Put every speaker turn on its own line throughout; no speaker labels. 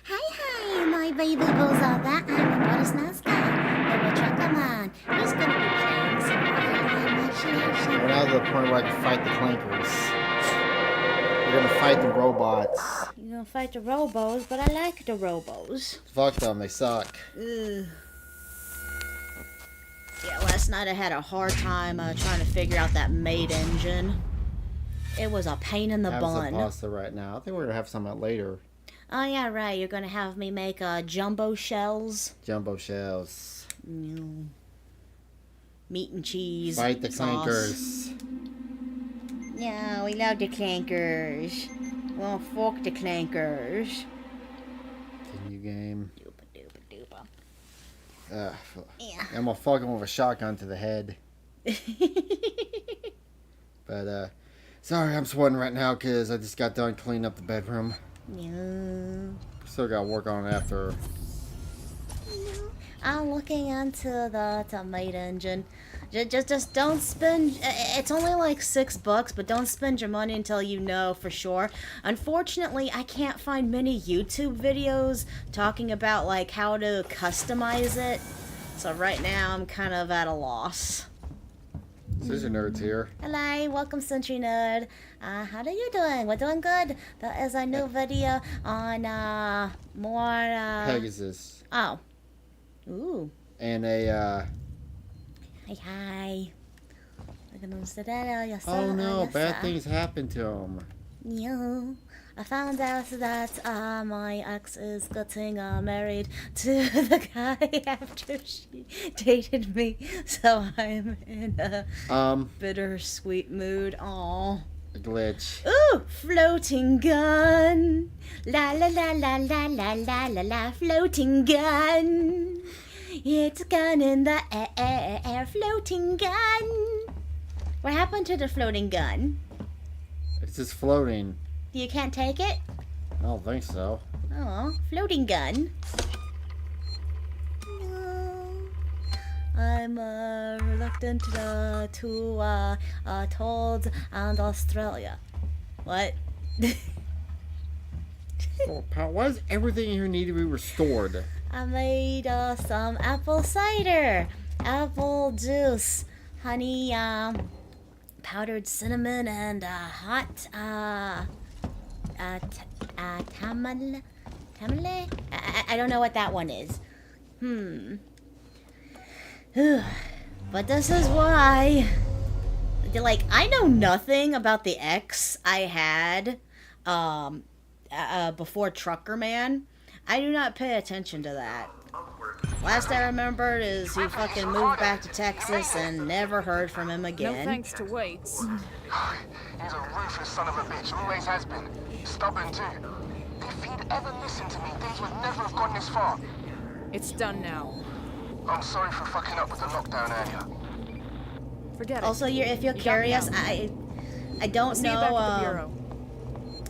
Hi, my baby Bozada. I'm Borosnaska, the Woodchucker Man. Who's gonna be playing some imagination?
We're now to the point where I can fight the Clankers. We're gonna fight the robots.
You're gonna fight the robos, but I like the robos.
Fuck them, they suck.
Ugh. Yeah, last night I had a hard time trying to figure out that maid engine. It was a pain in the
Have
bun.
some pasta right now. I think we're gonna have some later.
Oh yeah, right. You're gonna have me make jumbo shells.
Jumbo shells.
Meat and cheese.
Fight the
sauce.
Clankers.
Yeah, we love the Clankers. Well, fuck the Clankers.
Continue game.
Doopa doopa doopa. Yeah.
I'm gonna fuck him with a shotgun to the head. But sorry, I'm sweating right now because I just got done cleaning up the bedroom.
Yeah.
Still got to work on it after.
I'm looking into the maid engine. Just don't spend. It's only like $6, but don't spend your money until you know for sure. Unfortunately, I can't find many YouTube videos talking about like how to customize it. So right now I'm kind of at a loss.
Scissor Nerd's here.
Hello, welcome Century Nerd. How are you doing? We're doing good. That is a new video on more
Pegasus.
Oh. Ooh.
And a
Hi.
oh no, bad things happened to him.
Yeah. I found out that my ex is getting married to the guy after she dated me, so I'm in a bittersweet mood. Aww.
A glitch.
Ooh, floating gun. La la la la la la la la la, floating gun. It's a gun in the air, floating gun. What happened to the floating gun?
It's just floating.
You can't take it?
I don't think so.
Oh, floating gun. No. I'm reluctant to toads and Australia. What?
Oh, pal, why does everything here need to be restored?
I made some apple cider, apple juice, honey, powdered cinnamon, and hot tamale. I don't know what that one is. But this is why. Like, I know nothing about the ex I had before Trucker Man. I do not pay attention to that. Last I remembered is he fucking moved back to Texas and never heard from him again.
No thanks to Waits.
He's a ruthless son of a bitch, always has been. Stubborn too. If he'd ever listened to me, things would never have gone this far.
It's done now.
I'm sorry for fucking up with the lockdown earlier.
Forget it.
Also, if you're
You got me
curious,
now.
I don't
See you back
know.
at the bureau.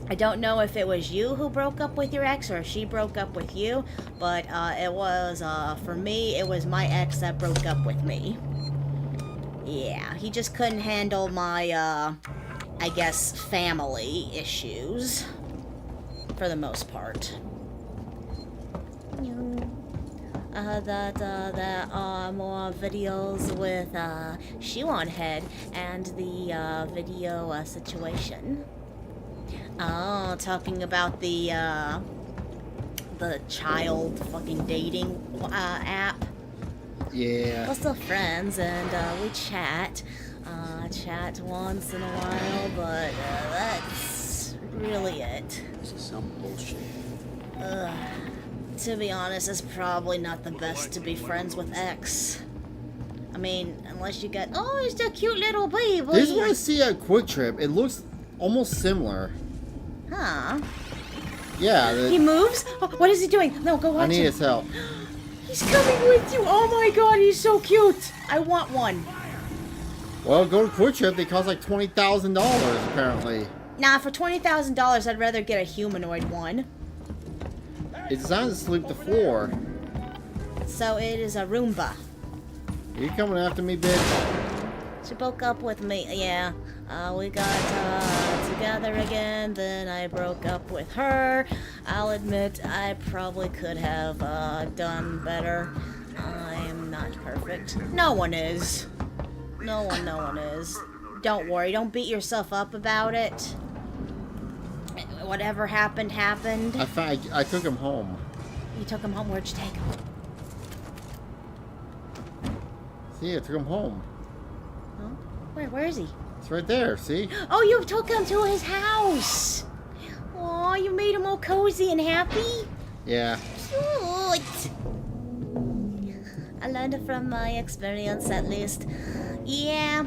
I don't know if it was you who broke up with your ex or if she broke up with you, but it was, for me, it was my ex that broke up with me. Yeah, he just couldn't handle my, I guess, family issues, for the most part. There are more videos with, Shoe on Head and the, video, situation. Oh, talking about the child fucking dating app.
Yeah.
We're still friends and we chat. Chat once in a while, but that's really it.
This is some bullshit.
To be honest, it's probably not the best to be friends with ex. I mean, unless you get, oh, it's a cute little baby.
This is what I see at Quick Trip. It looks almost similar.
Huh?
Yeah.
He moves? Oh, what is he doing? No, go watch
I need
him.
his help.
He's coming with you. Oh my god, he's so cute. I want one.
Well, go to Quick Trip. They cost like $20,000 apparently.
Nah, for $20,000, I'd rather get a humanoid one.
It's designed to sweep the floor.
So it is a Roomba.
Are you coming after me, bitch?
She broke up with me. Yeah, we got together again. Then I broke up with her. I'll admit I probably could have done better. I'm not perfect. No one is. No one is. Don't worry. Don't beat yourself up about it. Whatever happened, happened.
I took him home.
You took him home. Where'd you take him?
See, I took him home.
Huh? Where is he?
It's right there, see?
Oh, you took him to his house. Aw, you made him all cozy and happy.
Yeah.
Cute. I learned it from my experience, at least. Yeah.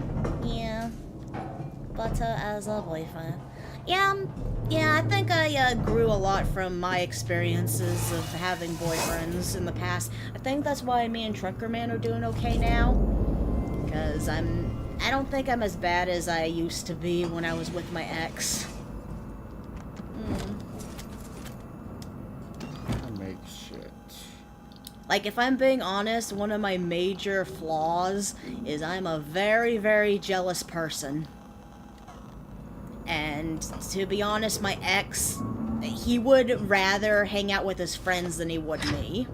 Butter as a boyfriend. Yeah, I think I grew a lot from my experiences of having boyfriends in the past. I think that's why me and Trucker Man are doing okay now. Because I don't think I'm as bad as I used to be when I was with my ex.
I make shit.
Like, if I'm being honest, one of my major flaws is I'm a very, very jealous person. And to be honest, my ex, he would rather hang out with his friends than he would me.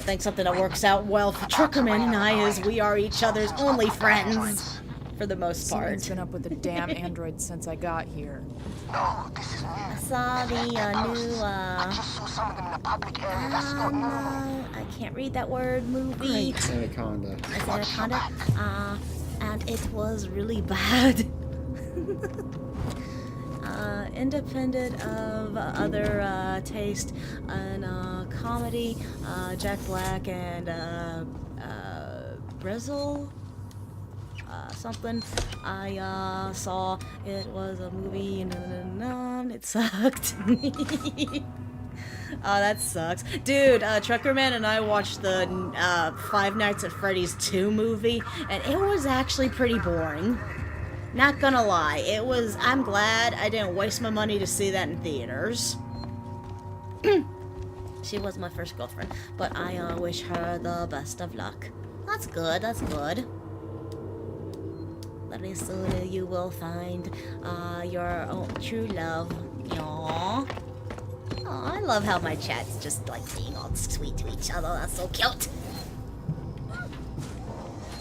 I think something that works out well for Truckerman and I is we are each other's only friends. For the most
Something's
part.
been up with the damn android since I got here.
No, this is new.
I saw the new,
I just saw some of them in the public area. That's not normal.
I can't read that word, movie.
Anaconda.
It's Anaconda. And it was really bad. Independent of other taste and comedy, Jack Black and Brizzle. Something I saw. It was a movie and it sucked. Oh, that sucks. Dude, Truckerman and I watched the Five Nights at Freddy's 2 movie, and it was actually pretty boring. Not gonna lie, it was. I'm glad I didn't waste my money to see that in theaters. She was my first girlfriend, but I wish her the best of luck. That's good, that's good. Very soon you will find your own true love. Aww. Oh, I love how my chat's just like being all sweet to each other. That's so cute.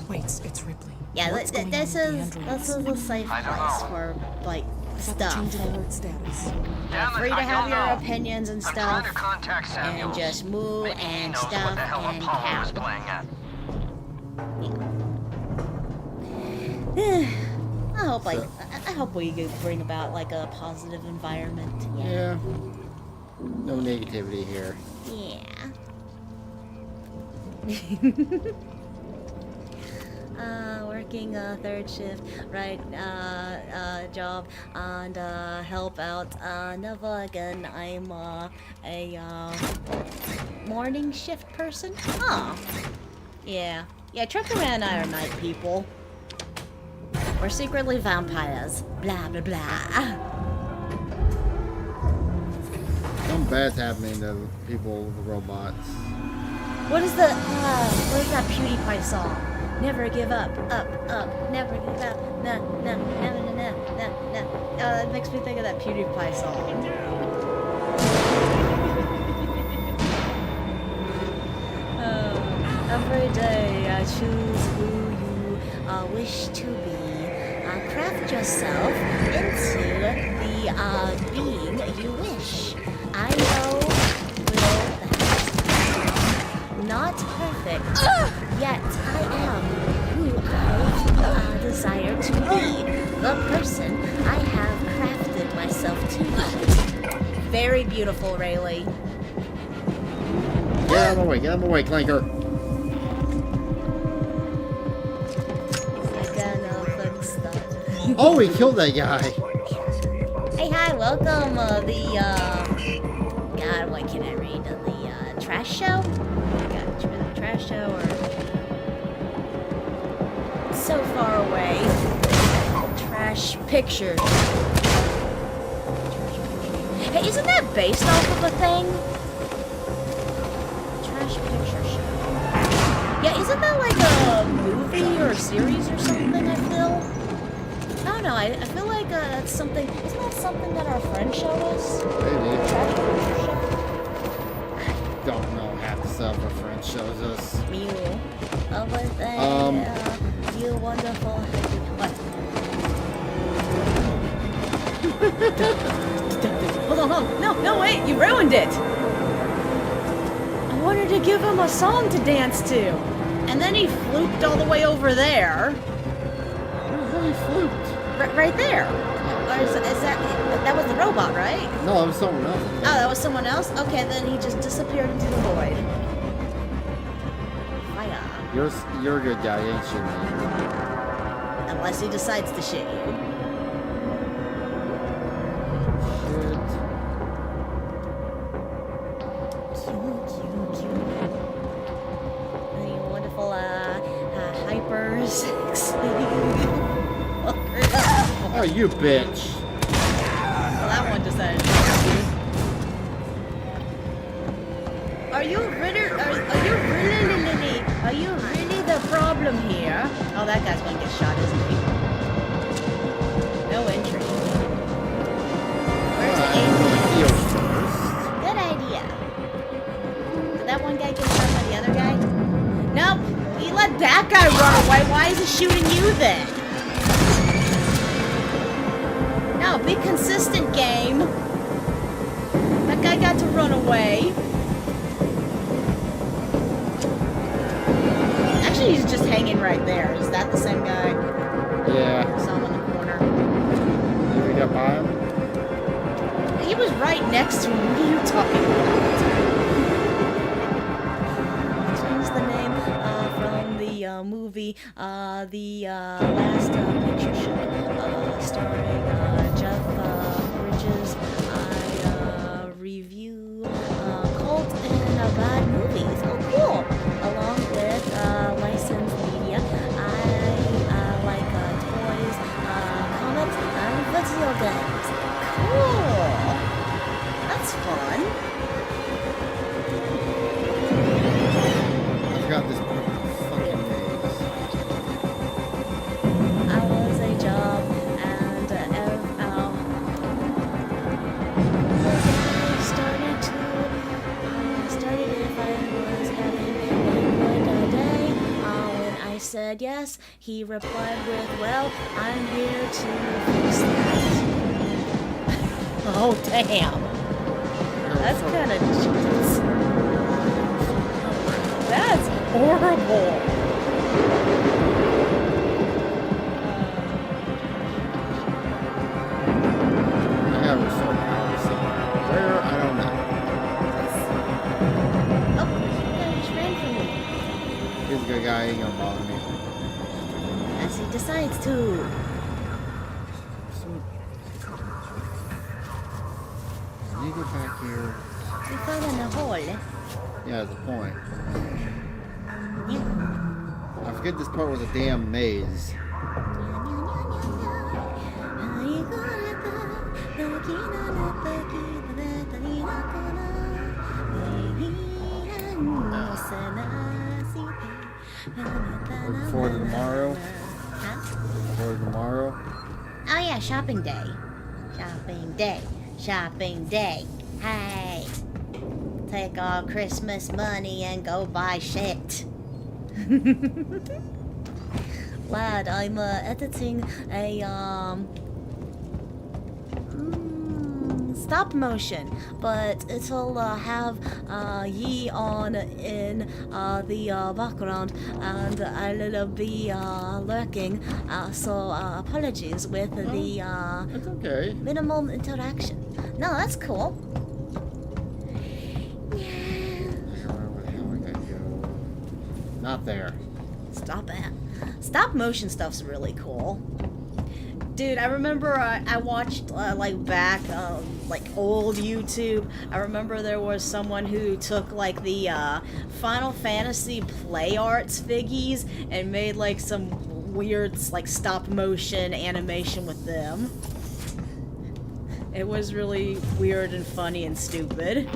Wait, it's Ripley.
Yeah,
What's going
this
on
is
with the androids?
a safe
I don't
place
know.
for like
I got the
stuff.
change of alert status.
Damn it,
Free to
I
have
don't
your
know.
opinions and
I'm trying
stuff,
to contact Samuels.
and just move
Maybe he
and
knows
stuff
what the hell
and
Apollo was
out.
playing at.
I hope we could bring about like a positive environment.
Yeah. No negativity here.
Yeah. Working third shift, right? Job and help out. Never again. I'm a morning shift person. Oh, yeah. Yeah, Truckerman and I are night people. We're secretly vampires. Blah blah blah.
Something bad's happening to people with robots.
What is that PewDiePie song? Never give up, never give up, no. That makes me think of that PewDiePie song. Every day I choose who you wish to be. Craft yourself into the being you wish. I know will not perfect, yet I am who I desire to be, the person I have crafted myself to be. Very beautiful, Rayleigh.
Get out of the way, Clanker. Oh, he killed that guy.
Hey, hi, welcome, God, what can I read? The trash show? The trash show, or... So far away. Trash picture. Hey, isn't that based off of a thing? Trash picture show. Yeah, isn't that like a movie or a series or something, I feel? I don't know, I feel like that's something... Isn't that something that our friend showed us?
Maybe.
Trash picture show?
Don't know half the stuff our friend shows us.
You. Over there. You wonderful. What? Hold on. No, wait. You ruined it. I wanted to give him a song to dance to. And then he fluked all the way over there.
Where he fluked?
Right there. Or is that was the robot, right?
No, that was someone else.
Oh, that was someone else? Okay, then he just disappeared into the void. Fire.
You're a good guy, ain't you, man?
Unless he decides to shit you. Cute. You wonderful, hyper sexy.
Oh, you bitch.
Well, that one decided to Are you really the problem here? Oh, that guy's gonna get shot, isn't he? No entry. Where's the alien?
Heal first.
Good idea. Did that one guy get shot by the other guy? Why is he shooting you then? No, be consistent, game. That guy got to run away. Actually, he's just hanging right there. Is that the same guy?
Yeah.
Saw him in the corner.
You got by him?
He was right next to him. What are you talking about? Change the name from the movie, the last picture show, starring Jeff Bridges. I review cult and bad movies. Oh, cool! Along with licensed media. I like toys, comics, and video games. Cool! That's fun.
I forgot this fucking maze.
I was a job and started if I was having a good day. When I said yes, he replied with, well, I'm here to fix that. Oh, damn. That's kind of... That's horrible.
I have restore power somewhere. Where? I don't know.
Oh, yeah, he just ran from me.
He's a good guy. He ain't gonna bother me.
As he decides to.
Can you go back here?
We found in a hole.
Yeah, that's the point.
Yeah.
I forget this part was a damn maze. Looking forward to tomorrow.
Huh?
Looking forward to tomorrow.
Oh yeah, shopping day. Shopping day. Shopping day. Hey. Take all Christmas money and go buy shit. Lad, I'm editing a stop motion, but it'll have ye on in the background, and I'll be lurking. So apologies with the
It's okay.
minimal interaction. No, that's cool.
Where the hell I gotta go? Not there.
Stop it. Stop motion stuff's really cool. Dude, I remember I watched like back like old YouTube. I remember there was someone who took like the Final Fantasy Play Arts figgies and made like some weird like stop motion animation with them. It was really weird and funny and stupid.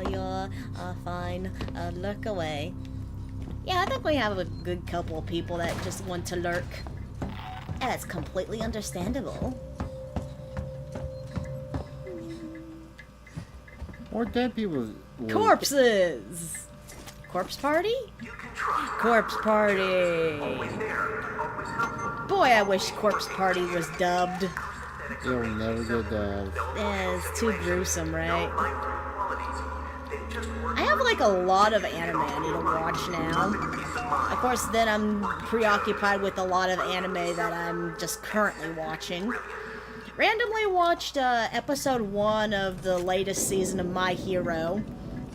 You're fine. Lurk away. Yeah, I think we have a good couple of people that just want to lurk. And that's completely understandable.
More dead people.
Corpses! Corpse party? Corpse party! Boy, I wish Corpse Party was dubbed.
It'll never get dubbed.
Yeah, it's too gruesome, right? I have like a lot of anime I need to watch now. Of course, then I'm preoccupied with a lot of anime that I'm just currently watching. Randomly watched episode 1 of the latest season of My Hero,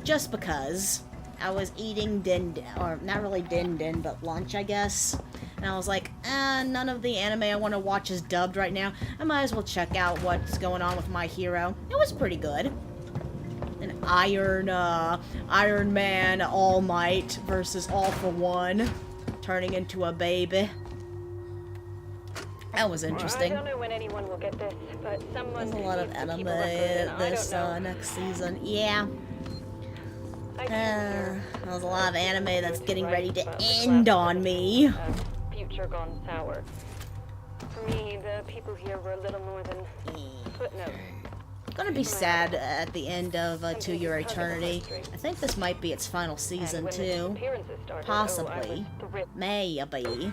just because. I was eating din, or not really din, but lunch, I guess. And I was like, none of the anime I want to watch is dubbed right now. I might as well check out what's going on with My Hero. It was pretty good. An Iron Man All Might versus All for One, turning into a baby. That was interesting.
I don't know when anyone will get this, but someone
There's a lot of
needs to
anime
keep a record,
this
I don't know.
next season. Yeah.
I came here
There's a lot of anime that's
to
getting
write
ready to
about the
end
collapse
on
of
me.
a future gone sour. For me, the people here were a little more than footnotes.
Gonna be sad at the end of To Your Eternity. I think this might be its final season too. Possibly. Maybe.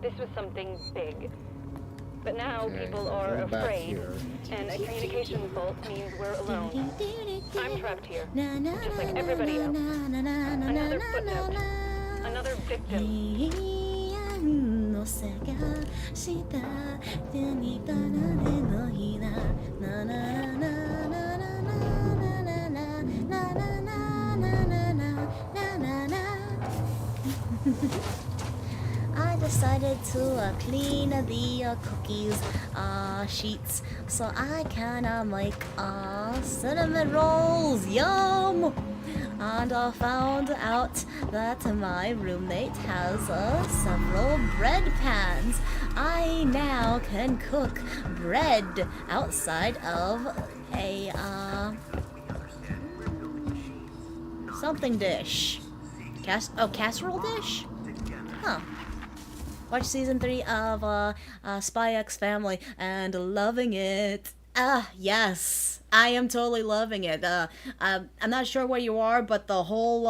This was something big. But now
Okay,
people are
go back
afraid,
here.
and a communications fault means we're alone. I'm trapped here, just like everybody else. Another footnote, another victim.
の探した手に離れのひらなななななななななななな I decided to clean the cookies sheets so I can make cinnamon rolls. Yum! And I found out that my roommate has several bread pans. I now can cook bread outside of a something dish. Casserole dish? Huh. Watch season 3 of Spy X Family and loving it. Yes. I am totally loving it. I'm not sure where you are, but the whole,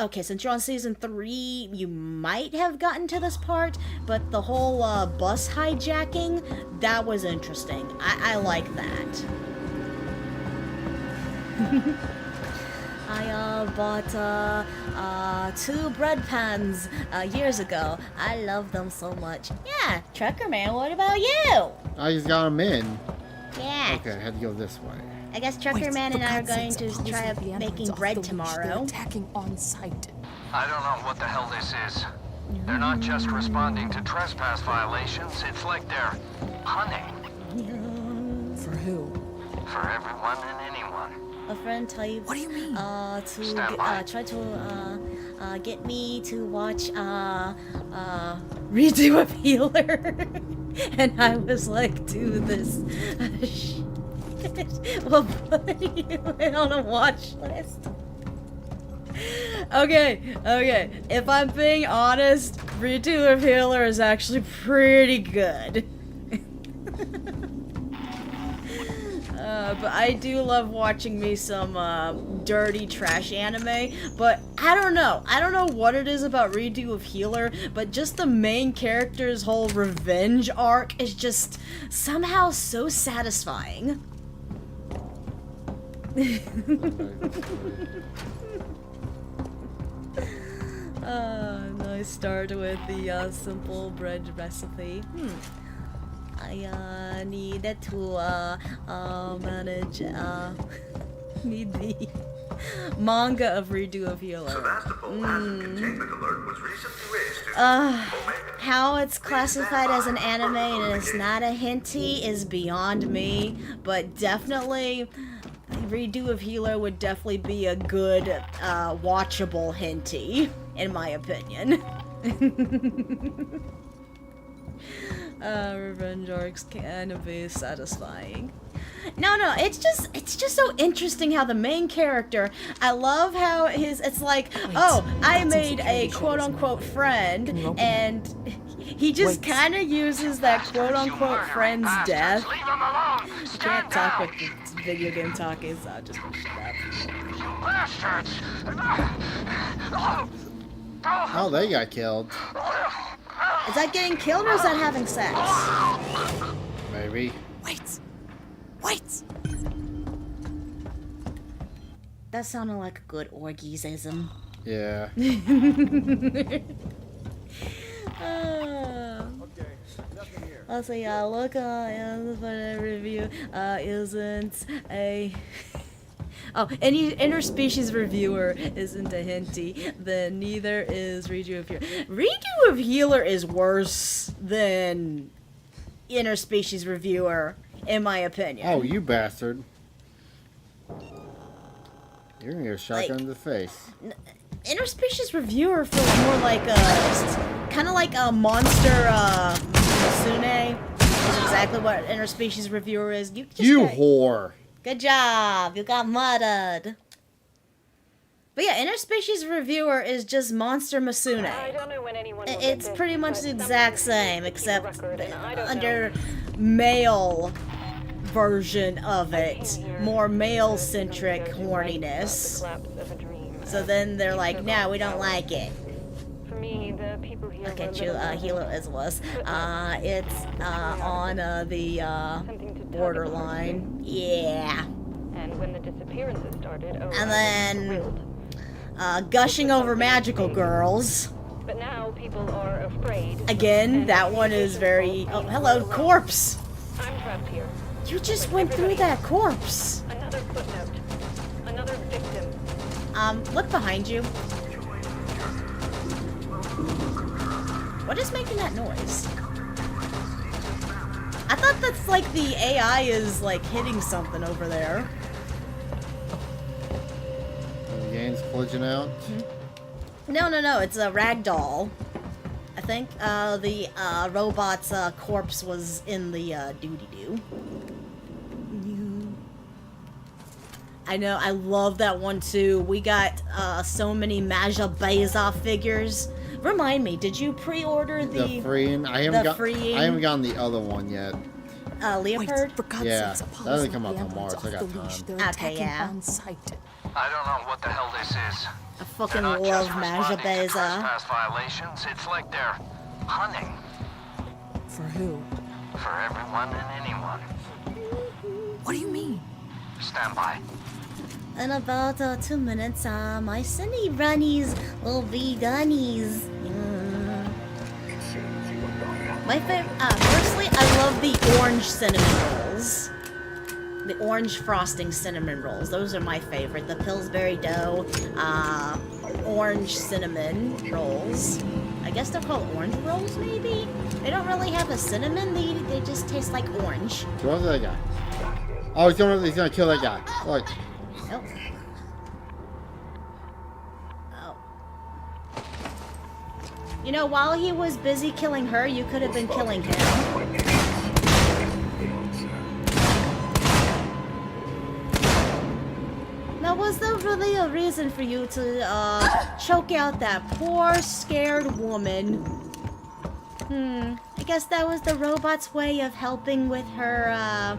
okay, since you're on season 3, you might have gotten to this part, but the whole, bus hijacking, that was interesting. I like that. I bought 2 bread pans years ago. I love them so much. Yeah, Trucker Man, what about you?
I just got them in.
Yeah.
Okay, I had to go this way.
I guess Trucker Man and I are going to try making bread tomorrow.
Attacking on sight.
I don't know what the hell this is. They're not just responding to trespass violations, it's like they're hunting.
For who?
For everyone and anyone.
A friend typed,
What do you mean?
try to get me to watch Redo of Healer. And I was like, do this. We'll put you on a watch list. Okay. If I'm being honest, Redo of Healer is actually pretty good. But I do love watching me some dirty trash anime, but I don't know what it is about Redo of Healer, but just the main character's whole revenge arc is just somehow so satisfying. Nice start with the simple bread recipe. I needed to manage need the manga of Redo of Healer. How it's classified as an anime and it's not a hentai is beyond me, but definitely Redo of Healer would definitely be a good watchable hentai, in my opinion. Revenge arcs can be satisfying. No, it's just so interesting how the main character, I love how it's like, oh, I made a quote-unquote friend, and he just kind of uses that quote-unquote friend's death. I can't talk with the video game talking, so I'll just push it up.
Oh, they got killed.
Is that getting killed or is that having sex?
Maybe.
Wait!
That sounded like a good orgiesism.
Yeah.
Let's see, look, the review isn't a... Oh, any interspecies reviewer isn't a hentai, then neither is Redo of Healer. Redo of Healer is worse than interspecies reviewer, in my opinion.
Oh, you bastard. You're gonna get a shotgun in the face.
Interspecies reviewer feels more like kind of like a monster Masune. Is exactly what interspecies reviewer is.
You whore.
Good job. You got murdered. But yeah, interspecies reviewer is just monster Masune.
I don't know when anyone will get
It's
this,
pretty much
but
the
someone
exact
needs
same,
to keep a
except
record, and I don't
under
know.
male version of it. More male-centric horniness. So then they're like, no, we don't like it.
For me, the people here
Okay,
were
Hilo as was. It's on the
something to
borderline. Yeah.
And when the disappearances started,
And
I was
then
thrilled.
gushing over magical girls.
But now people are afraid.
Again,
and
that one is very. Oh, hello, corpse.
I'm trapped here.
You just went through that corpse.
Another footnote. Another victim.
Look behind you. What is making that noise? I thought that's like the AI is like hitting something over there.
The game's glitching out.
No, it's a ragdoll. I think the robot's corpse was in the doody-doo. I know, I love that one too. We got so many Maja Beza figures. Remind me, did you pre-order
The freeing. I haven't gotten the other one yet.
Leopard?
Wait, for God's
Yeah,
sakes,
that doesn't
Apollo's
come
not
out
the
till March.
ambulance
I got
off the leash.
time.
They're
Okay,
attacking
yeah.
on sight.
I don't know what the hell this is.
I fucking
They're not just
love Maja
responding to
Beza.
trespass violations. It's like they're hunting
For who?
for everyone and anyone.
What do you mean?
Stand by.
In about 2 minutes, my Cindy Runnies will be donnies. My favorite, firstly, I love the orange cinnamon rolls. The orange frosting cinnamon rolls. Those are my favorite. The Pillsbury dough, orange cinnamon rolls. I guess they're called orange rolls, maybe? They don't really have a cinnamon. They just taste like orange.
Go after that guy. Oh, he's gonna kill that guy. Look.
Oh. Oh. You know, while he was busy killing her, you could have been killing him. Now, was there really a reason for you to, choke out that poor, scared woman? I guess that was the robot's way of helping with her,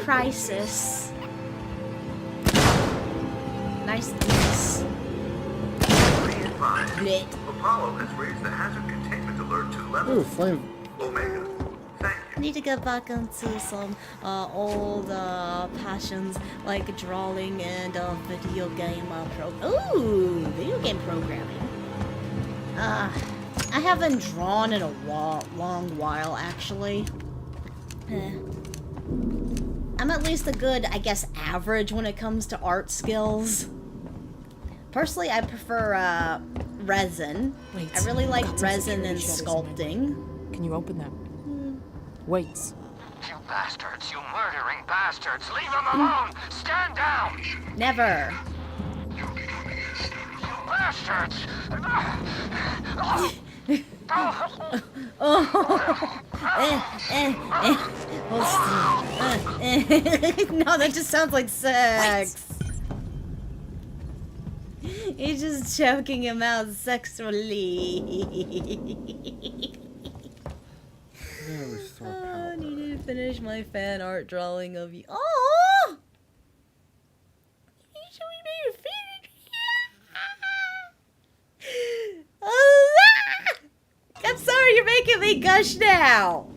crisis. Nice. Blit.
Apollo has raised the hazard containment alert to level
Ooh, flame.
Omega. Thank
I
you.
need to get back into some old passions like drawing and video game video game programming. I haven't drawn in a long while, actually. I'm at least a good, I guess, average when it comes to art skills. Personally, I prefer resin.
Wait,
I really like
got some
resin and
security shutters in
sculpting.
Can you open them? Wait.
You bastards, you murdering bastards. Leave them alone. Stand down.
Never.
You bastards.
No, that just sounds like sex. He's just choking him out sexually. I need to finish my fan art drawing of you. Oh! I'm sorry, you're making me gush now.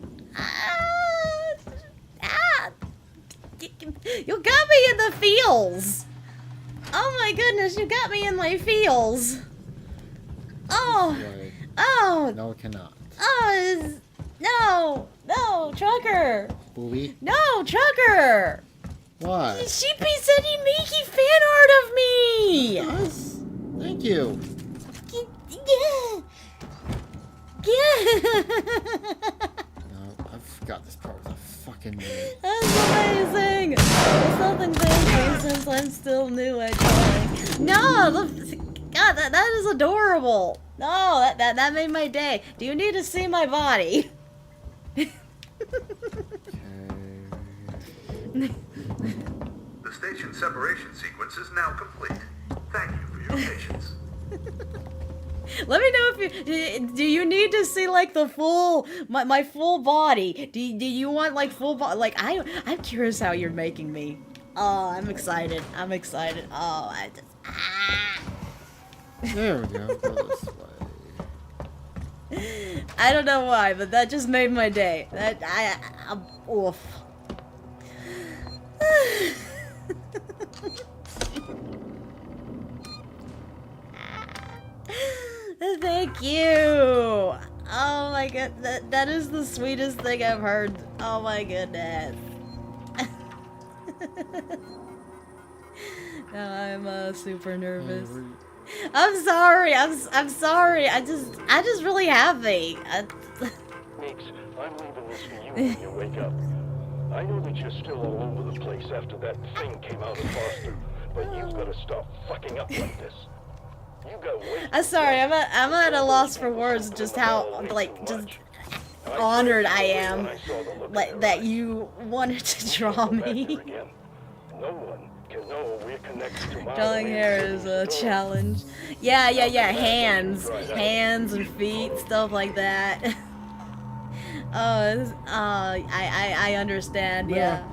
You got me in the feels. Oh my goodness, you got me in my feels. Oh,
Wait.
oh,
No, it cannot.
no, Trucker.
Booby.
No, Trucker.
What?
She'd be sending Mickey fan art of me.
Yes. Thank you.
Yeah.
No, I forgot this part was a fucking name.
That's amazing. There's nothing thank you since I'm still new at drawing. No, God, that is adorable. No, that made my day. Do you need to see my body?
The station separation sequence is now complete. Thank you for your patience.
Let me know if you do. You need to see like the full my full body. Do you want like full body? Like I'm curious how you're making me. Oh, I'm excited. I'm excited. Oh, I just
There we go. Go this way.
I don't know why, but that just made my day. That I'm oof. Thank you. Oh my god, that is the sweetest thing I've heard. Oh my goodness. Now I'm super nervous. I'm sorry. I'm sorry. I just really happy.
Meeks, I'm leaving this for you when you wake up. I know that you're still all over the place after that thing came out of Foster, but you've got to stop fucking up like this. You got way.
I'm sorry. I'm at a loss for words. Just how like just honored I am like that you wanted to draw me.
No one can know we're connected to my
Drawing hair is a challenge. Yeah. Hands and feet, stuff like that. I understand. Yeah.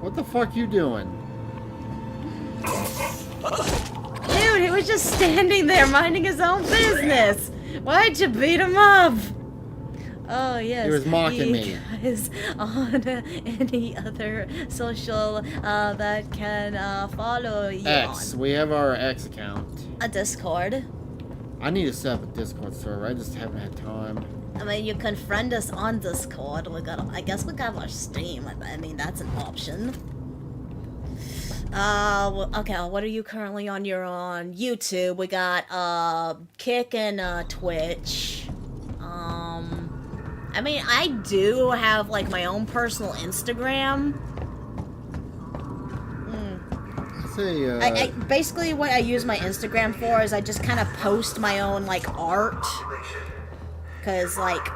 What the fuck you doing?
Dude, he was just standing there minding his own business. Why'd you beat him up? Oh, yes.
He was mocking me.
Guys on any other social that can follow you
X.
on.
We have our X account.
A Discord.
I need to set up a Discord server. I just haven't had time.
I mean, you can friend us on Discord. I guess we got our Steam. I mean, that's an option. Well, okay, what are you currently on? You're on YouTube. We got, Kick and, Twitch. I mean, I do have, like, my own personal Instagram.
Say,
Basically, what I use my Instagram for is I just kind of post my own, like, art. Because, like,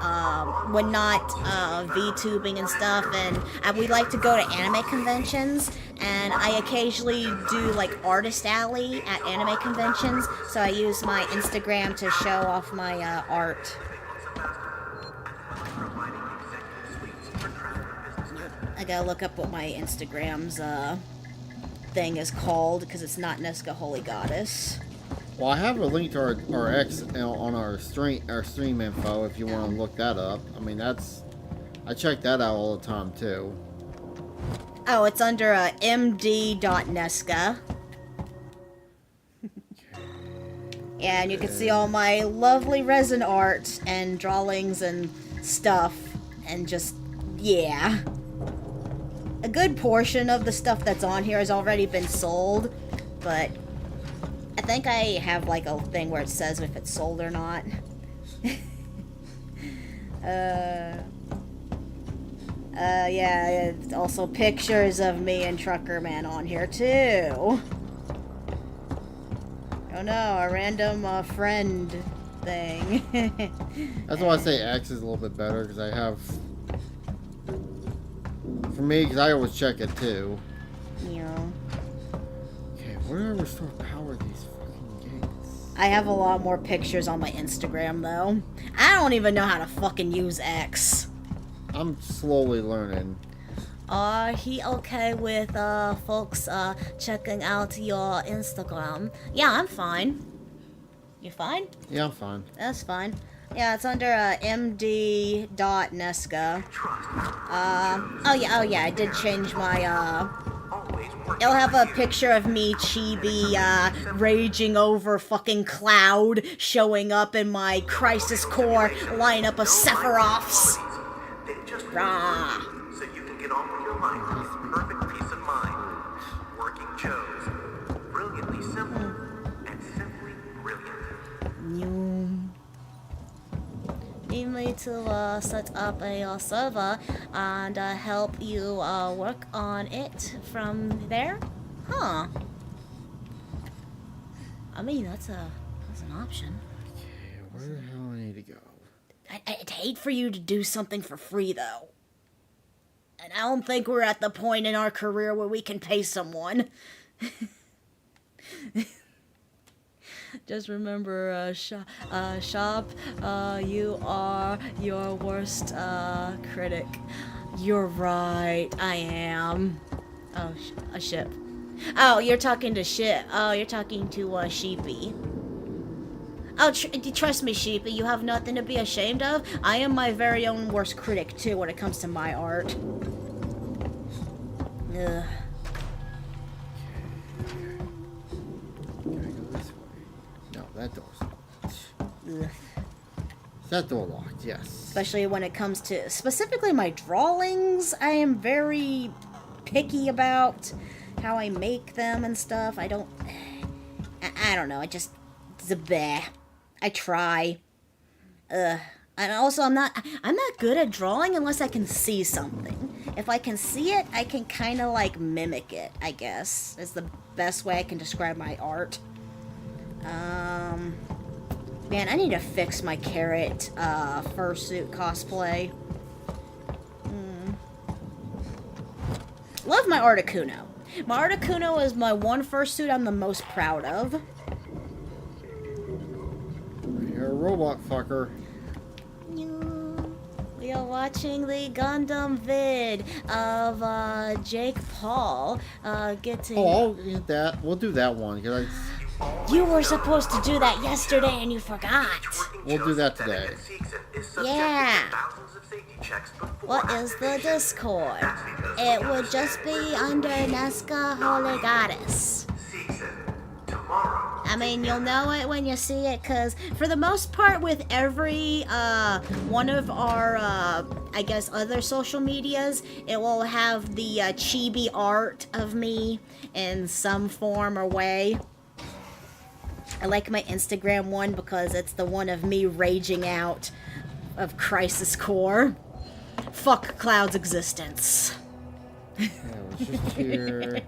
we're not VTubing and stuff, and we like to go to anime conventions, and I occasionally do, like, Artist Alley at anime conventions, so I use my Instagram to show off my art. I gotta look up what my Instagram's thing is called, because it's not Nesca Holy Goddess.
well, I have a link to our X on our stream info if you want to look that up. I mean, I check that out all the time too.
Oh, it's under md.nesca. Yeah, and you can see all my lovely resin art and drawings and stuff, and just, yeah. A good portion of the stuff that's on here has already been sold, but I think I have like a thing where it says if it's sold or not. Yeah, also pictures of me and Trucker Man on here too. Oh no, a random friend thing.
That's why I say X is a little bit better, because I have... For me, because I always check it too.
Yeah.
Okay, where do I restore power to these fucking gates?
I have a lot more pictures on my Instagram though. I don't even know how to fucking use X.
I'm slowly learning.
Are he okay with folks checking out your Instagram? Yeah, I'm fine. You fine?
Yeah, I'm fine.
That's fine. Yeah, it's under md.nesca. Oh yeah, I did change my it'll have a picture of me chibi raging over fucking Cloud showing up in my Crisis Core lineup of Sephiroths.
They just
Rah.
so you can get on with your life with perfect peace of mind. Working chose. Brilliantly simple and simply brilliant.
Need me to set up a server and help you work on it from there? Huh. I mean, that's an option.
Okay, where the hell I need to go?
I'd hate for you to do something for free, though. And I don't think we're at the point in our career where we can pay someone. Just remember, Shop, you are your worst critic. You're right, I am. Oh, a ship. Oh, you're talking to shit. Oh, you're talking to Sheepy. Oh, trust me, Sheepy, you have nothing to be ashamed of. I am my very own worst critic, too, when it comes to my art. Ugh.
Can I go this way? No, that door's locked.
Ugh.
Is that door locked? Yes.
Especially when it comes to specifically my drawings. I am very picky about how I make them and stuff. I don't know. I just bleh. I try. And also I'm not good at drawing unless I can see something. If I can see it, I can kind of like mimic it, I guess. Is the best way I can describe my art. Man, I need to fix my carrot fursuit cosplay. Love my Articuno. My Articuno is my one fursuit I'm the most proud of.
You're a robot fucker.
We are watching the Gundam vid of Jake Paul getting...
Oh, I'll get that. We'll do that one. Cause
You were supposed to do that yesterday and you forgot.
We'll do that today.
Yeah. What is the Discord? It would just be under Nesca Holy Goddess. I mean, you'll know it when you see it, because for the most part with every one of our, I guess, other social medias, it will have the chibi art of me in some form or way. I like my Instagram one because it's the one of me raging out of Crisis Core. Fuck Cloud's existence.
Yeah, we're just here.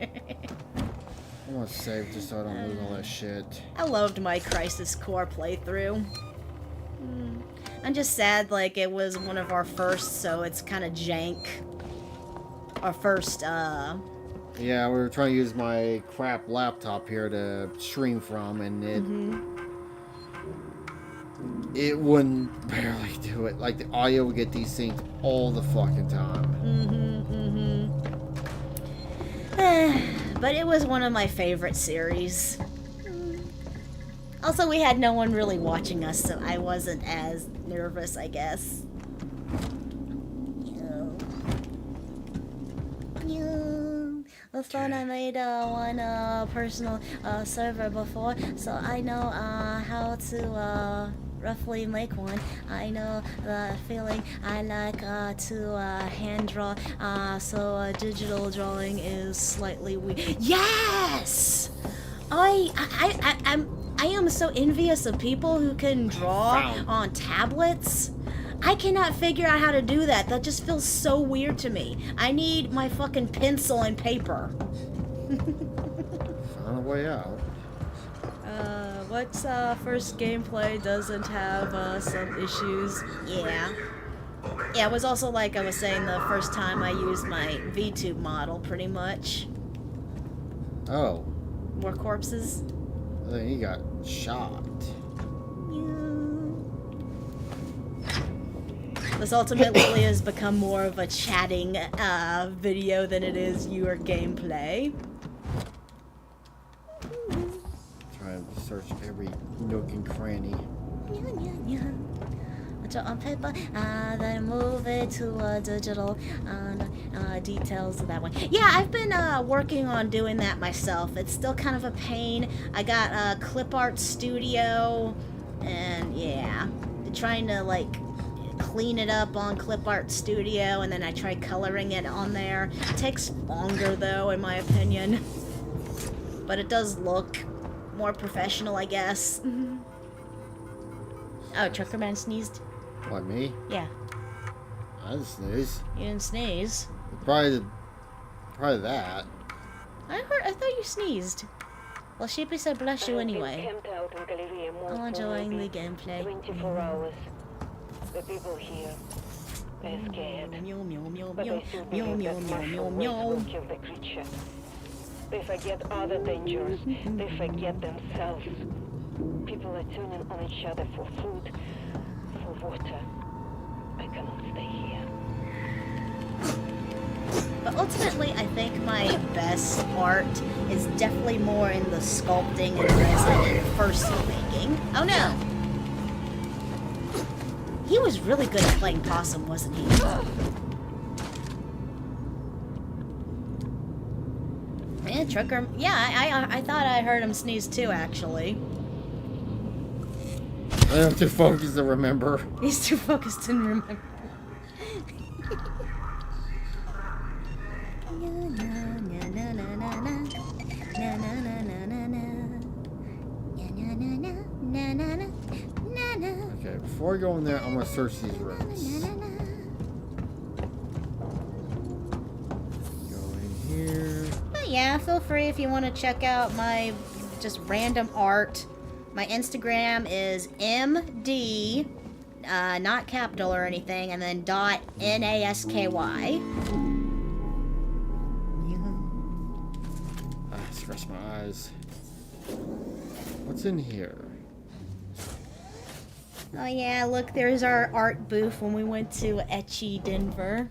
I'm gonna save just so I don't lose all that shit.
I loved my Crisis Core playthrough. I'm just sad, like, it was one of our first, so it's kind of jank. Our first,
Yeah, we were trying to use my crap laptop here to stream from, and it wouldn't barely do it. Like, the audio would get desynced all the fucking time.
But it was one of my favorite series. Also, we had no one really watching us, so I wasn't as nervous, I guess. The phone I made one personal server before, so I know how to roughly make one. I know the feeling I like to hand draw, so digital drawing is slightly weird. Yes! I am so envious of people who can draw on tablets. I cannot figure out how to do that. That just feels so weird to me. I need my fucking pencil and paper.
Found a way out.
What's first gameplay doesn't have some issues? Yeah. Yeah, it was also like I was saying the first time I used my VTube model, pretty much.
Oh.
More corpses.
Then he got shot.
This ultimately has become more of a chatting video than it is your gameplay.
Trying to search every nook and cranny.
Draw on paper, then move it to digital. Details of that one. Yeah, I've been working on doing that myself. It's still kind of a pain. I got Clip Art Studio, and yeah, trying to like clean it up on Clip Art Studio, and then I try coloring it on there. It takes longer though, in my opinion, but it does look more professional, I guess. Oh, Truckerman sneezed.
What, me?
Yeah.
I didn't sneeze.
You didn't sneeze.
Probably that.
I thought you sneezed. Well, Sheepy said bless you anyway. I'm enjoying the gameplay.
24 hours. The people here, they're scared.
Meow, meow, meow,
But
meow,
they still
meow,
believe
meow,
that
meow,
martial
meow,
ways will
meow.
kill the creature. They forget other dangers. They forget themselves. people are turning on each other for food, for water. I cannot stay here.
But ultimately, I think my best art is definitely more in the sculpting and resin and fursuit making. Oh no! He was really good at playing possum, wasn't he? Yeah, Trucker. Yeah, I thought I heard him sneeze too, actually.
I'm too focused to remember.
He's too focused to remember.
Okay, before I go in there, I'm gonna search these rooms. Go in here.
But yeah, feel free if you want to check out my just random art. My Instagram is MD, not capital or anything, and then .NASKY.
Scratch my eyes. What's in here?
Oh yeah, look, there's our art booth when we went to Etchy Denver.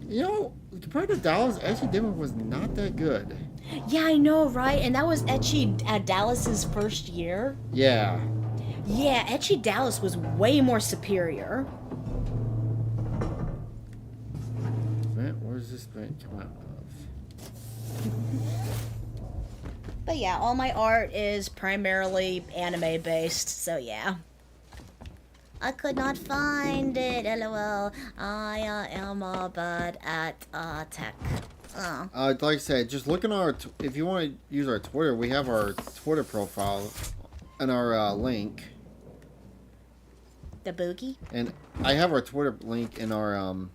You know, compared to Dallas, actually Denver was not that good.
Yeah, I know, right? And that was Etchy Dallas's first year.
Yeah.
Yeah, Etchy Dallas was way more superior.
Man, where's this vent come out of?
But yeah, all my art is primarily anime based, so yeah. I could not find it, lol. I am bad at tech. Oh.
Like I said, just look in our. If you want to use our Twitter, we have our Twitter profile and our link.
The boogie?
And I have our Twitter link in our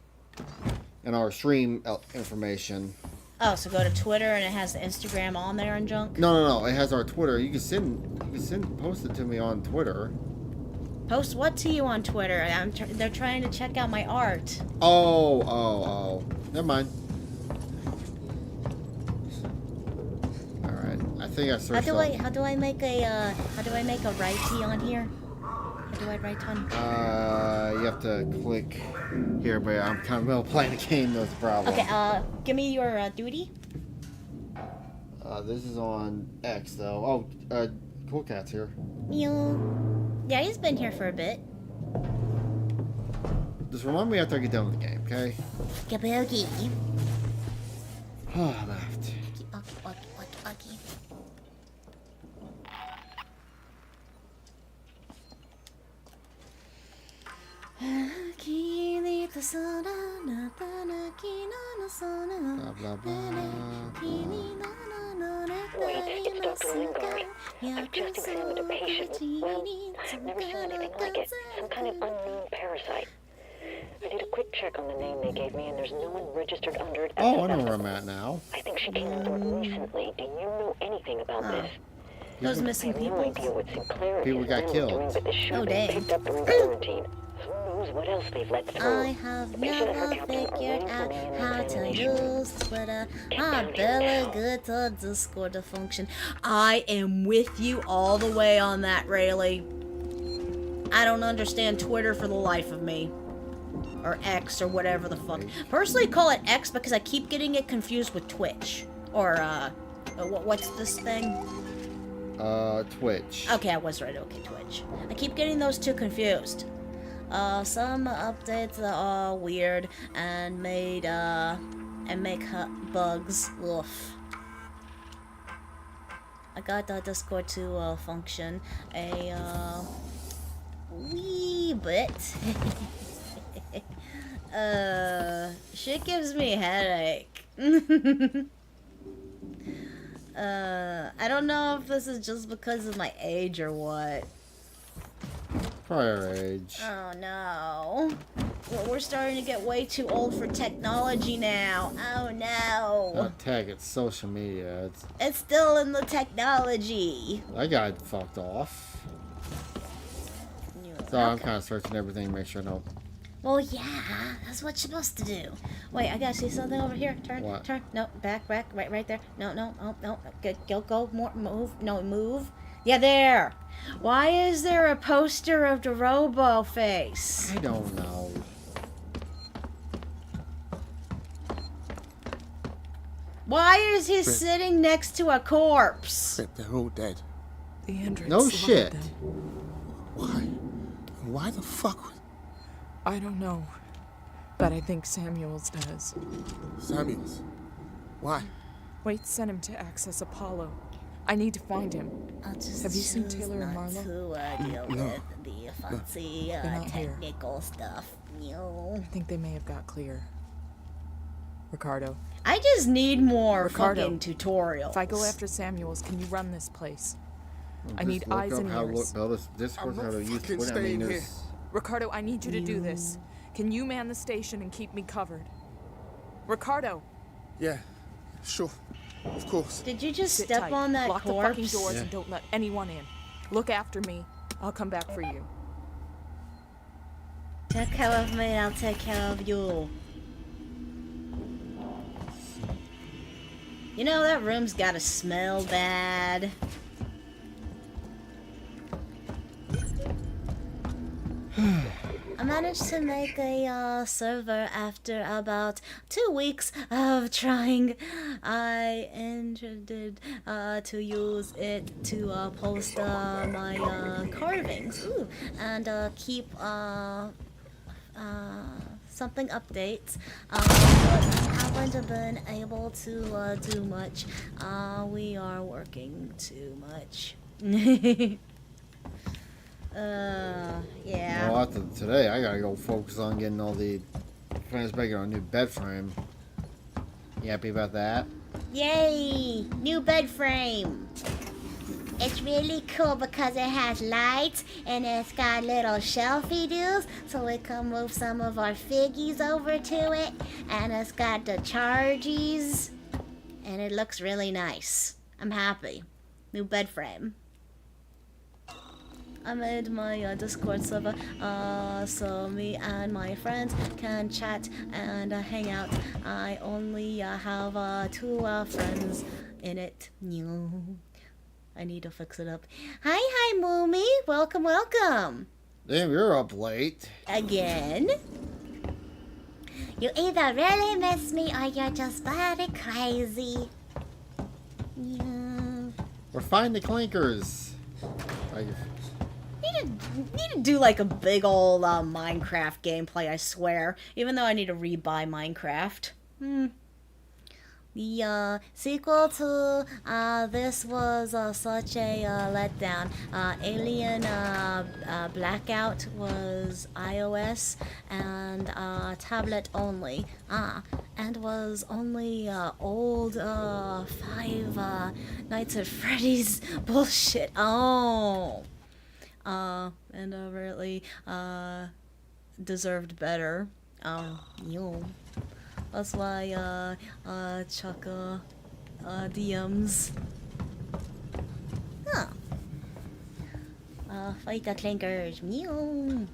stream information.
Oh, so go to Twitter and it has the Instagram on there and junk?
No. It has our Twitter. You can post it to me on Twitter.
Post what to you on Twitter? They're trying to check out my art.
Oh. Never mind. All right. I think I searched.
How do I make a righty on here? How do I write on?
You have to click here, but I'm kind of well playing the game. That's the problem.
Okay. Give me your duty.
This is on X though. Oh, Cool Cat's here.
Meow. Yeah, he's been here for a bit.
Just remind me after I get done with the game, okay?
Kabuki.
I left.
Okay.
Blah blah blah.
Wait, it's Dr. Lingard. I've just examined a patient. Well, I've never seen anything like it. Some kind of unknown parasite. I did a quick check on the name they gave me, and there's no one registered under it.
Oh, I know where I'm at now.
I think she came on board recently. Do you know anything about this?
Those missing
I have no idea what Sinclair
People
and
got
his men
killed.
were doing, but this should
Oh,
have been
dang.
picked up during quarantine. Who knows what else they've let through?
I have never figured out how to use Twitter. I'm barely good to Discord to function. I am with you all the way on that, Rayleigh. I don't understand Twitter for the life of me. Or X or whatever the fuck. Personally, call it X because I keep getting it confused with Twitch. Or, what's this thing?
Twitch.
Okay, I was right. Okay, Twitch. I keep getting those two confused. Some updates are weird and make bugs. Oof. I got the Discord to function a wee bit. Shit gives me a headache. I don't know if this is just because of my age or what.
Prior age.
Oh no. Well, we're starting to get way too old for technology now. Oh no.
Not tech, it's social media.
It's still in the technology.
I got fucked off. So I'm kind of searching everything to make sure I don't.
Well, yeah, that's what you're supposed to do. Wait, I gotta see something over here. Turn,
What?
turn. No, back, right there. No, oh, no. Go more, move. No, move. Yeah, there. Why is there a poster of the Robo face?
I don't know.
Why is he sitting next to a corpse?
Rip, they're all dead.
The androids
No
slaughtered
shit.
them.
Why? Why the fuck would
I don't know, but I think Samuels does.
Samuels? Why?
Wait, sent him to access Apollo. I need to find him.
I'll just
Have you seen
choose
Taylor and
not
Marlo?
to deal
No.
with the fancy
They're not here.
technical stuff.
I think they may have got clear. Ricardo,
I just need more
Ricardo,
fucking tutorials.
if I go after Samuels, can you run this place? I
Just
need
look
eyes
up
and
how to
ears.
build this Discord,
I'm
how to
not
use
fucking
Twitter. I mean,
staying here.
there's...
Ricardo, I need you to do this. Can you man the station and keep me covered? Ricardo,
Yeah, sure. Of course.
Did you just
sit
step
tight.
on that
Lock the
corpse?
fucking doors
Yeah.
and don't let anyone in. Look after me. I'll come back for you.
Take care of me, I'll take care of you. You know, that room's gotta smell bad. I managed to make a server after about 2 weeks of trying. I intended to use it to post my carvings. Ooh, and keep something updates. But I haven't been able to do much. We are working too much. Yeah.
Well, after today, I gotta go focus on getting all the friends making our new bed frame. You happy about that?
Yay! New bed frame. It's really cool because it has lights and it's got little shelfie doos so we can move some of our figgies over to it. And it's got the chargies. And it looks really nice. I'm happy. New bed frame. I made my Discord server so me and my friends can chat and hang out. I only have 2 friends in it. I need to fix it up. Hi, Moomy. Welcome, welcome.
Damn, you're up late.
Again. You either really miss me or you're just very crazy. Yeah.
We're finding the clankers. Like,
Need to do like a big old Minecraft gameplay, I swear. Even though I need to rebuy Minecraft. The sequel to this was such a letdown. Alien Blackout was iOS and tablet only. And was only old 5 Nights at Freddy's bullshit. Oh. And really deserved better. That's why Chuck DMs. Huh. Fight the clankers. Meow.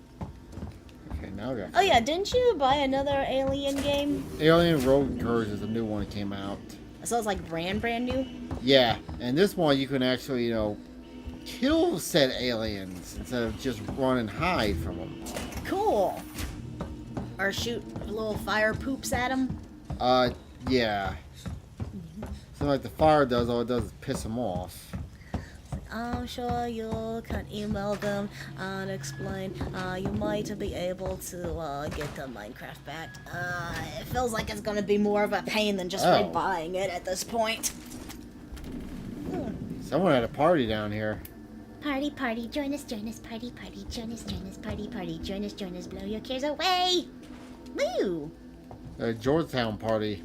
okay, now I got.
Oh yeah, didn't you buy another Alien game?
Alien Road Curse is a new one that came out.
So it's like brand new?
Yeah, and this one you can actually, kill said aliens instead of just run and hide from them.
Cool. Or shoot little fire poops at them?
Yeah. So like the fire does, all it does is piss them off.
I'm sure you can email them and explain. You might be able to get the Minecraft back. It feels like it's gonna be more of a pain than just
Oh.
rebuying it at this point.
Someone had a party down here.
Party, party, join us, party, party, join us, party, party, join us, blow your cares away! Woo!
A Georgetown party.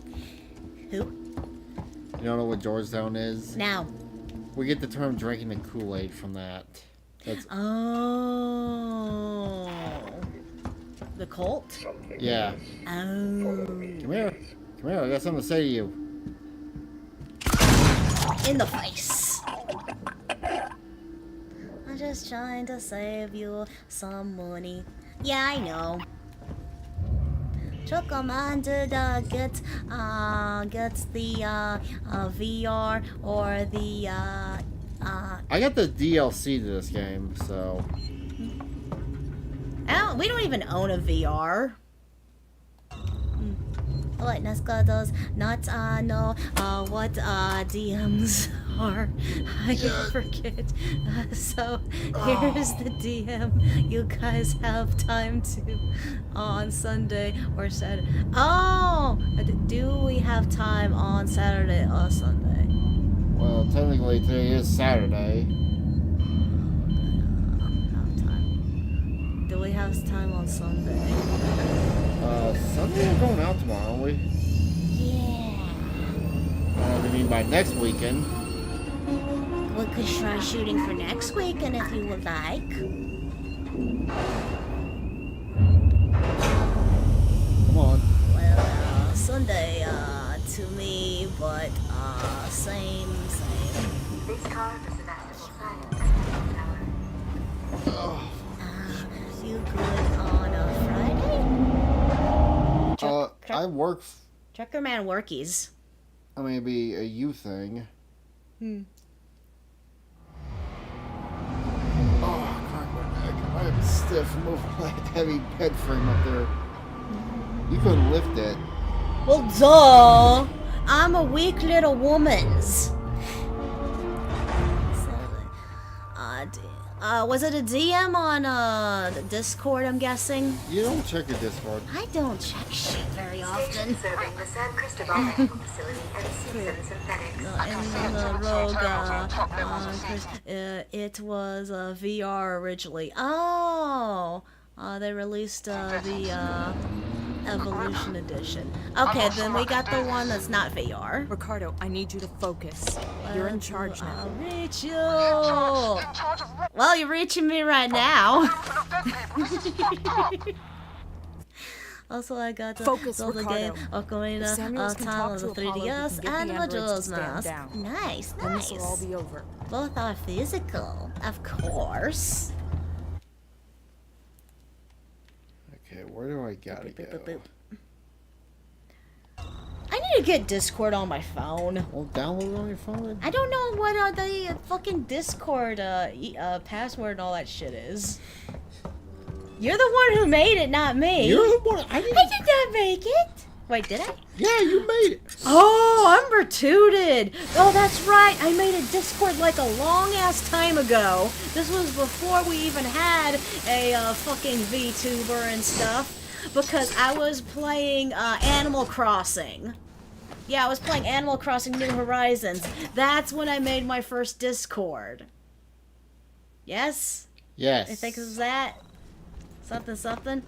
Who?
You don't know what Georgetown is?
Now.
We get the term drinking the Kool-Aid from that. That's
Oh. The cult?
yeah.
Oh.
Come here. Come here, I got something to say to you.
In the face. I'm just trying to save you some money. Yeah, I know. Chuck Commander gets the VR or the
I got the DLC to this game, so
We don't even own a VR. What Nesca not know what DMs are. I forget. So here's the DM. You guys have time to on Sunday or Saturday. Oh, do we have time on Saturday or Sunday?
well, technically today is Saturday.
Have time. Do we have time on Sunday?
Sunday we're going out tomorrow, aren't we?
Yeah.
I mean by next weekend.
We could try shooting for next weekend if you would like.
Come on.
Well, Sunday, to me, but, same.
This car is an active silence.
You good on a Friday?
I work.
Trucker man workies.
I mean, it'd be a you thing. Oh, crack my neck. I am stiff from over my heavy bed frame up there. You couldn't lift it.
Well, duh! I'm a weak little woman's. Was it a DM on Discord, I'm guessing?
You don't check your Discord.
I don't check shit very often.
Serving the San Cristobal Medical Facility and Simpson Synthetics.
In the Rogue, it was VR originally. Oh! They released the Evolution Edition. Okay, then we got the one that's not VR.
Ricardo, I need you to focus. You're in charge now.
I'll reach you. Well, you're reaching me right now. Also, I got the
Focus,
Zelda
Ricardo.
game Ocarina
Samuels
of
can
Time
talk
on
to
the
Apollo, you
3DS
can get
and
the androids to
Majora's
stand
Mask.
down.
Nice,
Then this will all
nice.
be over.
Both are physical, of course.
Okay, where do I gotta go?
I need to get Discord on my phone.
Well, download it on your phone.
I don't know what the fucking Discord password and all that shit is. You're the one who made it, not me.
You're the one. I
I did not make it. Wait, did I?
Yeah, you made it.
Oh, I'm retooted. Oh, that's right. I made a Discord like a long ass time ago. This was before we even had a fucking VTuber and stuff. Because I was playing Animal Crossing. Yeah, I was playing Animal Crossing New Horizons. That's when I made my first Discord. Yes?
Yes.
I think it was that. Something.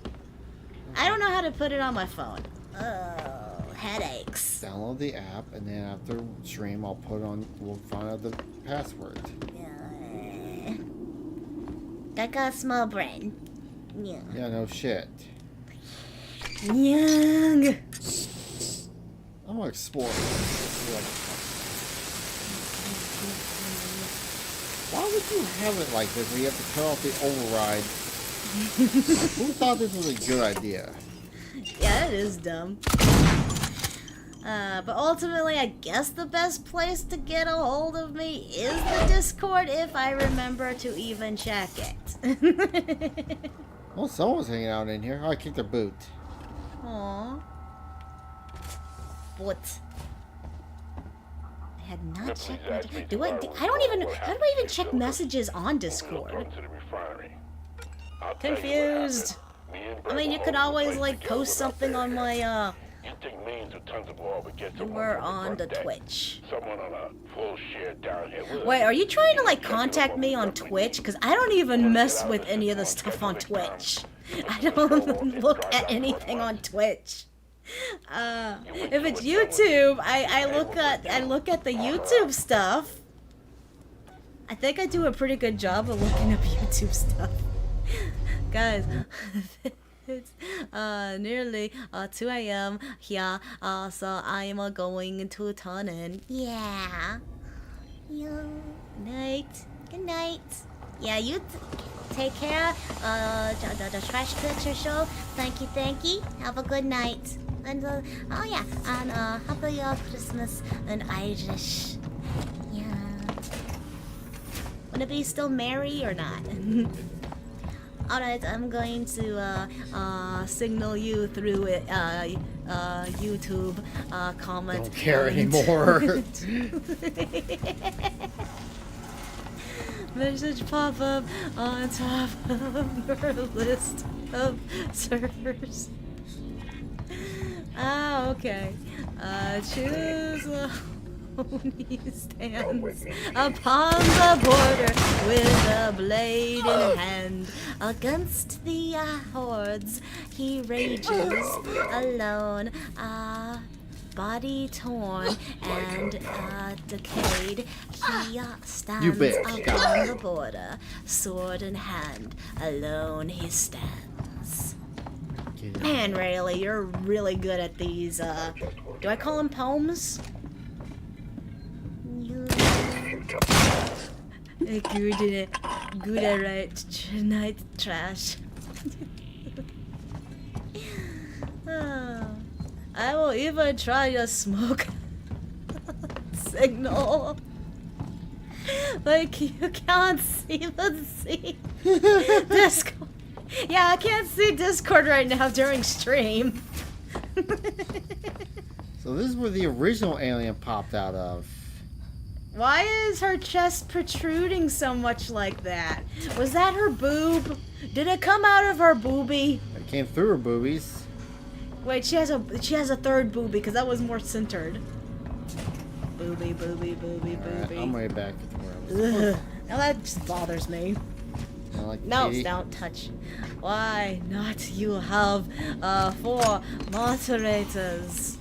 I don't know how to put it on my phone. Oh, headaches.
Download the app, and then after stream, I'll put on. We'll find out the password.
I got a small brain. Yeah.
Yeah, no shit.
Young.
I'm gonna explore. Why would you have it like this where you have to cut off the override? Who thought this was a good idea?
Yeah, it is dumb. But ultimately, I guess the best place to get a hold of me is the Discord if I remember to even check it.
Well, someone's hanging out in here. Oh, I kicked their boot.
Aww. What? I had not checked my... I don't even... How do I even check messages on Discord? Confused. I mean, you could always, like, post something on my, You were on the Twitch. Wait, are you trying to, like, contact me on Twitch? Because I don't even mess with any of the stuff on Twitch. I don't look at anything on Twitch. If it's YouTube, I look at the YouTube stuff. I think I do a pretty good job of looking up YouTube stuff. Guys, it's nearly 2 a.m. here, so I am going to turn in. Yeah. Good night. Good night. Yeah, you take care. The Trash Picture Show. Thank you. Have a good night. And oh yeah, and happy Christmas and Irish. Yeah. Gonna be still merry or not? Alright, I'm going to signal you through it, YouTube comment.
Don't care anymore.
Message pop up on top of your list of servers. Ah, okay. Choose a He stands upon the border with a blade in hand. Against the hordes he rages alone, body torn and decayed. He stands upon the border, sword in hand. Alone he stands. Man, Rayleigh, you're really good at these. Do I call them poems? Good at right night trash. I will even try to smoke signal. Like you can't even see Discord. Yeah, I can't see Discord right now during stream.
So this is where the original alien popped out of.
Why is her chest protruding so much like that? Was that her boob? Did it come out of her boobie?
It came through her boobies.
Wait, she has a third boobie because that was more centered. Boobie, boobie, boobie, boobie.
Right, I'm right back to where I was.
Now that just bothers me.
Like
No,
kitty.
don't touch. Why not? You have 4 moderators.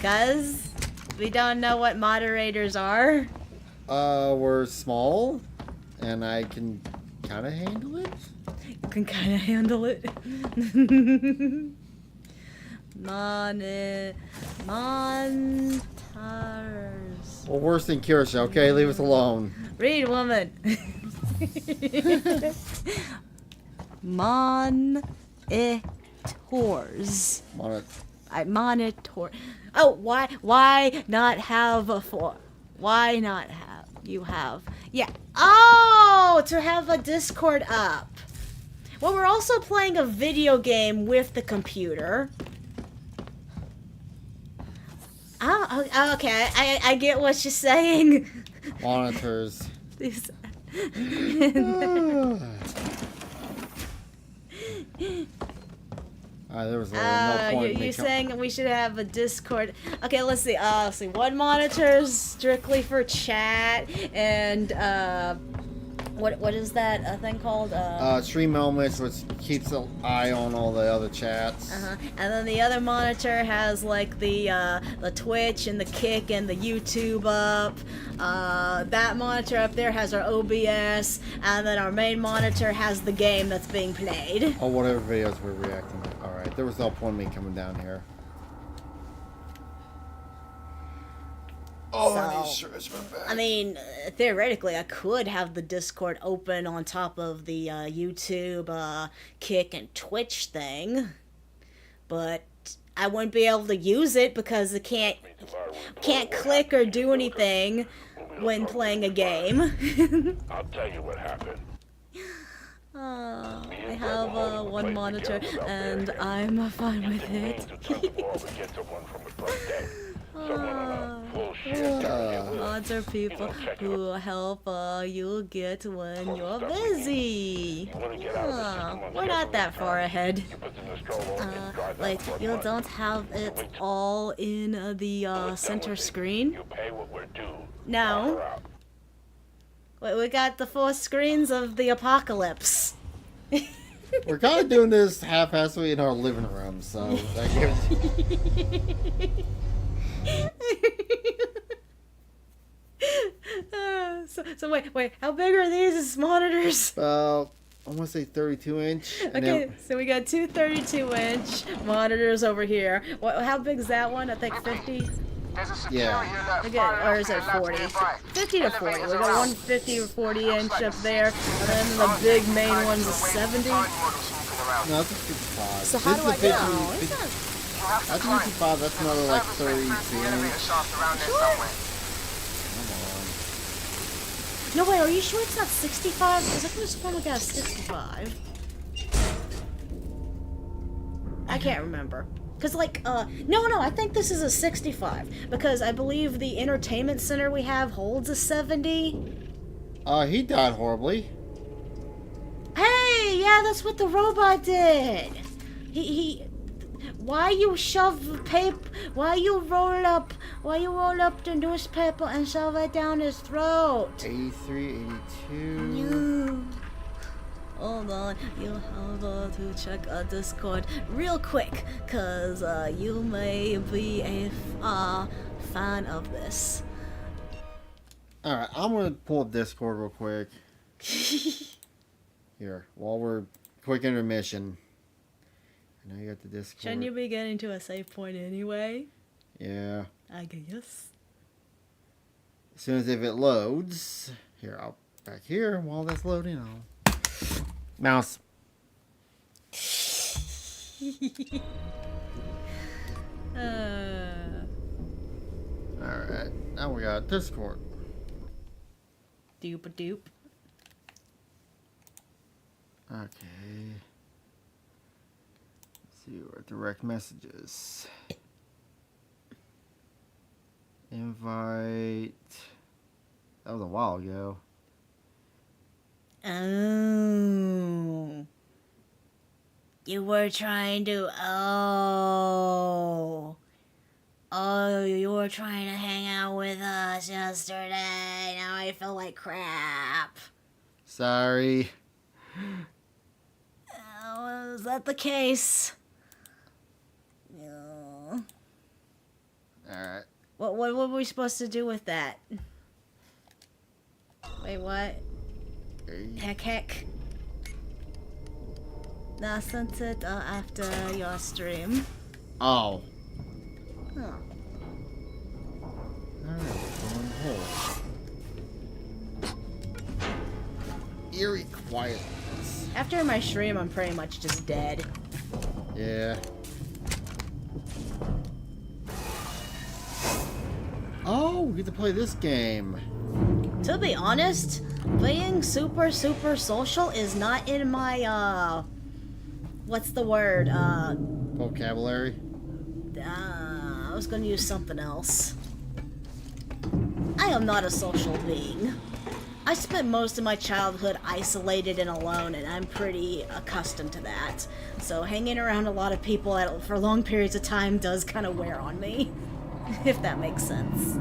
Cause we don't know what moderators are.
We're small, and I can kind of handle it.
You can kind of handle it. Monitors.
Well, worse than Kirsha, okay? Leave us alone.
Read, woman. Monitors. Monitor. Oh, why not have a 4? Why not have? You have. Yeah. Oh, to have a Discord up. Well, we're also playing a video game with the computer. Oh, okay. I get what you're saying.
Monitors.
These-
There was no point in me
you're saying we should have a Discord. Okay, let's see. Let's see. One monitor strictly for chat, and what is that thing called?
Stream elements, which keeps an eye on all the other chats.
And then the other monitor has like the Twitch and the Kick and the YouTube up. That monitor up there has our OBS, and then our main monitor has the game that's being played.
Or whatever videos we're reacting to. Alright, there was no point in me coming down here. Oh,
I mean, theoretically, I could have the Discord open on top of the YouTube, Kick, and Twitch thing, but I wouldn't be able to use it because it can't click or do anything when playing a game.
I'll tell you what happened.
I have one monitor, and I'm fine with it. Mods are people who help you get when you're busy. We're not that far ahead. Like, you don't have it all in the center screen? No. Wait, we got the 4 screens of the apocalypse.
We're kind of doing this half-assedly in our living room, so that gives
So wait, how big are these monitors?
I want to say 32-inch.
Okay, so we got 2 32-inch monitors over here. How big is that one? I think 50?
Yeah.
Again, or is it 40? 50 to 40. We got one 50 or 40 inch up there, and then the big main one's a 70.
No, that's a 55.
So how do I know?
That's a 55. That's another like 32 inch.
No, wait, are you sure it's not 65? Because I could have sworn we got 65. I can't remember. Because, like, no, I think this is a 65. Because I believe the entertainment center we have holds a 70.
He died horribly.
Hey, yeah, that's what the robot did. Why you shove paper? Why you roll up the newspaper and shove it down his throat?
83, 82.
You. Hold on, you have to check Discord real quick, cause you may be a fan of this.
Alright, I'm gonna pull up Discord real quick. Here, while we're quick intermission. I know you got the Discord.
Shouldn't you be getting to a save point anyway?
Yeah.
I guess.
As soon as if it loads. Here, I'll back here while that's loading. Mouse. Alright, now we got Discord.
Doop-a-doop.
Okay. Let's see where direct messages. Invite. That was a while ago.
Oh. You were trying to. Oh, you were trying to hang out with us yesterday. Now I feel like crap.
Sorry.
Oh, is that the case? No.
Alright.
What were we supposed to do with that? Wait, what? Heck. No, I sent it after your stream.
Oh.
Huh.
Alright, eerie quietness.
After my stream, I'm pretty much just dead.
Yeah. Oh, we get to play this game.
To be honest, being super social is not in my, what's the word?
Vocabulary.
I was gonna use something else. I am not a social being. I spent most of my childhood isolated and alone, and I'm pretty accustomed to that. So hanging around a lot of people for long periods of time does kind of wear on me, if that makes sense.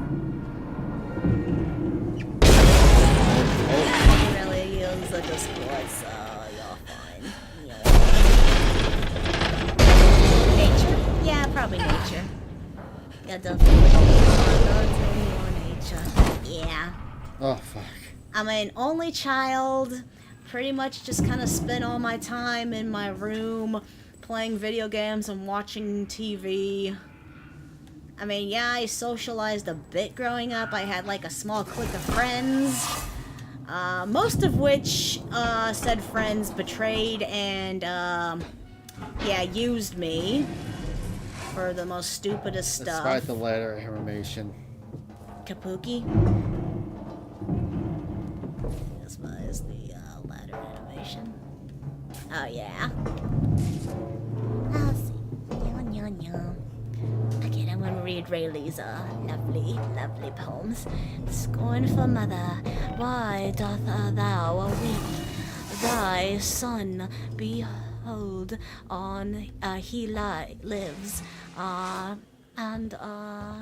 I really use the Discord, so you're fine. Nature? Yeah, probably nature. Yeah, definitely more nature. Yeah.
Oh, fuck.
I'm an only child. Pretty much just kind of spent all my time in my room playing video games and watching TV. I mean, yeah, I socialized a bit growing up. I had like a small clique of friends. Most of which said friends betrayed and, yeah, used me for the most stupidest stuff.
Despite the latter information.
Kapuki? As far as the ladder animation. Oh, yeah. I'll see. Again, I'm gonna read Rayleigh's lovely poems. Scornful mother, why doth thou weep? Thy son, behold, on he lives, and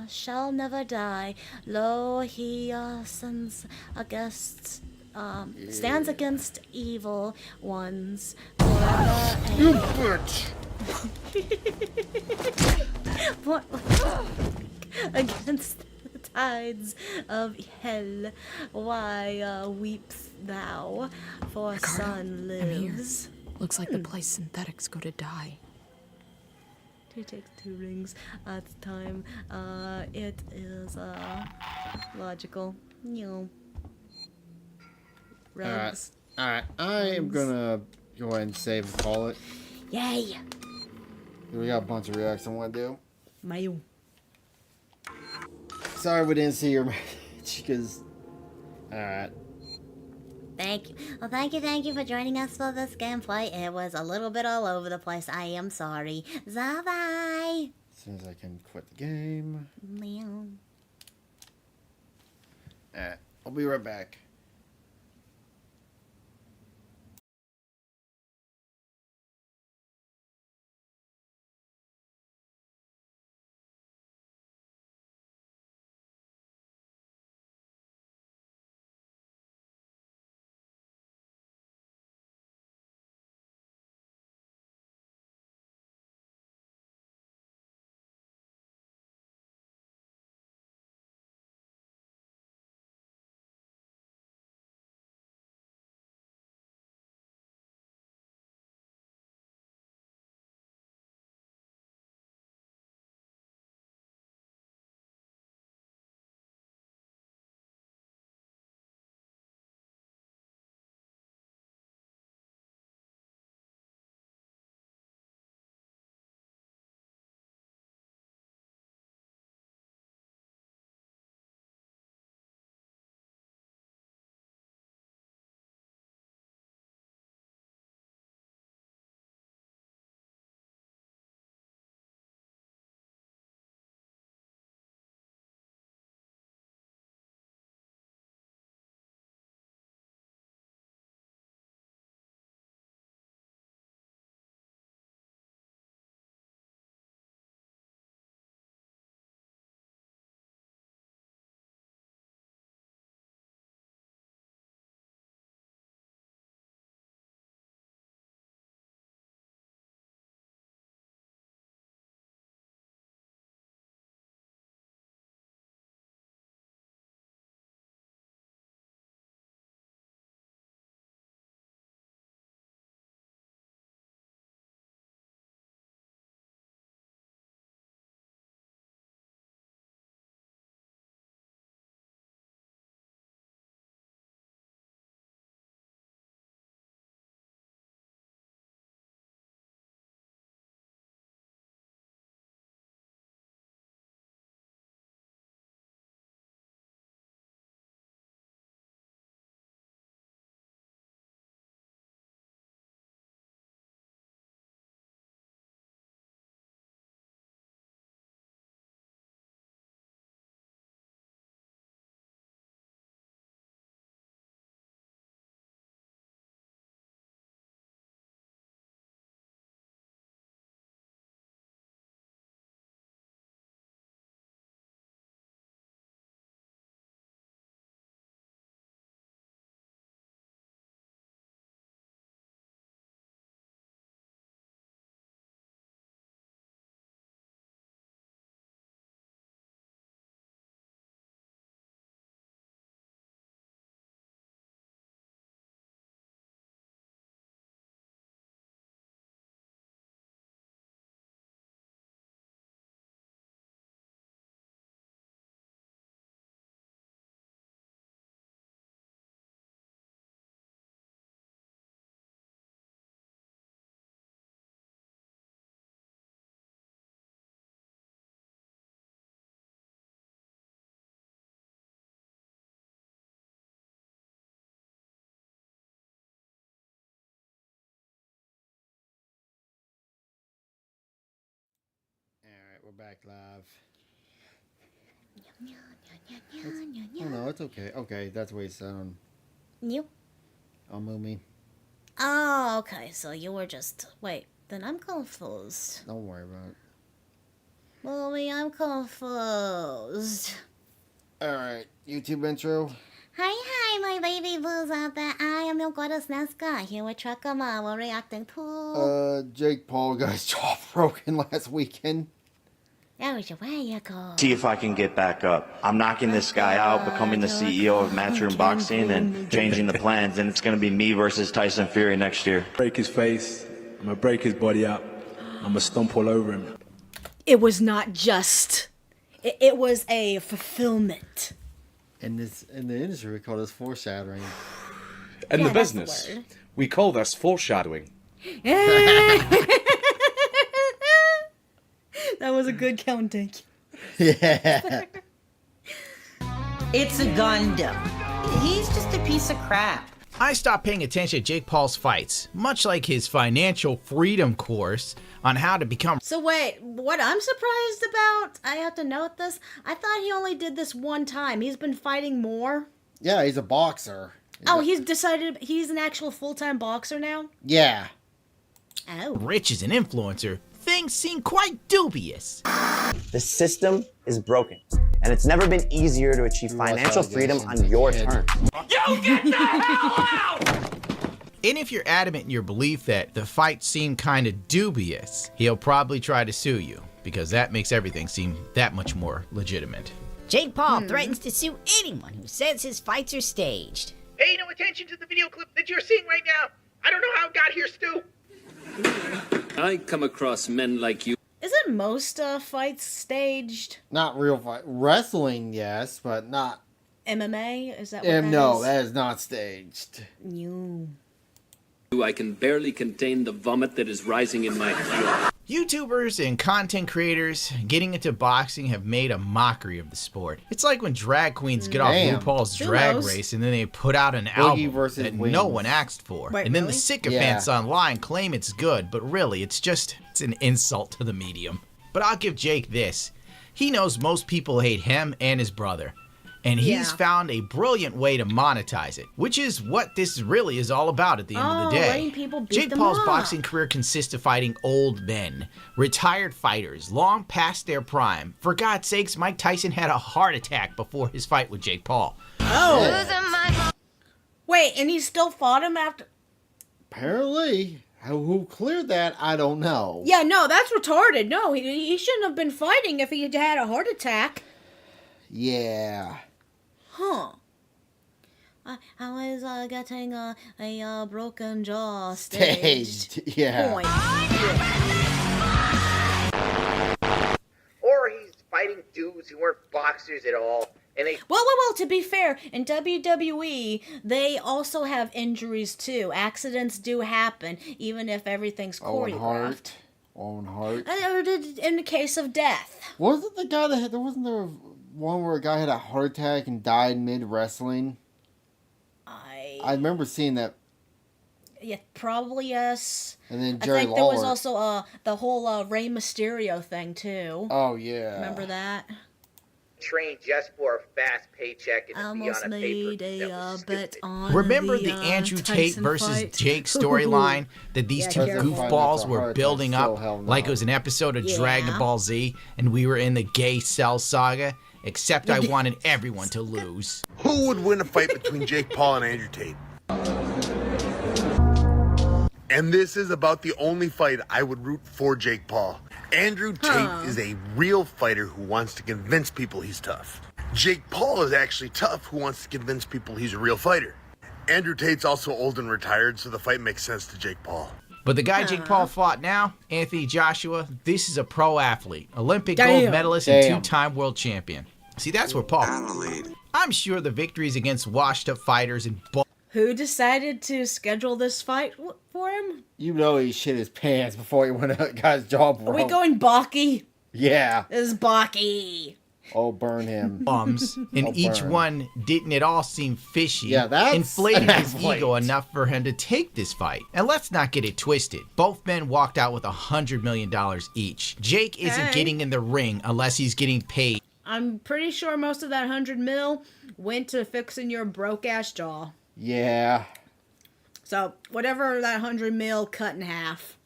shall never die. Lo, he stands against evil ones forever.
You bitch!
What? Against the tides of hell, why weeps thou? For
Ricardo,
son lives.
Looks like the place synthetics go to die.
2 takes 2 rings at the time. It is logical. Rugs.
Alright, I am gonna go ahead and save and call it.
Yay!
We got a bunch of reacts I want to do.
Mayo.
Sorry we didn't see your message, because... Alright.
thank you. Well, thank you for joining us for this gameplay. It was a little bit all over the place. I am sorry. Bye.
As soon as I can quit the game.
Meow.
I'll be right back. Alright, we're back live. Oh no, it's okay. Okay, that's the way it sounds.
You?
Oh, Moomy.
Oh, okay. So you were just... Wait, then I'm confused.
Don't worry about it.
Mommy, I'm confused.
Alright, YouTube intro.
Hi, my baby boos out there. I am your goddess Nazca, here with Trakama. We're reacting to...
Jake Paul got his jaw broken last weekend.
That was your way you go.
See if I can get back up. I'm knocking this guy out, becoming the CEO of Matchroom Boxing, and changing the plans. And it's going to be me versus Tyson Fury next year.
Break his face. I'm going to break his body up. I'm going to stomp all over him.
It was not just... It was a fulfillment.
In the industry, we call this foreshadowing.
In
Yeah,
the
that's the
business,
word.
we call this foreshadowing.
That was a good counting.
Yeah.
It's a Gundam. He's just a piece of crap. I stopped paying attention to Jake Paul's fights, much like his financial freedom course on how to become.
So wait, what I'm surprised about, I have to note this, I thought he only did this one time. He's been fighting more.
Yeah, he's a boxer.
He's decided he's an actual full-time boxer now?
Yeah.
Oh.
Rich as an influencer, things seem quite dubious.
The system is broken, and it's never been easier to achieve financial freedom on your terms.
You get the hell out! And if you're adamant in your belief that the fight seemed kind of dubious, he'll probably try to sue you, because that makes everything seem that much more legitimate.
Jake Paul threatens to sue anyone who says his fights are staged.
Pay no attention to the video clip that you're seeing right now. I don't know how it got here, Stu.
I come across men like you.
Isn't most fights staged?
Not real fight. Wrestling, yes, but not...
MMA? Is that what that
no,
is?
that is not staged.
You...
I can barely contain the vomit that is rising in my throat.
YouTubers and content creators getting into boxing have made a mockery of the sport. It's like when drag queens get off RuPaul's Drag Race and then they put out an album that no one asked for.
Wait,
and then
really?
the sycophants online claim it's good, but really it's an insult to the medium. But I'll give Jake this. He knows most people hate him and his brother. And he's found a brilliant way to monetize it, which is what this really is all about at the end of the day.
letting people beat
Jake
them
Paul's
up.
boxing career consists of fighting old men, retired fighters, long past their prime. For God's sakes, Mike Tyson had a heart attack before his fight with Jake Paul.
Oh! Wait, and he still fought him after...
Apparently. Who cleared that, I don't know.
Yeah, no, that's retarded. No, he shouldn't have been fighting if he had a heart attack.
Yeah.
Huh. I was getting a broken jaw staged.
Yeah.
Point.
Or he's fighting dudes who weren't boxers at all. And they...
Well, to be fair, in WWE, they also have injuries too. Accidents do happen, even if everything's choreographed.
Owen Hart.
In the case of death.
Wasn't the guy that had... Wasn't there one where a guy had a heart attack and died mid-wrestling? I remember seeing that.
Yeah, probably yes.
And then Jerry
I think
Lawler.
there was also the whole Rey Mysterio thing too.
Oh yeah.
Remember that?
Trained just for a fast paycheck and to be on a
made
paper.
a bet on
Remember the Andrew Tate
Tyson
versus
fight?
Jake storyline that these two goofballs were building up like it was an episode of Dragon Ball Z and we were in the gay cell saga? Except I wanted everyone to lose.
Who would win a fight between Jake Paul and Andrew Tate? And this is about the only fight I would root for Jake Paul. Andrew Tate is a real fighter who wants to convince people he's tough. Jake Paul is actually tough who wants to convince people he's a real fighter. Andrew Tate's also old and retired, so the fight makes sense to Jake Paul.
But the guy Jake Paul fought now, Anthony Joshua, this is a pro athlete, Olympic gold medalist and two-time world champion. See, that's where Paul... I'm sure the victories against washed-up fighters and...
Who decided to schedule this fight for him?
You know he shit his pants before he went out and got his jaw broke.
Are we going Baki?
Yeah.
This is Baki.
Oh, burn him.
Bums, and each one didn't at all seem fishy.
Yeah, that's
inflated his ego enough for him to take this fight. And let's not get it twisted. Both men walked out with $100 million each. Jake isn't getting in the ring unless he's getting paid.
I'm pretty sure most of that $100 million went to fixing your broke-ass jaw.
Yeah.
So, whatever that $100 million cut in half.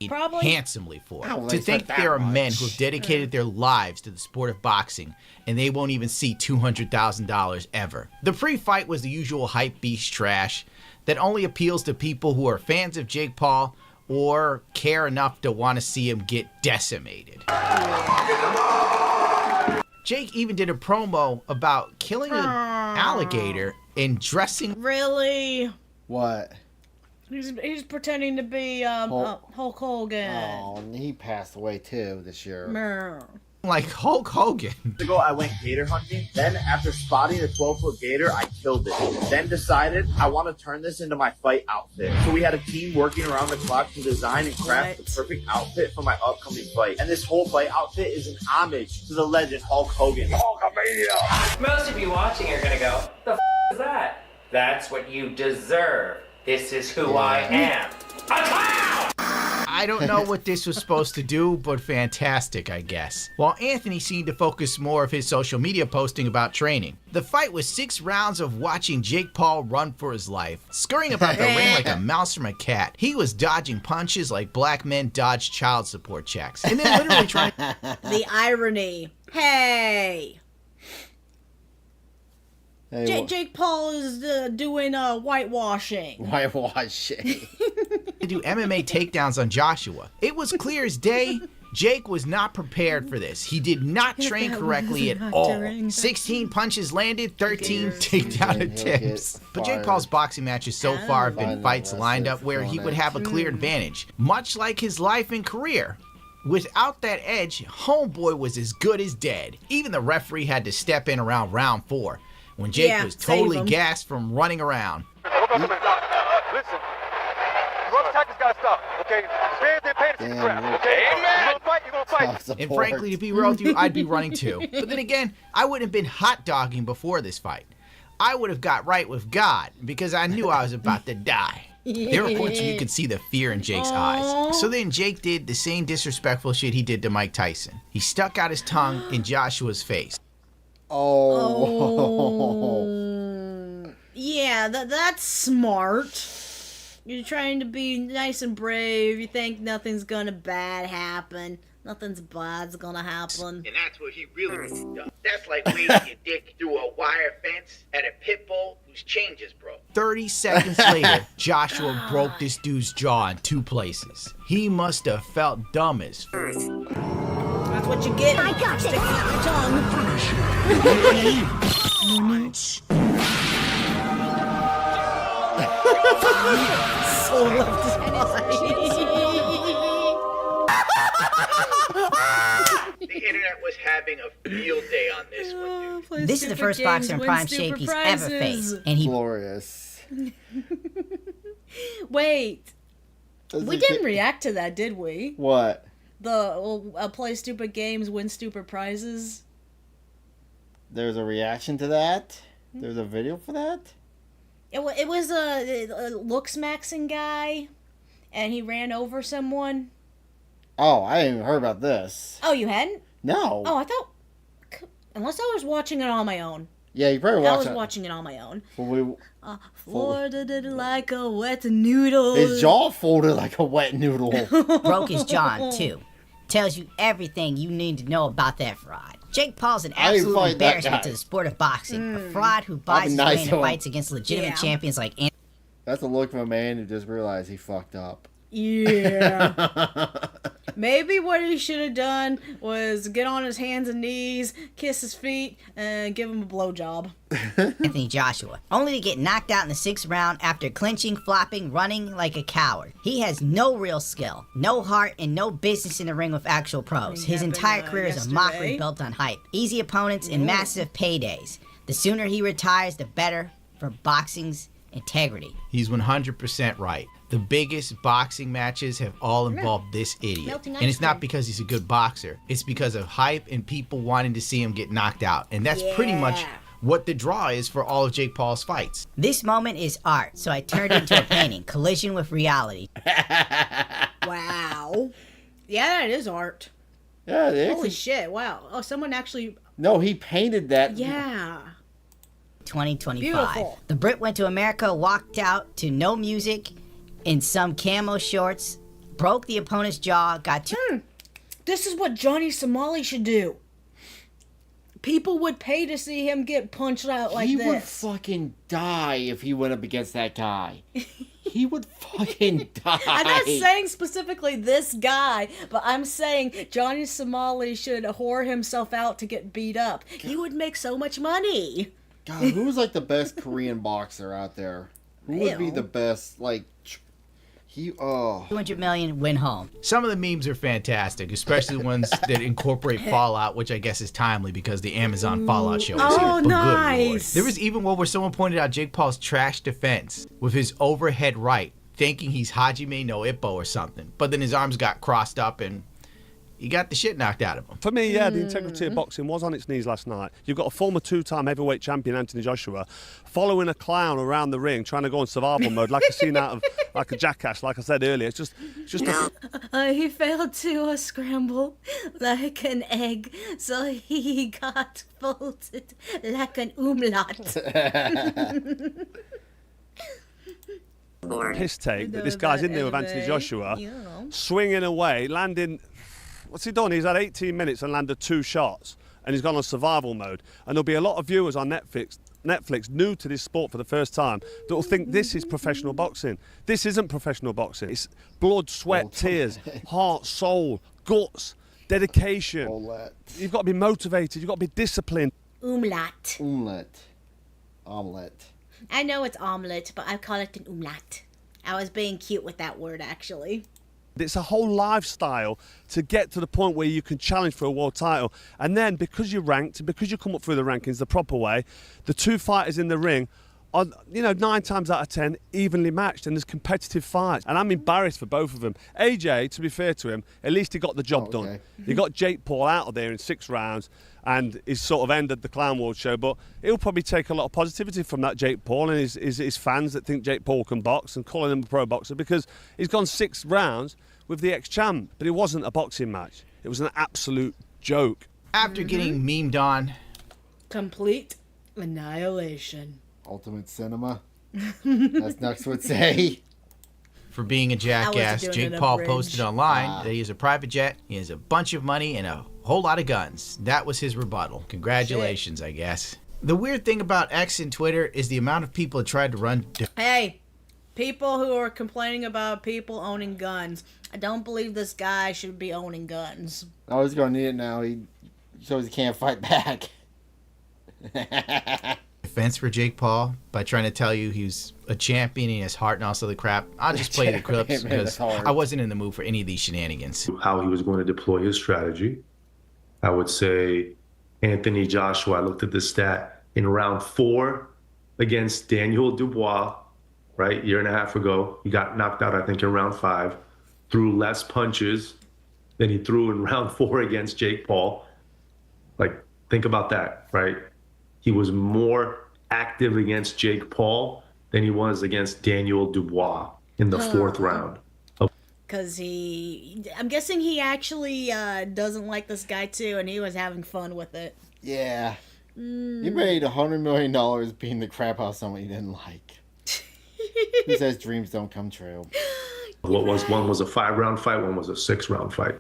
Probably
handsomely for it. To think there are men who have dedicated their lives to the sport of boxing and they won't even see $200,000 ever. The pre-fight was the usual hype beast trash that only appeals to people who are fans of Jake Paul or care enough to want to see him get decimated. Jake even did a promo about killing an alligator and dressing...
Really?
What?
He's pretending to be Hulk Hogan.
Oh, he passed away too this year.
Like Hulk Hogan.
Ago, I went gator hunting. Then, after spotting a 12-foot gator, I killed it. Then decided I want to turn this into my fight outfit. So we had a team working around the clock to design and craft the perfect outfit for my upcoming fight. And this whole fight outfit is an homage to the legend Hulk Hogan. Hulkamania!
Most of you watching are gonna go, the f is that? That's what you deserve. This is who I am. A clown!
I don't know what this was supposed to do, but fantastic, I guess. While Anthony seemed to focus more of his social media posting about training. The fight was 6 rounds of watching Jake Paul run for his life, scurrying about the ring like a mouse from a cat. He was dodging punches like black men dodge child support checks, and then literally trying...
The irony. Hey! Jake Paul is doing whitewashing.
Whitewashing.
To do MMA takedowns on Joshua. It was clear as day, Jake was not prepared for this. He did not train correctly at all. 16 punches landed, 13 takedown attempts. But Jake Paul's boxing matches so far have been fights lined up where he would have a clear advantage, much like his life and career. Without that edge, homeboy was as good as dead. Even the referee had to step in around round 4. When Jake was totally gassed from running around.
Listen, whoever's attacker's gotta stop, okay? Fans didn't pay attention to the crowd, okay? You're gonna fight.
And frankly, to be real with you, I'd be running too. But then again, I wouldn't have been hot dogging before this fight. I would have got right with God because I knew I was about to die. There were points where you could see the fear in Jake's eyes. So then Jake did the same disrespectful shit he did to Mike Tyson. He stuck out his tongue in Joshua's face.
Yeah, that's smart. You're trying to be nice and brave. You think nothing's gonna bad happen. Nothing's bad's gonna happen.
And that's what he really does. That's like waving your dick through a wire fence at a pit bull whose changes broke.
30 seconds later, Joshua broke this dude's jaw in 2 places. He must have felt dumb as fuck.
That's what you get. I got sticking out your tongue. So left his
The internet was having a field day on this one, dude.
This is the first boxer in prime shape he's ever faced, and he
glorious.
Wait, we didn't react to that, did we?
What?
The play stupid games, win stupid prizes.
There's a reaction to that. There's a video for that.
It was a looks maxing guy, and he ran over someone.
Oh, I didn't even heard about this.
Oh, you hadn't?
No.
Oh, I thought. Unless I was watching it on my own.
Yeah, you probably watched it.
I was watching it on my own.
Folded
it like a wet noodle.
His jaw folded like a wet noodle.
Broke his jaw in 2. Tells you everything you need to know about that fraud. Jake Paul's an absolute embarrassment to the sport of boxing. A fraud who buys his way into fights against legitimate champions like Anthony.
That's the look of a man who just realized he fucked up.
Yeah. Maybe what he should have done was get on his hands and knees, kiss his feet, and give him a blowjob.
Anthony Joshua, only to get knocked out in the 6th round after clinching, flopping, running like a coward. He has no real skill, no heart, and no business in the ring with actual pros. His entire career is a mockery built on hype, easy opponents, and massive paydays. The sooner he retires, the better for boxing's integrity.
He's 100% right. The biggest boxing matches have all involved this idiot. And it's not because he's a good boxer. It's because of hype and people wanting to see him get knocked out. And that's pretty much what the draw is for all of Jake Paul's fights.
This moment is art, so I turned it into a painting. Collision with reality.
Wow. Yeah, that is art.
Yeah, it is.
Holy shit, wow. Oh, someone actually...
No, he painted that.
Yeah.
2025.
Beautiful.
The Brit went to America, walked out to no music in some camo shorts, broke the opponent's jaw, got two...
This is what Johnny Somali should do. People would pay to see him get punched out like this.
He would fucking die if he went up against that guy. He would fucking die.
I'm not saying specifically this guy, but I'm saying Johnny Somali should whore himself out to get beat up. He would make so much money.
God, who's like the best Korean boxer out there? Who would be the best, like...
200 million, win home.
Some of the memes are fantastic, especially the ones that incorporate Fallout, which I guess is timely because the Amazon Fallout show is here.
Oh, nice.
There was even one where someone pointed out Jake Paul's trash defense with his overhead right, thinking he's Hajime no Ippo or something, but then his arms got crossed up and he got the shit knocked out of him.
For me, yeah, the integrity of boxing was on its knees last night. You've got a former two-time heavyweight champion, Anthony Joshua, following a clown around the ring, trying to go in survival mode, like a scene out of like a Jackass, like I said earlier. It's just
He failed to scramble like an egg, so he got folded like an omelette.
piss take that this guy's in there with Anthony Joshua, swinging away, landing. What's he done? He's had 18 minutes and landed 2 shots, and he's gone on survival mode. And there'll be a lot of viewers on Netflix new to this sport for the first time that will think this is professional boxing. This isn't professional boxing. It's blood, sweat, tears, heart, soul, guts, dedication. You've got to be motivated. You've got to be disciplined.
Omelette.
Omelette.
I know it's omelette, but I call it an omelette. I was being cute with that word, actually.
It's a whole lifestyle to get to the point where you can challenge for a world title. And then because you're ranked, because you come up through the rankings the proper way, the 2 fighters in the ring are, 9 times out of 10, evenly matched, and there's competitive fights. And I'm embarrassed for both of them. AJ, to be fair to him, at least he got the job done. He got Jake Paul out of there in 6 rounds, and he's sort of ended the Clown World show. But he'll probably take a lot of positivity from that Jake Paul and his fans that think Jake Paul can box and calling him a pro boxer, because he's gone 6 rounds with the ex-champ. But it wasn't a boxing match. It was an absolute joke.
After getting memed on,
complete annihilation.
Ultimate cinema. As Nux would say.
For being a jackass, Jake Paul posted online that he has a private jet, he has a bunch of money, and a whole lot of guns. That was his rebuttal. Congratulations, I guess. The weird thing about X and Twitter is the amount of people that tried to run...
Hey, people who are complaining about people owning guns. I don't believe this guy should be owning guns.
Oh, he's going to need it now. He shows he can't fight back.
Defense for Jake Paul by trying to tell you he's a champion and he has heart and all this other crap. I'll just play the clips because I wasn't in the mood for any of these shenanigans.
How he was going to deploy his strategy. I would say Anthony Joshua, I looked at the stat, in round 4 against Daniel Dubois, right, 1.5 years ago, he got knocked out, I think, in round 5, threw less punches than he threw in round 4 against Jake Paul. Like, think about that, right? He was more active against Jake Paul than he was against Daniel Dubois in the 4th round.
Because I'm guessing he actually doesn't like this guy too, and he was having fun with it.
Yeah. You made $100 million beating the crap out of someone you didn't like. Who says dreams don't come true?
One was a 5-round fight, one was a 6-round fight.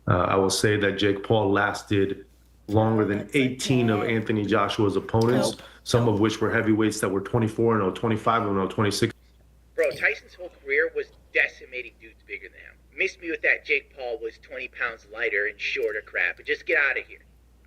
I will say that Jake Paul lasted longer than 18 of Anthony Joshua's opponents, some of which were heavyweights that were 24-0, 25-0, 26.
Bro, Tyson's whole career was decimating dudes bigger than him. Miss me with that Jake Paul was 20 pounds lighter and shorter crap, but just get out of here.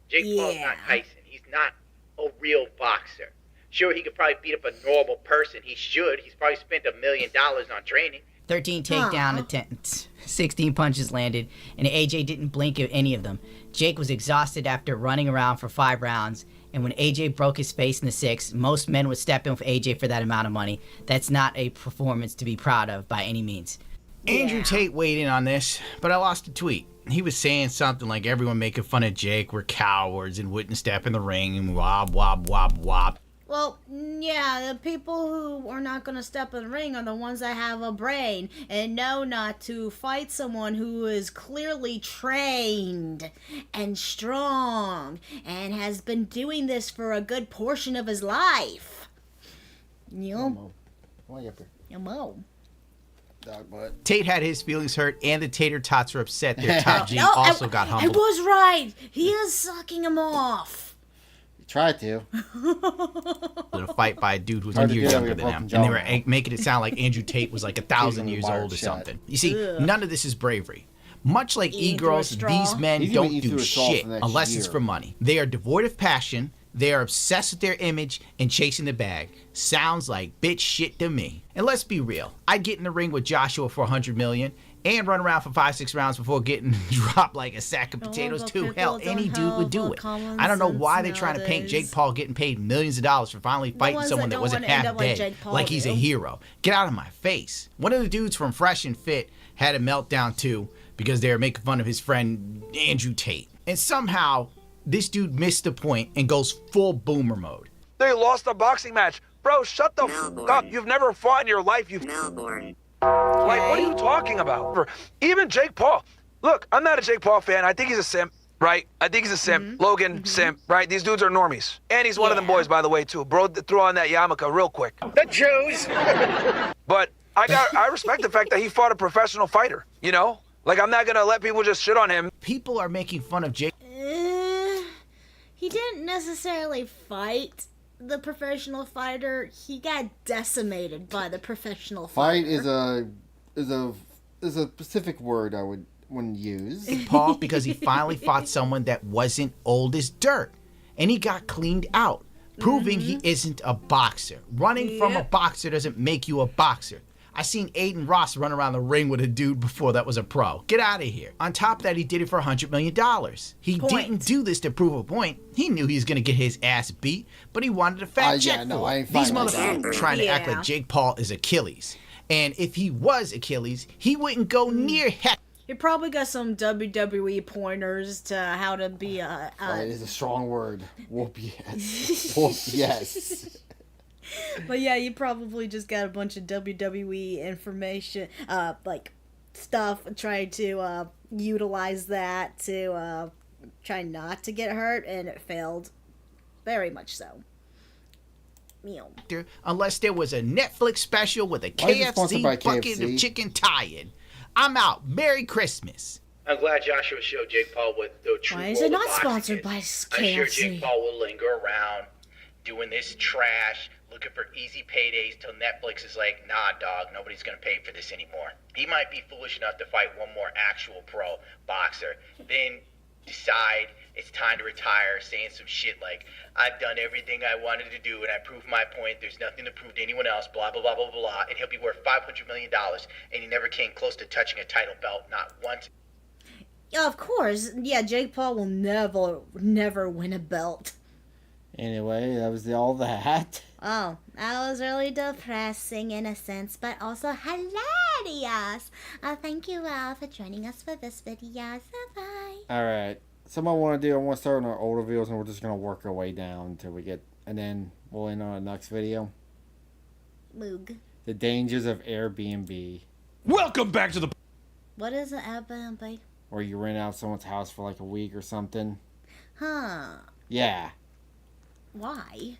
Jake Paul's not Tyson. He's not a real boxer. Sure, he could probably beat up a normal person. He should. He's probably spent $1 million on training.
13 takedown attempts, 16 punches landed, and AJ didn't blink at any of them. Jake was exhausted after running around for 5 rounds, and when AJ broke his face in the 6th, most men would step in for AJ for that amount of money. That's not a performance to be proud of by any means.
Andrew Tate weighed in on this, but I lost a tweet. He was saying something like everyone making fun of Jake were cowards and wouldn't step in the ring and wob, wob, wob, wob.
Well, yeah, the people who are not going to step in the ring are the ones that have a brain and know not to fight someone who is clearly trained and strong and has been doing this for a good portion of his life.
Tate had his feelings hurt, and the Tater Tots were upset. Their top G also got
I
humbled.
was right. He is sucking him off.
Tried to.
In a fight by a dude who's a
Hard to
year
do that
younger
with
than
a
him.
broken
And they were making it sound like Andrew Tate was like 1,000 years
wired
old or
shut.
something. You see,
Ugh.
none of this is bravery. Much like
Eating
e-girls,
through a straw.
these men
He's gonna
don't
eat
do
through a straw for
shit
the next
unless it's
year.
for money. They are devoid of passion. They are obsessed with their image and chasing the bag. Sounds like bitch shit to me. And let's be real. I'd get in the ring with Joshua for $100 million and run around for 5-6 rounds before getting dropped like a sack of potatoes too. Hell, any dude would do it. I don't know why they're trying to paint Jake Paul getting paid millions of dollars for finally fighting
ones
someone
that
that
don't
wasn't
wanna end
half
up like
dead,
Jake Paul
like he's a
do.
hero. Get out of my face. One of the dudes from Fresh and Fit had a meltdown too, because they were making fun of his friend Andrew Tate. And somehow, this dude missed the point and goes full boomer mode.
They lost a boxing match. Bro, shut the f up. You've never fought in your life. Like, what are you talking about? Even Jake Paul. Look, I'm not a Jake Paul fan. I think he's a simp, right? I think he's a simp. Logan, simp, right? These dudes are normies. And he's one of them boys, by the way, too. Bro, throw on that yarmulke real quick.
The Jews!
But I respect the fact that he fought a professional fighter, you know? Like, I'm not gonna let people just shit on him.
People are making fun of Jake.
He didn't necessarily fight the professional fighter. He got decimated by the professional fighter.
Fight is a specific word I wouldn't use.
Paul, because he finally fought someone that wasn't old as dirt, and he got cleaned out, proving he isn't a boxer. Running from a boxer doesn't make you a boxer. I seen Aiden Ross run around the ring with a dude before that was a pro. Get out of here. On top of that, he did it for $100 million. He didn't do this to prove a point. He knew he was going to get his ass beat, but he wanted a fat check for it. These motherfuckers are trying to act like Jake Paul is Achilles. And if he was Achilles, he wouldn't go near heck.
He probably got some WWE pointers to how to be a...
Fight is a strong word. Whoop yes. Whoop yes.
But yeah, you probably just got a bunch of WWE information, like stuff, trying to utilize that to try not to get hurt, and it failed. Very much so. Meow.
Unless there was a Netflix special with a KFC bucket of chicken tie-in. I'm out. Merry Christmas.
I'm glad Joshua showed Jake Paul what the true
Why is
world
it
of
not
boxing
sponsored
is.
by
I'm
KFC?
sure Jake Paul will linger around doing this trash, looking for easy paydays till Netflix is like, nah, dog, nobody's gonna pay for this anymore. He might be foolish enough to fight one more actual pro boxer, then decide it's time to retire, saying some shit like, I've done everything I wanted to do and I proved my point, there's nothing to prove to anyone else, blah, blah, blah, blah, blah, and he'll be worth $500 million, and he never came close to touching a title belt, not once.
Yeah, of course. Yeah, Jake Paul will never win a belt.
Anyway, that was all that.
Oh, that was really depressing in a sense, but also hilarious. Thank you all for joining us for this video. Bye-bye.
Alright. Something I want to do, I want to start on our older videos, and we're just going to work our way down until we get, and then we'll end on the next video.
Moog.
The dangers of Airbnb.
Welcome back to the...
What is an Airbnb?
Where you rent out someone's house for like a week or something.
Huh.
Yeah.
Why?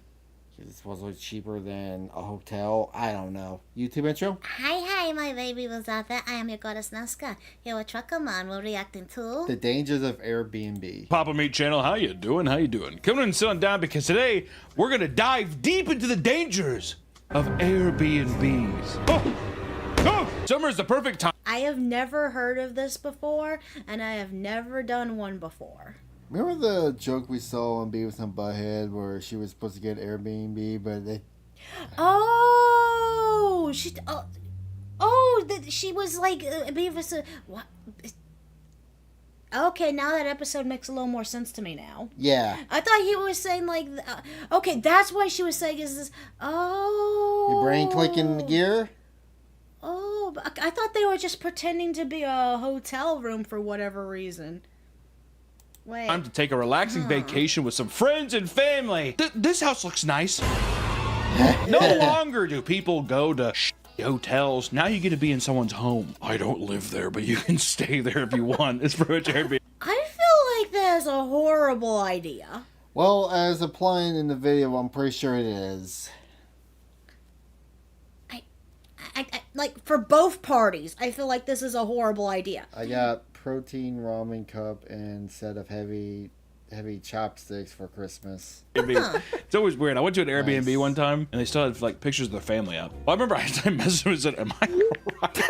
It's supposedly cheaper than a hotel. I don't know. YouTube intro?
Hi, my baby was out there. I am your goddess Nazca. Here with Trucker Man. We're reacting to...
The dangers of Airbnb.
Papa Meat Channel, how you doing? How you doing? Coming and sitting down because today we're going to dive deep into the dangers of Airbnbs. Oh, summer is the perfect time.
I have never heard of this before, and I have never done one before.
Remember the joke we saw on Beavis and Butthead where she was supposed to get Airbnb, but they...
Oh! She was like Beavis... What? Okay, now that episode makes a little more sense to me now.
Yeah.
I thought he was saying like... okay, that's why she was saying is this... Oh!
Your brain clicking the gear?
Oh, I thought they were just pretending to be a hotel room for whatever reason. Wait.
Time to take a relaxing vacation with some friends and family. This house looks nice. No longer do people go to hotels. Now you get to be in someone's home. I don't live there, but you can stay there if you want. It's pretty much Airbnb.
I feel like that's a horrible idea.
Well, as applying in the video, I'm pretty sure it is.
I like, for both parties, I feel like this is a horrible idea.
I got protein ramen cup and set of heavy chopsticks for Christmas.
It's always weird. I went to an Airbnb one time, and they still had like pictures of the family up. Well, I remember I messaged and said, "Am I right?"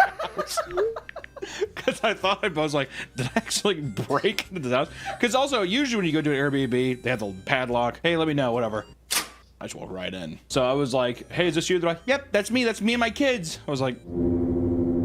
Because I thought I was like, "Did I actually break into the house?" Because also, usually when you go to an Airbnb, they have the padlock. Hey, let me know, whatever. I just walk right in. So I was like, "Hey, is this you?" They're like, "Yep, that's me. That's me and my kids." I was like,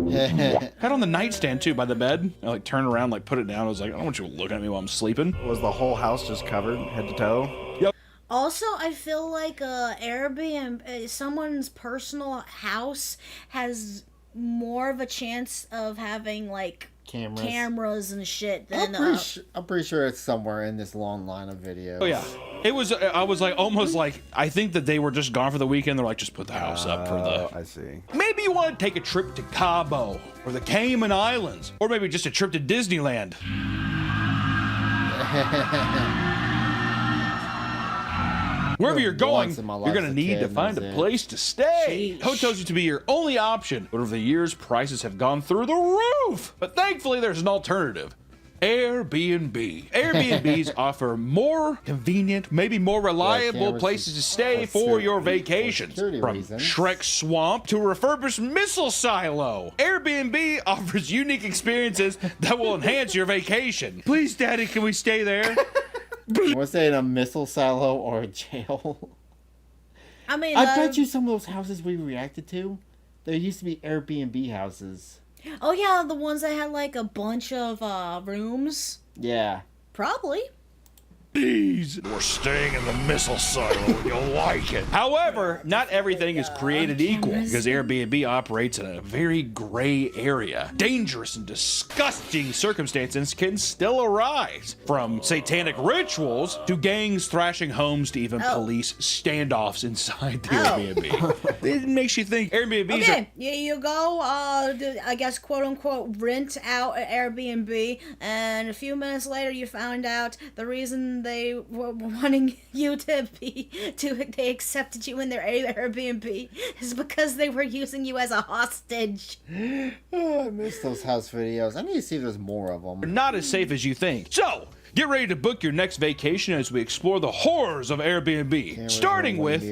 had on the nightstand too by the bed. I like turned around, like put it down. I was like, I don't want you looking at me while I'm sleeping.
Was the whole house just covered head to toe?
Yep.
Also, I feel like Airbnb, someone's personal house has more of a chance of having like cameras and shit.
I'm
Then
pretty sure it's somewhere in this long line of videos.
Oh yeah, it was. I was like almost like I think that they were just gone for the weekend. They're like, just put the house up for the.
I see.
Maybe you want to take a trip to Cabo or the Cayman Islands, or maybe just a trip to Disneyland. Wherever you're going, you're going to need to find a place to stay. Hotels used to be your only option, but over the years, prices have gone through the roof. But thankfully, there's an alternative. Airbnb. Airbnbs offer more convenient, maybe more reliable places to stay for your vacations. From Shrek Swamp to a refurbished missile silo. Airbnb offers unique experiences that will enhance your vacation. Please, Daddy, can we stay there?
I want to say in a missile silo or a jail.
I mean,
I bet you some of those houses we reacted to, there used to be Airbnb houses.
Oh yeah, the ones that had like a bunch of rooms.
Yeah.
Probably.
Please, we're staying in the missile silo. You'll like it. However, not everything is created equal because Airbnb operates in a very gray area. Dangerous and disgusting circumstances can still arise, from satanic rituals to gangs thrashing homes to even police standoffs inside the Airbnb. It makes you think Airbnbs
Okay, you go, I guess, quote unquote, rent out an Airbnb, and a few minutes later you found out the reason they were wanting you they accepted you in their Airbnb is because they were using you as a hostage.
Oh, I miss those house videos. I need to see if there's more of them.
not as safe as you think. So, get ready to book your next vacation as we explore the horrors of Airbnb. Starting with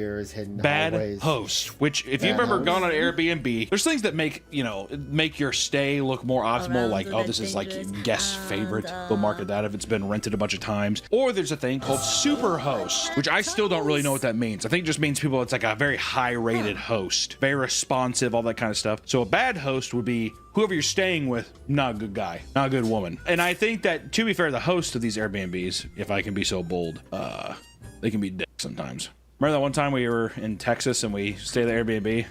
bad host, which if you've ever gone on Airbnb, there's things that make your stay look more optimal, like, oh, this is like guest favorite. They'll market that if it's been rented a bunch of times. Or there's a thing called super host, which I still don't really know what that means. I think it just means it's like a very high rated host, very responsive, all that kind of stuff. So a bad host would be whoever you're staying with, not a good guy, not a good woman. And I think that, to be fair, the host of these Airbnbs, if I can be so bold, they can be dicks sometimes. Remember that one time we were in Texas and we stayed at Airbnb?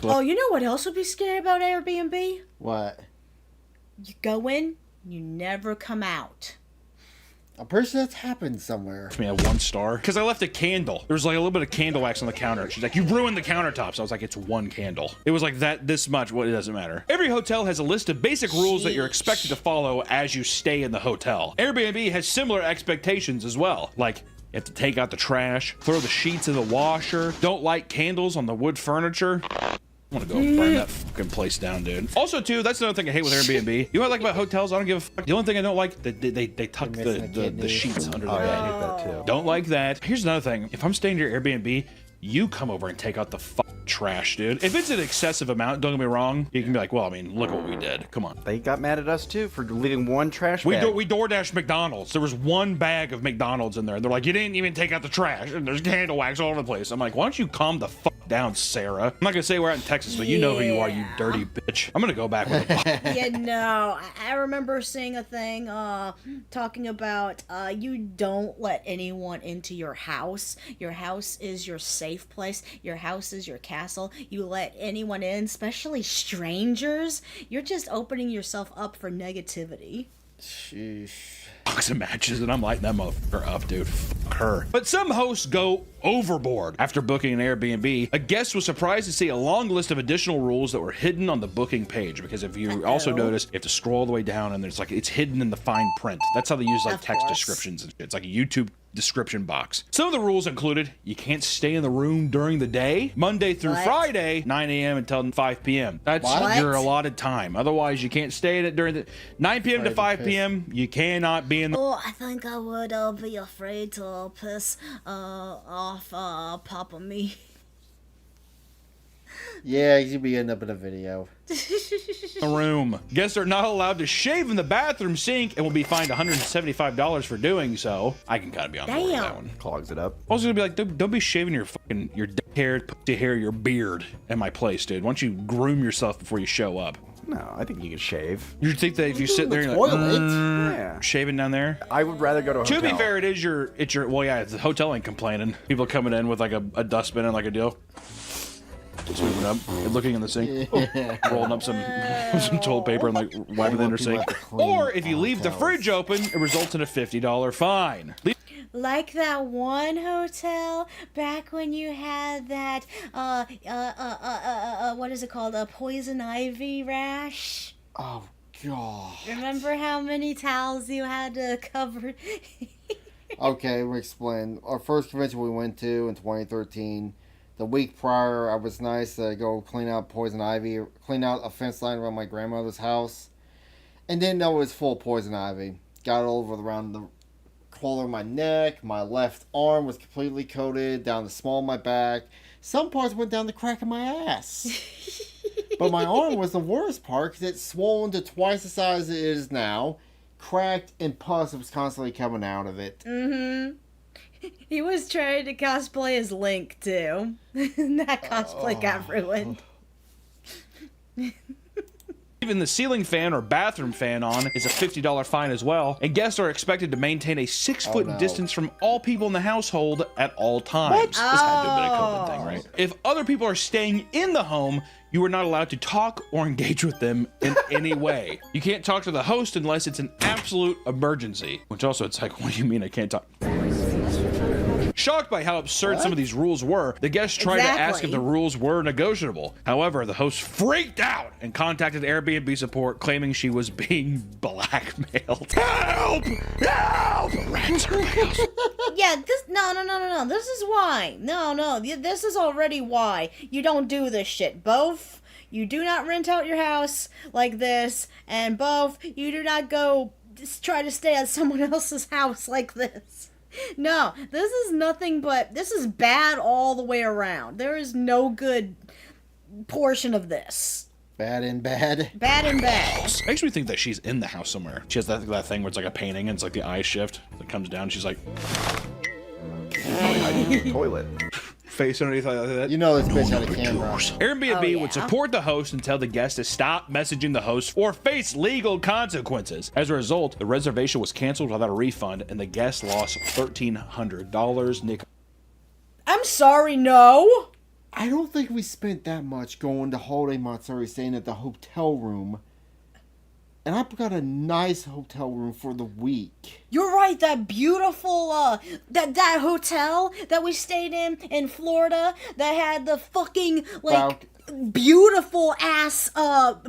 Oh, you know what else would be scary about Airbnb?
What?
You go in, you never come out.
I'm pretty sure that's happened somewhere.
Me a 1 star because I left a candle. There was like a little bit of candle wax on the counter. She's like, "You ruined the countertops." I was like, "It's 1 candle." It was like this much. What? It doesn't matter. Every hotel has a list of basic rules that you're expected to follow as you stay in the hotel. Airbnb has similar expectations as well. Like, you have to take out the trash, throw the sheets in the washer, don't light candles on the wood furniture. I want to go burn that fucking place down, dude. Also, too, that's another thing I hate with Airbnb. You know what I like about hotels? I don't give a fuck. The only thing I don't like, they tuck the sheets under the bed.
I hate that too.
Don't like that. Here's another thing. If I'm staying at your Airbnb, you come over and take out the fucking trash, dude. If it's an excessive amount, don't get me wrong, you can be like, well, I mean, look what we did. Come on.
They got mad at us too for leaving 1 trash bag.
We DoorDashed McDonald's. There was 1 bag of McDonald's in there. They're like, you didn't even take out the trash, and there's candle wax all over the place. I'm like, why don't you calm the fuck down, Sarah? I'm not gonna say we're out in Texas, but you know who you are, you dirty bitch. I'm gonna go back with a
Yeah, no. I remember seeing a thing talking about you don't let anyone into your house. Your house is your safe place. Your house is your castle. You let anyone in, especially strangers, you're just opening yourself up for negativity.
Sheesh.
Boxing matches, and I'm lighting that motherfucker up, dude. Fuck her. But some hosts go overboard. After booking an Airbnb, a guest was surprised to see a long list of additional rules that were hidden on the booking page. Because if you also notice, you have to scroll all the way down, and it's hidden in the fine print. That's how they use like text descriptions. It's like a YouTube description box. Some of the rules included: you can't stay in the room during the day, Monday through Friday, 9 a.m. until 5 p.m. That's your allotted time. Otherwise, you can't stay in it during the 9 p.m. to 5 p.m. You cannot be in the.
Oh, I think I would be afraid to piss off Papa me.
Yeah, you'd be ending up in a video.
room. Guests are not allowed to shave in the bathroom sink and will be fined $175 for doing so. I can kind of be on board with that one.
Clogs it up.
I was gonna be like, don't be shaving your dick hair, pussy hair, your beard at my place, dude. Why don't you groom yourself before you show up?
No, I think you can shave.
You think that if you sit there and you're like, shaving down there?
I would rather go to a hotel.
To be fair, it's your well, yeah, the hotel ain't complaining. People coming in with like a dustbin and like a deal. scooping up, and looking in the sink,
Yeah.
rolling up some toilet paper and like wiping it in her sink. Or if you leave the fridge open, it results in a $50 fine.
Like that one hotel back when you had that what is it called? A poison ivy rash.
Oh God.
Remember how many towels you had to cover?
Okay, we explain. Our first convention we went to in 2013. The week prior, I was nice to go clean out poison ivy, clean out a fence line around my grandmother's house, and didn't know it was full of poison ivy. Got it over around the collar of my neck. My left arm was completely coated down the small of my back. Some parts went down the crack of my ass. But my arm was the worst part because it's swollen to twice the size it is now, cracked, and pus was constantly coming out of it.
Mm-hmm. He was trying to cosplay as Link, too. That cosplay got ruined.
Leaving the ceiling fan or bathroom fan on is a $50 fine as well, and guests are expected to maintain a 6-foot distance from all people in the household at all times.
What?
This had to have been a COVID thing, right? If other people are staying in the home, you are not allowed to talk or engage with them in any way. You can't talk to the host unless it's an absolute emergency. Which also, it's like, what do you mean I can't talk? Shocked by how absurd some of these rules were, the guests tried to ask if the rules were negotiable. However, the host freaked out and contacted Airbnb support, claiming she was being blackmailed. Help! Help! Rats are in my house.
Yeah, no. This is why. No. This is already why you don't do this shit. Both, you do not rent out your house like this, and both, you do not go try to stay at someone else's house like this. No, this is nothing but, this is bad all the way around. There is no good portion of this.
Bad and bad?
Bad and bad.
Makes me think that she's in the house somewhere. She has that thing where it's like a painting and it's like the eye shift that comes down and she's like...
toilet.
Face underneath like that.
You know this bitch had a camera.
Airbnb would support the host and tell the guest to stop messaging the host or face legal consequences. As a result, the reservation was canceled without a refund and the guest lost $1,300. Nick.
I'm sorry, no.
I don't think we spent that much going to Holiday Matsuri staying at the hotel room. And I got a nice hotel room for the week.
You're right, that beautiful, that hotel that we stayed in Florida that had the fucking, like, beautiful ass,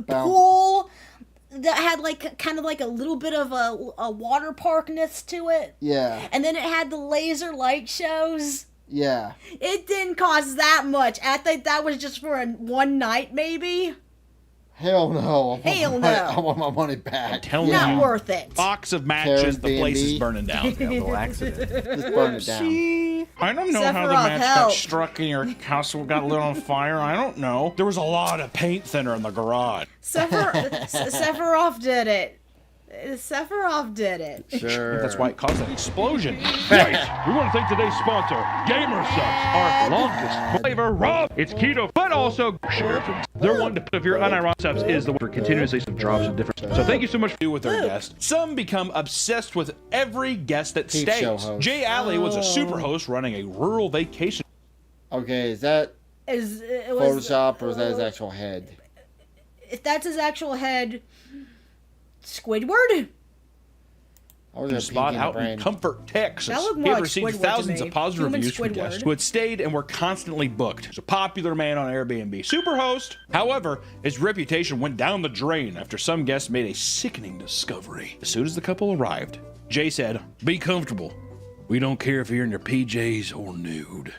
pool that had, like, kind of like a little bit of a water parkness to it.
Yeah.
And then it had the laser light shows.
Yeah.
It didn't cost that much. I think that was just for one night, maybe.
Hell no.
Hell no.
I want my money back.
Telling
Not
you,
worth it.
Box of matches, the place is burning down.
Yeah, a little accident.
Just burn it down.
I don't know how the match got struck in your house got lit on fire. I don't know. There was a lot of paint thinner in the garage.
Sephiroth did it. Sephiroth did it.
Sure.
That's why it caused that explosion. Right. We want to thank today's sponsor, GamerSubs, our longest flavor rub. It's keto, but also they're one to put if your unironic subs is the one for continuously some drops of different stuff. So thank you so much for with their guests. Some become obsessed with every guest that
Peep show
stays.
host.
Jay Alley was a super host running a rural vacation.
Okay, is that Photoshop or is that his actual head?
If that's his actual head, Squidward?
To spot out in Comfort, Texas.
That looked more
He had
like
received
Squidward
thousands
to me.
of positive
Human
reviews from
Squidward.
guests who had stayed and were constantly booked. He's a popular man on Airbnb. Superhost. However, his reputation went down the drain after some guests made a sickening discovery. As soon as the couple arrived, Jay said, "Be comfortable. We don't care if you're in your PJs or nude."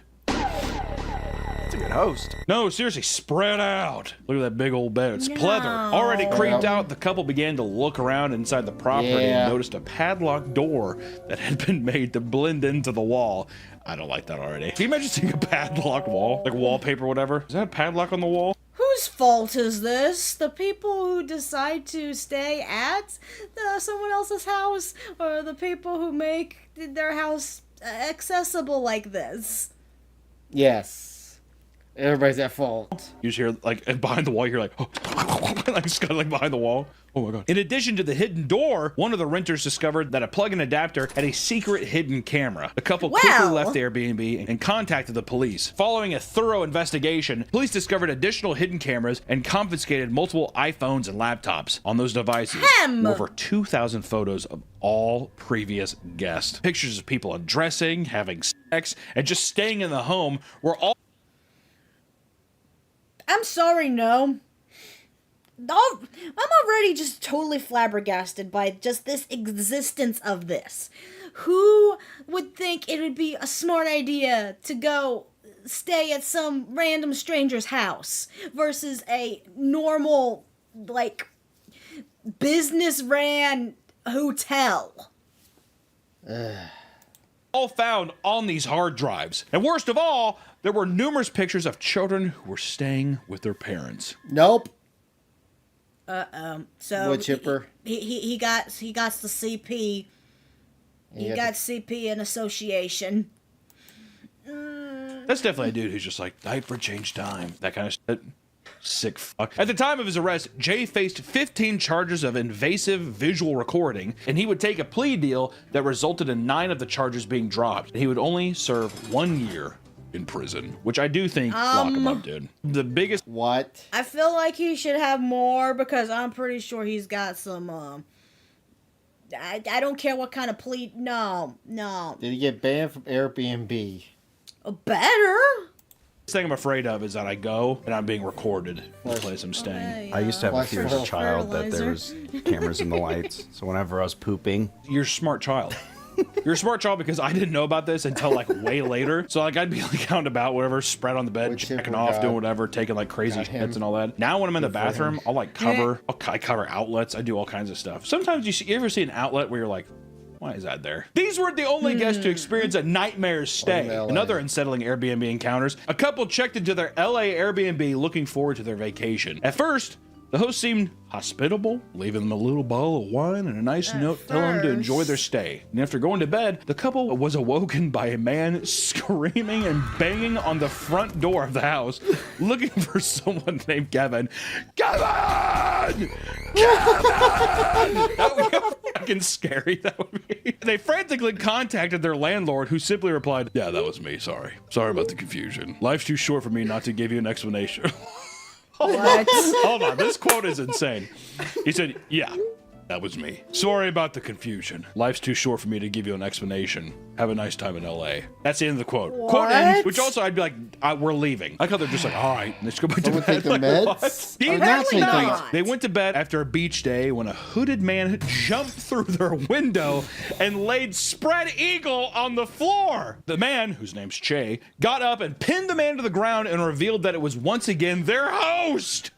That's a good host.
No, seriously, spread out. Look at that big old bed. It's pleather. Already creeped out, the couple began to look around inside the property and noticed a padlocked door that had been made to blend into the wall. I don't like that already. Can you imagine seeing a padlocked wall? Like wallpaper or whatever? Is that a padlock on the wall?
Whose fault is this? The people who decide to stay at someone else's house, or the people who make their house accessible like this?
Yes. Everybody's at fault.
You just hear, like, and behind the wall, you're like, oh, like scuttling behind the wall. Oh my god. In addition to the hidden door, one of the renters discovered that a plug-in adapter had a secret hidden camera. The couple quickly left the Airbnb and contacted the police. Following a thorough investigation, police discovered additional hidden cameras and confiscated multiple iPhones and laptops. On those devices, over 2,000 photos of all previous guests. Pictures of people undressing, having sex, and just staying in the home were all...
I'm sorry, no. I'm already just totally flabbergasted by just this existence of this. Who would think it would be a smart idea to go stay at some random stranger's house versus a normal, like, business-ran hotel?
All found on these hard drives. And worst of all, there were numerous pictures of children who were staying with their parents.
Nope.
So
wood chipper.
He got the CP. He got CP in association.
That's definitely a dude who's just like, night for change time. That kind of shit. Sick fuck. At the time of his arrest, Jay faced 15 charges of invasive visual recording, and he would take a plea deal that resulted in 9 of the charges being dropped. He would only serve 1 year in prison, which I do think lock him up, dude. The biggest...
What?
I feel like he should have more because I'm pretty sure he's got some, I don't care what kind of plea. No.
Did he get banned from Airbnb?
Better.
The thing I'm afraid of is that I go and I'm being recorded in the place I'm staying.
I used to have a fear as a child that there was cameras in the lights. So whenever I was pooping...
You're a smart child. You're a smart child because I didn't know about this until like way later. So like I'd be like out and about, whatever, spread on the bed, checking off, doing whatever, taking like crazy shits and all that. Now when I'm in the bathroom, I'll like cover, I cover outlets. I do all kinds of stuff. Sometimes you ever see an outlet where you're like, why is that there? These weren't the only guests to experience a nightmare stay. Another unsettling Airbnb encounters. A couple checked into their LA Airbnb looking forward to their vacation. At first, the host seemed hospitable, leaving them a little bottle of wine and a nice note telling them to enjoy their stay. And after going to bed, the couple was awoken by a man screaming and banging on the front door of the house, looking for someone named Kevin. Kevin! That would be fucking scary. That would be. They frantically contacted their landlord, who simply replied, "Yeah, that was me. Sorry about the confusion. Life's too short for me not to give you an explanation."
What?
Hold on, this quote is insane. He said, "Yeah, that was me. Sorry about the confusion. Life's too short for me to give you an explanation. Have a nice time in LA." That's the end of the quote.
What?
Quote ends, which also I'd be like, we're leaving. I thought they're just like, all right, let's go back to bed.
Take the
Like,
meds?
what?
Apparently not.
They went to bed after a beach day when a hooded man jumped through their window and laid spread eagle on the floor. The man, whose name's Che, got up and pinned the man to the ground and revealed that it was once again their host.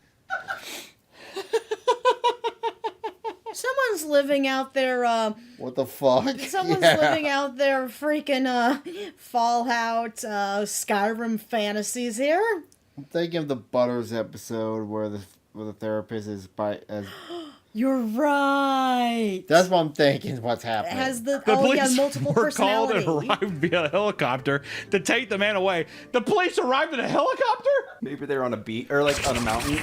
Someone's living out their,
What the fuck?
Someone's living out their freaking, Fallout, Skyrim fantasies here.
I'm thinking of the Butters episode where the therapist is
You're right.
That's what I'm thinking. What's happening?
Has the
police
multiple
were called and
personality.
arrived via helicopter to take the man away. The police arrived in a helicopter?
Maybe they're on a beach or like on a mountain.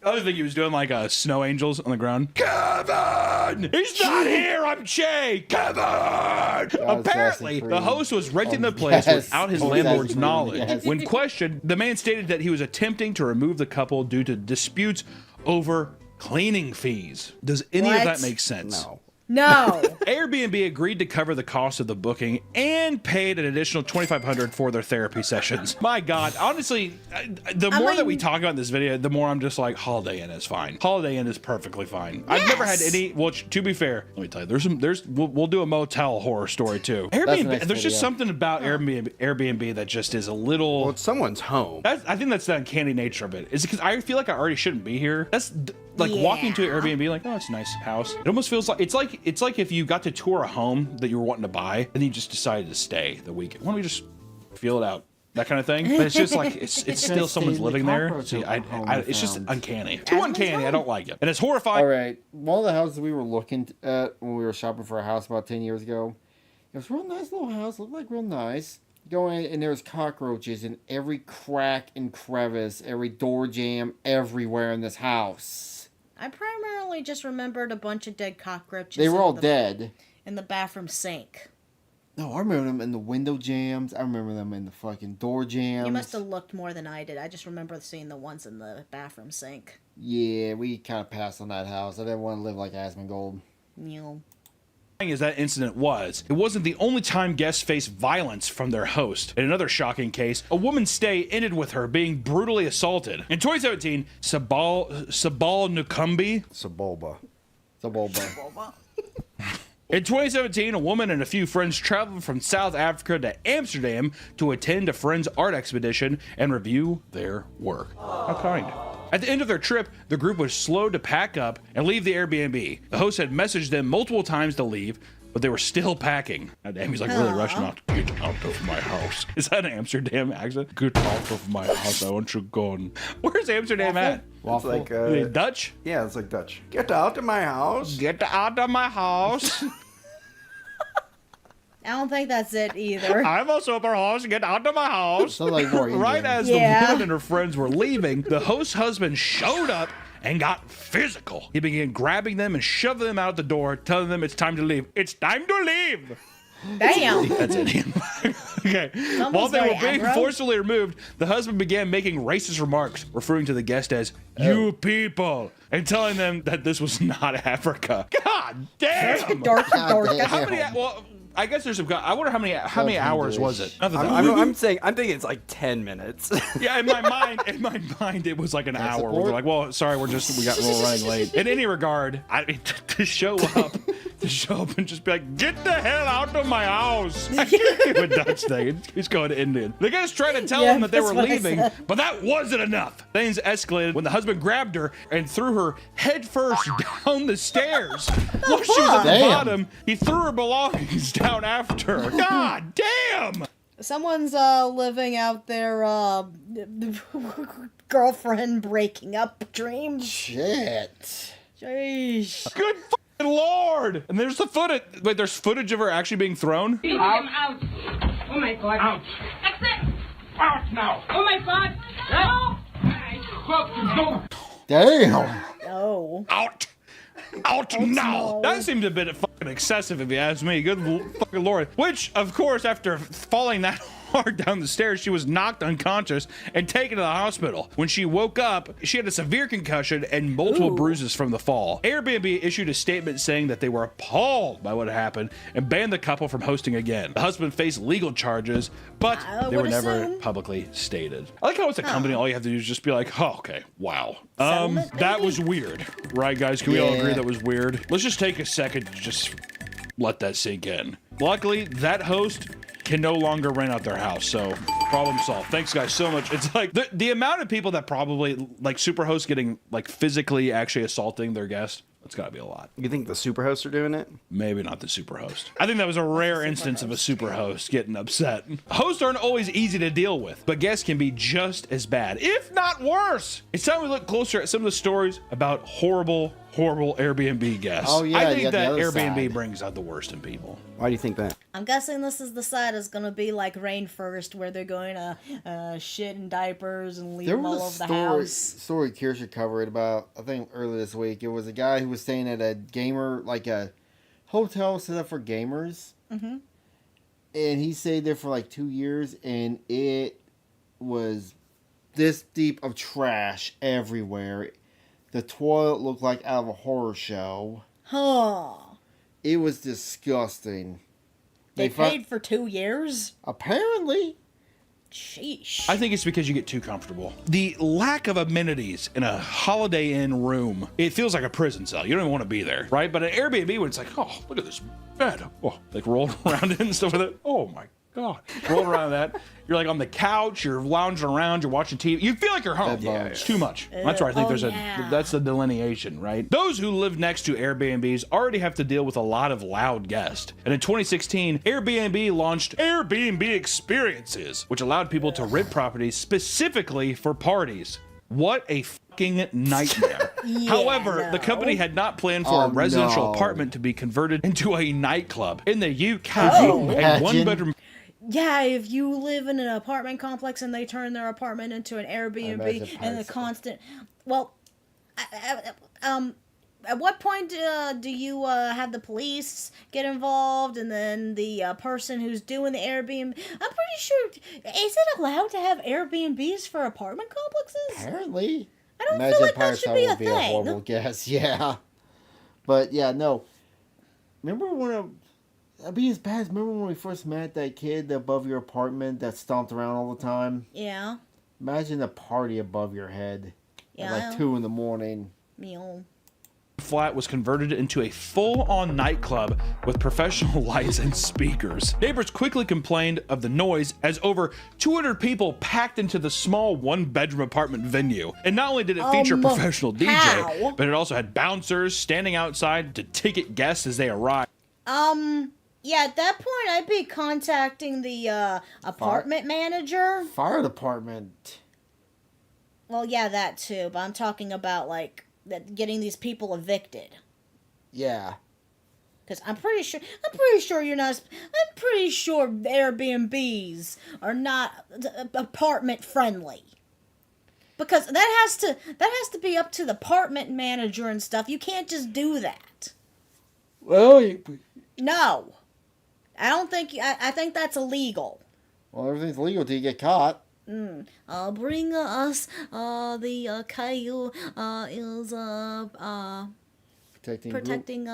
I was thinking he was doing like snow angels on the ground. Kevin! He's not here! I'm Che! Kevin! Apparently, the host was renting the place without his landlord's knowledge. When questioned, the man stated that he was attempting to remove the couple due to disputes over cleaning fees. Does any of that make sense?
No.
Airbnb agreed to cover the cost of the booking and paid an additional $2,500 for their therapy sessions. My God, honestly, the more that we talk about this video, the more I'm just like, Holiday Inn is fine. Holiday Inn is perfectly fine. Yes. I've never had any. Well, to be fair, let me tell you, we'll do a motel horror story too. Airbnb, there's just something about Airbnb that just is a little.
Well, it's someone's home.
I think that's the uncanny nature of it. Is it because I feel like I already shouldn't be here? That's. Like walking to an Airbnb, like, oh, it's a nice house. It almost feels like it's like if you got to tour a home that you were wanting to buy, and you just decided to stay the weekend. Why don't we just feel it out? That kind of thing. But it's just like it's still someone's living there. See, it's just uncanny. Too uncanny. I don't like it, and it's horrifying.
All right, one of the houses we were looking at when we were shopping for a house about 10 years ago, it was a real nice little house. Looked like real nice. Go in and there's cockroaches in every crack and crevice, every door jamb, everywhere in this house.
I primarily just remembered a bunch of dead cockroaches.
They were all dead.
In the bathroom sink.
No, I remember them in the window jams. I remember them in the fucking door jams.
You must have looked more than I did. I just remember seeing the ones in the bathroom sink.
Yeah, we kind of passed on that house. I didn't want to live like Asmongold.
No.
As that incident was, it wasn't the only time guests faced violence from their host. In another shocking case, a woman's stay ended with her being brutally assaulted. In 2017, Sabal Nukumbi.
Sabulba.
In 2017, a woman and a few friends traveled from South Africa to Amsterdam to attend a friend's art expedition and review their work. How kind. At the end of their trip, the group was slow to pack up and leave the Airbnb. The host had messaged them multiple times to leave, but they were still packing. God damn, he's like really rushing out. Get out of my house. Is that an Amsterdam accent? Get out of my house. I want you gone. Where's Amsterdam at?
It's like
Dutch?
Yeah, it's like Dutch. Get out of my house.
Get out of my house.
I don't think that's it either.
I'm a super host. Get out of my house.
Sounds like more
Right
Indian.
as the woman and her friends were leaving, the host's husband showed up and got physical. He began grabbing them and shoving them out the door, telling them it's time to leave. It's time to leave.
Damn.
That's Indian. Okay. While they were being forcibly removed, the husband began making racist remarks, referring to the guest as "you people," and telling them that this was not Africa. God damn. How many? Well, I guess there's some. I wonder how many hours was it?
I'm thinking it's like 10 minutes.
Yeah, in my mind, it was like an hour. We're like, well, sorry, we're running late. In any regard, I mean, to show up and just be like, get the hell out of my house. I can't do a Dutch thing. He's going to Indian. The guys tried to tell him that they were leaving, but that wasn't enough. Things escalated when the husband grabbed her and threw her headfirst down the stairs. While she was at the bottom, he threw her belongings down after her. God damn!
Someone's living out their girlfriend breaking up dream.
Shit.
Jeez.
Good fucking lord! And there's the footage. Wait, there's footage of her actually being thrown?
Out. Oh my god. Out. That's it. Out now. Oh my god. No.
Damn.
No.
Out now! That seemed a bit fucking excessive if you ask me. Good fucking lord. Which, of course, after falling that hard down the stairs, she was knocked unconscious and taken to the hospital. When she woke up, she had a severe concussion and multiple bruises from the fall. Airbnb issued a statement saying that they were appalled by what happened and banned the couple from hosting again. The husband faced legal charges, but they were never publicly stated. I like how it's a company, all you have to do is just be like, oh, okay, wow. That was weird. Right, guys? Can we all agree that was weird? Let's just take a second to just let that sink in. Luckily, that host can no longer rent out their house, so problem solved. Thanks, guys, so much. It's like the amount of people that probably like Superhost getting like physically actually assaulting their guests. It's got to be a lot.
You think the Superhosts are doing it?
Maybe not the Superhost. I think that was a rare instance of a Superhost getting upset. Hosts aren't always easy to deal with, but guests can be just as bad, if not worse. It's time we look closer at some of the stories about horrible Airbnb guests.
Oh, yeah,
I think
yeah, the
that
other
Airbnb
side.
brings out the worst in people.
Why do you think that?
I'm guessing this is the side is gonna be like Rainforest, where they're going to shit in diapers and leave
There
them all
was
over
a
the house.
story Kirsha covered about, I think earlier this week. It was a guy who was staying at a gamer, like a hotel set up for gamers.
Mm-hmm.
And he stayed there for like 2 years, and it was this deep of trash everywhere. The toilet looked like out of a horror show.
Huh.
It was disgusting.
They paid for 2 years?
Apparently.
Sheesh.
I think it's because you get too comfortable. The lack of amenities in a Holiday Inn room, it feels like a prison cell. You don't even want to be there, right? But an Airbnb, when it's like, oh, look at this bed. Oh, like roll around it and stuff like that. Oh my God. Roll around that. You're like on the couch, you're lounging around, you're watching TV. You feel like you're home. Yeah, it's too much. That's where I think that's the delineation, right? Those who live next to Airbnbs already have to deal with a lot of loud guests. And in 2016, Airbnb launched Airbnb Experiences, which allowed people to rent properties specifically for parties. What a fucking nightmare. However, the company had not planned for a residential apartment to be converted into a nightclub. In the UK, a one-bedroom...
yeah, if you live in an apartment complex and they turn their apartment into an Airbnb and the constant, well, at what point do you have the police get involved, and then the person who's doing the Airbnb? I'm pretty sure, is it allowed to have Airbnbs for apartment complexes?
Apparently.
I don't feel like that should be a
would be a
thing.
horrible guess, yeah. But yeah, no. Remember when I'd be as bad as remember when we first met that kid above your apartment that stomped around all the time?
Yeah.
Imagine a party above your head
Yeah.
at like 2 a.m.
Meow.
Flat was converted into a full-on nightclub with professional lights and speakers. Neighbors quickly complained of the noise as over 200 people packed into the small one-bedroom apartment venue. And not only did it feature a professional DJ,
how?
but it also had bouncers standing outside to ticket guests as they arrived.
Yeah, at that point, I'd be contacting the apartment manager.
Fire department.
Well, yeah, that too, but I'm talking about, like, getting these people evicted.
Yeah.
Because I'm pretty sure you're not. I'm pretty sure Airbnbs are not apartment friendly. Because that has to be up to the apartment manager and stuff. You can't just do that.
Well,
No, I don't think. I think that's illegal.
Well, everything's legal till you get caught.
Bring us the Caillou is protecting
grooming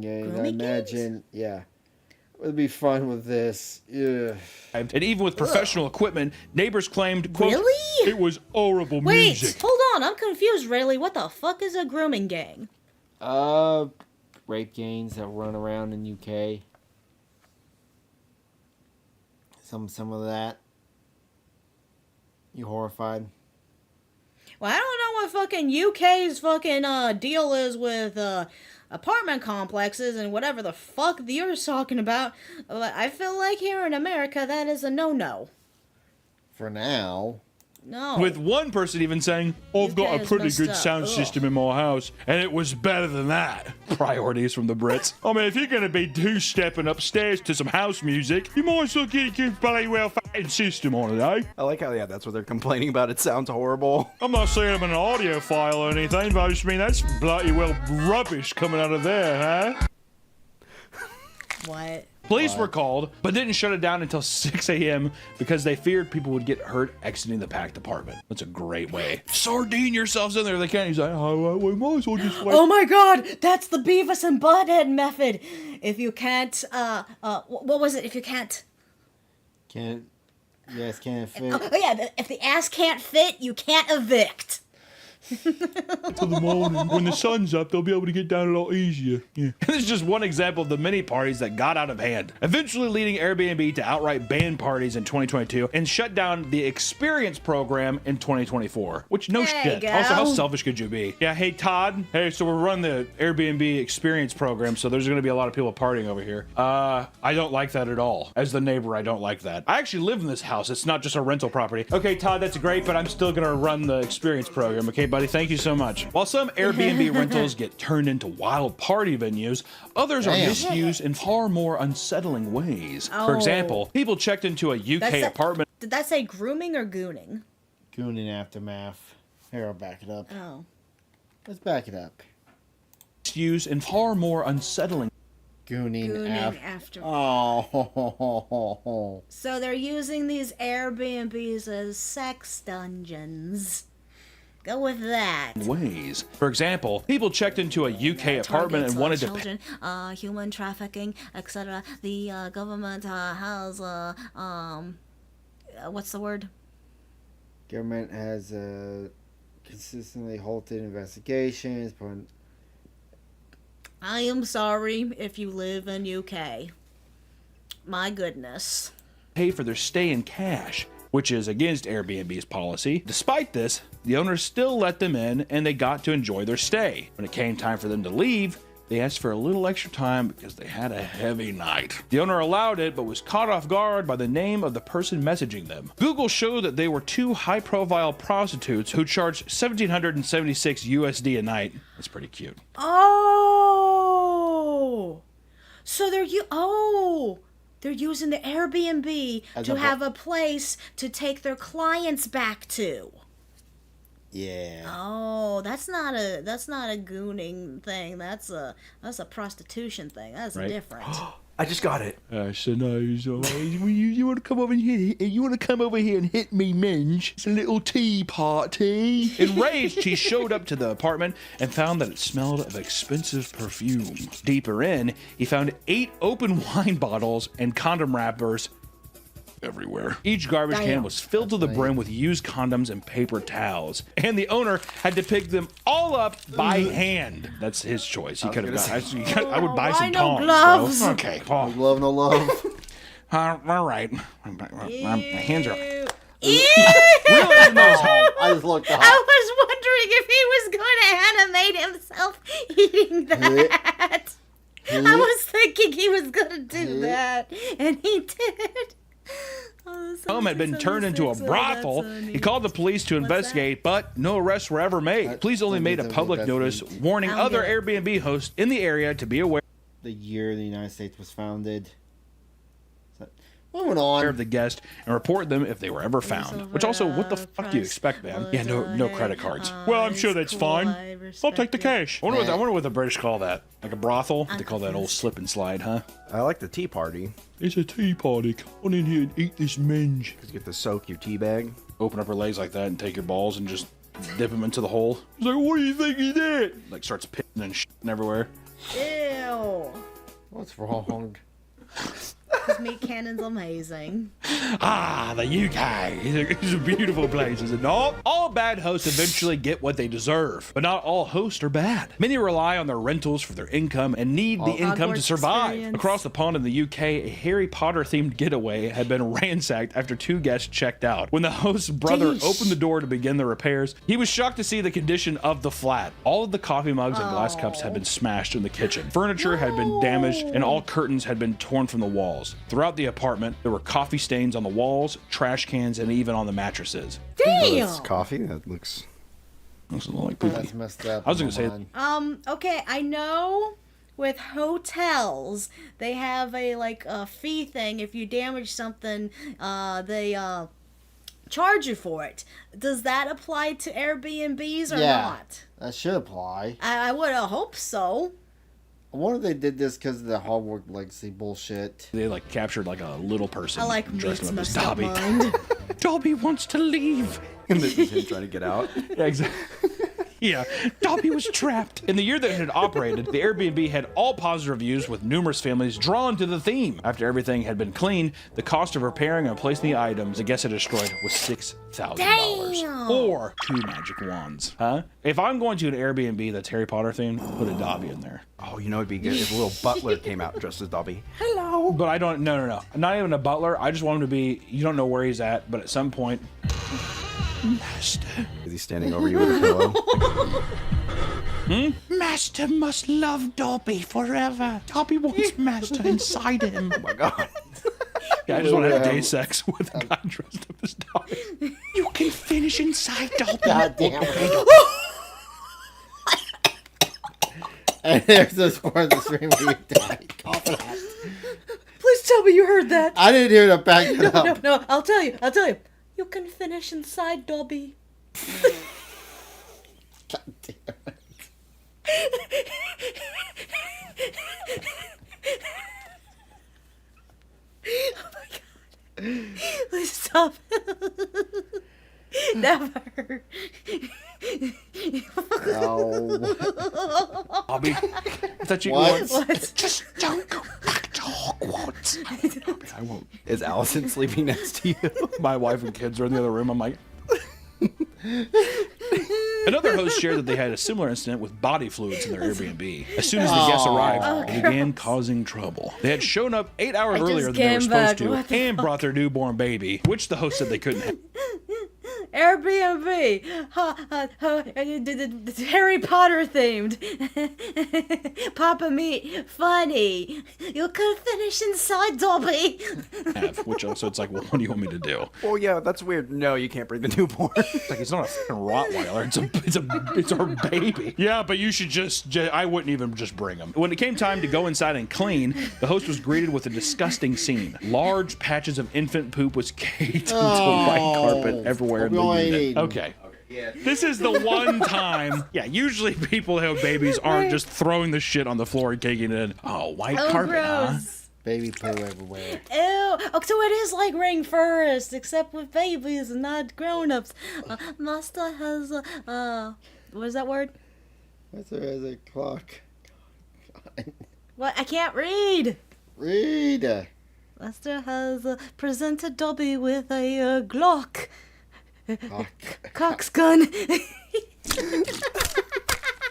gangs. I
grooming
imagine, yeah. It would be fun with this. Yeah.
And even with professional equipment, neighbors claimed, quote,
Really?
it was horrible
Wait,
music.
hold on. I'm confused, Rayleigh. What the fuck is a grooming gang?
Rape gangs that run around in UK. Some of that. You horrified?
Well, I don't know what fucking UK's fucking deal is with apartment complexes and whatever the fuck you're talking about. But I feel like here in America that is a no-no.
For now.
No.
With one person even saying, I've got a
is
pretty
messed
good
up.
sound
Ugh.
system in my house, and it was better than that. Priorities from the Brits. I mean, if you're going to be two-stepping upstairs to some house music, you might as well get a good bloody well fucking system on it, eh?
I like how, yeah, that's what they're complaining about. It sounds horrible.
I'm not saying I'm an audiophile or anything, but I just mean that's bloody well rubbish coming out of there, huh?
What?
Police were called, but didn't shut it down until 6 a.m. because they feared people would get hurt exiting the packed apartment. That's a great way. Sardine yourselves in there. They can't. He's like, oh, we might as well just wait.
Oh my god, that's the Beavis and Butthead method. If you can't, what was it? If you can't...
Can't fit.
Oh yeah, if the ass can't fit, you can't evict.
Till the morning. When the sun's up, they'll be able to get down a lot easier. Yeah. This is just one example of the many parties that got out of hand, eventually leading Airbnb to outright ban parties in 2022 and shut down the experience program in 2024. Which, no
There
shit.
you go.
Also, how selfish could you be? Yeah, hey, Todd. Hey, so we're running the Airbnb experience program, so there's going to be a lot of people partying over here. I don't like that at all. As the neighbor, I don't like that. I actually live in this house. It's not just a rental property. Okay, Todd, that's great, but I'm still going to run the experience program. Okay, buddy? Thank you so much. While some Airbnb rentals get turned into wild party venues, others are
Damn.
misused in far more unsettling ways. For
Oh.
example, people checked into a UK apartment.
Did that say grooming or gooning?
Gooning aftermath. Here, I'll back it up.
Oh.
Let's back it up.
Used in far more unsettling.
Gooning
after.
Oh.
So they're using these Airbnbs as sex dungeons. Go with that.
Ways. For example, people checked into a UK apartment and wanted to
children, human trafficking, etc. The government has what's the word?
Government has consistently halted investigations.
I am sorry if you live in UK. My goodness.
pay for their stay in cash, which is against Airbnb's policy. Despite this, the owners still let them in and they got to enjoy their stay. When it came time for them to leave, they asked for a little extra time because they had a heavy night. The owner allowed it, but was caught off guard by the name of the person messaging them. Google showed that they were two high-profile prostitutes who charged $1,776 USD a night. That's pretty cute.
Oh! So they're using the Airbnb to have a place to take their clients back to.
Yeah.
Oh, that's not a gooning thing. That's a prostitution thing. That's different.
I just got it.
So no, you want to come over here? You want to come over here and hit me, Minge? It's a little tea party. Enraged, he showed up to the apartment and found that it smelled of expensive perfume. Deeper in, he found 8 open wine bottles and condom wrappers everywhere. Each garbage can was filled to the brim with used condoms and paper towels, and the owner had to pick them all up by hand. That's his choice. He could have got. I would buy some tongs.
Gloves?
Bro. Okay, Paul.
No glove, no love.
All right. My hands are.
Ew.
I just looked up.
I was wondering if he was going to animate himself eating that. I was thinking he was going to do that, and he did.
Home had been turned into a brothel. He called the police to investigate, but no arrests were ever made. Police only made a public notice warning other Airbnb hosts in the area to be aware.
The year the United States was founded. Moving on.
Of the guest and report them if they were ever found. Which also, what the fuck do you expect, man? Yeah, no credit cards. Well, I'm sure that's fine. I'll take the cash. I wonder what the British call that. Like a brothel? They call that old slip and slide, huh?
I like the tea party.
It's a tea party. Come on in here and eat this minge.
Because you get to soak your tea bag.
Open up her legs like that and take your balls and just dip them into the hole. He's like, what do you think he did? Like starts pissing and shitting everywhere.
Ew.
What's wrong?
Because meat cannon's amazing.
Ah, the UK. It's a beautiful place, is it not? All bad hosts eventually get what they deserve, but not all hosts are bad. Many rely on their rentals for their income and need the income to survive. Experience. Across the pond in the UK, a Harry Potter-themed getaway had been ransacked after 2 guests checked out. When the host's brother opened the door to begin the repairs, he was shocked to see the condition of the flat. All of the coffee mugs and glass cups had been smashed in the kitchen. Furniture had been damaged, and all curtains had been torn from the walls. Throughout the apartment, there were coffee stains on the walls, trash cans, and even on the mattresses.
Damn!
It's coffee? That looks
a little like poopy.
That's messed up.
I was going to say...
Okay, I know with hotels, they have a fee thing. If you damage something, they charge you for it. Does that apply to Airbnbs or not?
That should apply.
I would hope so.
I wonder if they did this because of the Hogwarts Legacy bullshit.
They captured a little person.
I like
dressed up as
messed up
Dobby.
mind.
Dobby wants to leave.
And this is him trying to get out.
Yeah, exactly. Yeah, Dobby was trapped. In the year that it had operated, the Airbnb had all positive reviews with numerous families drawn to the theme. After everything had been cleaned, the cost of repairing and placing the items the guests had destroyed was $6,000. Or 2 magic wands. Huh? If I'm going to an Airbnb that's Harry Potter themed, put a Dobby in there.
Oh, you know it'd be good if a little butler came out dressed as Dobby.
Hello. But I don't, no. Not even a butler. I just want him to be, you don't know where he's at, but at some point... Master.
Is he standing over you with a pillow?
Master must love Dobby forever. Dobby wants Master inside him.
Oh my god.
Yeah, I just want to have day sex with a guy dressed up as Dobby. You can finish inside Dobby.
God damn it. And there's this part of the stream where you die.
Please tell me you heard that.
I didn't hear that. Back it up.
No, I'll tell you. You can finish inside Dobby.
God damn it.
Oh my god. Please stop. Never.
No.
Dobby, I thought you
What?
Just don't go back to Hogwarts. I won't.
Is Allison sleeping next to you?
My wife and kids are in the other room. I'm like... Another host shared that they had a similar incident with body fluids in their Airbnb. As soon as the guests arrived, they began causing trouble. They had shown up 8 hours earlier than they were supposed to and brought their newborn baby, which the host said they couldn't have.
Airbnb. Harry Potter themed. Papa Meat. Funny. You could finish inside, Dobby.
Which also, it's like, well, what do you want me to do?
Oh yeah, that's weird. No, you can't bring the newborn.
It's like, it's not a fucking Rottweiler. It's our baby. Yeah, but you should just I wouldn't even just bring him. When it came time to go inside and clean, the host was greeted with a disgusting scene. Large patches of infant poop was caked onto white carpet everywhere in the unit. Okay.
Yeah.
This is the one time. Yeah, usually people who have babies aren't just throwing the shit on the floor and taking it in. Oh, white carpet, huh?
Baby poo everywhere.
Ew. Oh, so it is like Ring Forest, except with babies and not grown-ups. Master has a, what is that word?
Master has a clock.
What? I can't read.
Read.
Master has presented Dobby with a Glock. Cox gun.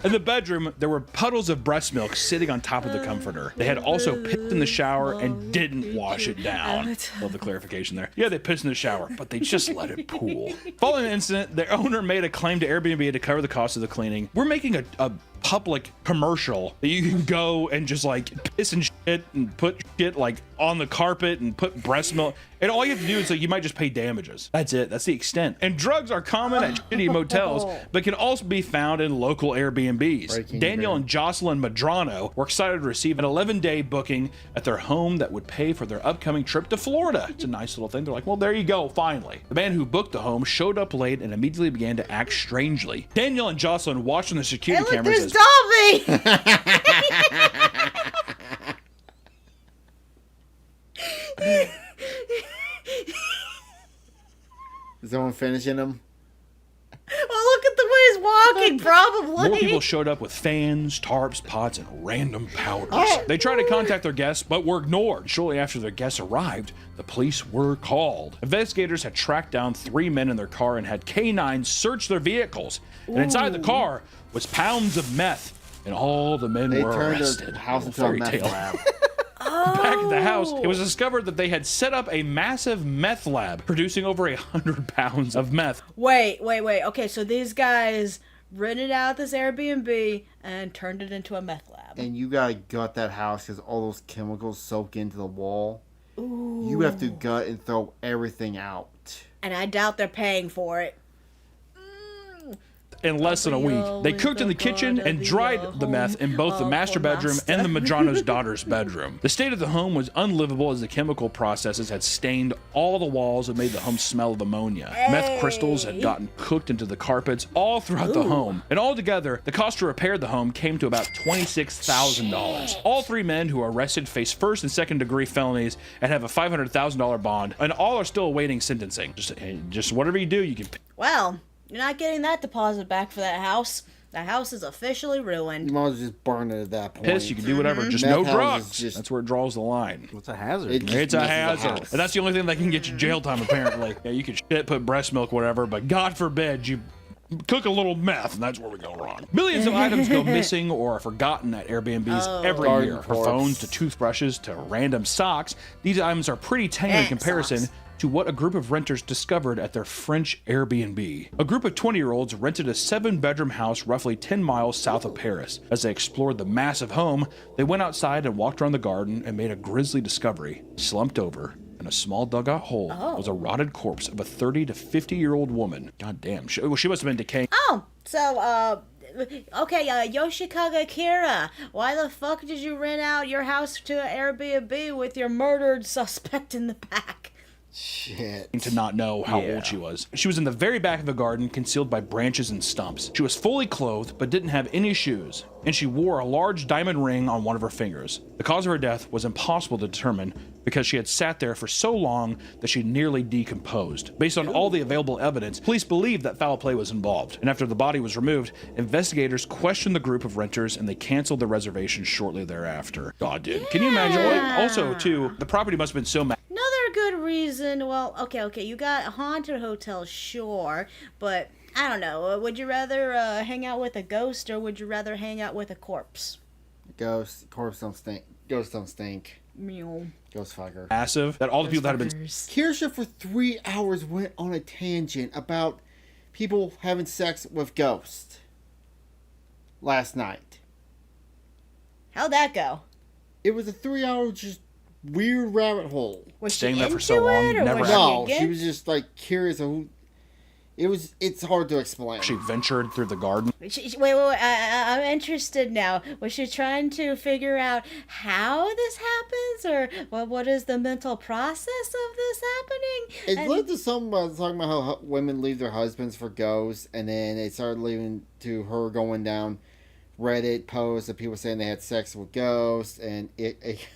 In the bedroom, there were puddles of breast milk sitting on top of the comforter. They had also pissed in the shower and didn't wash it down. Love the clarification there. Yeah, they pissed in the shower, but they just let it pool. Following the incident, the owner made a claim to Airbnb to cover the cost of the cleaning. We're making a public commercial that you can go and just like piss and shit and put shit like on the carpet and put breast milk, and all you have to do is like you might just pay damages. That's it. That's the extent. And drugs are common at shitty motels, but can also be found in local Airbnbs. Daniel and Jocelyn Madrano were excited to receive an 11-day booking at their home that would pay for their upcoming trip to Florida. It's a nice little thing. They're like, well, there you go, finally. The man who booked the home showed up late and immediately began to act strangely. Daniel and Jocelyn watched on the security cameras as
Dobby!
Is someone finishing them?
Oh, look at the way he's walking, probably.
more people showed up with fans, tarps, pots, and random powders. They tried to contact their guests, but were ignored. Shortly after their guests arrived, the police were called. Investigators had tracked down 3 men in their car and had canines search their vehicles. And inside the car was pounds of meth, and all the men were arrested.
Their house into a meth lab.
Back at the house, it was discovered that they had set up a massive meth lab, producing over 100 pounds of meth.
Wait. Okay, so these guys rented out this Airbnb and turned it into a meth lab.
And you gotta gut that house because all those chemicals soak into the wall.
Ooh.
You have to gut and throw everything out.
And I doubt they're paying for it.
In less than a week, they cooked in the kitchen and dried the meth in both the master bedroom and the Madrano's daughter's bedroom. The state of the home was unlivable as the chemical processes had stained all the walls and made the home smell of ammonia. Meth crystals had gotten cooked into the carpets all throughout the home. And altogether, the cost to repair the home came to about $26,000. All 3 men who were arrested face first and second degree felonies and have a $500,000 bond, and all are still awaiting sentencing. Just whatever you do, you can...
Well, you're not getting that deposit back for that house. The house is officially ruined.
You might as well just burn it at that point.
Piss, you can do whatever, just no drugs. That's where it draws the line.
What's a hazard?
It's a hazard. And that's the only thing that can get you jail time, apparently. Yeah, you can shit, put breast milk, whatever, but God forbid you cook a little meth, and that's where we go wrong. Millions of items go missing or are forgotten at Airbnbs every year. From phones to toothbrushes to random socks, these items are pretty tame in comparison to what a group of renters discovered at their French Airbnb. A group of 20-year-olds rented a 7-bedroom house roughly 10 miles south of Paris. As they explored the massive home, they went outside and walked around the garden and made a grisly discovery. Slumped over in a small dugout hole was a rotted corpse of a 30 to 50-year-old woman. God damn, she must have been decaying.
Oh, so, okay, Yoshikaga Kira, why the fuck did you rent out your house to an Airbnb with your murdered suspect in the back?
Shit.
To not know how old she was. She was in the very back of the garden, concealed by branches and stumps. She was fully clothed, but didn't have any shoes, and she wore a large diamond ring on one of her fingers. The cause of her death was impossible to determine because she had sat there for so long that she nearly decomposed. Based on all the available evidence, police believed that foul play was involved, and after the body was removed, investigators questioned the group of renters and they canceled the reservation shortly thereafter. God, dude. Can you imagine? Also, too, the property must have been so
Another good reason, well, okay, you got a haunted hotel, sure, but I don't know, would you rather hang out with a ghost or would you rather hang out with a corpse?
Corpse don't stink. Ghosts don't stink.
Meow.
Ghost fucker.
massive that all the people that have been...
Kirsha for 3 hours went on a tangent about people having sex with ghosts last night.
How'd that go?
It was a 3-hour just weird rabbit hole.
Was
Staying
she
there for
into
so long,
it, or
never
was
No,
she
she was just like curious of who. It's hard to explain.
She ventured through the garden.
Wait, I'm interested now. Was she trying to figure out how this happens, or what is the mental process of this happening?
It led to some talking about how women leave their husbands for ghosts, and then it started leading to her going down Reddit posts of people saying they had sex with ghosts, and it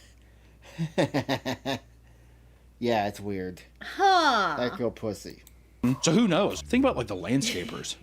yeah, it's weird.
Huh.
That girl pussy.
So who knows? Think about like the landscapers.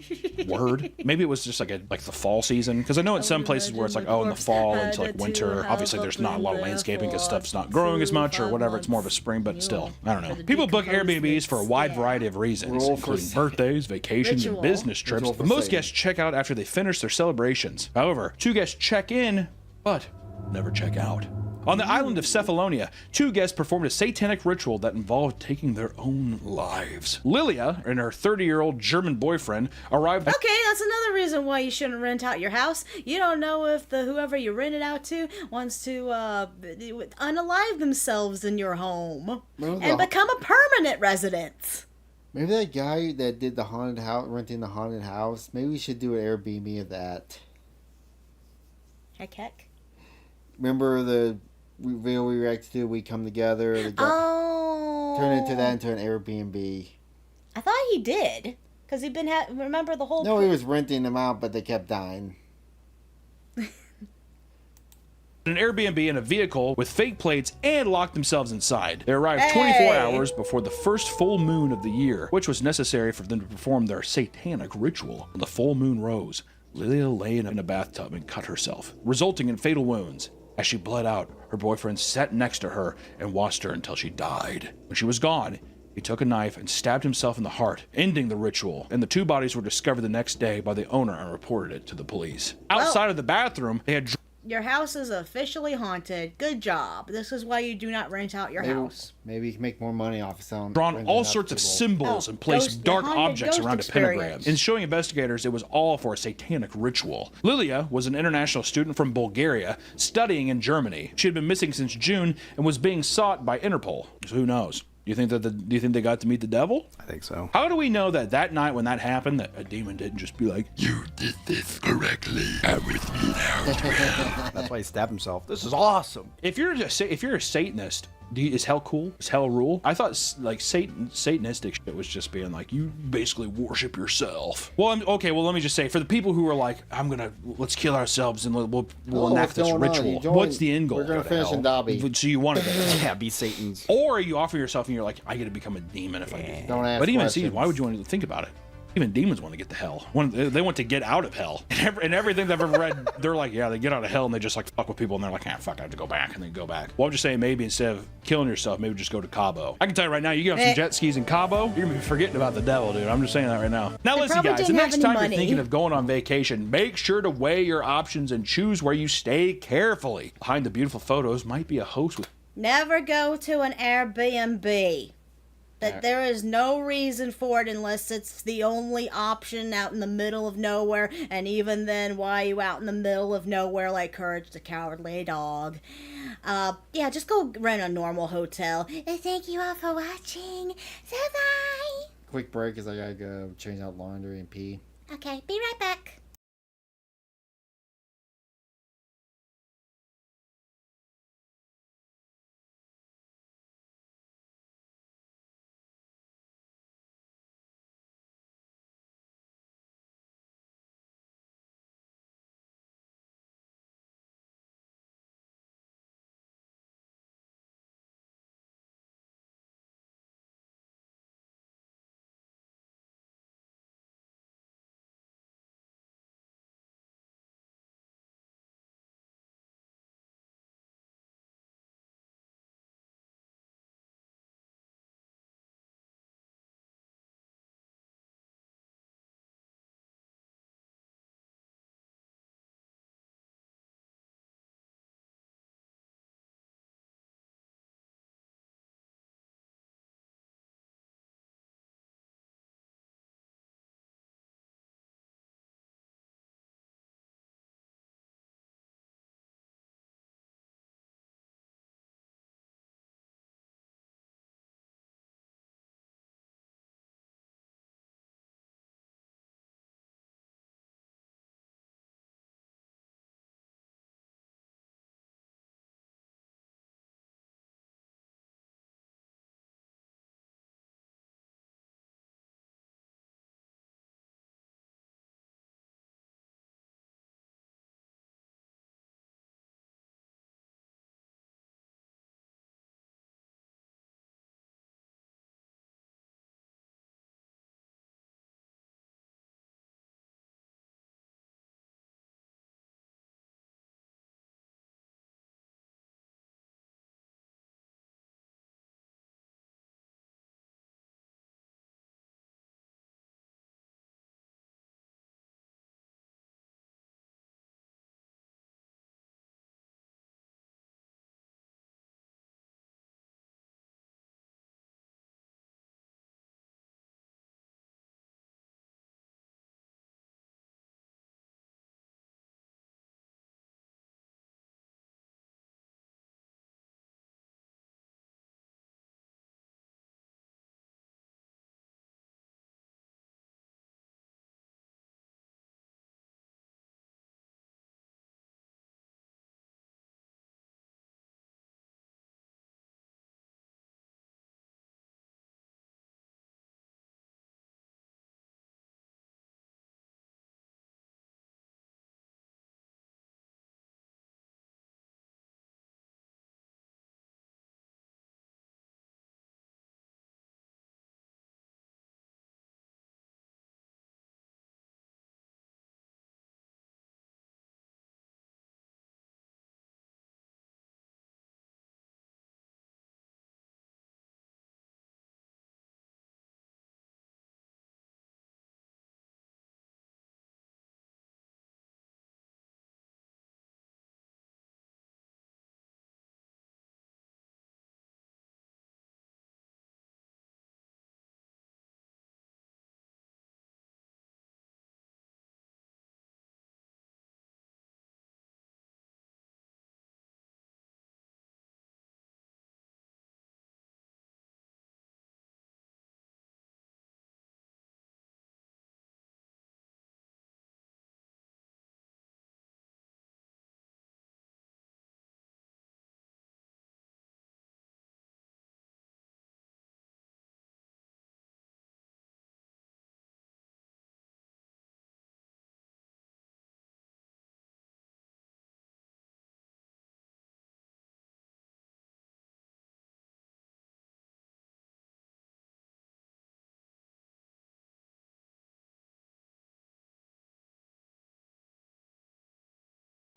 Word. Maybe it was just like the fall season, because I know in some places where it's like, oh, in the fall into like winter, obviously there's not a lot of landscaping because stuff's not growing as much or whatever. It's more of a spring, but still, I don't know. People book Airbnbs for a wide variety of reasons, including birthdays, vacations, and business trips. But most guests check out after they finish their celebrations. However, 2 guests check in, but never check out. On the island of Cephalonia, 2 guests performed a satanic ritual that involved taking their own lives. Lilia and her 30-year-old German boyfriend arrived.
Okay, that's another reason why you shouldn't rent out your house. You don't know if whoever you rent it out to wants to unalive themselves in your home and become a permanent resident.
Maybe that guy that did the haunted house, renting the haunted house, maybe we should do an Airbnb of that.
Heck.
Remember the video we reacted to, We Come Together? Turn into an Airbnb.
I thought he did. Because he'd been, remember the whole...
No, he was renting them out, but they kept dying.
An Airbnb in a vehicle with fake plates and locked themselves inside. They arrived 24 hours before the first full moon of the year, which was necessary for them to perform their satanic ritual. When the full moon rose, Lilia lay in a bathtub and cut herself, resulting in fatal wounds. As she bled out, her boyfriend sat next to her and watched her until she died. When she was gone, he took a knife and stabbed himself in the heart, ending the ritual, and the 2 bodies were discovered the next day by the owner and reported it to the police. Outside of the bathroom, they had...
Your house is officially haunted. Good job. This is why you do not rent out your house.
Maybe you can make more money off of selling.
Drawn all sorts of symbols and placed dark objects around a pentagram. In showing investigators, it was all for a satanic ritual. Lilia was an international student from Bulgaria studying in Germany. She had been missing since June and was being sought by Interpol. So who knows? Do you think they got to meet the devil?
I think so.
How do we know that night when that happened, that a demon didn't just be like, "You did this correctly. I'm with me now."
That's why he stabbed himself. This is awesome.
If you're a Satanist, is hell cool? Is hell rule? I thought like Satanistic shit was just being like, you basically worship yourself. Well, let me just say, for the people who are like, let's kill ourselves and we'll enact this ritual. What's the end goal?
We're gonna finish in Dobby.
So you want to
yeah, be Satan's.
Or you offer yourself and you're like, I get to become a demon if I do.
Don't ask
But even
questions.
why would you want to think about it? Even demons want to get to hell. They want to get out of hell. And everything they've ever read, they're like, yeah, they get out of hell and they just like fuck with people and they're like, fuck, I have to go back, and then go back. Well, I'm just saying, maybe instead of killing yourself, maybe just go to Cabo. I can tell you right now, you get on some jet skis in Cabo, you're gonna be forgetting about the devil, dude. I'm just saying that right now. Now listen, guys, the next time you're thinking of going on vacation, make sure to weigh your options and choose where you stay carefully. Behind the beautiful photos might be a host with...
Never go to an Airbnb. There is no reason for it unless it's the only option out in the middle of nowhere. And even then, why are you out in the middle of nowhere like Courage the Cowardly Dog? Yeah, just go rent a normal hotel. Thank you all for watching. So bye.
Quick break because I gotta go change out laundry and pee.
Okay, be right back.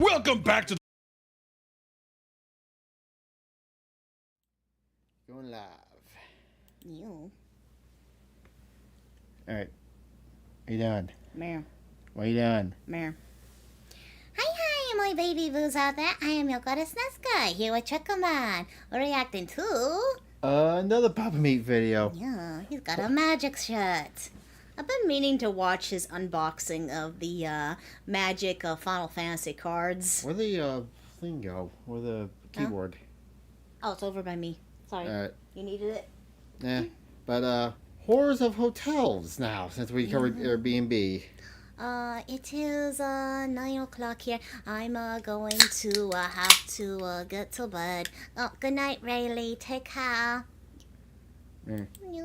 Welcome back to
Going live.
You.
All right. What you doing?
Mare.
What you doing?
Mare. Hi, my baby boos out there. I am your goddess Nesca, here with Chickaman, reacting to...
Another Papa Meat video.
Yeah, he's got a magic shirt. I've been meaning to watch his unboxing of the magic Final Fantasy cards.
Where the thing go? Where the keyboard?
Oh, it's over by me. Sorry.
All right.
You needed it?
Yeah. But horrors of hotels now, since we covered Airbnb.
It is 9 o'clock here. I'm going to have to get to bed. Oh, good night, Rayleigh. Take care.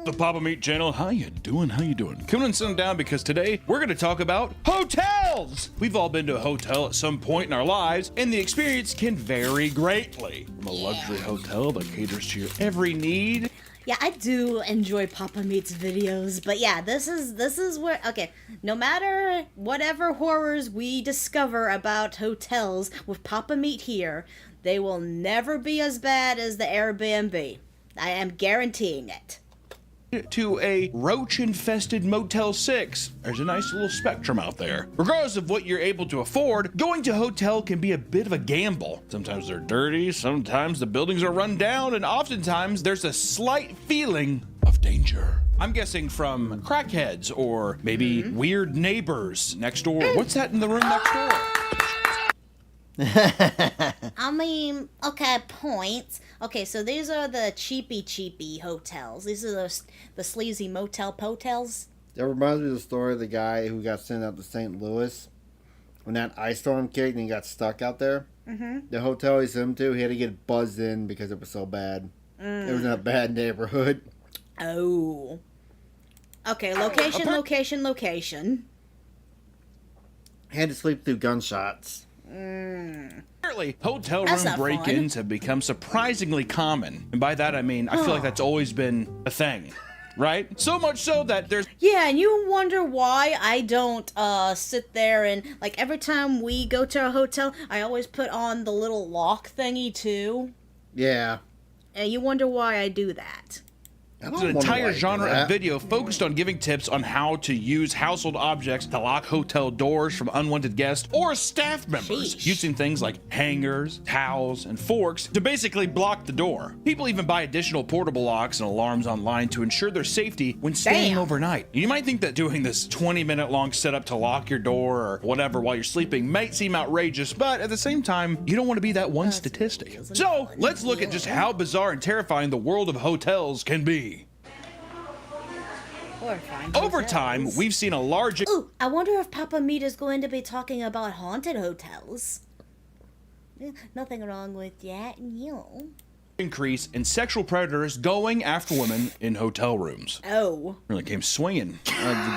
the Papa Meat channel. How you doing? How you doing? Come and sit down because today we're going to talk about hotels. We've all been to a hotel at some point in our lives, and the experience can vary greatly. From a luxury hotel that caters to your every need.
Yeah, I do enjoy Papa Meat's videos, but yeah, this is where, okay, no matter whatever horrors we discover about hotels with Papa Meat here, they will never be as bad as the Airbnb. I am guaranteeing it.
To a roach-infested Motel 6. There's a nice little spectrum out there. Regardless of what you're able to afford, going to a hotel can be a bit of a gamble. Sometimes they're dirty, sometimes the buildings are run down, and oftentimes there's a slight feeling of danger. I'm guessing from crackheads or maybe weird neighbors next door. What's that in the room next door?
I mean, okay, points. Okay, so these are the cheapy hotels. These are the sleazy motel potels.
That reminds me of the story of the guy who got sent out to St. Louis when that ice storm kicked and he got stuck out there. The hotel he sent him to, he had to get buzzed in because it was so bad. It was in a bad neighborhood.
Oh. Okay, location.
Had to sleep through gunshots.
Apparently, hotel room break-ins have become surprisingly common. And by that I mean, I feel like that's always been a thing. Right? So much so that there's...
Yeah, and you wonder why I don't sit there and, like, every time we go to a hotel, I always put on the little lock thingy, too.
Yeah.
And you wonder why I do that.
It's an entire genre of video focused on giving tips on how to use household objects to lock hotel doors from unwanted guests or staff members, using things like hangers, towels, and forks to basically block the door. People even buy additional portable locks and alarms online to ensure their safety when staying overnight. You might think that doing this 20-minute long setup to lock your door or whatever while you're sleeping might seem outrageous, but at the same time, you don't want to be that one statistic. So let's look at just how bizarre and terrifying the world of hotels can be. Over time, we've seen a large...
Ooh, I wonder if Papa Meat is going to be talking about haunted hotels. Nothing wrong with that,
increase in sexual predators going after women in hotel rooms.
Oh.
Really came swinging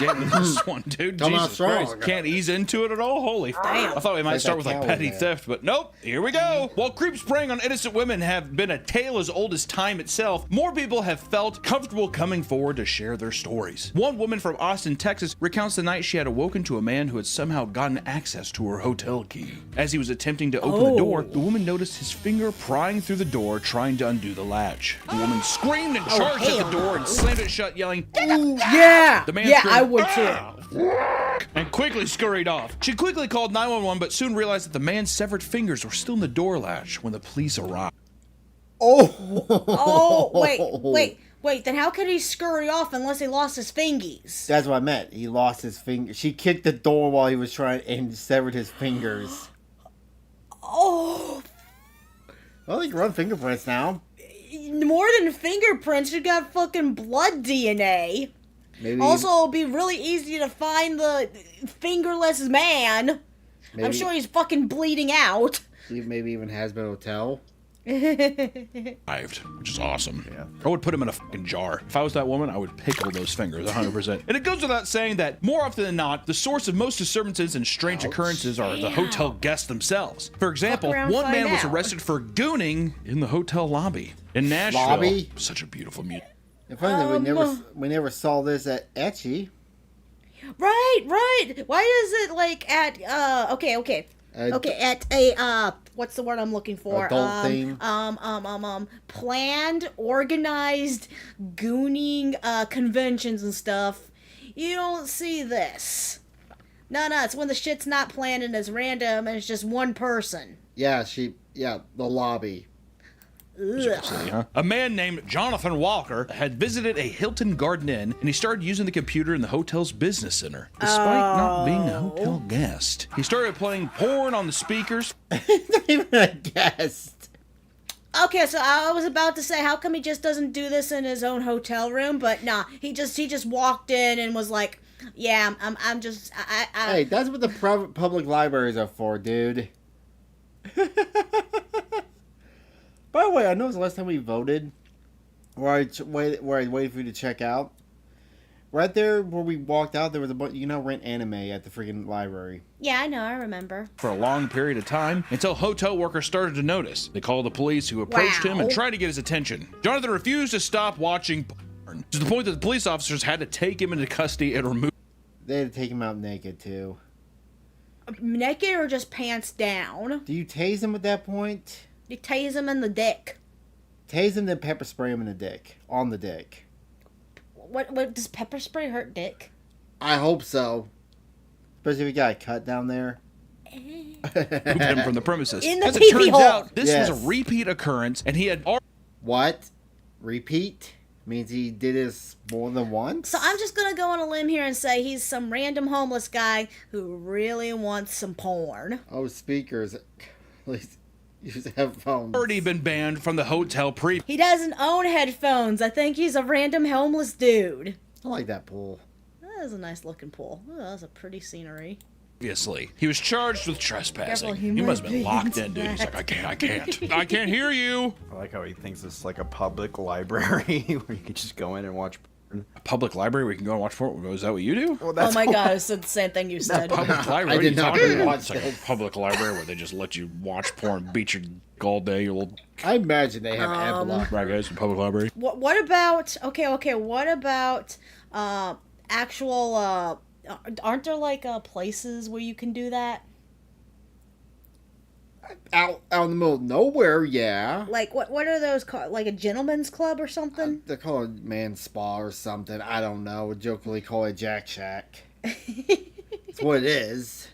getting this one, dude.
Come
Jesus Christ. Can't ease into it at all? Holy
damn.
I thought we might start with like petty theft, but nope. Here we go. While creeps preying on innocent women have been a tale as old as time itself, more people have felt comfortable coming forward to share their stories. One woman from Austin, Texas recounts the night she had awoken to a man who had somehow gotten access to her hotel key. As he was attempting to open the door, the woman noticed his finger prying through the door, trying to undo the latch. The woman screamed and charged at the door and slammed it shut, yelling,
Ooh, yeah!
The man
yeah,
screamed,
I would too.
And quickly scurried off. She quickly called 911, but soon realized that the man's severed fingers were still in the door latch when the police arrived.
Wait, then how could he scurry off unless he lost his fingies?
That's what I meant. He lost his finger. She kicked the door while he was trying and severed his fingers.
Oh.
Well, they can run fingerprints now.
More than fingerprints, you got fucking blood DNA.
Maybe.
Also, it'll be really easy to find the fingerless man.
Maybe.
I'm sure he's fucking bleeding out.
Maybe even has been a hotel.
Which is awesome. Yeah. I would put him in a fucking jar. If I was that woman, I would pickle those fingers 100%. And it goes without saying that more often than not, the source of most disturbances and strange occurrences are the hotel guests themselves. For example, one man was arrested for gooning in the hotel lobby in Nashville. Such a beautiful music.
And finally, we never saw this at Etchy.
Right. Why is it like at okay. Okay, at a what's the word I'm looking for?
Adult theme.
Planned, organized, gooning conventions and stuff. You don't see this. No, it's when the shit's not planned and it's random and it's just one person.
Yeah, the lobby.
City, huh? A man named Jonathan Walker had visited a Hilton Garden Inn, and he started using the computer in the hotel's business center. Despite not being a hotel guest, he started playing porn on the speakers.
Not even a guest.
Okay, so I was about to say, how come he just doesn't do this in his own hotel room? But nah, he just walked in and was like, "Yeah, I'm just."
Hey, that's what the public libraries are for, dude. By the way, I noticed the last time we voted, where I waited for you to check out, right there where we walked out, there was a bunch. You know, rent anime at the freaking library.
Yeah, I know, I remember.
For a long period of time, until hotel workers started to notice. They called the police, who approached him and tried to get his attention. Jonathan refused to stop watching porn, to the point that the police officers had to take him into custody and remove.
They had to take him out naked too.
Naked or just pants down?
Do you tase him at that point?
You tase him in the dick.
Tase him, then pepper spray him in the dick. On the dick.
What does pepper spray hurt dick?
I hope so. Especially if you got a cut down there.
Moved him from the premises.
In the
As it
pee-pee
turns
hole.
out, this was a repeat occurrence, and he had already...
What? Repeat? Means he did this more than once?
So I'm just gonna go on a limb here and say he's some random homeless guy who really wants some porn.
Oh, speakers. Please use headphones.
already been banned from the hotel
He doesn't own headphones. I think he's a random homeless dude.
I like that pool.
That is a nice looking pool. Oh, that's a pretty scenery.
Previously, he was charged with trespassing.
Careful,
He must have been locked in, dude. He's like, I can't hear you.
I like how he thinks it's like a public library where you can just go in and watch porn.
A public library where you can go and watch porn? Is that what you do?
Well,
Oh my god, I said the same thing you said.
Public library?
I
What are
did
you
not
talking about?
watch
It's like a
this.
public library where they just let you watch porn, beat your all day, you little...
I imagine they have ad block.
Right, guys, in public library.
What about what about actual aren't there like places where you can do that?
Out in the middle of nowhere, yeah.
Like what are those called? Like a gentleman's club or something?
They call it man spa or something. I don't know. We jokingly call it Jack Shack. That's what it is.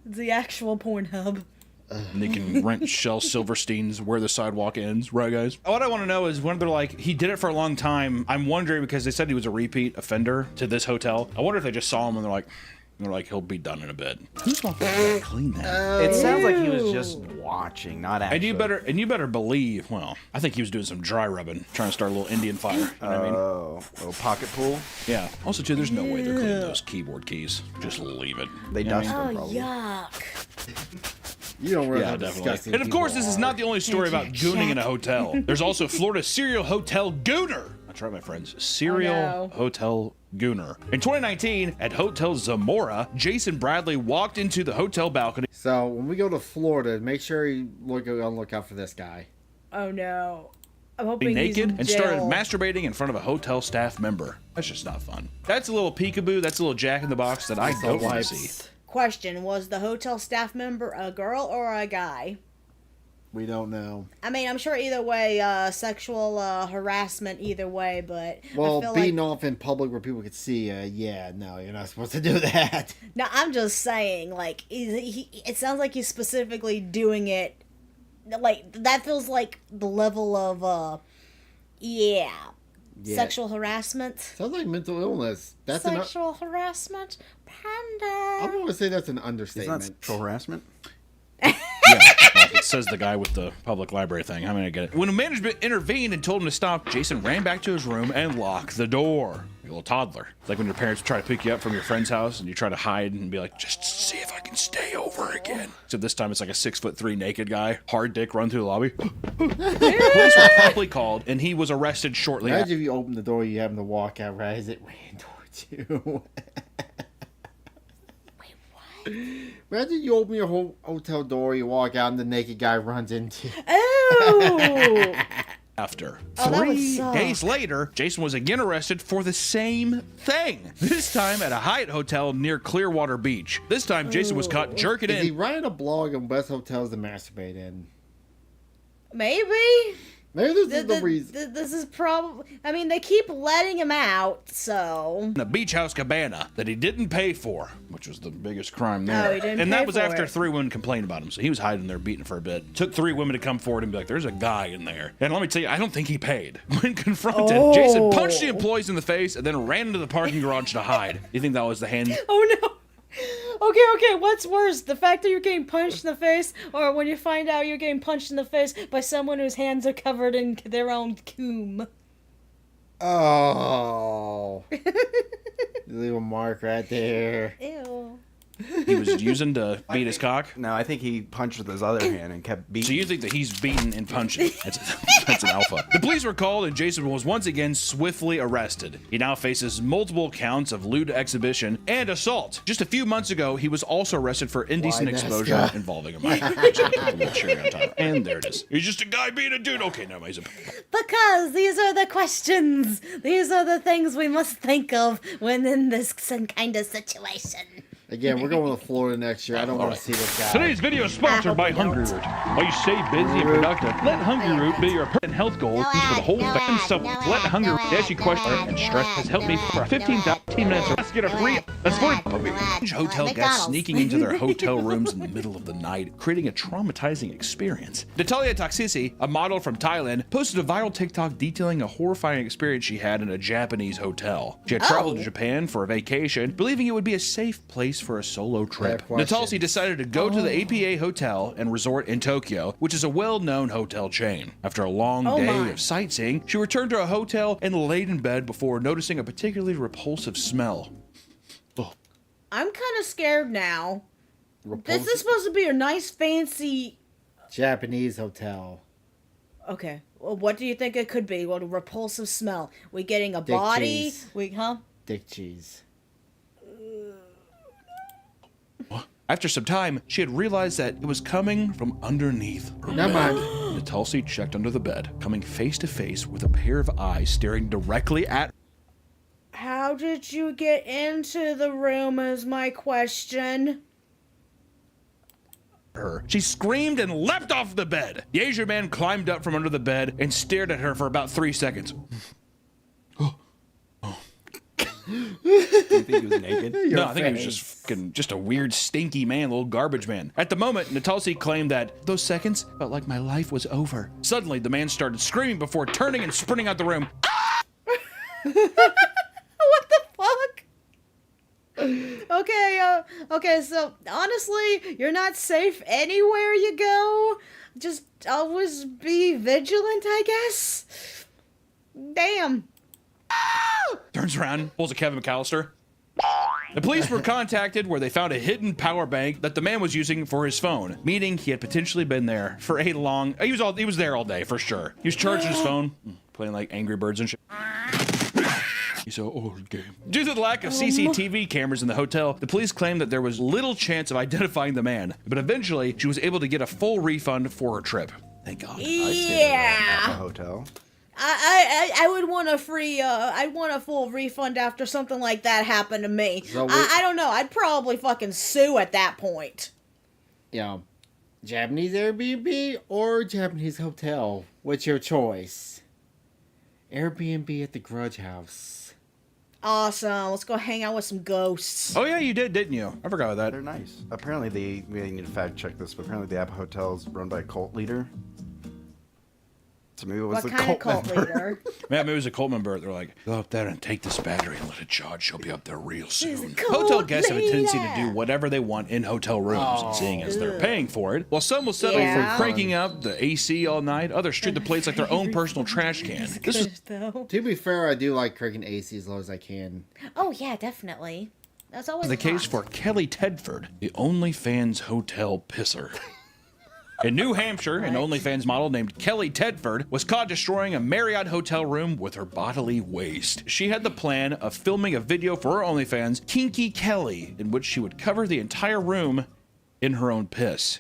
The actual Pornhub.
And they can rent Shel Silverstein's Where the Sidewalk Ends, right, guys? What I want to know is when they're like, he did it for a long time. I'm wondering, because they said he was a repeat offender to this hotel. I wonder if they just saw him and they're like, he'll be done in a bit. Who's walking around clean that?
It sounds like he was just watching, not actually.
And you better believe. Well, I think he was doing some dry rubbing, trying to start a little Indian fire. You know what I mean?
Oh, pocket pool.
Yeah. Also, too, there's no way they're cleaning those keyboard keys. Just leave it.
They
You know what
dust
I mean?
them probably.
Yuck.
You don't realize
Yeah,
how
definitely.
disgusting
And of course,
people
this is
are.
not the only story about gooning in a hotel. There's also Florida serial hotel gooner. That's right, my friends. Serial
Oh, no.
hotel gooner. In 2019, at Hotel Zamora, Jason Bradley walked into the hotel balcony.
So when we go to Florida, make sure you look out for this guy.
Oh no. I'm hoping he's
Naked
in
and
jail.
started masturbating in front of a hotel staff member. That's just not fun. That's a little peekaboo. That's a little Jack in the Box that I
That's
don't
the
want to
wipes.
see.
Question, was the hotel staff member a girl or a guy?
We don't know.
I mean, I'm sure either way, sexual harassment either way, but
Well,
I feel
beating
like...
off in public where people could see, yeah, no, you're not supposed to do that.
No, I'm just saying, like, it sounds like he's specifically doing it, like, that feels like the level of,
Yeah.
sexual harassment.
Sounds like mental illness. That's
Sexual harassment? Panda.
I'm going to say that's an
It's
understatement.
not sexual harassment.
Yeah, well, it says the guy with the public library thing. I mean, I get it. When management intervened and told him to stop, Jason ran back to his room and locked the door. Like a little toddler. It's like when your parents try to pick you up from your friend's house and you try to hide and be like, just see if I can stay over again. Except this time it's like a 6'3" naked guy, hard dick, run through the lobby. Police were promptly called and he was arrested shortly after.
Imagine if you open the door, you have him to walk out right as it ran towards you. Imagine you open your hotel door, you walk out, and the naked guy runs into you.
Oh!
after.
Oh, that would
3
suck.
days later, Jason was again arrested for the same thing. This time at a Hyatt hotel near Clearwater Beach. This time, Jason was caught jerking
Is he
in.
writing a blog on best hotels to masturbate in?
Maybe.
Maybe this is the reason.
This is probably. I mean, they keep letting him out, so.
In a beach house cabana that he didn't pay for, which was the biggest crime there.
Oh, he didn't
and
pay
that was
for
after
it.
3 women complained about him, so he was hiding there beating for a bit. Took 3 women to come forward and be like, there's a guy in there. And let me tell you, I don't think he paid. When confronted, Jason punched the employees in the face and then ran into the parking garage to hide. You think that was the hand?
Oh no. Okay, what's worse? The fact that you're getting punched in the face, or when you find out you're getting punched in the face by someone whose hands are covered in their own cum?
Oh. Leave a mark right there.
Ew.
He was using to beat his cock?
No, I think he punched with his other hand and kept beating.
So you think that he's beating and punching? That's an alpha. The police were called and Jason was once again swiftly arrested. He now faces multiple counts of lewd exhibition and assault. Just a few months ago, he was also arrested for indecent exposure involving a minor. And there it is. He's just a guy being a dude. Okay, no, he's a...
Because these are the questions. These are the things we must think of when in this kind of situation.
Again, we're going to Florida next year. I don't want to see this guy.
Today's video is sponsored by Hungry Root. While you stay busy and productive, let Hungry Root be your permanent health goals for the whole family. So let Hungry Root ask you questions and stress has helped me for 15 minutes. Let's get a free. Let's hotel guests sneaking into their hotel rooms in the middle of the night, creating a traumatizing experience. Natalia Toxisi, a model from Thailand, posted a viral TikTok detailing a horrifying experience she had in a Japanese hotel. She had traveled to Japan for a vacation, believing it would be a safe place for a solo trip. Natalsi decided to go to the APA Hotel and Resort in Tokyo, which is a well-known hotel chain. After a long day of sightseeing, she returned to a hotel and laid in bed before noticing a particularly repulsive smell.
I'm kind of scared now. This is supposed to be a nice, fancy
Japanese hotel.
Okay. Well, what do you think it could be? What a repulsive smell. We getting a
Dick
body?
cheese. Dick cheese.
After some time, she had realized that it was coming from underneath her
Never
bed.
mind.
Natalsi checked under the bed, coming face to face with a pair of eyes staring directly at
How did you get into the room is my question.
her. She screamed and leapt off the bed. The Asian man climbed up from under the bed and stared at her for about 3 seconds.
Do you think he was naked?
No, I think he was just a weird, stinky man, little garbage man. At the moment, Natalsi claimed that those seconds felt like my life was over. Suddenly, the man started screaming before turning and sprinting out the room.
What the fuck? Okay, so honestly, you're not safe anywhere you go. Just always be vigilant, I guess. Damn.
Turns around, pulls a Kevin McAllister. The police were contacted where they found a hidden power bank that the man was using for his phone, meaning he had potentially been there for a long... He was there all day, for sure. He was charging his phone, playing like Angry Birds and shit. He's so old game. Due to the lack of CCTV cameras in the hotel, the police claimed that there was little chance of identifying the man, but eventually she was able to get a full refund for her trip. Thank God.
Yeah.
A hotel.
I would want a free, I'd want a full refund after something like that happened to me.
So
I don't know, I'd probably fucking sue at that point.
Japanese Airbnb or Japanese hotel? What's your choice? Airbnb at the Grudge House.
Awesome, let's go hang out with some ghosts.
Oh yeah, you did, didn't you? I forgot about that.
They're nice. Apparently, we need to fact check this, but apparently the App Hotel is run by a cult leader. So maybe it was
What
the
kind of
cult
cult
member.
leader?
Yeah, maybe it was a cult member. They're like, go up there and take this battery and let it charge. She'll be up there real soon. Hotel guests have a tendency to do whatever they want in hotel rooms, seeing as they're paying for it. While some will settle for cranking up the AC all night, others treat the place like their own personal trash can. This is
To be fair, I do like cranking AC as low as I can.
Oh yeah, definitely. That's always
the case for Kelly Tedford, the OnlyFans hotel pisser. In New Hampshire, an OnlyFans model named Kelly Tedford was caught destroying a Marriott hotel room with her bodily waste. She had the plan of filming a video for her OnlyFans, Kinky Kelly, in which she would cover the entire room in her own piss.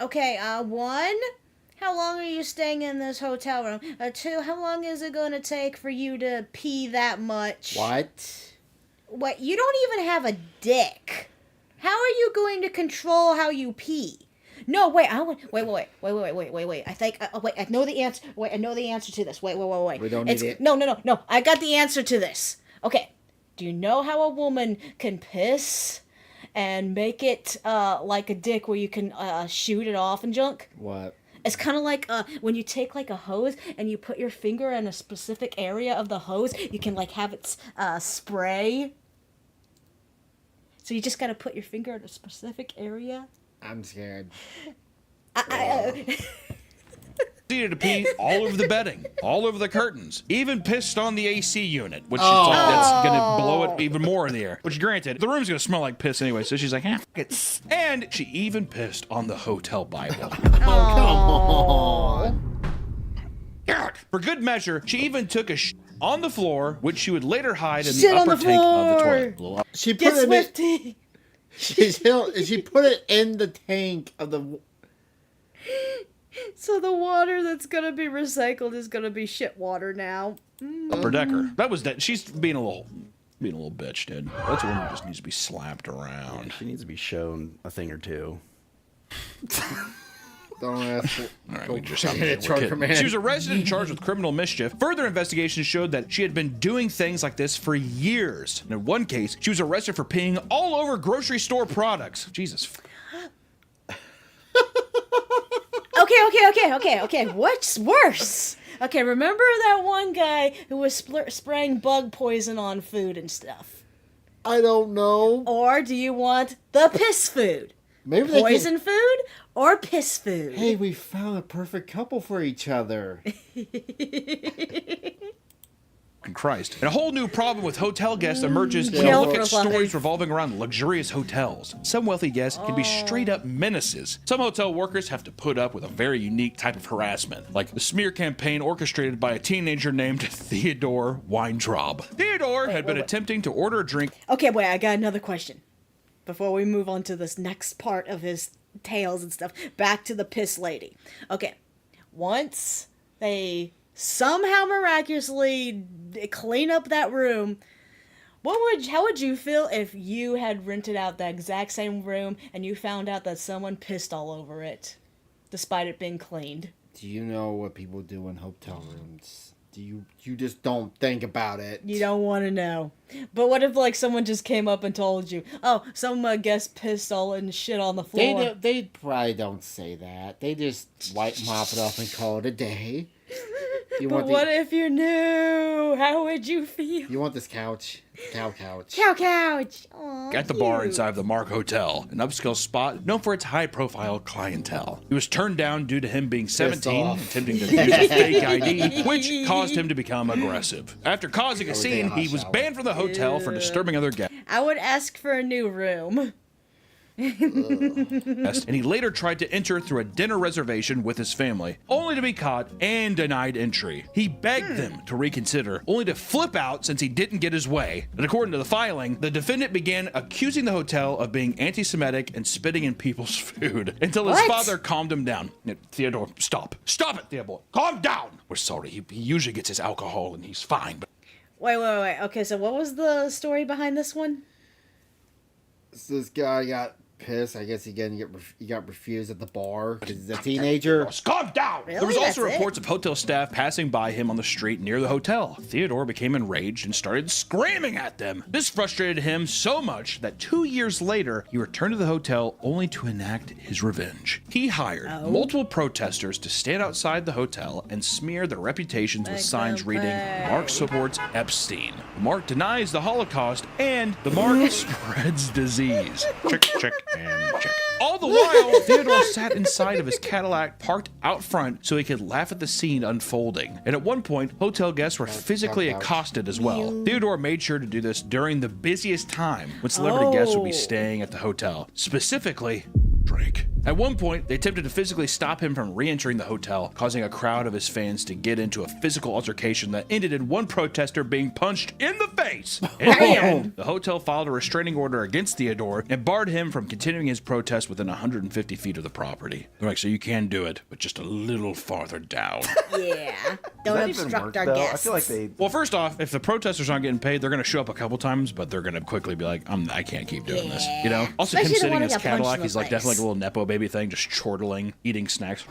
Okay, one, How long are you staying in this hotel room? 2, how long is it going to take for you to pee that much?
What?
What? You don't even have a dick. How are you going to control how you pee? No, wait. Wait. I think. Wait. I know the answer. Wait. I know the answer to this. Wait.
We don't need it.
No. I got the answer to this. Okay. Do you know how a woman can piss and make it like a dick where you can shoot it off and junk?
What?
It's kind of like when you take like a hose and you put your finger in a specific area of the hose, you can like have it spray. So you just gotta put your finger in a specific area.
I'm scared.
Proceeded to pee all over the bedding, all over the curtains, even pissed on the AC unit, which she thought that's gonna blow it even more in the air. Which, granted, the room's gonna smell like piss anyway, so she's like, f it. And she even pissed on the hotel Bible.
Come on.
For good measure, she even took a on the floor, which she would later hide in
Shit
the upper
on the
tank of the
floor.
toilet.
She put
Get
it
Swifty.
she put it in the tank of the.
So the water that's gonna be recycled is gonna be shit water now.
Upper decker. That was that. She's being a little bitch, dude. That's a woman who just needs to be slapped around.
She needs to be shown a thing or two.
Don't ask.
All right, we just She was arrested and charged with criminal mischief. Further investigation showed that she had been doing things like this for years. And in one case, she was arrested for peeing all over grocery store products. Jesus.
Okay. What's worse? Okay, remember that one guy who was spraying bug poison on food and stuff?
I don't know.
Or do you want the piss food?
Maybe
poison food or piss food?
Hey, we found a perfect couple for each other.
Christ. And a whole new problem with hotel guests emerges when you look at stories revolving around luxurious hotels. Some wealthy guests can be straight up menaces. Some hotel workers have to put up with a very unique type of harassment, like the smear campaign orchestrated by a teenager named Theodore Weintraub. Theodore had been attempting to order a drink.
Okay, wait, I got another question. Before we move on to this next part of his tales and stuff, back to the piss lady. Okay, once they somehow miraculously clean up that room, how would you feel if you had rented out the exact same room and you found out that someone pissed all over it, despite it being cleaned?
Do you know what people do in hotel rooms? You just don't think about it.
You don't want to know. But what if like someone just came up and told you, oh, some guest pissed all and shit on the floor?
They probably don't say that. They just mop it off and call it a day.
But what if you knew? How would you feel?
You want this couch? Cow couch.
Aww,
at the bar inside of the Mark Hotel, an upscale spot known for its high-profile clientele. He was turned down due to him being 17, attempting to use a fake ID, which caused him to become aggressive. After causing a scene, he was banned from the hotel for disturbing other guests.
I would ask for a new room.
And he later tried to enter through a dinner reservation with his family, only to be caught and denied entry. He begged them to reconsider, only to flip out since he didn't get his way. And according to the filing, the defendant began accusing the hotel of being anti-Semitic and spitting in people's food until his father calmed him down. Theodore, stop. Stop it, Theodore. Calm down. We're sorry. He usually gets his alcohol and he's fine. But...
Wait. Okay, so what was the story behind this one?
So this guy got pissed. I guess he got refused at the bar because he's a teenager.
Calm down!
Really?
There was also
That's
reports of hotel staff passing by him on the street near the hotel. Theodore became enraged and started screaming at them. This frustrated him so much that 2 years later, he returned to the hotel only to enact his revenge. He hired multiple protesters to stand outside the hotel and smear their reputations with signs reading, "Mark supports Epstein." Mark denies the Holocaust, and the Mark spreads disease. Check. And check. All the while, Theodore sat inside of his Cadillac parked out front so he could laugh at the scene unfolding. And at one point, hotel guests were physically accosted as well. Theodore made sure to do this during the busiest time when celebrity guests would be staying at the hotel. Specifically, Drake. At one point, they attempted to physically stop him from re-entering the hotel, causing a crowd of his fans to get into a physical altercation that ended in one protester being punched in the face. In the end, the hotel filed a restraining order against Theodore and barred him from continuing his protest within 150 feet of the property. They're like, so you can do it, but just a little farther down.
Yeah. Don't obstruct our guests.
I feel like
Well, first off, if the protesters aren't getting paid, they're going to show up a couple times, but they're going to quickly be like, I can't keep doing this. You know? Also,
Especially
him
the
sitting
one
in
who
his
got punched
Cadillac,
in the
he's like
face.
definitely like a little Nepo baby thing, just chortling, eating snacks.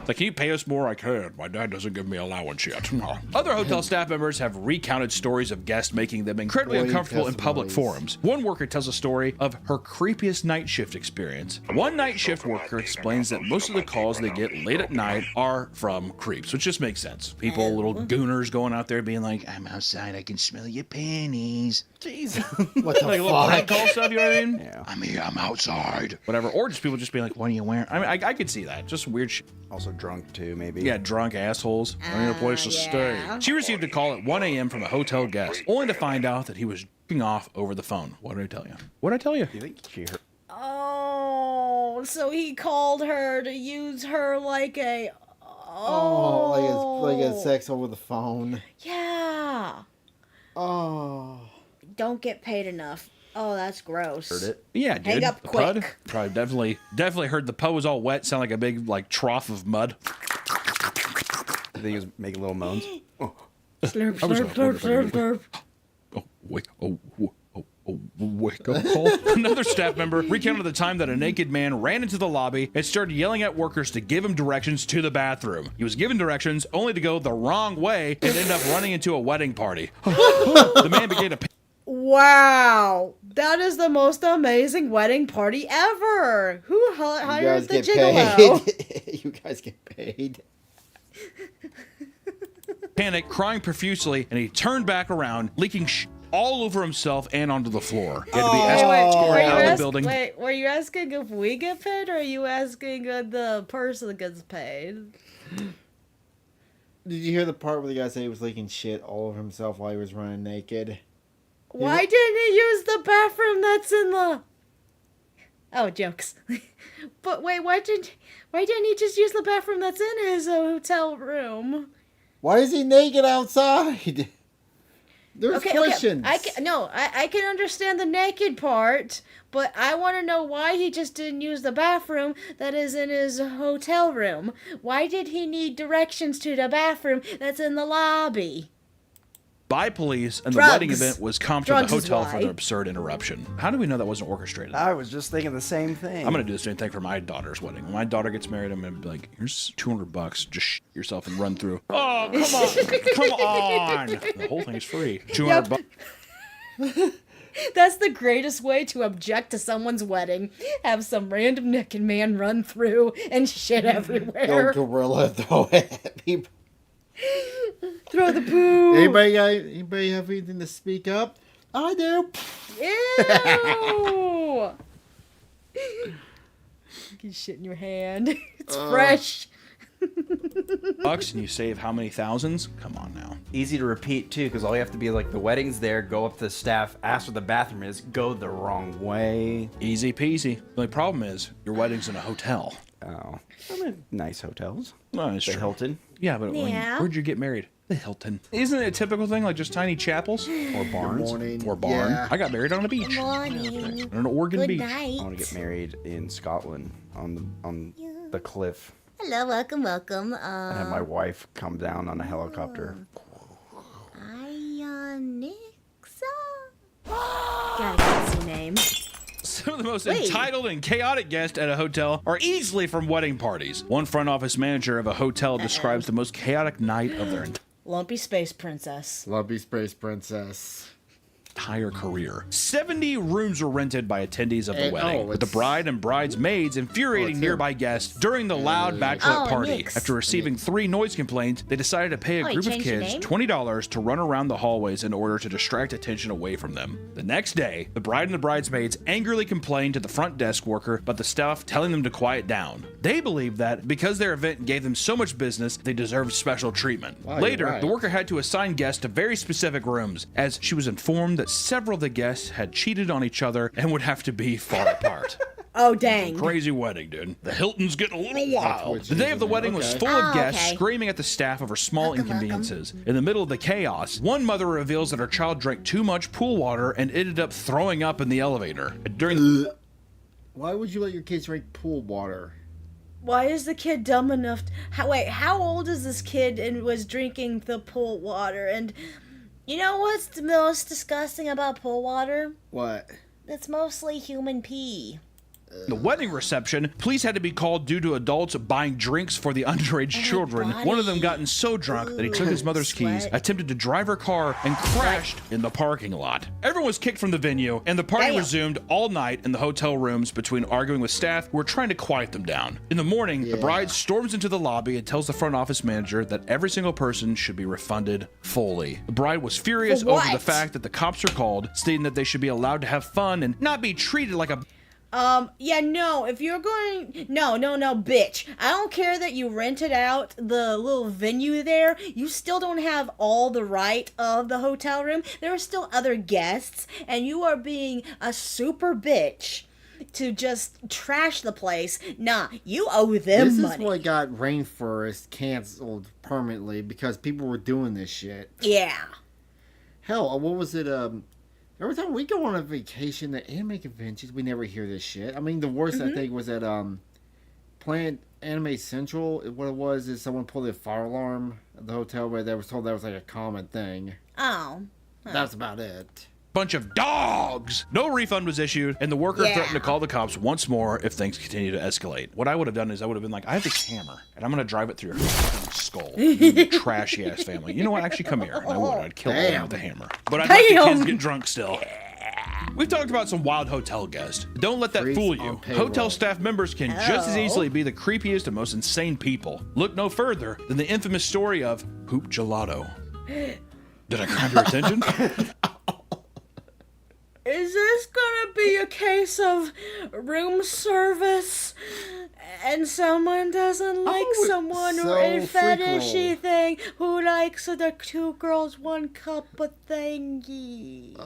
Like, can you pay us more? I can. My dad doesn't give me allowance yet. No. Other hotel staff members have recounted stories of guests making them incredibly uncomfortable in public forums. One worker tells a story of her creepiest night shift experience. One night shift worker explains that most of the calls they get late at night are from creeps, which just makes sense. People, little gooners going out there being like, I'm outside, I can smell your panties.
Jeez.
What the
Like a little
fuck?
prank call stuff, you know what I mean?
Yeah.
I'm here, I'm outside. Whatever. Or just people just being like, what are you wearing? I mean, I could see that. Just weird shit.
Also drunk too, maybe.
Yeah, drunk assholes. I need a place to stay. She received a call at 1 a.m. from a hotel guest, only to find out that he was jerking off over the phone. What did I tell you? What did I tell you?
You think she heard?
Oh, so he called her to use her like a.
Like a sex over the phone.
Yeah.
Oh.
Don't get paid enough. Oh, that's gross.
Heard it.
Yeah, dude.
Hang up
the
quick.
Pud. Probably definitely heard the pud was all wet, sound like a big like trough of mud.
I think he was making little moans. Oh.
Slurp,
I was
slurp,
gonna
slurp, slurp, slurp.
Wake up call. Another staff member recounted the time that a naked man ran into the lobby and started yelling at workers to give him directions to the bathroom. He was given directions only to go the wrong way and end up running into a wedding party. The man began to
Wow, that is the most amazing wedding party ever. Who
You
hired
guys
the
get
gigolo?
paid. You guys get paid.
panic, crying profusely, and he turned back around, leaking all over himself and onto the floor. He had to be escorted out of the building.
Wait, were you asking if we get paid, or are you asking if the person gets paid?
Did you hear the part where the guy said he was leaking shit all over himself while he was running naked?
Why didn't he use the bathroom that's in the... Oh, jokes. But wait, why didn't he just use the bathroom that's in his hotel room?
Why is he naked outside? There's questions.
I can understand the naked part, but I want to know why he just didn't use the bathroom that is in his hotel room. Why did he need directions to the bathroom that's in the lobby?
By police, and
Drugs.
the wedding event was comped to the
Drugs is
hotel for
why.
their absurd interruption. How do we know that wasn't orchestrated?
I was just thinking the same thing.
I'm gonna do the same thing for my daughter's wedding. When my daughter gets married, I'm gonna be like, "Here's $200. Just shit yourself and run through." Oh, come on! The whole thing's free. $200.
That's the greatest way to object to someone's wedding. Have some random naked man run through and shit everywhere.
Go gorilla throw it at people.
Throw the poo.
Anybody have anything to speak up? I do.
Ew. You can shit in your hand. It's fresh.
Bucks and you save how many thousands? Come on now.
Easy to repeat too, because all you have to be like, the wedding's there, go up to the staff, ask where the bathroom is, go the wrong way.
Easy peasy. The only problem is your wedding's in a hotel.
Oh, I mean, nice hotels.
No, it's
The
true.
Hilton
Yeah, but
Yeah.
where'd you get married? The Hilton. Isn't it a typical thing, like just tiny chapels?
or barns.
Or barn?
Yeah.
I got married on a beach.
Morning.
On an Oregon
Good
beach.
night.
I want to get married in Scotland on the cliff.
Hello, welcome.
And have my wife come down on a helicopter.
Ionixa? Got a fancy name.
Some of the most
Wait.
entitled and chaotic guests at a hotel are easily from wedding parties. One front office manager of a hotel describes the most chaotic night of their
Lumpy Space Princess.
Lumpy Space Princess.
entire career. 70 rooms were rented by attendees of the
And-
wedding, with the bride and bridesmaids infuriating nearby guests during the loud bachelorette party.
Nix.
After receiving 3 noise complaints, they decided to pay a
Oh, he
group of
changed your
kids
name?
$20 to run around the hallways in order to distract attention away from them. The next day, the bride and the bridesmaids angrily complained to the front desk worker about the staff telling them to quiet down. They believed that because their event gave them so much business, they deserved special treatment.
Wow, you're
Later,
right.
the worker had to assign guests to very specific rooms, as she was informed that several of the guests had cheated on each other and would have to be far apart.
Oh, dang.
Crazy wedding, dude. The Hilton's getting a little wild. The day of the wedding was full of guests screaming at the staff over small inconveniences. In the middle of the chaos, one mother reveals that her child drank too much pool water and ended up throwing up in the elevator.
Why would you let your kids drink pool water?
Why is the kid dumb enough wait, how old is this kid and was drinking the pool water? And you know what's the most disgusting about pool water?
What?
It's mostly human pee.
The wedding reception, police had to be called due to adults buying drinks for the underage children. One of them gotten so drunk that he took his mother's keys, attempted to drive her car, and crashed in the parking lot. Everyone was kicked from the venue, and the party resumed all night in the hotel rooms between arguing with staff who were trying to quiet them down. In the morning, the bride storms into the lobby and tells the front office manager that every single person should be refunded fully. The bride was furious over the fact that the cops were called, stating that they should be allowed to have fun and not be treated like a...
Yeah, no, if you're going... No, bitch. I don't care that you rented out the little venue there. You still don't have all the right of the hotel room. There are still other guests, and you are being a super bitch to just trash the place. Nah, you owe them money.
This is what got Rainforest canceled permanently, because people were doing this shit.
Yeah.
Hell, what was it, every time we go on a vacation at anime conventions, we never hear this shit. I mean, the worst, I think, was at Planet Anime Central. What it was is someone pulled a fire alarm at the hotel, but they was told that was like a common thing.
Oh.
That's about it.
Bunch of dogs! No refund was issued, and the worker threatened to call the cops once more if things continue to escalate. What I would have done is I would have been like, I have this hammer, and I'm going to drive it through your fucking skull. You trashy ass family. You know what? Actually, come here. And I would. I'd kill them with a hammer. But I'd let the kids get drunk still. We've talked about some wild hotel guests. Don't let that fool you. Hotel staff members can just as easily be the creepiest and most insane people. Look no further than the infamous story of Poop Gelato. Did I grab your attention?
Is this gonna be a case of room service and someone doesn't like someone or a fetishy thing who likes the 2 girls 1 cup of thingy?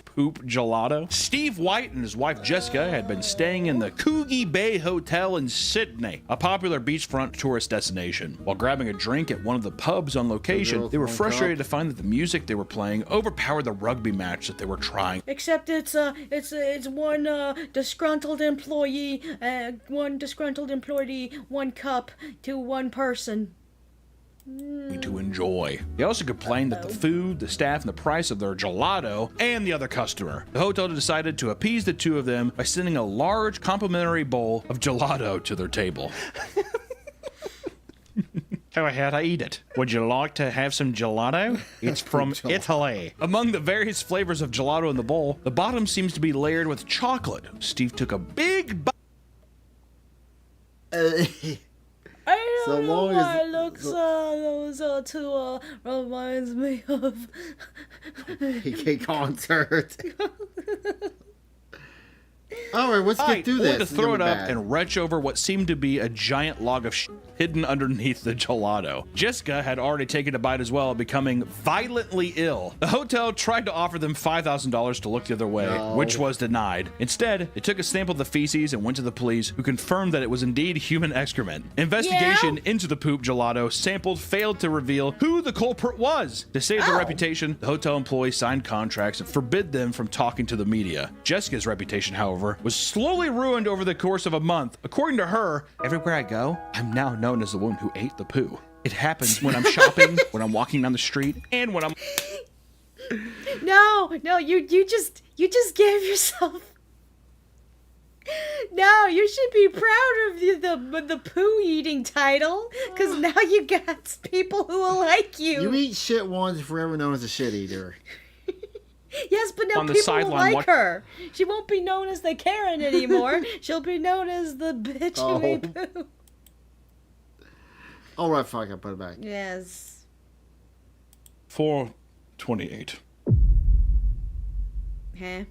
Poop Gelato. Steve White and his wife Jessica had been staying in the Coogee Bay Hotel in Sydney, a popular beachfront tourist destination. While grabbing a drink at one of the pubs on location, they were frustrated to find that the music they were playing overpowered the rugby match that they were trying.
Except it's one disgruntled employee, 1 cup to 1 person.
To enjoy. They also complained that the food, the staff, and the price of their gelato and the other customer. The hotel decided to appease the 2 of them by sending a large complimentary bowl of gelato to their table. So how'd I eat it? Would you like to have some gelato? It's from Italy. Among the various flavors of gelato in the bowl, the bottom seems to be layered with chocolate. Steve took a big bite.
I don't know why it looks those 2 reminds me of
PK concert. Alright, let's get through this.
To throw it up and retch over what seemed to be a giant log of shit hidden underneath the gelato. Jessica had already taken a bite as well, becoming violently ill. The hotel tried to offer them $5,000 to look the other way, which was denied. Instead, they took a sample of the feces and went to the police, who confirmed that it was indeed human excrement. Investigation into the poop gelato sampled failed to reveal who the culprit was. To save their reputation, the hotel employees signed contracts and forbid them from talking to the media. Jessica's reputation, however, was slowly ruined over the course of a month. According to her, everywhere I go, I'm now known as the one who ate the poo. It happens when I'm shopping, when I'm walking down the street, and when I'm...
No, you just gave yourself... No, you should be proud of the poo-eating title, because now you got people who will like you.
You eat shit once, forever known as a shit eater.
Yes, but now people will like her. She won't be known as the Karen anymore. She'll be known as the bitch who ate poo.
Alright, fuck, I put it back.
Yes.
428.
Huh?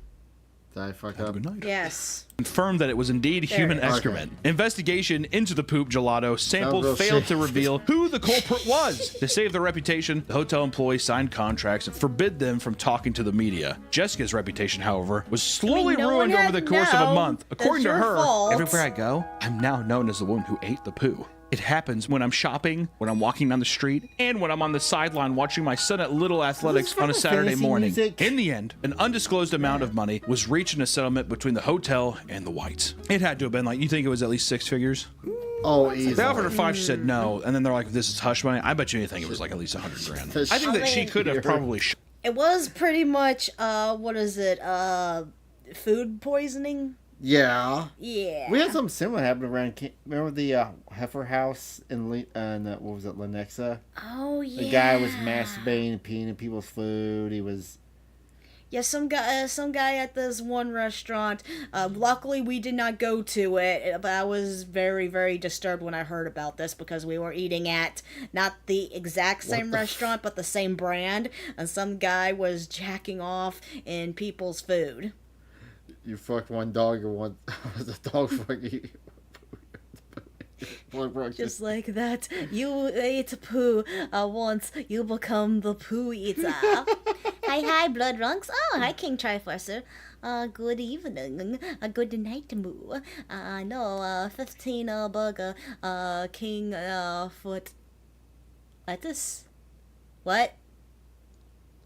Did I fuck
Have a
up?
good night.
Yes.
Confirmed that it was indeed
There
human
it is.
excrement. Investigation into the poop gelato sample
real
failed
shit.
to reveal who the culprit was. To save their reputation, the hotel employees signed contracts and forbid them from talking to the media. Jessica's reputation, however, was slowly
no one
ruined over
had
the
to
course of a
know.
month.
That's
According to
your
her,
fault.
everywhere I go, I'm now known as the woman who ate the poo. It happens when I'm shopping, when I'm walking down the street, and when I'm on the sideline watching my son at Little Athletics on a Saturday
fantasy
morning.
music.
In the end, an undisclosed amount of money was reached in a settlement between the hotel and the Whites. It had to have been like, you think it was at least 6 figures?
Oh, easy.
They offered her 5, she said no, and then they're like, this is hush money. I bet you anything it was like at least 100 grand. I think that she could have probably
It was pretty much, what is it, food poisoning?
Yeah.
Yeah.
We had something similar happen around. Remember the Heifer House in what was it, Lenexa?
Oh, yeah.
The guy was masturbating, peeing in people's food. He was.
Yeah, some guy at this one restaurant. Luckily, we did not go to it, but I was very, very disturbed when I heard about this because we were eating at not the exact same restaurant, but the same brand, and some guy was jacking off in people's food.
You fucked one dog or one. Was a dog fucking you?
Just like that, you ate poo. Once you become the poo eater. Hi, Blood Runks. Oh, hi, King Triforcer. Good evening. Good night, Moo. No, 15 burger. King foot. Lettuce. What?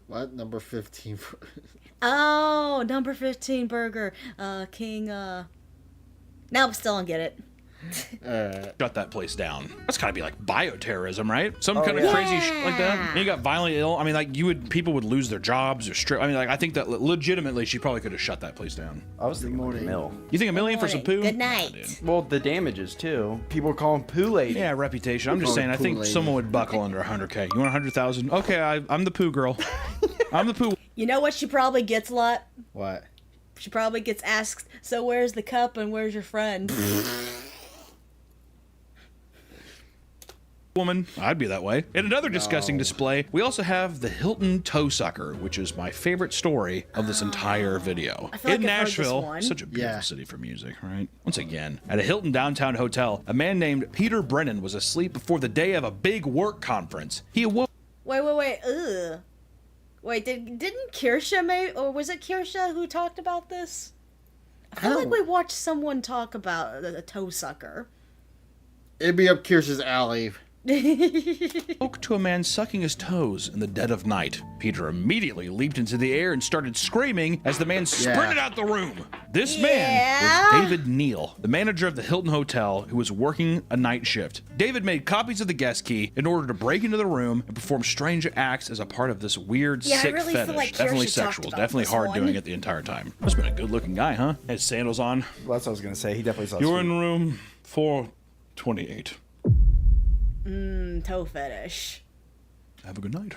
What? Number 15.
Oh, number 15 burger. King. Now, still don't get it.
shut that place down. That's gotta be like bioterrorism, right? Some kind of crazy shit like that. And you got violently ill. I mean, like people would lose their jobs or strip. I mean, like I think that legitimately she probably could have shut that place down.
I was thinking like a mill.
You think $1 million for some poo?
Good night.
Well, the damages too. People call him poo lady.
Yeah, reputation. I'm just saying. I think someone would buckle under 100K. You want 100,000? Okay, I'm the poo girl. I'm the poo.
You know what she probably gets a lot?
What?
She probably gets asked, so where's the cup and where's your friend?
Woman, I'd be that way. In another disgusting display, we also have the Hilton toe sucker, which is my favorite story of this entire video.
I feel like
In
I've heard this
Nashville,
one.
such a beautiful city for music, right? Once again, at a Hilton downtown hotel, a man named Brennan was asleep before the day of a big work conference. He awoke.
Wait. Ugh. Wait, didn't Kirsha or was it Kirsha who talked about this? I feel like we watched someone talk about a toe sucker.
It'd be up Kirsch's alley.
Woke to a man sucking his toes in the dead of night. Peter immediately leaped into the air and started screaming as the man sprinted out the room. This man was David Neal, the manager of the Hilton Hotel, who was working a night shift. David made copies of the guest key in order to break into the room and perform strange acts as a part of this weird, sick
really feel
fetish.
like
Definitely
Kirsha talked
sexual.
about
Definitely
this
hard
one.
doing it the entire time. Must have been a good-looking guy, huh? Had sandals on.
Well, that's what I was gonna say. He definitely saw.
You're
sweet.
in room 428.
Toe fetish.
Have a good night.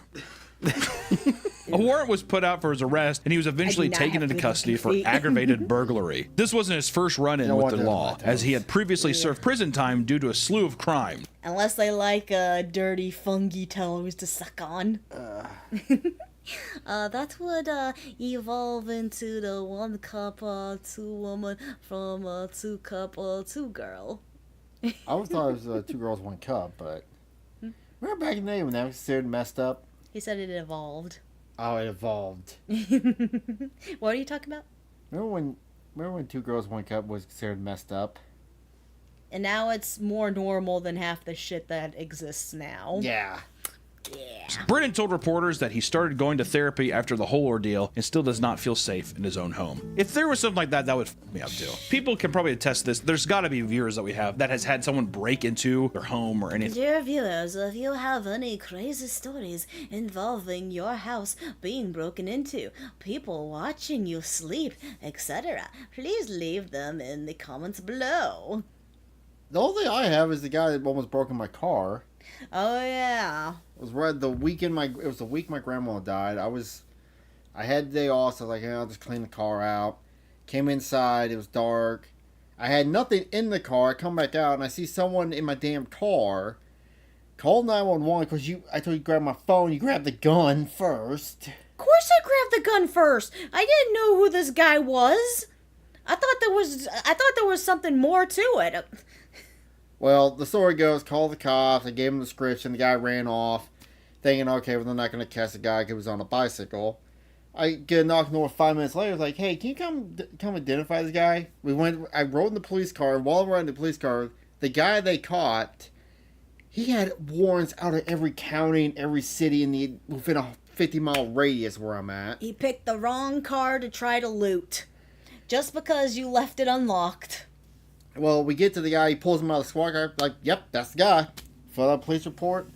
A warrant was put out for his arrest, and he was eventually
not
taken
have
into
big
custody for
feet.
aggravated burglary. This wasn't his first run-in
don't
with
want
the
that on
law,
my
as he had previously served prison time due to a slew of crime.
Unless they like dirty fungi toes to suck on. That would evolve into the 1 cup 2 woman from 2 cup 2 girl.
I always thought it was 2 girls, 1 cup, but remember back in the day when that was considered messed up?
He said it evolved.
Oh, it evolved.
What are you talking about?
Remember when 2 girls, 1 cup was considered messed up?
And now it's more normal than half the shit that exists now.
Yeah.
Brennan told reporters that he started going to therapy after the whole ordeal and still does not feel safe in his own home. If there was something like that, that would f me up too. People can probably attest to this. There's got to be viewers that we have that has had someone break into their home or anything.
Dear viewers, if you have any crazy stories involving your house being broken into, people watching you sleep, etc., please leave them in the comments below.
The only thing I have is the guy that almost broke in my car.
Oh yeah.
It was right the weekend it was the week my grandma died. I had the day off, so I was like, I'll just clean the car out. Came inside, it was dark. I had nothing in the car. I come back out and I see someone in my damn car. Call 911 because I told you to grab my phone. You grabbed the gun first.
Of course I grabbed the gun first. I didn't know who this guy was. I thought there was something more to it.
Well, the story goes, call the cops. I gave him the description. The guy ran off, thinking, okay, well, they're not going to catch the guy because he was on a bicycle. I get a knock on the door 5 minutes later. I was like, hey, can you come identify this guy? I rode in the police car. While we're in the police car, the guy they caught, he had warrants out of every county and every city within a 50-mile radius where I'm at.
He picked the wrong car to try to loot. Just because you left it unlocked.
Well, we get to the guy. He pulls him out of the squad car. Like, yep, that's the guy. Fill out a police report.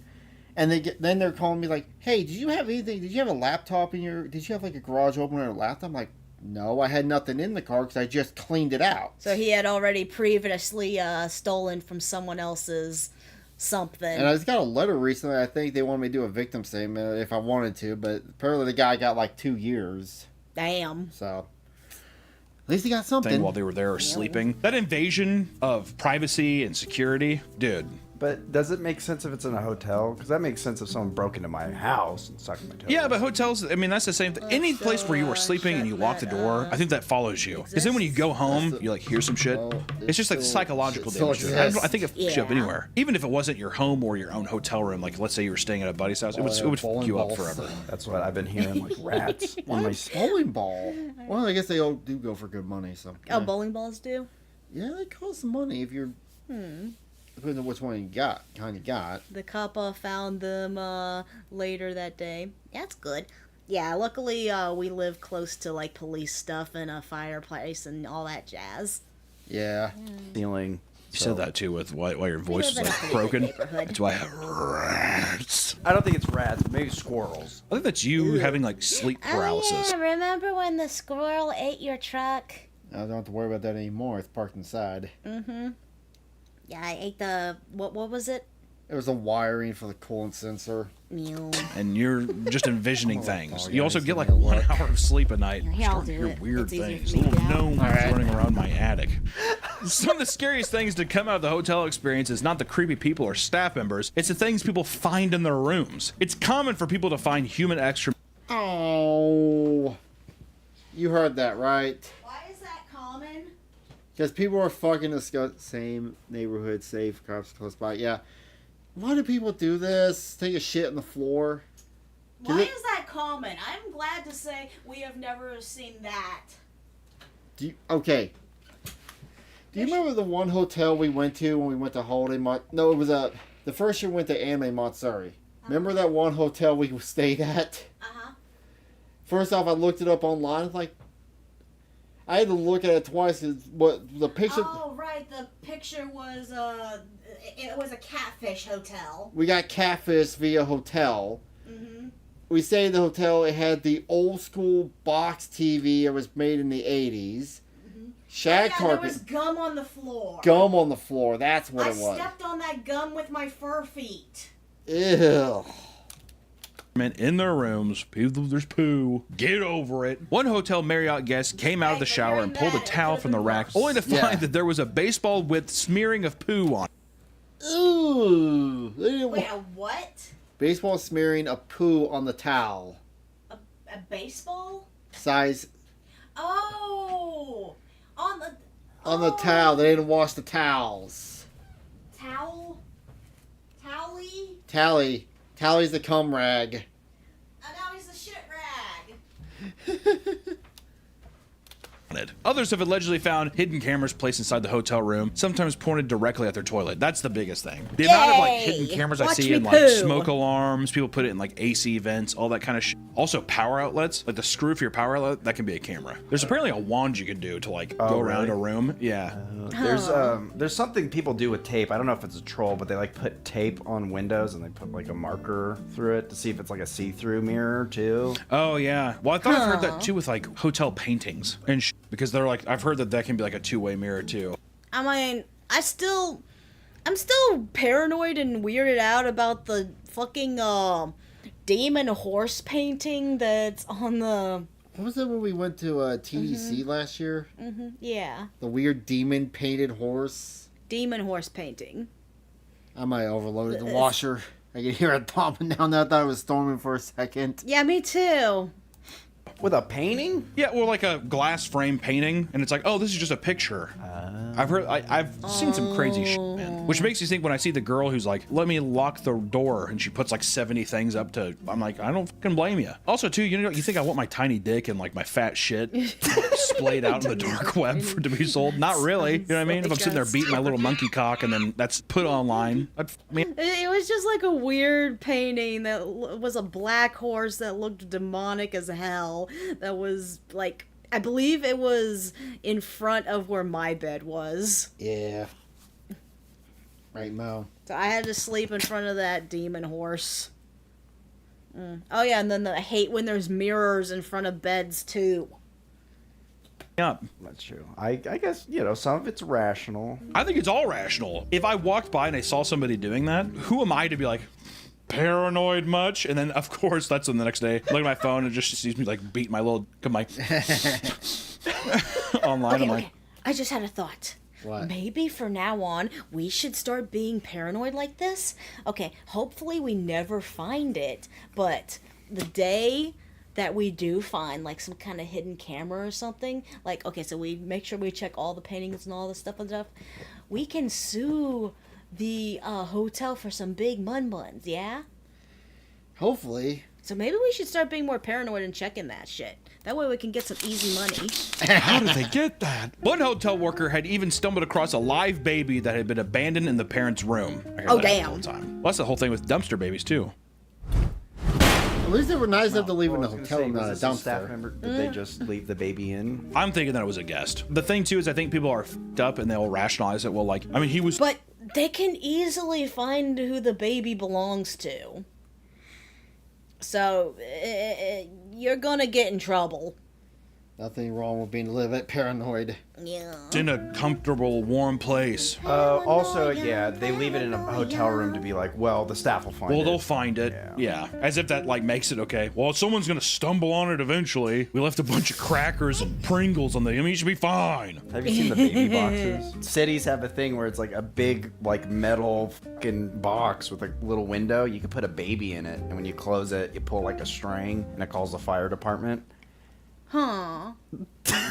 And then they're calling me like, hey, did you have anything? Did you have a laptop did you have like a garage opener or a laptop? I'm like, no, I had nothing in the car because I just cleaned it out.
So he had already previously stolen from someone else's something. And
I just got a letter recently. I think they wanted me to do a victim statement if I wanted to, but apparently the guy got like 2 years.
Damn.
So at least he got something.
While they were there sleeping. That invasion of privacy and security, dude.
But does it make sense if it's in a hotel? Because that makes sense if someone broke into my house and sucked my toes.
Yeah, but hotels, I mean, that's the same thing. Any place where you were sleeping and you lock the door, I think that follows you. Because then when you go home, you like hear some shit. It's just like psychological damage. I think if show up anywhere. Even if it wasn't your home or your own hotel room, like let's say you were staying at a buddy's house, it would fuck you up forever.
That's what I've been hearing, like rats.
Bowling ball. Well, I guess they all do go for good money. So.
Oh, bowling balls do?
Yeah, they cost some money if you're... Depends on which one you got,
The cop found them later that day. That's good. Yeah, luckily we live close to like police stuff and a fireplace and all that jazz.
Yeah.
Feeling.
You said that too with why your voice is like broken. That's why I have rats.
I don't think it's rats. Maybe squirrels.
I think that's you having like sleep paralysis.
Oh, yeah. Remember when the squirrel ate your truck?
I don't have to worry about that anymore. It's parked inside.
Mm-hmm. Yeah, I ate the... What was it?
It was a wiring for the coolant sensor.
And you're just envisioning things. You also get like 1 hour of sleep a night.
Here, I'll do
Your
it.
weird
It's
things.
easier for me
Little
to get out.
gnomes running around my attic. Some of the scariest things to come out of the hotel experience is not the creepy people or staff members. It's the things people find in their rooms. It's common for people to find human excrement.
Oh. You heard that, right?
Why is that common?
Because people are fucking same neighborhood, safe, cops close by. Yeah. Why do people do this? Take a shit on the floor?
Why is that common? I'm glad to say we have never seen that.
Okay. Do you remember the one hotel we went to when we went to Holiday No, it was the first year we went to Anime Matsuri. Remember that one hotel we stayed at?
Uh-huh.
First off, I looked it up online. It's like, I had to look at it twice. What the picture?
Oh right, the picture was it was a catfish hotel.
We got catfish via hotel.
Mm-hmm.
We stayed in the hotel. It had the old school box TV. It was made in the 80s.
Mm-hmm.
Shag carpet.
There was gum on the floor.
Gum on the floor. That's what it was.
I stepped on that gum with my fur feet.
Ew.
In their rooms, people, there's poo. Get over it. One hotel Marriott guest came out of the shower and pulled a towel from the rack, only to find that there was a baseball with smearing of poo on it.
Ooh.
Wait, a what?
Baseball smearing of poo on the towel.
A baseball?
Size.
Oh,
on the towel. They didn't wash the towels.
Towel? Towelly?
Tally's the cum rag.
And now he's the shit rag.
Others have allegedly found hidden cameras placed inside the hotel room, sometimes pointed directly at their toilet. That's the biggest thing. The amount of like hidden cameras I see in like smoke alarms, people put it in like AC vents, all that kind of shit. Also power outlets, like the screw for your power outlet, that can be a camera. There's apparently a wand you can do to like go around a room. Yeah.
There's something people do with tape. I don't know if it's a troll, but they like put tape on windows and they put like a marker through it to see if it's like a see-through mirror too.
Oh yeah. Well, I thought I've heard that too with like hotel paintings and because they're like, I've heard that can be like a two-way mirror too.
I mean, I'm still paranoid and weirded out about the fucking demon horse painting that's on the...
What was it when we went to TDC last year?
Mm-hmm. Yeah.
The weird demon painted horse.
Demon horse painting.
I might have overloaded the washer. I could hear it popping down there. I thought it was storming for a second.
Yeah, me too.
With a painting?
Yeah, well, like a glass frame painting, and it's like, oh, this is just a picture. I've seen some crazy shit, man. Which makes you think when I see the girl who's like, let me lock the door, and she puts like 70 things up to, I'm like, I don't fucking blame you. Also, too, you know, you think I want my tiny dick and like my fat shit splayed out in the dark web for it to be sold? Not really. You know what I mean? If I'm sitting there beating my little monkey cock and then that's put online,
It was just like a weird painting that was a black horse that looked demonic as hell. That was like, I believe it was in front of where my bed was.
Yeah. Right, Mo.
So I had to sleep in front of that demon horse. Oh yeah, and then I hate when there's mirrors in front of beds too.
Yeah,
that's true. I guess, you know, some of it's rational.
I think it's all rational. If I walked by and I saw somebody doing that, who am I to be like, paranoid much? And then, of course, that's on the next day. Look at my phone and just sees me like beat my little online.
Okay,
I'm like,
okay. I just had a thought.
What?
Maybe from now on, we should start being paranoid like this. Okay, hopefully we never find it, but the day that we do find like some kind of hidden camera or something, like, okay, so we make sure we check all the paintings and all the stuff, we can sue the hotel for some big buns, yeah?
Hopefully.
So maybe we should start being more paranoid and checking that shit. That way we can get some easy money.
how did they get that? One hotel worker had even stumbled across a live baby that had been abandoned in the parents' room. I hear
Oh,
that
damn.
all the time. Well, that's the whole thing with dumpster babies, too.
At least they were nice enough to leave in the
I was
hotel,
gonna say,
not a
was this staff
dumpster.
member? Did they just leave the baby in?
I'm thinking that it was a guest. The thing, too, is I think people are f***ed up and they'll rationalize it. Well, like, I mean, he was...
But they can easily find who the baby belongs to. So, you're gonna get in trouble.
Nothing wrong with being a little bit paranoid.
Yeah.
It's in a comfortable, warm place.
Also, yeah, they leave it in a hotel room to be like, well, the staff will find it.
Well, they'll find it. Yeah. As if that, like, makes it okay. Well, someone's gonna stumble on it eventually. We left a bunch of crackers and Pringles on the... I mean, you should be fine.
Have you seen the baby boxes? Cities have a thing where it's like a big, like, metal fucking box with a little window. You can put a baby in it, and when you close it, you pull, like, a string, and it calls the fire department.
Huh.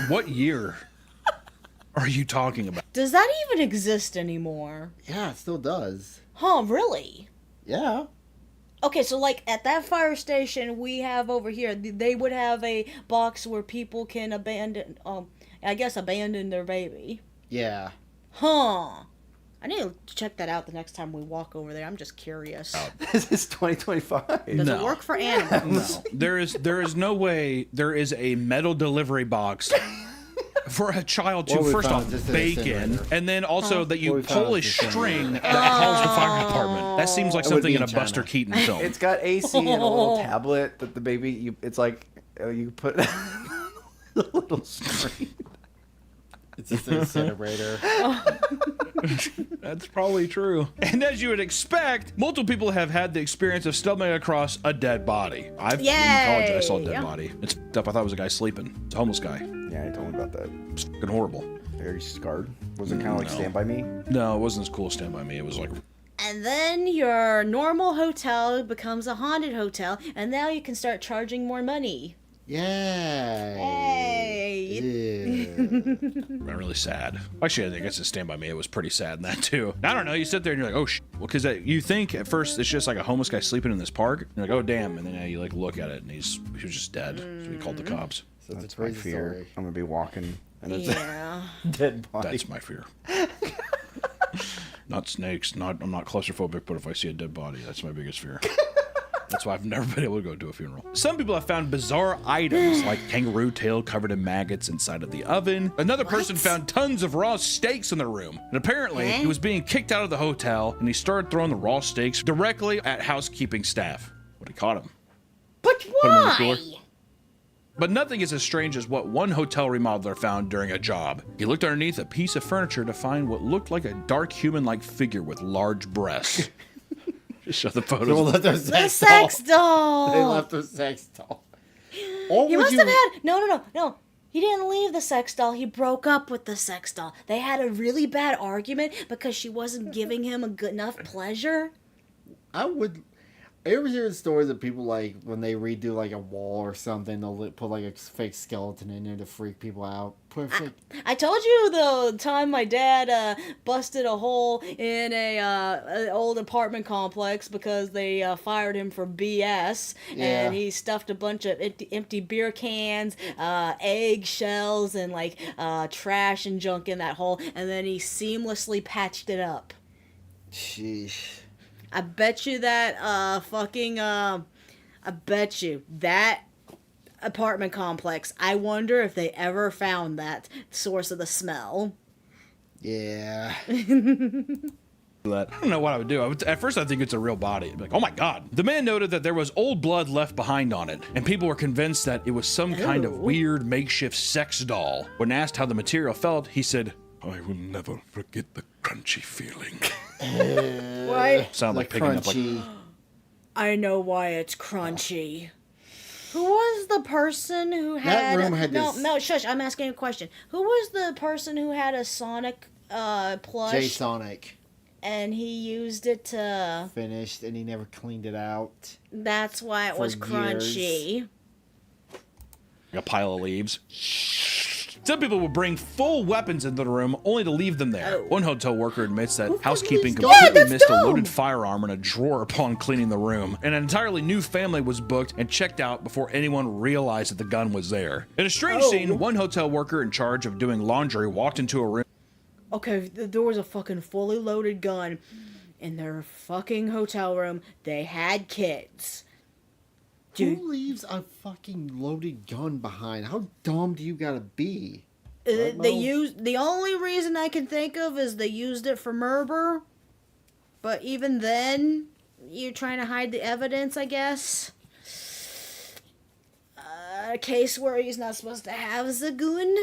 What year are you talking about?
Does that even exist anymore?
Yeah, it still does.
Huh, really?
Yeah.
Okay, so like at that fire station we have over here, they would have a box where people can abandon their baby.
Yeah.
Huh. I need to check that out the next time we walk over there. I'm just curious.
This is 2025.
Does it work for animals?
No. There is no way there is a metal delivery box for a child to,
What we
first
found
off,
just in a
bake in,
incinerator.
and then also that you
What we found
pull a
is just in a
string
incinerator.
that calls the fire department. That seems like
That would
something
be
in a
in
Buster
China.
Keaton film.
It's got AC and a little tablet that the baby, it's like, you put a little screen.
It's just an incinerator.
That's probably true. And as you would expect, multiple people have had the experience of stumbling across a dead body. In college, I saw a dead body. It's f***ed up. I thought it was a guy sleeping. It's a homeless guy.
Yeah, I told me about that.
It's fucking horrible.
Are you scarred? Was it kind of like Stand By Me?
No, it wasn't as cool as Stand By Me. It was like...
And then your normal hotel becomes a haunted hotel, and now you can start charging more money.
Yay.
Hey.
I'm really sad. Actually, I guess it's Stand By Me. It was pretty sad in that, too. I don't know. You sit there and you're like, oh, shit. Well, because you think at first it's just like a homeless guy sleeping in this park. You're like, oh, damn. And then you like look at it and he was just dead. So we called the cops.
So
That's my fear. I'm going to be walking and it's
Yeah.
a dead body.
That's my fear. Not snakes. I'm not claustrophobic, but if I see a dead body, that's my biggest fear. That's why I've never been able to go to a funeral. Some people have found bizarre items like kangaroo tail covered in maggots inside of the oven. Another person found tons of raw steaks in their room. And apparently he was being kicked out of the hotel and he started throwing the raw steaks directly at housekeeping staff. But he caught him.
But
Put him in the
why?
cooler. But nothing is as strange as what one hotel remodeler found during a job. He looked underneath a piece of furniture to find what looked like a dark human-like figure with large breasts. Just show the photos.
They left their
The
sex
sex doll.
They left their sex doll. Or
You
would
must have had no. He didn't leave the sex doll. He broke up with the sex doll. They had a really bad argument because she wasn't giving him a good enough pleasure.
I would. Ever hear the stories of people like when they redo like a wall or something, they'll put like a fake skeleton in there to freak people out.
I told you the time my dad busted a hole in a old apartment complex because they fired him for BS, and he stuffed a bunch of empty beer cans, egg shells, and like trash and junk in that hole, and then he seamlessly patched it up.
Sheesh.
I bet you that that apartment complex, I wonder if they ever found that source of the smell.
Yeah.
I don't know what I would do. At first, I think it's a real body. I'd be like, oh my God. The man noted that there was old blood left behind on it, and people were convinced that it was some kind of weird makeshift sex doll. When asked how the material felt, he said, I will never forget the crunchy feeling.
Why?
Sound like picking up like...
I know why it's crunchy. Who was the person who had...
That room had
no,
this...
No, shush, I'm asking a question. Who was the person who had a Sonic plush?
Jay Sonic.
And he used it to...
Finished, and he never cleaned it out.
That's why it was crunchy.
A pile of leaves. Some people would bring full weapons into the room only to leave them there. One hotel worker admits that housekeeping completely missed a loaded firearm in a drawer upon cleaning the room. An entirely new family was booked and checked out before anyone realized that the gun was there. In a strange scene, one hotel worker in charge of doing laundry walked into a room.
Okay, there was a fucking fully loaded gun in their fucking hotel room. They had kids.
Dude. Who leaves a fucking loaded gun behind? How dumb do you gotta be?
The only reason I can think of is they used it for murder. But even then, you're trying to hide the evidence, I guess. A case where he's not supposed to have the gun.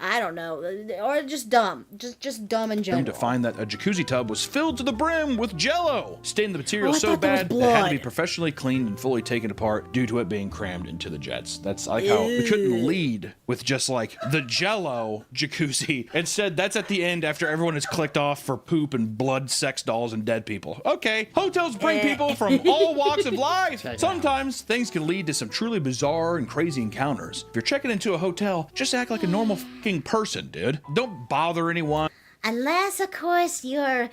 I don't know, or just dumb, just dumb in general.
To find that a jacuzzi tub was filled to the brim with Jell-O, stained the material so bad
it
had to be professionally cleaned and fully taken apart due to it being crammed into the jets. That's like how we couldn't lead with just like the Jell-O jacuzzi. Instead, that's at the end after everyone has clicked off for poop and blood, sex dolls, and dead people. Okay, hotels bring people from all walks of life. Sometimes things can lead to some truly bizarre and crazy encounters. If you're checking into a hotel, just act like a normal person, dude. Don't bother anyone.
Unless, of course, you're...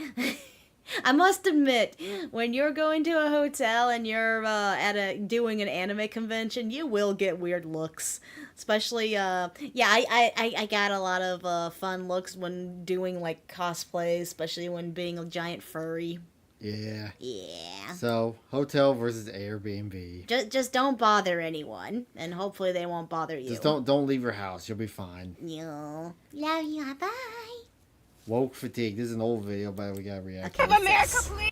I must admit, when you're going to a hotel and you're doing an anime convention, you will get weird looks. Especially, I got a lot of fun looks when doing, like, cosplay, especially when being a giant furry.
Yeah.
Yeah.
So, hotel versus Airbnb.
Just don't bother anyone, and hopefully they won't bother you.
Just don't leave your house. You'll be fine.
Love you. Bye.
Woke fatigue. This is an old video, but we gotta react.
Okay, America, please.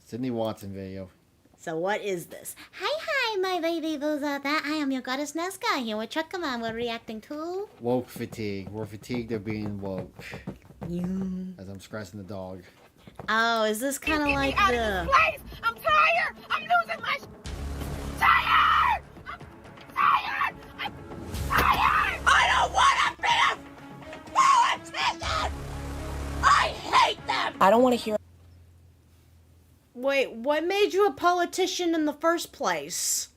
Sydney Watson video.
So what is this? Hi, my baby boozada. I am your goddess Nesca here with Chuckaman. We're reacting to...
Woke fatigue. We're fatigued of being woke. As I'm scratching the dog.
Oh, is this kind of like the...
I'm tired! I'm losing my... Tired! I'm tired! I'm tired! I don't want to be a politician! I hate them!
I don't want to hear...
Wait, what made you a politician in the first place?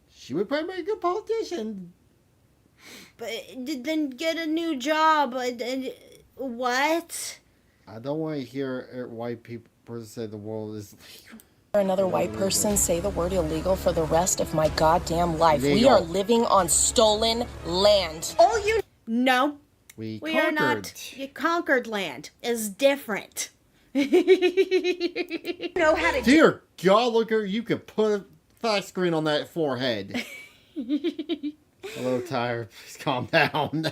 She would probably be a good politician.
But then get a new job. What?
I don't want to hear white people say the world is legal.
Another white person say the word illegal for the rest of my goddamn life.
Legal.
We are living on stolen land.
Oh, you... No.
We
are not. You conquered land is different. Know how to...
Dear God, look her. You could put a flat screen on that forehead. Hello, Tyre. Please calm down.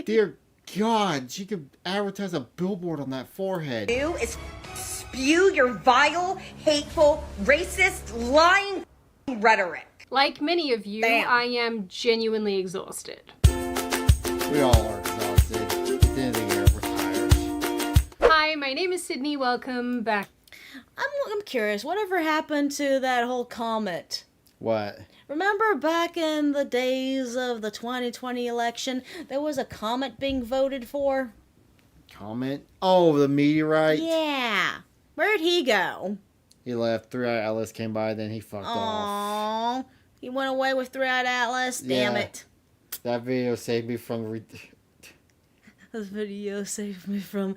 Dear God, she could advertise a billboard on that forehead.
Do is spew your vile, hateful, racist, lying rhetoric.
Like many of you, I am genuinely exhausted.
We all are exhausted. At the end of the year, we're tired.
Hi, my name is Sydney. Welcome back.
I'm curious. Whatever happened to that whole comet?
What?
Remember back in the days of the 2020 election, there was a comet being voted for?
Comet? Oh, the meteorite?
Yeah. Where'd he go?
He left. Three-Eyed Atlas came by, then he fucked off.
Aww. He went away with Three-Eyed Atlas? Damn it.
That video saved me from...
This video saved me from,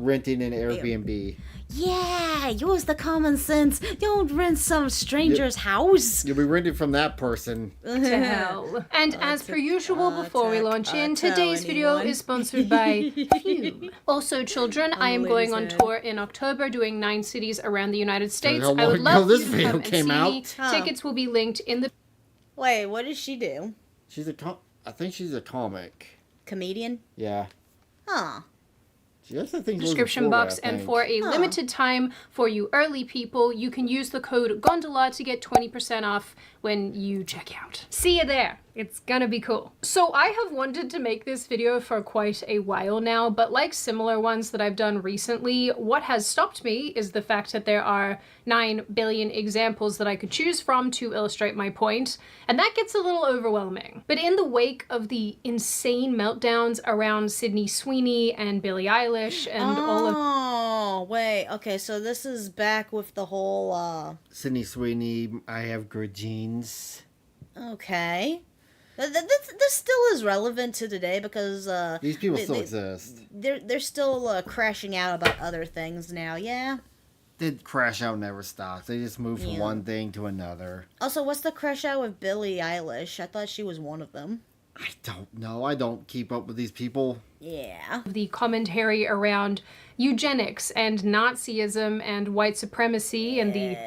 renting an Airbnb.
Yeah, use the common sense. Don't rent some stranger's house.
You'll be renting from that person.
To hell. And as per usual, before we launch in, today's video is sponsored by Fume. Also, children, I am going on tour in October, doing 9 cities around the United States. I would love you to come and see me. Tickets will be linked in the...
Wait, what does she do?
I think she's a comic.
Comedian?
Yeah.
Huh.
Description box, and for a limited time for you early people, you can use the code gondola to get 20% off when you check out. See you there. It's gonna be cool. So I have wanted to make this video for quite a while now, but like similar ones that I've done recently, what has stopped me is the fact that there are 9 billion examples that I could choose from to illustrate my point, and that gets a little overwhelming. But in the wake of the insane meltdowns around Sydney Sweeney and Billie Eilish and all of...
Oh, wait. Okay, so this is back with the whole,
Sydney Sweeney, I have good genes.
Okay. This still is relevant to today because
these people still exist.
They're still crashing out about other things now. Yeah.
They crash out never stops. They just move from one thing to another.
Also, what's the crash out with Billie Eilish? I thought she was one of them.
I don't know. I don't keep up with these people.
Yeah.
The commentary around eugenics and Nazism and white supremacy and the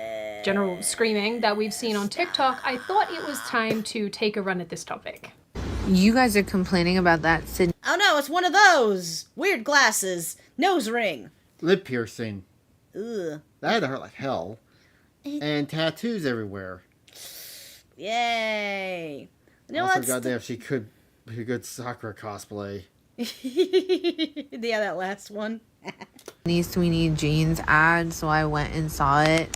general screaming that we've seen on TikTok, I thought it was time to take a run at this topic.
You guys are complaining about that, Sydney.
Oh no, it's one of those! Weird glasses, nose ring.
Lip piercing.
Ugh.
That had to hurt like hell. And tattoos everywhere.
Yay. You know
also, goddamn, she could be a good Sakura cosplay.
Yeah, that last one.
These Sweeney jeans ad, so I went and saw it.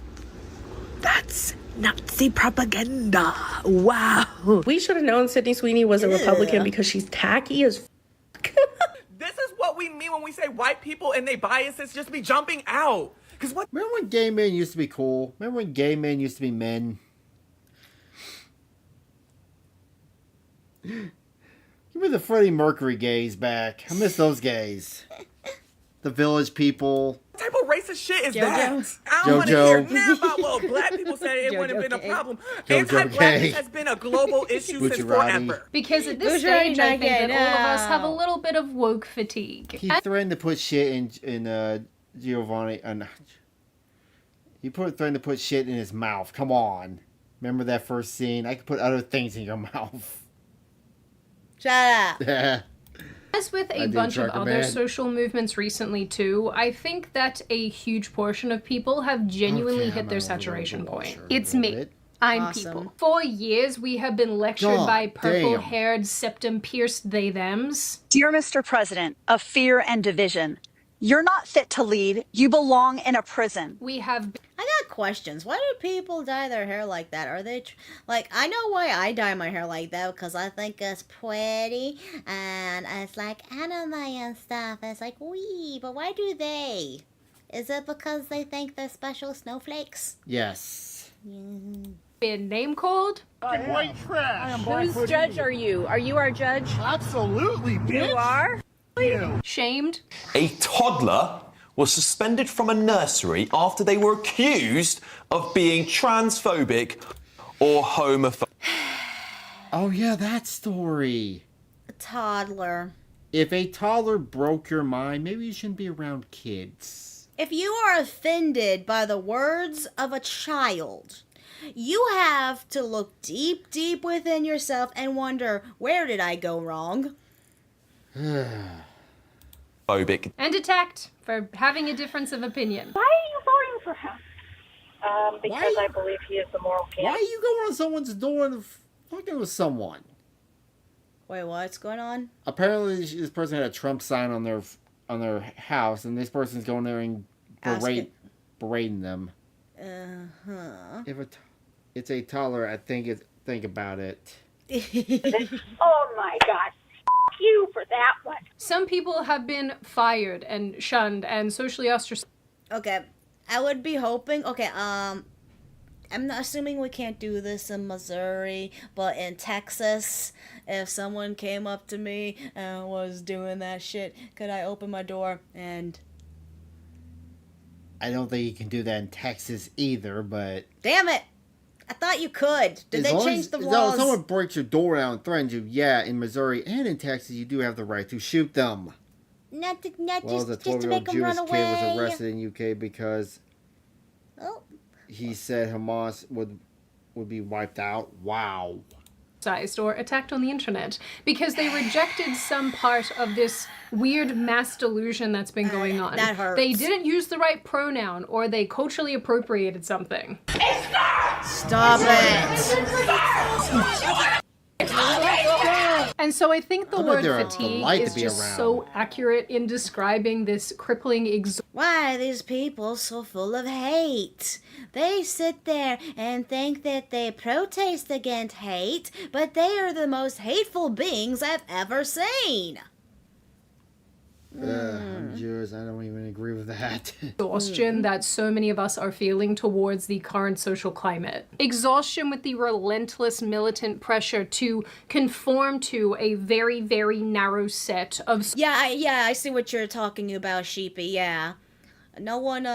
That's Nazi propaganda. Wow. We should have known Sydney Sweeney was a Republican because she's tacky as
This is what we mean when we say white people and their biases just be jumping out. Cause what?
Remember when gay men used to be cool? Remember when gay men used to be men? Give me the Freddie Mercury gays back. I miss those gays. The Village People.
What type of racist shit is that? I
JoJo.
don't want to hear now about what black people say it wouldn't have been a problem. Anti-blackness has been a global issue since forever.
Because at this stage, I think that all of us have a little bit of woke fatigue.
He threatened to put shit in Giovanni. He threatened to put shit in his mouth. Come on. Remember that first scene? I could put other things in your mouth.
Shut up.
As with a bunch of other social movements recently too, I think that a huge portion of people have genuinely hit their saturation point. It's me. I'm people. For years, we have been lectured by purple-haired, septum-pierced they-thems.
Dear Mr. President of fear and division, you're not fit to lead. You belong in a prison.
We have...
I got questions. Why do people dye their hair like that? Are they... like, I know why I dye my hair like that, because I think it's pretty, and it's like anime and stuff. It's like, wee, but why do they? Is it because they think they're special snowflakes?
Yes.
Been name called?
White trash.
Whose judge are you? Are you our judge?
Absolutely, bitch.
You are?
Shamed.
A toddler was suspended from a nursery after they were accused of being transphobic or homophobic.
Oh yeah, that story.
A toddler.
If a toddler broke your mind, maybe you shouldn't be around kids.
If you are offended by the words of a child, you have to look deep, deep within yourself and wonder, where did I go wrong?
Phobic.
And attacked for having a difference of opinion.
Why are you voting for him? Because I believe he is the moral king.
Why are you going on someone's door and fucking with someone?
Wait, what's going on?
Apparently, this person had a Trump sign on their house, and this person's going there and berating them. If it's a toddler, think about it.
Oh my God. F you for that one.
Some people have been fired and shunned and socially ostracized.
Okay, I would be hoping. Okay, I'm not assuming we can't do this in Missouri, but in Texas, if someone came up to me and was doing that shit, could I open my door and...
I don't think you can do that in Texas either, but...
Damn it! I thought you could. Did they change the laws?
If someone breaks your door down and threatens you, yeah, in Missouri and in Texas, you do have the right to shoot them.
Not
The
just to make
12-year-old
them
Jewish
run
kid
away.
was arrested in UK because he said Hamas would be wiped out. Wow.
Or attacked on the internet because they rejected some part of this weird mass delusion that's been going on.
That hurts.
They didn't use the right pronoun or they culturally appropriated something.
Stop it!
And so I think the
I bet
word
they're a
fatigue
delight to
is
be
just
around.
so accurate in describing this crippling
Why are these people so full of hate? They sit there and think that they protest against hate, but they are the most hateful beings I've ever seen.
I'm Jewish. I don't even agree with that.
exhaustion that so many of us are feeling towards the current social climate. Exhaustion with the relentless militant pressure to conform to a very, very narrow set of...
I see what you're talking about, Sheepy, yeah. No one,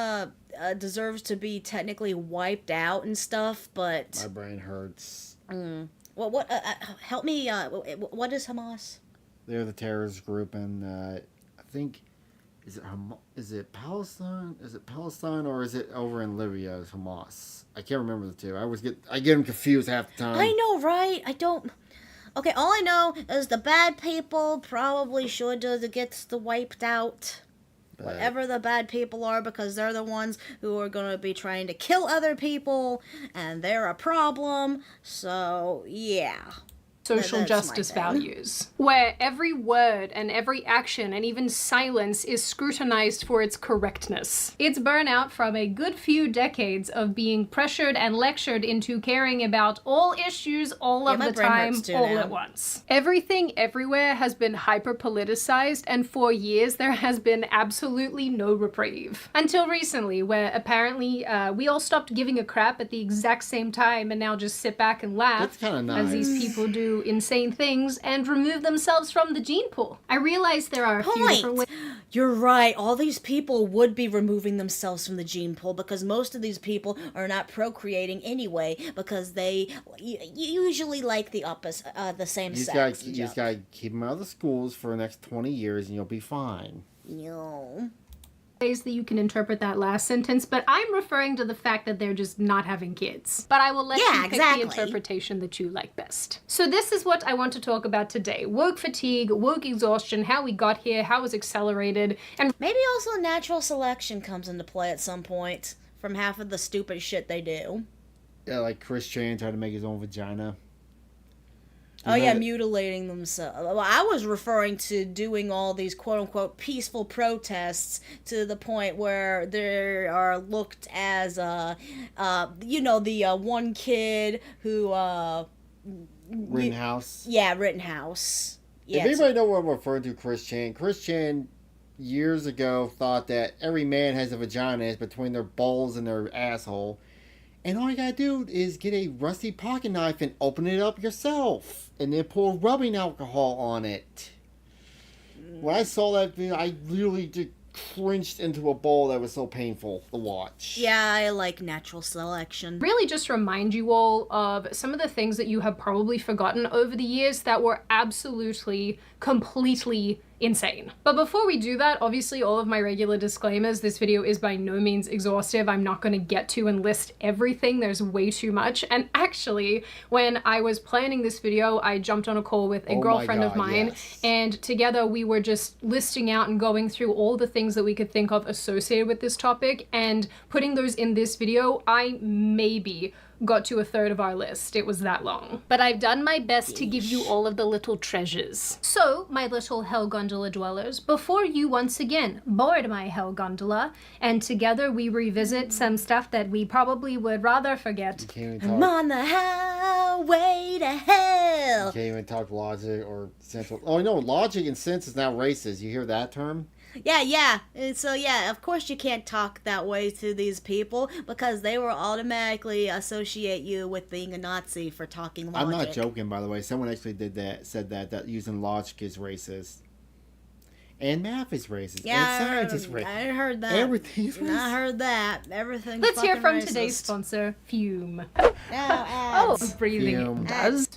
deserves to be technically wiped out and stuff, but...
My brain hurts.
Help me, what is Hamas?
They're the terrorist group, and I think... Is it Palestine? Is it Palestine or is it over in Libya? It's Hamas. I can't remember the two. I get them confused half the time.
I know, right? I don't... Okay, all I know is the bad people probably should get wiped out. Whatever the bad people are, because they're the ones who are going to be trying to kill other people, and they're a problem. So, yeah.
social justice values, where every word and every action and even silence is scrutinized for its correctness. It's burnout from a good few decades of being pressured and lectured into caring about all issues all of the time, all at once. Everything everywhere has been hyper-politicized, and for years there has been absolutely no reprieve. Until recently, where apparently we all stopped giving a crap at the exact same time and now just sit back and laugh.
That's kind of nice.
As these people do insane things and remove themselves from the gene pool. I realize there are a few different ways.
You're right. All these people would be removing themselves from the gene pool because most of these people are not procreating anyway because they usually like the opposite, the same sex.
You just gotta keep them out of the schools for the next 20 years and you'll be fine.
No.
Ways that you can interpret that last sentence, but I'm referring to the fact that they're just not having kids. But I will let you pick the interpretation that you like best. So this is what I want to talk about today. Woke fatigue, woke exhaustion, how we got here, how it was accelerated, and
maybe also natural selection comes into play at some point from half of the stupid shit they do.
Yeah, like Chris Chan tried to make his own vagina.
Oh yeah, mutilating themselves. Well, I was referring to doing all these quote-unquote peaceful protests to the point where they are looked as, the one kid who,
Rittenhouse?
Yeah, Rittenhouse.
If anybody know what I'm referring to, Chris Chan years ago thought that every man has a vagina. It's between their balls and their asshole. And all you gotta do is get a rusty pocket knife and open it up yourself. And then pour rubbing alcohol on it. When I saw that video, I literally just cringed into a bowl that was so painful to watch.
Yeah, I like natural selection.
Really just remind you all of some of the things that you have probably forgotten over the years that were absolutely, completely insane. But before we do that, obviously all of my regular disclaimers, this video is by no means exhaustive. I'm not going to get to and list everything. There's way too much. and actually, when I was planning this video, I jumped on a call with a girlfriend of mine, and together we were just listing out and going through all the things that we could think of associated with this topic and putting those in this video. I maybe got to a third of our list. It was that long. But I've done my best to give you all of the little treasures. So, my little Hell Gondola gondola dwellers before you once again board my hell gondola, and together we revisit some stuff that we probably would rather forget.
I'm on the highway to hell.
You can't even talk logic or central. Oh, no, logic and sense is now racist. You hear that term?
Yeah. And so, yeah, of course you can't talk that way to these people because they will automatically associate you with being a Nazi for talking logic.
I'm not joking, by the way. Someone actually said that using logic is racist. And math is racist.
Yeah,
and science is racist.
I heard that.
Everything is racist.
I heard that. Everything.
Let's hear from
racist.
today's sponsor, Fume.
Oh,
Breathing does.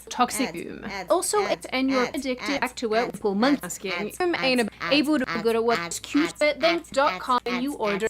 Toxic fume. Also, and you're addicted to it, pull multitasking. Fume ain't able to go to what's cute, but then .com and you order.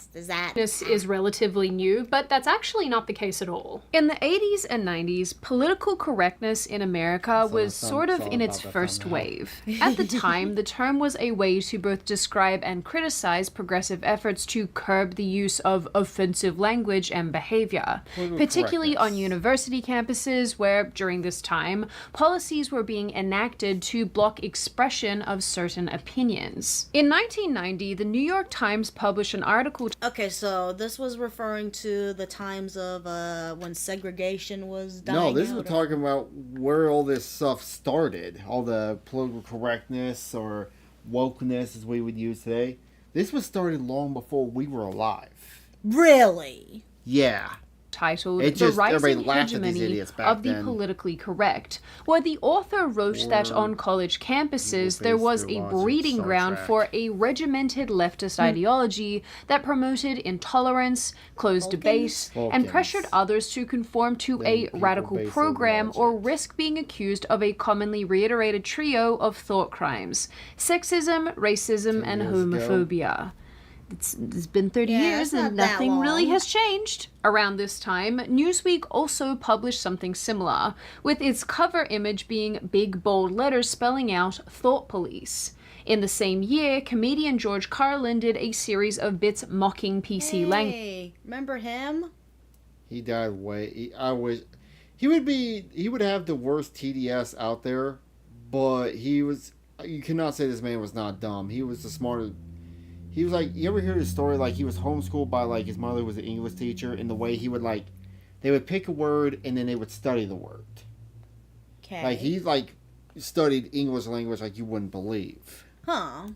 This is relatively new, but that's actually not the case at all. In the 80s and 90s, political correctness in America was sort of in its first wave. At the time, the term was a way to both describe and criticize progressive efforts to curb the use of offensive language and behavior, particularly on university campuses where, during this time, policies were being enacted to block expression of certain opinions. In 1990, the New York Times published an article.
Okay, so this was referring to the times of when segregation was dying
No, this
out.
was talking about where all this stuff started. All the political correctness or wokeness, as we would use today. This was started long before we were alive.
Really?
Yeah.
Titled
It
The
just- everybody
Rising
laughed at these
Hegemony
idiots back
of the
then.
Politically Correct, where the author wrote that on college campuses there was a breeding ground for a regimented leftist ideology that promoted intolerance, closed debate, and pressured others to conform to a radical program or risk being accused of a commonly reiterated trio of thought crimes: sexism, racism, and homophobia. It's been 30 years and nothing really has changed. Around this time, Newsweek also published something similar, with its cover image being big bold letters spelling out Thought Police. In the same year, comedian George Carlin did a series of bits mocking PC language.
Hey, remember him?
He died he would have the worst TDS out there, but you cannot say this man was not dumb. He was the smartest. He was like, you ever hear the story, like, he was homeschooled by, like, his mother was an English teacher, and the way he would, like, they would pick a word, and then they would study the word.
Okay.
Like, he, like, studied English language like you wouldn't believe.
Huh.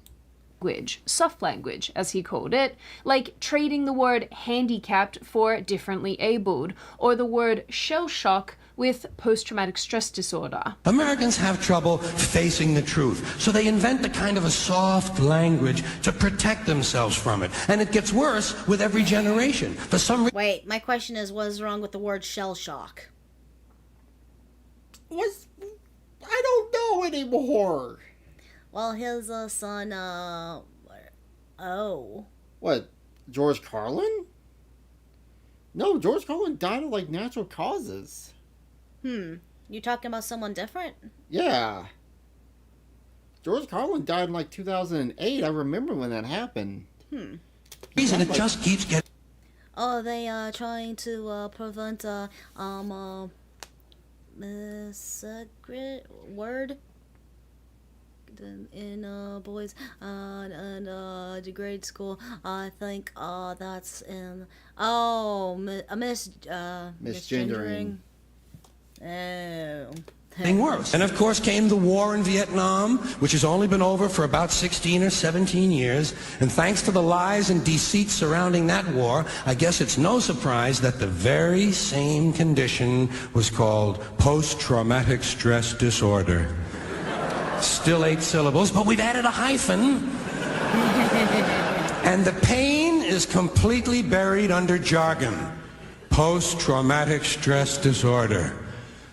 Soft language, as he called it, like trading the word handicapped for differently abled, or the word shell shock with post-traumatic stress disorder.
Americans have trouble facing the truth, so they invent a kind of a soft language to protect themselves from it. And it gets worse with every generation. For some reason...
Wait, my question is, what's wrong with the word shell shock?
I don't know anymore.
Well, his son,
What, George Carlin? No, George Carlin died of, like, natural causes.
You talking about someone different?
Yeah. George Carlin died in, like, 2008. I remember when that happened.
Reason it just keeps getting...
Oh, they are trying to prevent word in boys and the grade school. I think that's in misgendering. Oh.
worse. And of course came the war in Vietnam, which has only been over for about 16 or 17 years. And thanks to the lies and deceit surrounding that war, I guess it's no surprise that the very same condition was called post-traumatic stress disorder. Still 8 syllables, but we've added a hyphen. And the pain is completely buried under jargon. Post-traumatic stress disorder.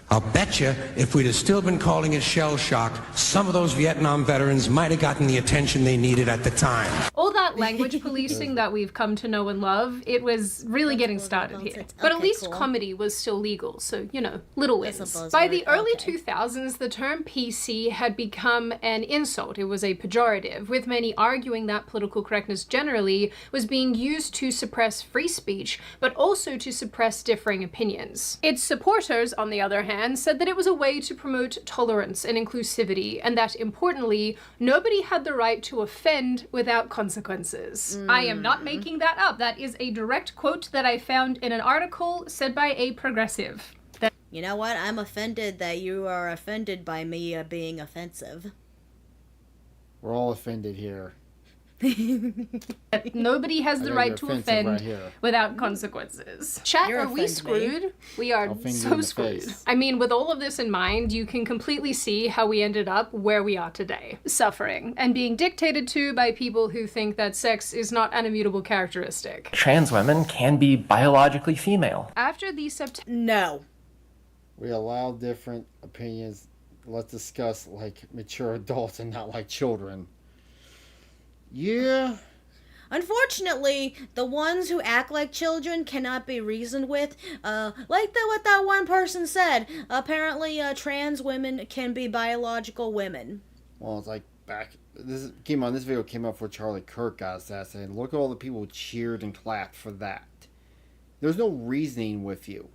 I'll bet you if we'd have still been calling it shell shock, some of those Vietnam veterans might have gotten the attention they needed at the time.
All that language policing that we've come to know and love, it was really getting started here. But at least comedy was still legal, so, you know, little wins. By the early 2000s, the term PC had become an insult. It was a pejorative, with many arguing that political correctness generally was being used to suppress free speech, but also to suppress differing opinions. Its supporters, on the other hand, trans said that it was a way to promote tolerance and inclusivity, and that, importantly, nobody had the right to offend without consequences. I am not making that up. That is a direct quote that I found in an article said by a progressive.
You know what? I'm offended that you are offended by me being offensive.
We're all offended here.
Nobody has the right to offend
right
without consequences. Chat, are we screwed? We are so screwed. I mean, with all of this in mind, you can completely see how we ended up where we are today. Suffering and being dictated to by people who think that sex is not an immutable characteristic.
Trans women can be biologically female.
After the
No.
We allow different opinions. Let's discuss like mature adults and not like children. Yeah.
Unfortunately, the ones who act like children cannot be reasoned with. What that one person said. Apparently, trans women can be biological women.
Well, it's like this video came up before Charlie Kirk got assassinated. Look at all the people who cheered and clapped for that. There's no reasoning with you.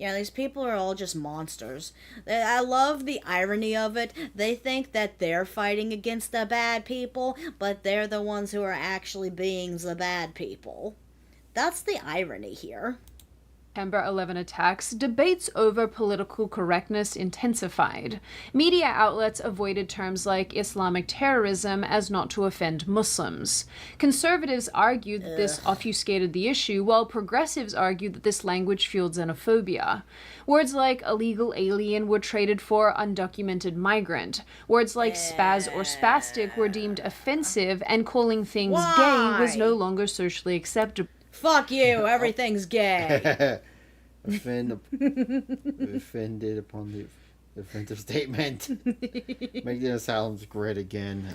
Yeah, these people are all just monsters. I love the irony of it. They think that they're fighting against the bad people, but they're the ones who are actually being the bad people. That's the irony here.
September 11 attacks, debates over political correctness intensified. Media outlets avoided terms like Islamic terrorism as not to offend Muslims. Conservatives argued that this obfuscated the issue, while progressives argued that this language fueled xenophobia. Words like illegal alien were traded for undocumented migrant. Words like spaz or spastic were deemed offensive, and calling things gay was no longer socially acceptable.
Fuck you, everything's gay.
Offended upon the offensive statement. Make the asylums great again.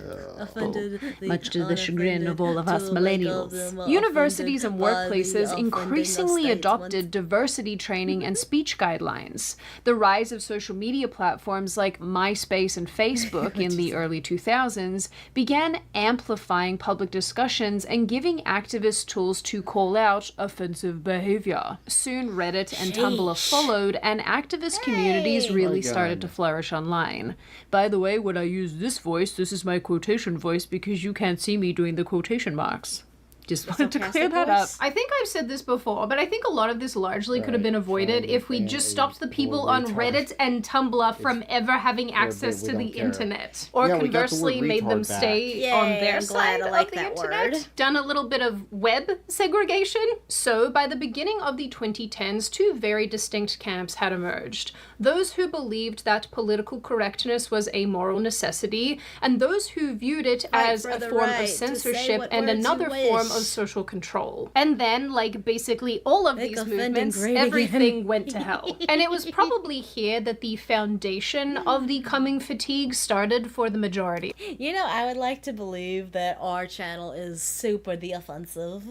Much to the chagrin of all of us millennials. Universities and workplaces increasingly adopted diversity training and speech guidelines. The rise of social media platforms like MySpace and Facebook in the early 2000s began amplifying public discussions and giving activists tools to call out offensive behavior. Soon Reddit and Tumblr followed, and activist communities really started to flourish online. By the way, when I use this voice, this is my quotation voice because you can't see me doing the quotation marks. Just wanted to clear that up. I think I've said this before, but I think a lot of this largely could have been avoided if we just stopped the people on Reddit and Tumblr from ever having access to the internet. Or conversely made them stay on their side of the internet. Done a little bit of web segregation. So by the beginning of the 2010s, two very distinct camps had emerged. Those who believed that political correctness was a moral necessity, and those who viewed it as a form of censorship and another form of social control. And then, like basically all of these movements, everything went to hell. And it was probably here that the foundation of the coming fatigue started for the majority.
You know, I would like to believe that our channel is super the offensive.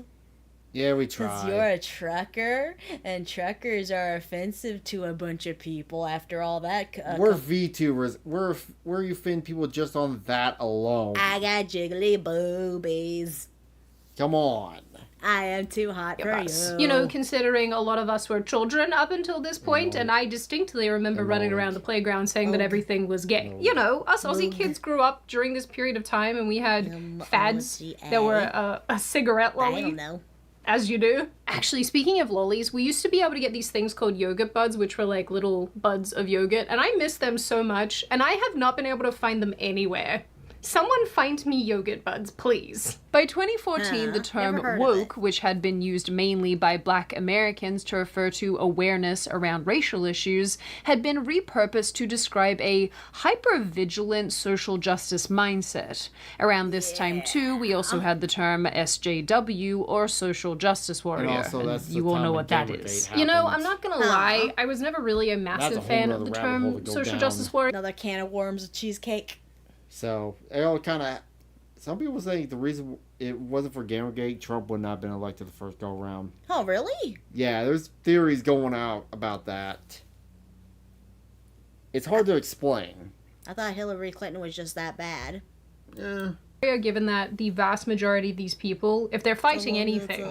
Yeah, we try.
Because you're a trucker, and truckers are offensive to a bunch of people after all that.
We're VTubers. We're you offend people just on that alone.
I got jiggly boobies.
Come on.
I am too hot for you.
You know, considering a lot of us were children up until this point, and I distinctly remember running around the playground saying that everything was gay. You know, us Aussie kids grew up during this period of time, and we had fads that were a cigarette lolly.
I don't know.
As you do. Actually, speaking of lollies, we used to be able to get these things called yogurt buds, which were like little buds of yogurt, and I miss them so much, and I have not been able to find them anywhere. Someone find me yogurt buds, please. By 2014, the term woke, which had been used mainly by Black Americans to refer to awareness around racial issues, had been repurposed to describe a hyper-vigilant social justice mindset. Around this time, too, we also had the term SJW, or social justice warrior. And also, you all know what that is. You know, I'm not gonna lie, I was never really a massive fan of the term social justice warrior.
Another can of worms with cheesecake.
So, it all kind of... Some people say the reason it wasn't for Gamergate, Trump would not have been elected the first go-around.
Oh, really?
Yeah, there's theories going out about that. It's hard to explain.
I thought Hillary Clinton was just that bad.
Yeah.
Given that the vast majority of these people, if they're fighting anything,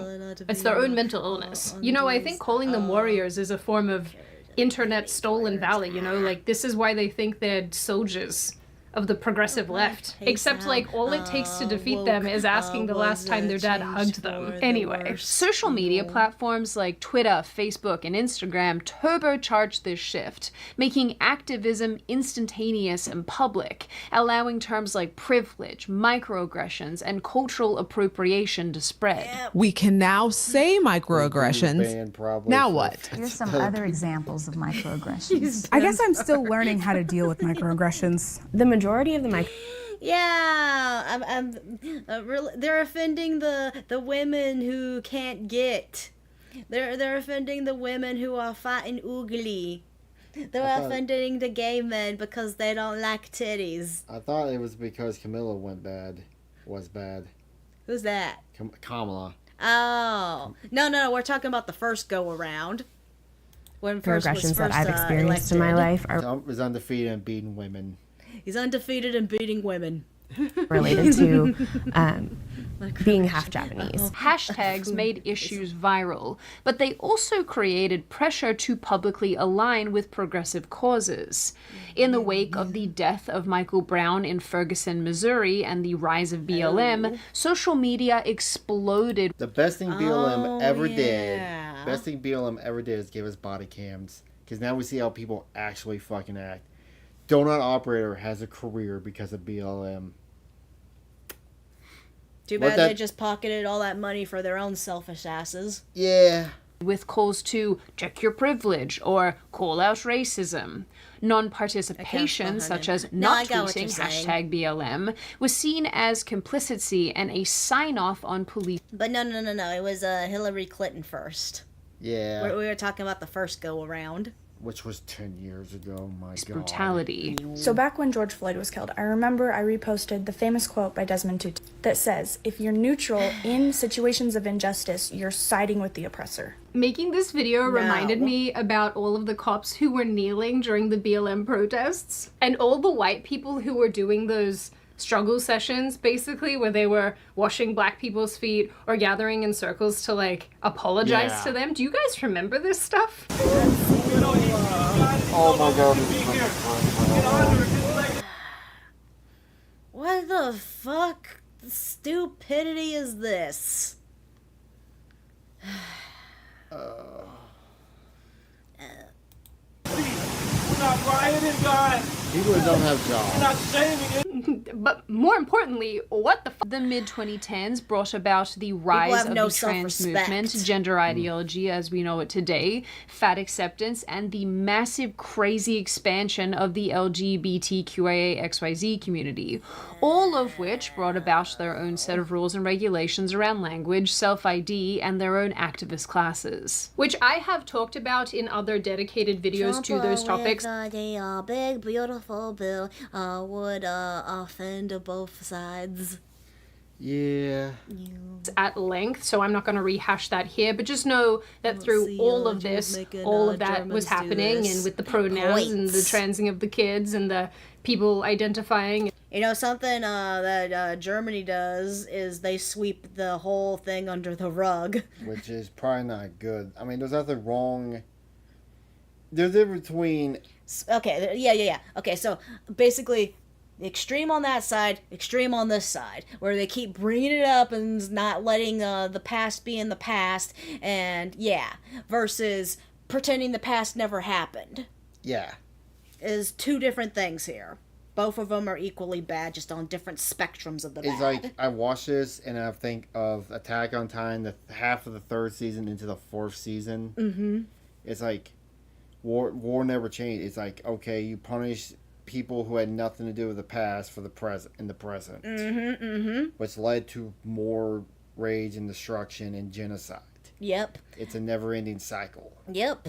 it's their own mental illness. You know, I think calling them warriors is a form of internet stolen valor, you know? Like, this is why they think they're soldiers of the progressive left. Except, like, all it takes to defeat them is asking the last time their dad hugged them. Anyway, social media platforms like Twitter, Facebook, and Instagram turbocharge this shift, making activism instantaneous and public, allowing terms like privilege, microaggressions, and cultural appropriation to spread.
We can now say microaggressions. Now what?
Here's some other examples of microaggressions. I guess I'm still learning how to deal with microaggressions. The majority of the
Yeah, they're offending the women who can't get. They're offending the women who are fighting ugly. They're offending the gay men because they don't like titties.
I thought it was because Camilla was bad.
Who's that?
Kamala.
Oh. No, we're talking about the first go around. When first
Microaggressions that I've experienced in my life are
Trump is undefeated in beating women.
He's undefeated in beating women.
related to being half Japanese.
Hashtags made issues viral, but they also created pressure to publicly align with progressive causes. In the wake of the death of Michael Brown in Ferguson, Missouri, and the rise of BLM, social media exploded.
The best thing BLM ever did is give us body cams. Because now we see how people actually fucking act. Donut Operator has a career because of BLM.
Too bad they just pocketed all that money for their own selfish asses.
Yeah.
With calls to check your privilege or call out racism. Non-participation, such as not tweeting #BLM, was seen as complicity and a sign-off on police.
But no. It was Hillary Clinton first.
Yeah.
We were talking about the first go-around.
Which was 10 years ago, my God.
Brutality.
So back when George Floyd was killed, I remember I reposted the famous quote by Desmond Tutu that says, if you're neutral in situations of injustice, you're siding with the oppressor.
Making this video reminded me about all of the cops who were kneeling during the BLM protests, and all the white people who were doing those struggle sessions, basically, where they were washing black people's feet or gathering in circles to, like, apologize to them. Do you guys remember this stuff?
Oh my God.
What the fuck stupidity is this?
Not rioting, God.
People that don't have jobs.
We're not shaming it.
But more importantly, what the mid-2010s brought about the rise of the trans movement, gender ideology as we know it today, fat acceptance, and the massive, crazy expansion of the LGBTQIA community, all of which brought about their own set of rules and regulations around language, self-ID, and their own activist classes, which I have talked about in other dedicated videos to those topics.
A big, beautiful bill would offend both sides.
Yeah.
At length, so I'm not going to rehash that here, but just know that through all of this, all of that was happening, and with the pronouns and the transing of the kids and the people identifying.
You know, something that Germany does is they sweep the whole thing under the rug.
Which is probably not good. I mean, there's nothing wrong. There's a difference between...
Okay, yeah. Okay, so basically... extreme on that side, extreme on this side, where they keep bringing it up and not letting the past be in the past, and versus pretending the past never happened.
Yeah.
Is two different things here. Both of them are equally bad, just on different spectrums of the bad.
It's like, I watch this and I think of Attack on Titan, the half of the third season into the fourth season.
Mm-hmm.
It's like, war never changed. It's like, okay, you punish people who had nothing to do with the past for the present in the present, which led to more rage and destruction and genocide.
Yep.
It's a never-ending cycle.
Yep.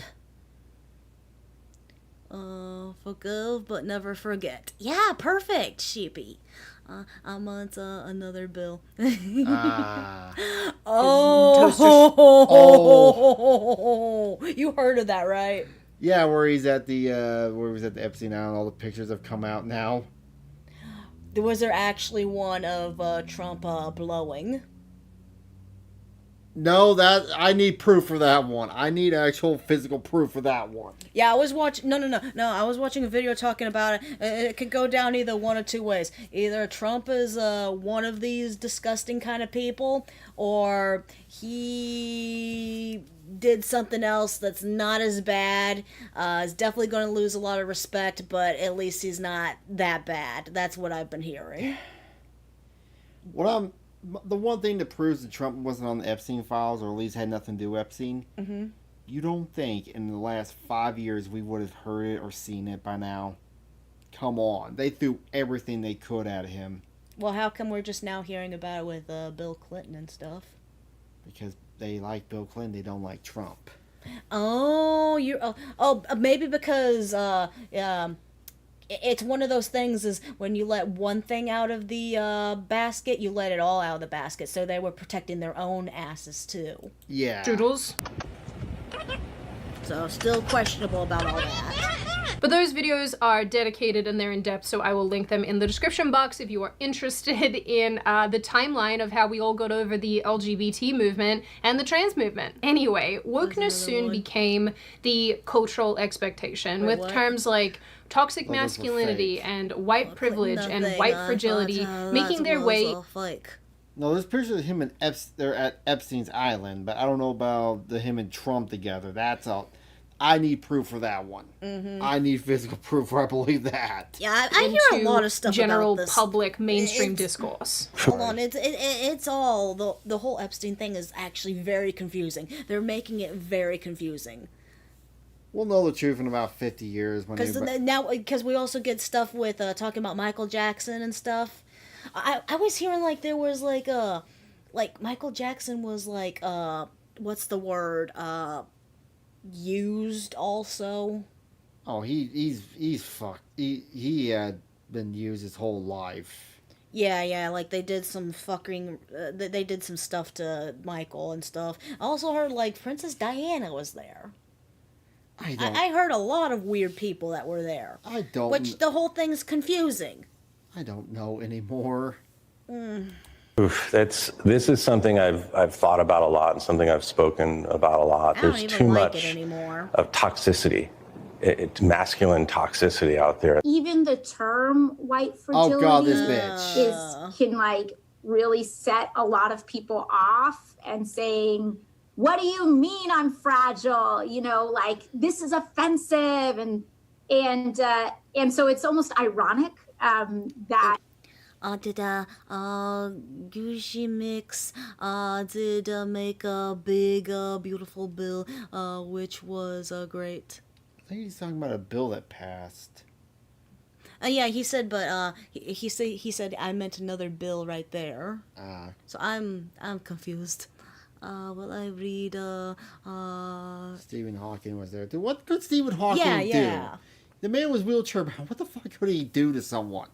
Forgive but never forget. Yeah, perfect, sheepy. I'm on another bill. Oh, you heard of that, right?
Yeah, where he's at the Epstein Island. All the pictures have come out now.
Was there actually one of Trump blowing?
No, that I need proof for that one. I need actual physical proof for that one.
Yeah, I was watching. No. I was watching a video talking about it. It could go down either one of two ways. Either Trump is one of these disgusting kind of people, or he did something else that's not as bad. Is definitely going to lose a lot of respect, but at least he's not that bad. That's what I've been hearing.
The one thing that proves that Trump wasn't on the Epstein files, or at least had nothing to do with Epstein, you don't think in the last 5 years we would have heard it or seen it by now? Come on. They threw everything they could at him.
Well, how come we're just now hearing about it with Bill Clinton and stuff?
Because they like Bill Clinton, they don't like Trump.
Oh, maybe because it's one of those things is when you let one thing out of the basket, you let it all out of the basket. So they were protecting their own asses too.
Yeah.
Doodles.
So still questionable about all that.
But those videos are dedicated and they're in depth, so I will link them in the description box if you are interested in the timeline of how we all got over the LGBT movement and the trans movement. Anyway, wokeness soon became the cultural expectation with terms like toxic masculinity and white privilege and white fragility making their way.
No, there's pictures of him and they're at Epstein's Island, but I don't know about him and Trump together. That's all. I need proof for that one. I need physical proof where I believe that.
Yeah, I hear a lot of stuff
general
about this.
Public mainstream discourse.
Hold on, it's all the whole Epstein thing is actually very confusing. They're making it very confusing.
We'll know the truth in about 50 years
because we also get stuff with talking about Michael Jackson and stuff. I was hearing like there was like Michael Jackson was like what's the word used also.
Oh, he's fucked. He had been used his whole life.
Yeah, like they did some fucking they did some stuff to Michael and stuff. I also heard like Princess Diana was there. I heard a lot of weird people that were there. Which the whole thing's confusing.
I don't know anymore.
Oof, this is something I've thought about a lot and something I've spoken about a lot. There's too much of toxicity. It's masculine toxicity out there.
Even the term white fragility can like really set a lot of people off and saying, what do you mean I'm fragile? You know, like this is offensive and so it's almost ironic that
did Gucci Mix did make a big beautiful bill which was great.
I think he's talking about a bill that passed.
Yeah, he said, but he said I meant another bill right there. So I'm confused. Will I read
Stephen Hawking was there. Dude, what could Stephen Hawking do? The man was wheelchair bound. What the fuck could he do to someone?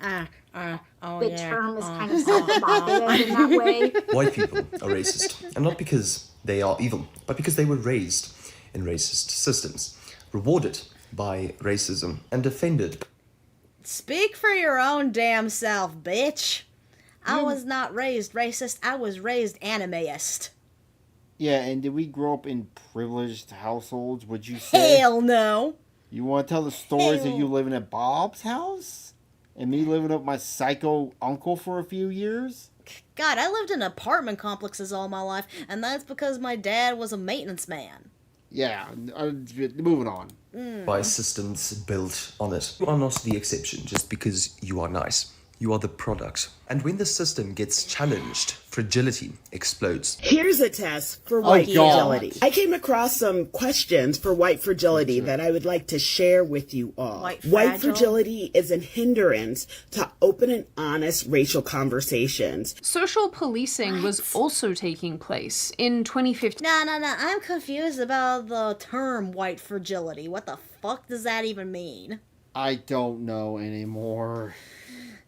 the term is kind of provocative in that way.
White people are racist, and not because they are evil, but because they were raised in racist systems, rewarded by racism, and defended.
Speak for your own damn self, bitch. I was not raised racist. I was raised animeist.
Yeah, and did we grow up in privileged households, would you say?
Hell no.
You want to tell the stories of you living at Bob's house? And me living up my psycho uncle for a few years?
God, I lived in apartment complexes all my life, and that's because my dad was a maintenance man.
Yeah, moving on.
By systems built on it. You are not the exception just because you are nice. You are the product. And when the system gets challenged, fragility explodes.
Here's a test for white fragility. I came across some questions for white fragility that I would like to share with you all. White fragility is a hindrance to open and honest racial conversations.
Social policing was also taking place in 2015.
No. I'm confused about the term white fragility. What the fuck does that even mean?
I don't know anymore.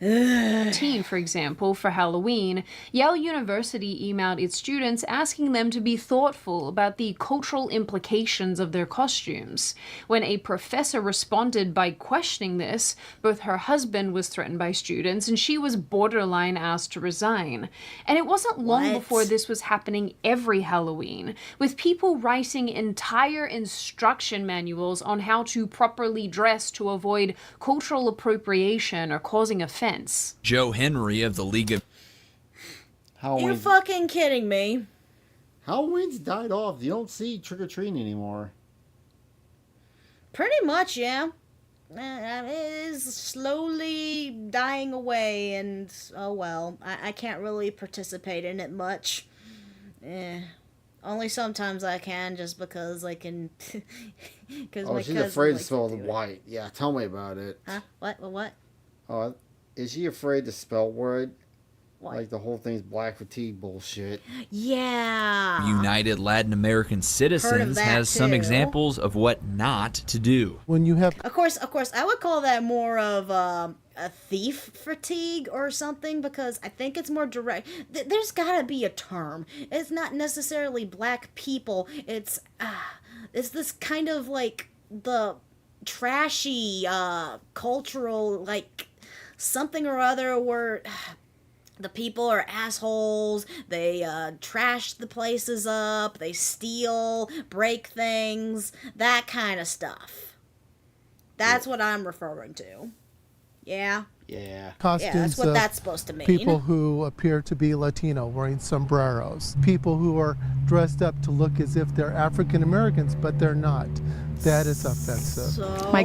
For example, for Halloween, Yale University emailed its students asking them to be thoughtful about the cultural implications of their costumes. When a professor responded by questioning this, both her husband was threatened by students and she was borderline asked to resign. And it wasn't long before this was happening every Halloween, with people writing entire instruction manuals on how to properly dress to avoid cultural appropriation or causing offense.
Joe Henry of the League of...
You're fucking kidding me.
Halloween's died off. You don't see trick-or-treating anymore.
Pretty much, yeah. It is slowly dying away, and oh well. I can't really participate in it much. Only sometimes I can, just because I can... Cause
oh, she's afraid to spell the white. Yeah, tell me about it.
Huh? What?
Oh, is she afraid to spell word? What? Like the whole thing's black fatigue bullshit.
Yeah.
United Latin American Citizens has some examples of what not to do.
When you have...
Of course, I would call that more of a thief fatigue or something, because I think it's more direct. There's gotta be a term. It's not necessarily black people. It's this kind of like the trashy cultural like something or other where the people are assholes, they trash the places up, they steal, break things, that kind of stuff. That's what I'm referring to. Yeah?
Yeah.
Costumes
that's what that's supposed to mean.
People who appear to be Latino wearing sombreros. People who are dressed up to look as if they're African Americans, but they're not. That is offensive.
My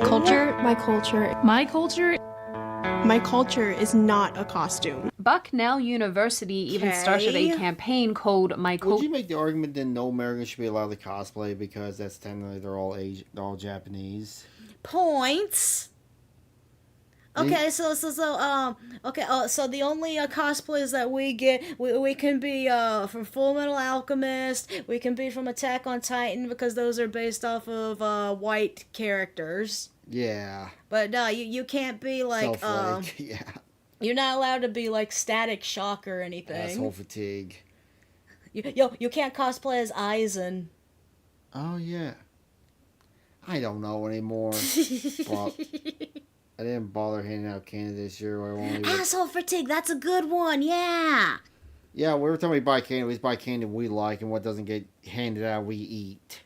culture is not a costume.
Bucknell University even started a campaign called My Culture.
Would you make the argument that no Americans should be allowed to cosplay because that's technically they're all Japanese?
Points. Okay, so the only cosplays that we get, we can be from Full Metal Alchemist, we can be from Attack on Titan, because those are based off of white characters.
Yeah.
But no, you can't be like
yeah.
You're not allowed to be like Static Shock or anything.
Asshole fatigue.
You can't cosplay as Aizen.
Oh yeah. I don't know anymore. Well, I didn't bother handing out candy this year.
Asshole fatigue, that's a good one, yeah.
Yeah, every time we buy candy, we buy candy we like, and what doesn't get handed out, we eat.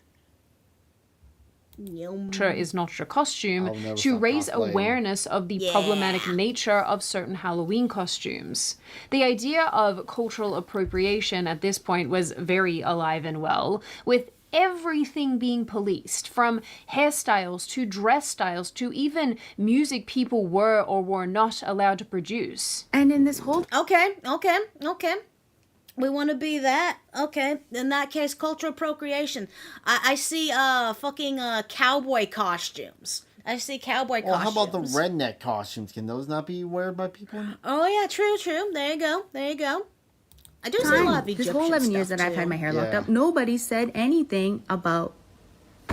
Is not your costume to raise awareness of the problematic nature of certain Halloween costumes. The idea of cultural appropriation at this point was very alive and well, with everything being policed, from hairstyles to dress styles to even music people were or were not allowed to produce.
And in this whole... Okay. We want to be that? Okay. In that case, cultural appropriation. I see fucking cowboy costumes. I see cowboy costumes.
How about the redneck costumes? Can those not be worn by people?
Oh, yeah, true. There you go. I do see a lot of Egyptian
This whole 11 years that I've had my hair locked up, nobody said anything about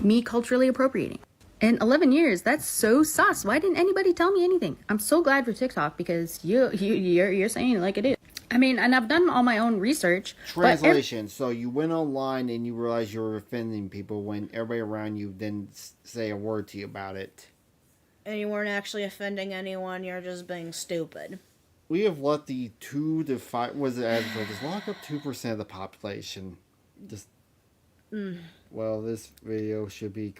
me culturally appropriating. In 11 years, that's so sus. Why didn't anybody tell me anything? I'm so glad for TikTok, because you're saying it like it is. I mean, and I've done all my own research.
Translation. So you went online and you realized you were offending people when everybody around you didn't say a word to you about it.
And you weren't actually offending anyone, you're just being stupid.
We have let the 2 to 5... Was it as just lock up 2% of the population. Just... Well, this video should be...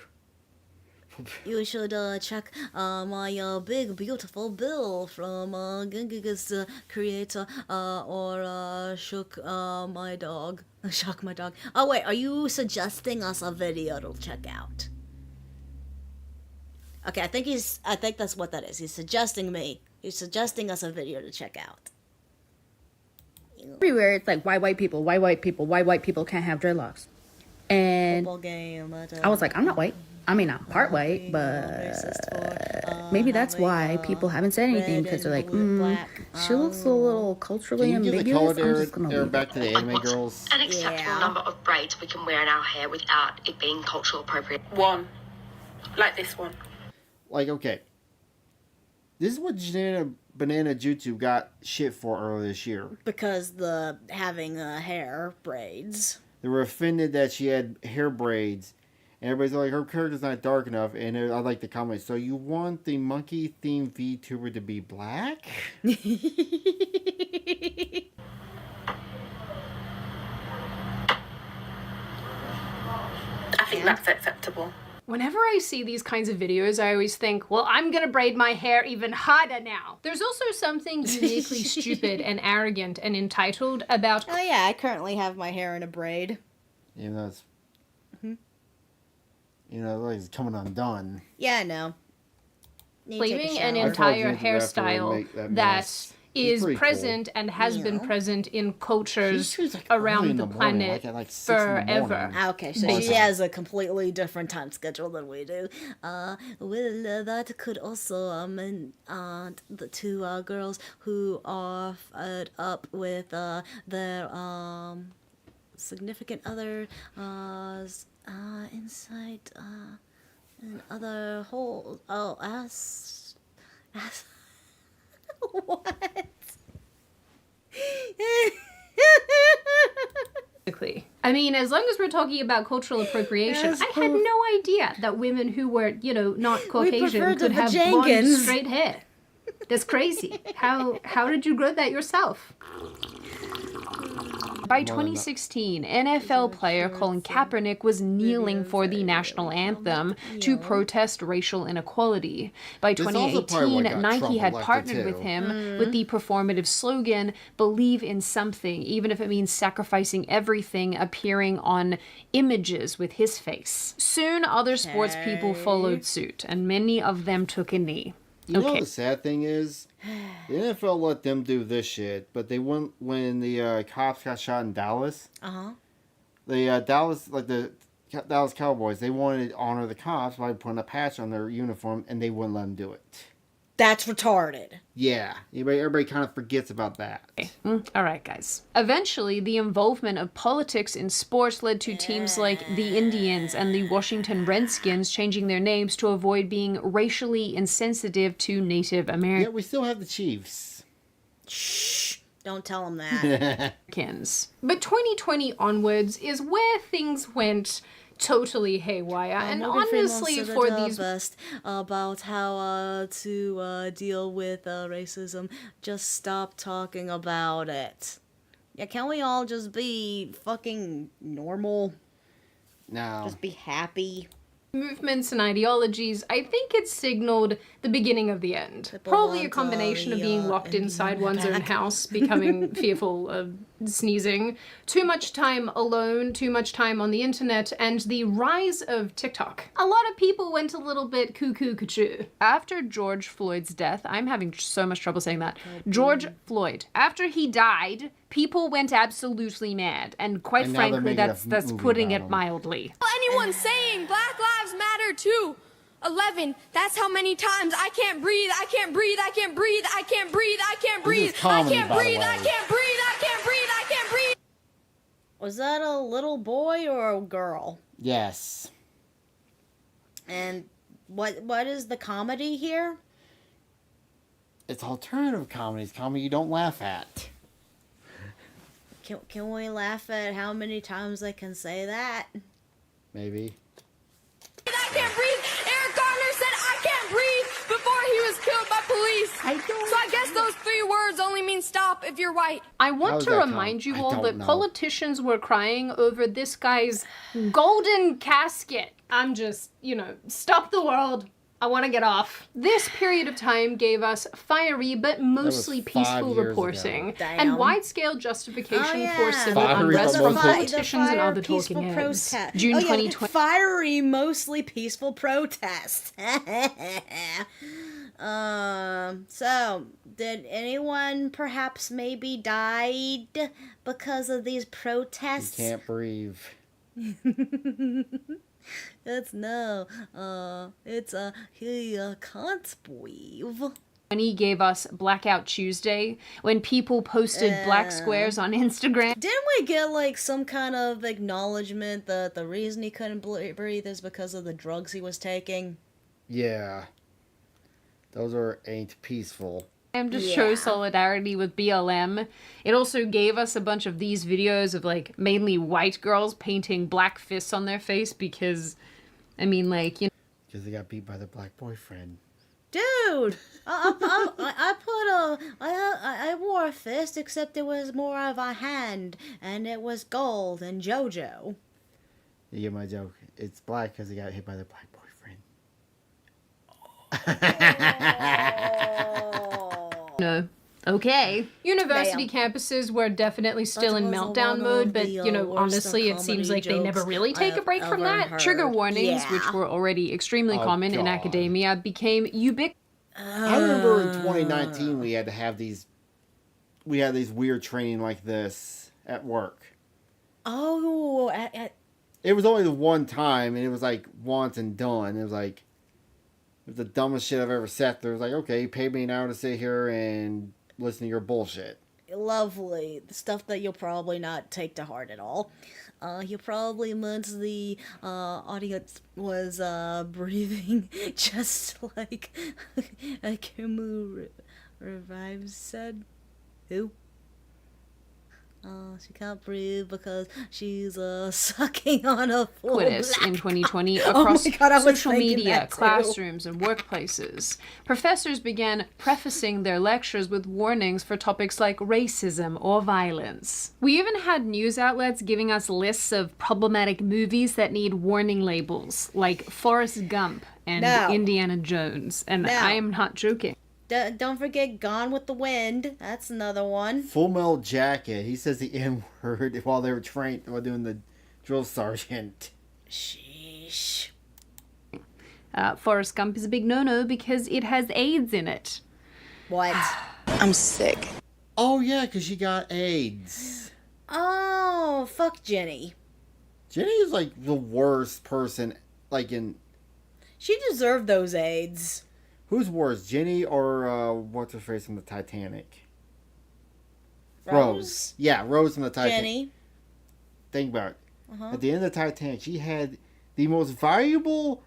You should check my big beautiful bill from Genghis creator or Shook my dog. Shock my dog. Oh wait, are you suggesting us a video to check out? Okay, I think that's what that is. He's suggesting us a video to check out.
Everywhere it's like, why white people can't have dreadlocks. And I was like, I'm not white. I mean, I'm part white, but maybe that's why people haven't said anything, because they're like, she looks a little culturally ambiguous. I'm just gonna leave
back to the anime girls.
An acceptable number of braids we can wear in our hair without it being cultural appropriate.
One. Like this one.
Like, okay. This is what Banana Jutsu got shit for earlier this year.
Because having hair braids.
They were offended that she had hair braids. And everybody's like, her character's not dark enough. And I like the comment. So you want the monkey-themed VTuber to be black?
I think that's acceptable.
Whenever I see these kinds of videos, I always think, well, I'm gonna braid my hair even harder now. There's also something uniquely stupid and arrogant and entitled about...
Oh yeah, I currently have my hair in a braid.
You know, it's... You know, like it's coming undone.
Yeah, I know.
Claiming an entire hairstyle that is present cool. And has been present in cultures around the planet forever.
Okay, so she has a completely different time schedule than we do. That could also mean the two girls who are fed up with their significant other inside and other holes. Oh, ass. What?
I mean, as long as we're talking about cultural appropriation, I had no idea that women who were, you know, not Caucasian could have blonde, straight hair. That's crazy. How did you grow that yourself? By 2016, NFL player Colin Kaepernick was kneeling for the national anthem to protest racial inequality. By 2018, Nike had partnered with him with the performative slogan, "Believe in something, even if it means sacrificing everything," appearing on images with his face. Soon, other sports people followed suit, and many of them took a knee.
You know what the sad thing is? The NFL let them do this shit, but they wouldn't when the cops got shot in Dallas. The Dallas Cowboys, they wanted to honor the cops by putting a patch on their uniform, and they wouldn't let them do it.
That's retarded.
Yeah, everybody kind of forgets about that.
All right, guys. Eventually, the involvement of politics in sports led to teams like the Indians and the Washington Redskins changing their names to avoid being racially insensitive to Native Americans.
Yeah, we still have the Chiefs.
Shh. Don't tell them that.
But 2020 onwards is where things went totally haywire, and honestly for these
about how to deal with racism, just stop talking about it. Yeah, can't we all just be fucking normal?
No.
Just be happy.
Movements and ideologies, I think it signaled the beginning of the end. Probably a combination of being locked inside one's own house, becoming fearful of sneezing, too much time alone, too much time on the internet, and the rise of TikTok. A lot of people went a little bit cuckoo. After George Floyd's death, I'm having so much trouble saying that. George Floyd. After he died, people went absolutely mad, and quite frankly, that's putting it mildly.
Anyone saying Black Lives Matter too? 11, that's how many times I can't breathe, I can't breathe, I can't breathe, I can't breathe, I can't breathe, I can't breathe, I can't breathe, I can't breathe, I can't breathe.
Was that a little boy or a girl?
Yes.
And what is the comedy here?
It's alternative comedy. It's comedy you don't laugh at.
Can we laugh at how many times I can say that?
Maybe.
I can't breathe. Eric Garner said I can't breathe before he was killed by police. So I guess those 3 words only mean stop if you're white.
I want to remind you all that politicians were crying over this guy's golden casket. I'm just, stop the world. I want to get off. This period of time gave us fiery but mostly peaceful reporting and wide-scale justification for civil unrest from politicians and other talking heads. June 2020.
Fiery, mostly peaceful protest. So, did anyone perhaps maybe died because of these protests?
You can't breathe.
He can't breathe.
When he gave us Blackout Tuesday, when people posted black squares on Instagram.
Didn't we get some kind of acknowledgement that the reason he couldn't breathe is because of the drugs he was taking?
Yeah. Those ain't peaceful.
Just shows solidarity with BLM. It also gave us a bunch of these videos of like mainly white girls painting black fists on their face because, I mean, like, you know.
Because they got beat by their black boyfriend.
Dude, I wore a fist, except it was more of a hand, and it was gold and JoJo.
You get my joke. It's black because he got hit by the black boyfriend.
No. Okay. University campuses were definitely still in meltdown mode, but, you know, honestly, it seems like they never really take a break from that. Trigger warnings, which were already extremely common in academia, became ubiquitous.
I remember in 2019 we had these weird training like this at work.
Oh,
it was only the one time, and it was like once and done. It was like, it was the dumbest shit I've ever sat there. It was like, okay, you paid me an hour to sit here and listen to your bullshit.
Lovely. The stuff that you'll probably not take to heart at all. You probably meant the audience was breathing just like Akimu Revives said. Who? She can't breathe because she's sucking on a full black
in 2020 across social media,
too.
classrooms, and workplaces. Professors began prefacing their lectures with warnings for topics like racism or violence. We even had news outlets giving us lists of problematic movies that need warning labels, like Forrest Gump and Indiana Jones. And I am not joking.
Don't forget Gone with the Wind. That's another one.
Full Metal Jacket. He says the N-word while they were while doing the drill sergeant.
Sheesh.
Forrest Gump is a big no-no because it has AIDS in it.
What?
I'm sick.
Oh, yeah, because she got AIDS.
Oh, fuck Jenny.
Jenny is like the worst person, like in...
She deserved those AIDS.
Who's worse, Jenny or what's her face from the Titanic? Rose. Yeah, Rose from the Titanic.
Jenny.
Think about it. At the end of the Titanic, she had the most valuable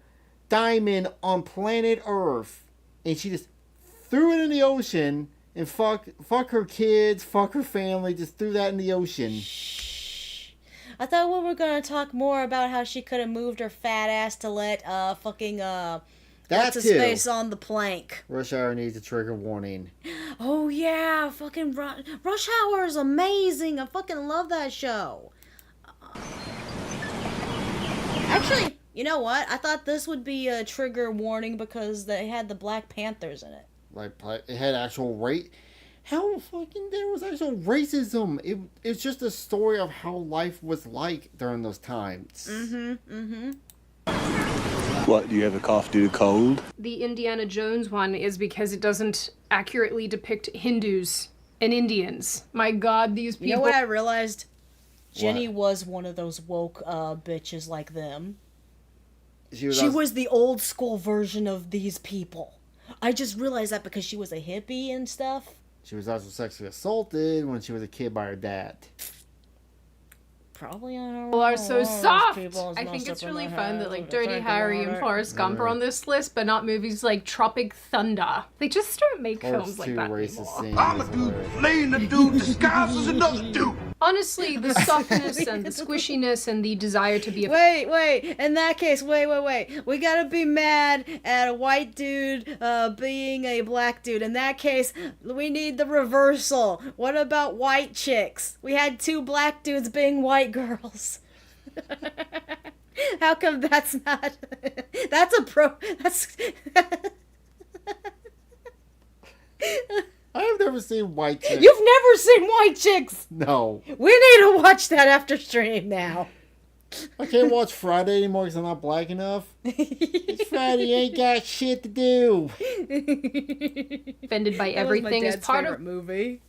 diamond on planet Earth, and she just threw it in the ocean and fuck her kids, fuck her family, just threw that in the ocean.
I thought we were gonna talk more about how she could have moved her fat ass to let what's his face on the plank.
Rush Hour needs a trigger warning.
Oh yeah, fucking Rush Hour is amazing. I fucking love that show. Actually, you know what? I thought this would be a trigger warning because they had the Black Panthers in it.
Like, it had actual how fucking there was actual racism. It's just a story of how life was like during those times.
What, do you have a cough due to cold?
The Indiana Jones one is because it doesn't accurately depict Hindus and Indians. My God, these people...
You know what I realized? Jenny was one of those woke bitches like them. She was the old school version of these people. I just realized that because she was a hippie and stuff.
She was also sexually assaulted when she was a kid by her dad.
Probably on her
People are so soft. I think it's really fun that like Dirty Harry and Forrest Gump are on this list, but not movies like Tropic Thunder. They just don't make films like that anymore.
I'm a dude playing a dude disguised as another dude.
Honestly, the softness and the squishiness and the desire to be a...
Wait. In that case, wait. We gotta be mad at a white dude being a black dude. In that case, we need the reversal. What about white chicks? We had 2 black dudes being white girls. How come that's not... That's
I have never seen white chicks.
You've never seen white chicks?
No.
We need to watch that after stream now.
I can't watch Friday anymore because I'm not black enough. It's Friday, ain't got shit to do.
Offended by everything is part of
movie.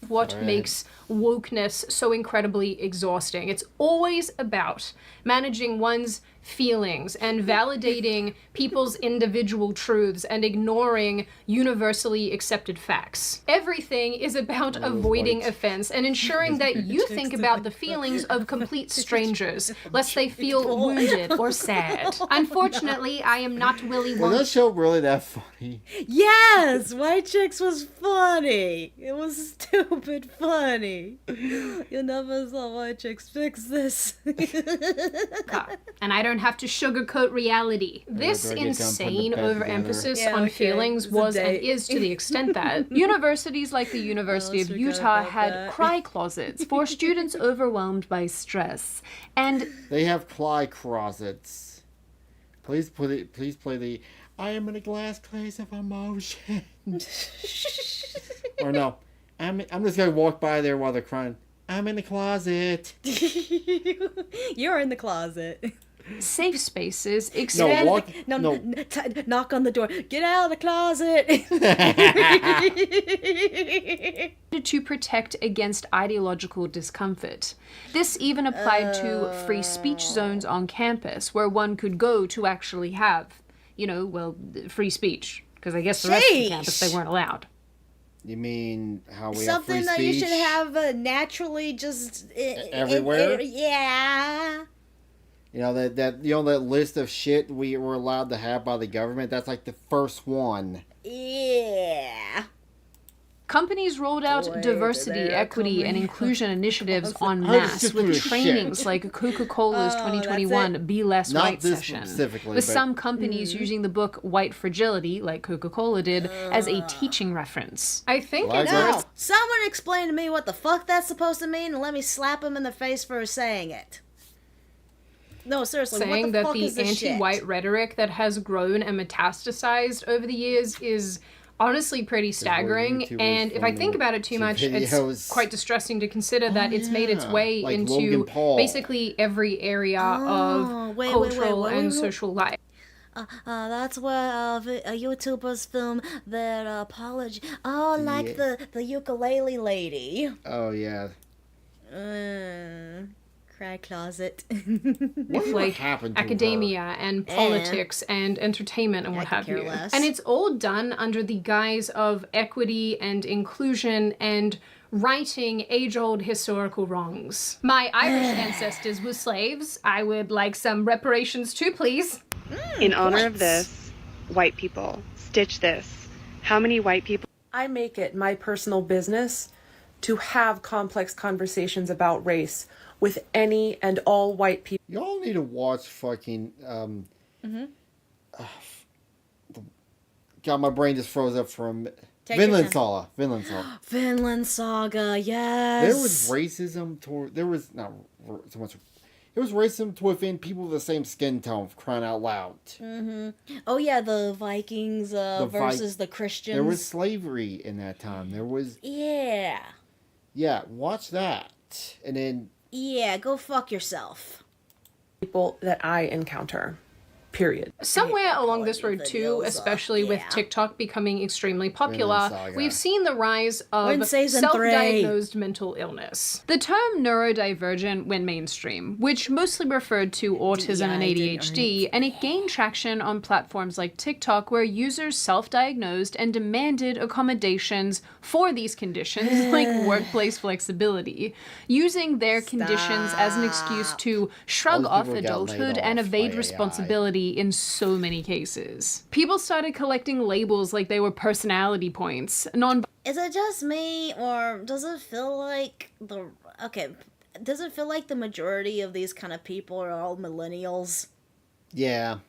What makes wokeness so incredibly exhausting. It's always about managing one's feelings and validating people's individual truths and ignoring universally accepted facts. Everything is about avoiding offense and ensuring that you think about the feelings of complete strangers, lest they feel wounded or sad. Unfortunately, I am not Willy Wonka.
Was that show really that funny?
Yes, White Chicks was funny. It was stupid funny. You never saw White Chicks fix this.
And I don't have to sugarcoat reality. This insane overemphasis on feelings was and is to the extent that universities like the University of Utah had cry closets for students overwhelmed by stress. And
they have cry closets. Please play the I am in a glass case of emotion. Or no, I'm just gonna walk by there while they're crying. I'm in the closet.
You're in the closet.
Safe spaces expand.
Knock on the door. Get out of the closet.
To protect against ideological discomfort. This even applied to free speech zones on campus, where one could go to actually have, free speech. Because I guess the rest of the campus they weren't allowed.
You mean how we
something
have free speech?
That you should have naturally just
everywhere?
Yeah.
You know that list of shit we were allowed to have by the government. That's like the first one.
Yeah.
Companies rolled out diversity, equity, and inclusion initiatives en masse with trainings like Coca-Cola's 2021 Be Less White session, with some companies using the book White Fragility, like Coca-Cola did, as a teaching reference. I think
someone explain to me what the fuck that's supposed to mean and let me slap him in the face for saying it. No, seriously,
saying
what the fuck
that
is
the
this
anti-white
shit?
rhetoric that has grown and metastasized over the years is honestly pretty staggering, and if I think about it too much, it's quite distressing to consider that it's made its way into basically every area of cultural and social life.
That's where YouTubers film their apology. Oh, like the ukulele lady.
Oh, yeah.
Cry closet.
With like academia and politics and entertainment and what have you. And it's all done under the guise of equity and inclusion and righting age-old historical wrongs. My Irish ancestors were slaves. I would like some reparations too, please.
In honor of this, white people, stitch this. How many white people?
I make it my personal business to have complex conversations about race with any and all white people.
Y'all need to watch fucking God, my brain just froze up from Vinland Saga.
Vinland Saga, yes.
There was racism toward there was not so much. It was racism within people with the same skin tone, crying out loud.
Oh yeah, the Vikings versus the Christians.
There was slavery in that time. There was
yeah,
watch that, and then
go fuck yourself.
People that I encounter. Period.
Somewhere along this road too, especially with TikTok becoming extremely popular, we've seen the rise of self-diagnosed mental illness. The term neurodivergent went mainstream, which mostly referred to autism and ADHD, and it gained traction on platforms like TikTok, where users self-diagnosed and demanded accommodations for these conditions, like workplace flexibility, using their conditions as an excuse to shrug off adulthood and evade responsibility in so many cases. People started collecting labels like they were personality points.
Is it just me, or does it feel like the majority of these kind of people are all millennials?
Yeah.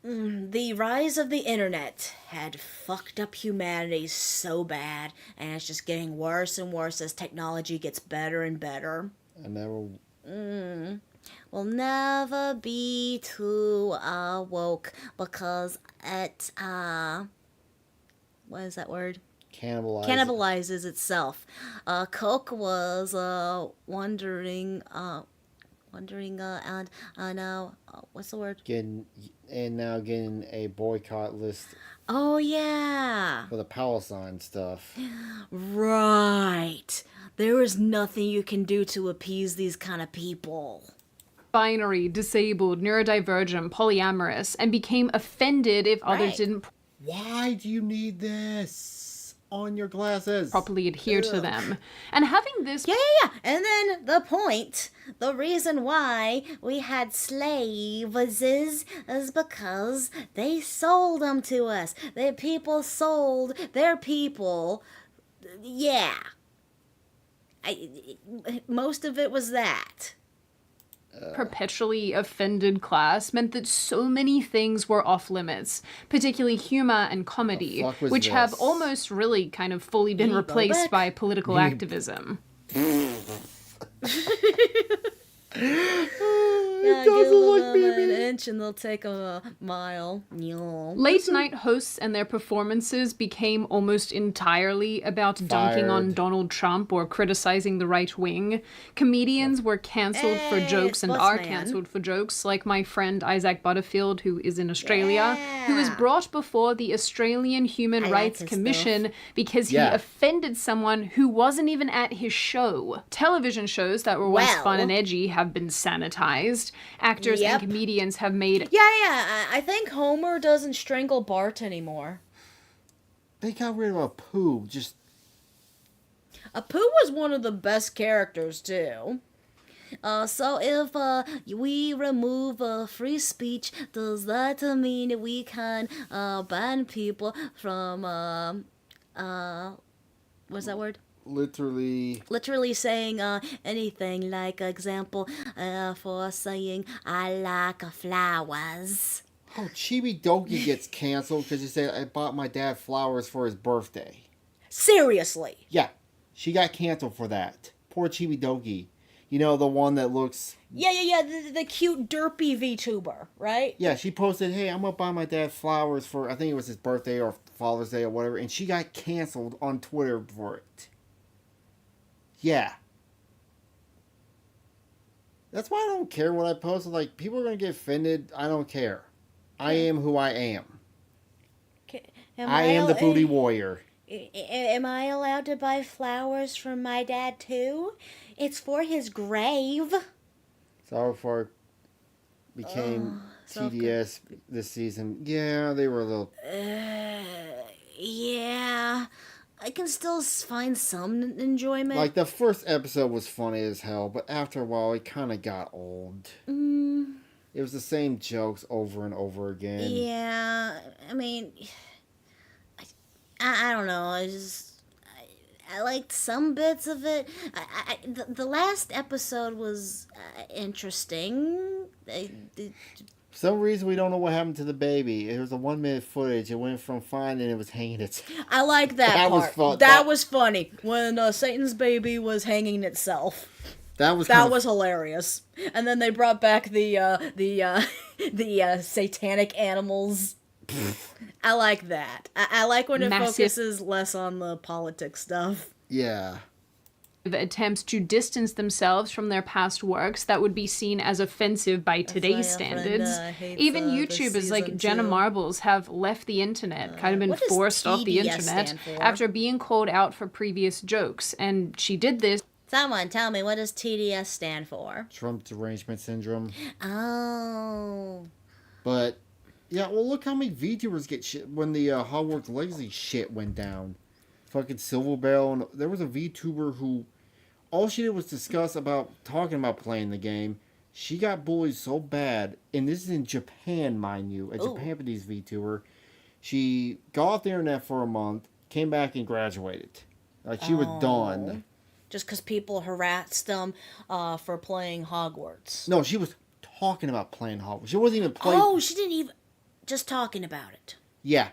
The rise of the internet had fucked up humanity so bad, and it's just getting worse and worse as technology gets better and better. We'll never be too woke, because it what is that word? Cannibalizes itself. Coke was wondering and now what's the word?
Getting a boycott list.
Oh yeah.
For the Palestine stuff.
Right. There is nothing you can do to appease these kind of people.
binary, disabled, neurodivergent, polyamorous, and became offended if others didn't
Why do you need this on your glasses?
properly adhere to them. And having this...
Yeah. And then the reason why we had slaves is because they sold them to us. People sold their people. Yeah. Most of it was that.
Perpetually offended class meant that so many things were off limits, particularly humor and comedy, which have almost really kind of fully been replaced by political activism.
Yeah, give them an inch and they'll take a mile.
Late night hosts and their performances became almost entirely about dunking on Donald Trump or criticizing the right wing. Comedians were cancelled for jokes and are cancelled for jokes, like my friend Isaac Butterfield, who is in Australia, who was brought before the Australian Human Rights Commission because he offended someone who wasn't even at his show. Television shows that were once fun and edgy have been sanitized. Actors and comedians have made...
I think Homer doesn't strangle Bart anymore.
They got rid of Apu.
Apu was one of the best characters, too. So if we remove free speech, does that mean we can ban people from... what's that word? Literally saying anything, like example for saying I like flowers.
Oh, Chibi Doki gets canceled because he said I bought my dad flowers for his birthday.
Seriously?
Yeah, she got canceled for that. Poor Chibi Doki. You know, the one that looks...
Yeah, the cute derpy VTuber, right?
Yeah, she posted, hey, I'm gonna buy my dad flowers for, I think it was his birthday or Father's Day or whatever, and she got canceled on Twitter for it. Yeah. That's why I don't care what I post. Like, people are going to get offended. I don't care. I am who I am. I am the booty warrior.
Am I allowed to buy flowers from my dad, too? It's for his grave.
South Park became TDS this season. Yeah, they were a little...
Yeah... I can still find some enjoyment.
Like, the first episode was funny as hell, but after a while, it kind of got old. It was the same jokes over and over again.
Yeah, I mean, I don't know. I liked some bits of it. The last episode was interesting.
For some reason, we don't know what happened to the baby. It was a 1 minute footage. It went from fine and it was hanging itself.
I like that part. That was funny. When Satan's baby was hanging itself. That was hilarious. And then they brought back the satanic animals. I like that. I like when it focuses less on the politics stuff.
Yeah.
Attempts to distance themselves from their past works that would be seen as offensive by today's standards. Even YouTubers like Jenna Marbles have left the internet, kind of been forced off the internet after being called out for previous jokes. And she did this.
Someone tell me, what does TDS stand for?
Trump Derangement Syndrome.
Oh.
But, yeah, well, look how many VTubers get shit when the Hogwarts Legacy shit went down. Fucking Silverbarrel, and there was a VTuber who... all she did was talking about playing the game. She got bullied so bad, and this is in Japan, mind you, a Japanese VTuber. She got off the internet for a month, came back and graduated. Like, she was done.
Just because people harassed them for playing Hogwarts.
No, she was talking about playing Hogwarts. She wasn't even playing...
Oh, she didn't even... just talking about it.
Yeah.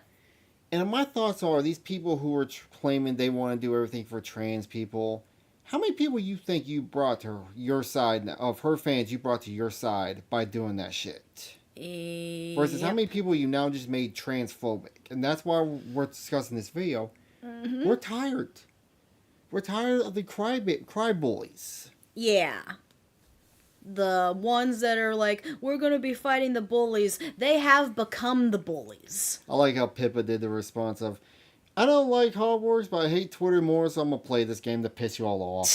And my thoughts are, these people who are claiming they want to do everything for trans people... how many people you think you brought to your side, of her fans you brought to your side by doing that shit? Versus how many people you now just made transphobic? And that's why we're discussing this video. Mm-hmm. We're tired. We're tired of the cry bullies.
Yeah. The ones that are like, we're going to be fighting the bullies, they have become the bullies.
I like how Pippa did the response of, I don't like Hogwarts, but I hate Twitter more, so I'm going to play this game to piss you all off.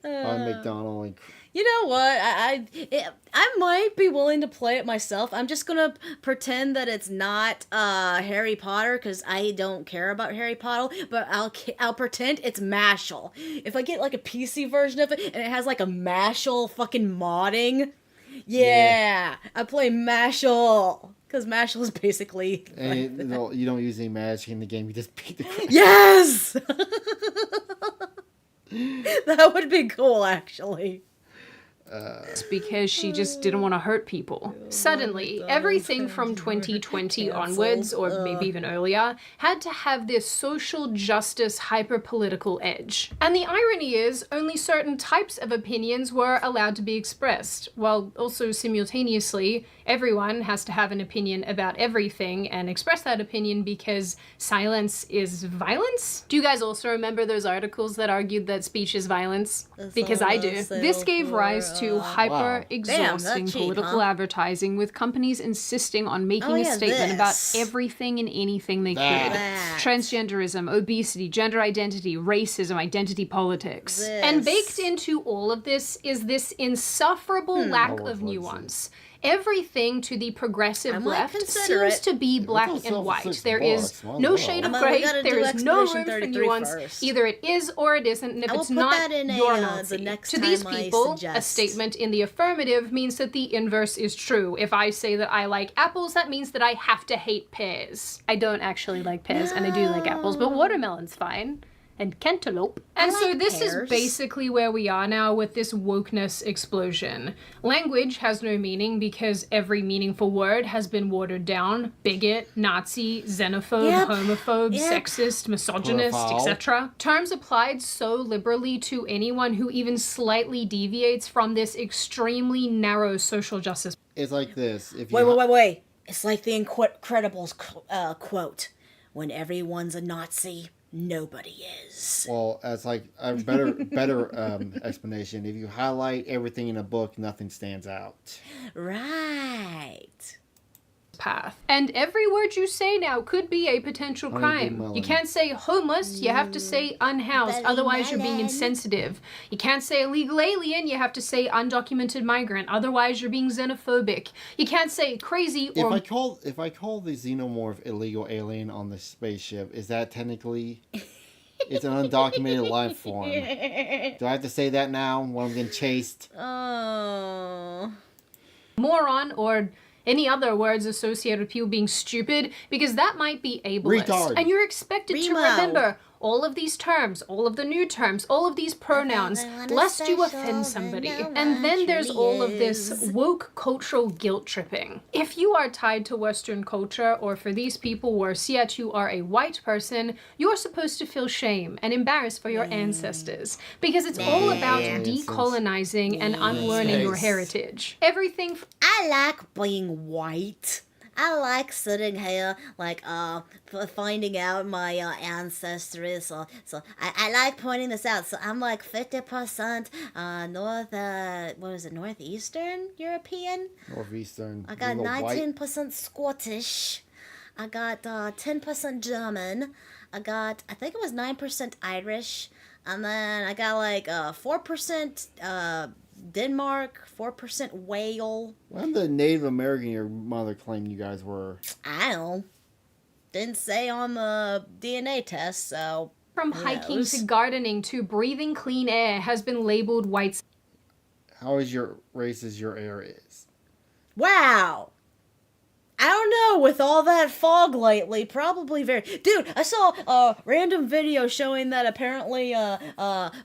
on McDonald. And...
You know what? I might be willing to play it myself. I'm just gonna pretend that it's not Harry Potter because I don't care about Harry Potter. But I'll pretend it's Mashal. If I get like a PC version of it and it has like a Mashal fucking modding, yeah. I play Mashal. Because Mashal is basically...
And you don't use any magic in the game, you just beat the crap.
Yes! That would be cool, actually.
It's because she just didn't want to hurt people. Suddenly, everything from 2020 onwards, or maybe even earlier, had to have this social justice hyper-political edge. And the irony is, only certain types of opinions were allowed to be expressed, while also simultaneously, everyone has to have an opinion about everything and express that opinion because silence is violence? Do you guys also remember those articles that argued that speech is violence? Because I do. This gave rise to hyper-exhausting political advertising, with companies insisting on making a statement about everything and anything they could. Transgenderism, obesity, gender identity, racism, identity politics. And baked into all of this is this insufferable lack of nuance. Everything to the progressive left seems to be black and white. There is no shade of gray. There is no room for nuance. First. Either it is or it isn't. And if it's not, you're a Nazi. To these people, a statement in the affirmative means that the inverse is true. If I say that I like apples, that means that I have to hate pears. I don't actually like pears, and I do like apples, but watermelon's fine. And cantaloupe. And so this is basically where we are now with this wokeness explosion. Language has no meaning because every meaningful word has been watered down. Bigot, Nazi, xenophobe, homophobe, sexist, misogynist, etc. Terms applied so liberally to anyone who even slightly deviates from this extremely narrow social justice.
It's like this. If you
Wait. It's like the Incredibles quote. When everyone's a Nazi, nobody is.
Well, that's like a better explanation. If you highlight everything in a book, nothing stands out.
Right.
Path. And every word you say now could be a potential crime. You can't say homeless, you have to say unhoused, otherwise you're being insensitive. You can't say illegal alien, you have to say undocumented migrant, otherwise you're being xenophobic. You can't say crazy or...
If I call the xenomorph illegal alien on the spaceship, is that technically... It's an undocumented life form. Do I have to say that now when I'm getting chased?
Oh. Moron or... any other words associated with people being stupid, because that might be ableist.
Retard.
And you're expected to remember all of these terms, all of the new terms, all of these pronouns, lest you offend somebody. And then there's all of this woke cultural guilt tripping. If you are tied to Western culture, or for these people worse yet, you are a white person, you're supposed to feel shame and embarrassed for your ancestors. Because it's all about decolonizing and unlearning your heritage. Everything...
I like being white. I like sitting here, like, finding out my ancestry. So I like pointing this out. So I'm like 50% northeastern European.
Northeastern.
I got 19% Scottish. I got 10% German. I think it was 9% Irish. And then I got like 4% Denmark, 4% whale.
I'm the Native American your mother claimed you guys were.
I don't know. Didn't say on the DNA test, so...
From hiking to gardening to breathing clean air has been labeled white...
How is your racist your air is?
Wow! I don't know, with all that fog lately, probably very... Dude, I saw a random video showing that apparently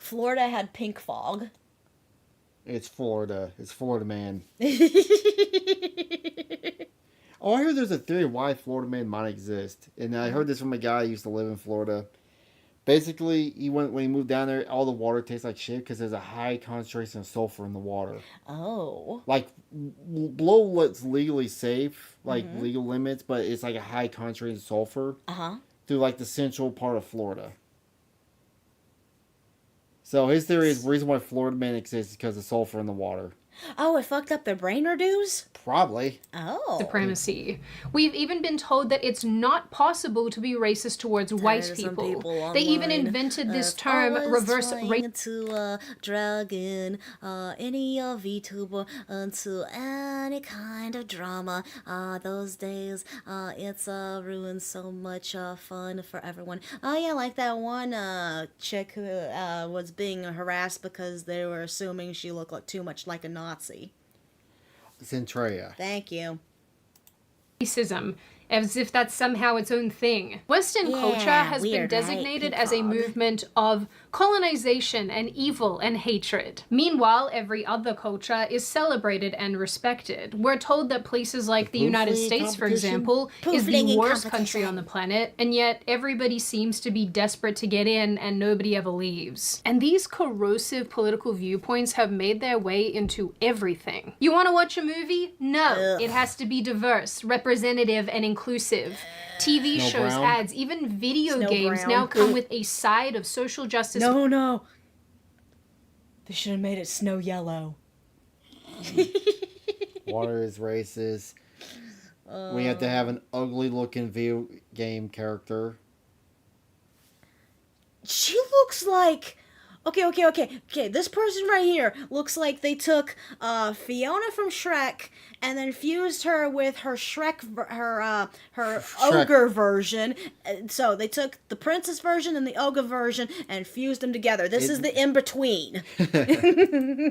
Florida had pink fog.
It's Florida. It's Florida man. Oh, I heard there's a theory why Florida man might exist. And I heard this from a guy who used to live in Florida. Basically, when he moved down there, all the water tastes like shit because there's a high concentration of sulfur in the water.
Oh.
Like, below what's legally safe, like legal limits, but it's like a high concentration of sulfur.
Uh-huh.
Through like the central part of Florida. So his theory is the reason why Florida man exists is because of sulfur in the water.
Oh, it fucked up their brain reduce?
Probably.
Oh.
Supremacy. We've even been told that it's not possible to be racist towards white people. They even invented this term, reverse racism.
To dragging any VTuber into any kind of drama. Those days, it's ruined so much fun for everyone. Oh yeah, like that one chick who was being harassed because they were assuming she looked like too much like a Nazi.
Centrea.
Thank you.
Racism, as if that's somehow its own thing. Western culture has been designated as a movement of colonization and evil and hatred. Meanwhile, every other culture is celebrated and respected. We're told that places like the United States, for example, is the worst country on the planet, and yet everybody seems to be desperate to get in and nobody ever leaves. And these corrosive political viewpoints have made their way into everything. You want to watch a movie? No. It has to be diverse, representative, and inclusive. TV shows, ads, even video games now come with a side of social justice.
No. They should have made it snow yellow.
Water is racist. We have to have an ugly looking video game character.
She looks like... Okay, this person right here looks like they took Fiona from Shrek and then fused her with her her ogre version. So they took the princess version and the ogre version and fused them together. This is the in-between.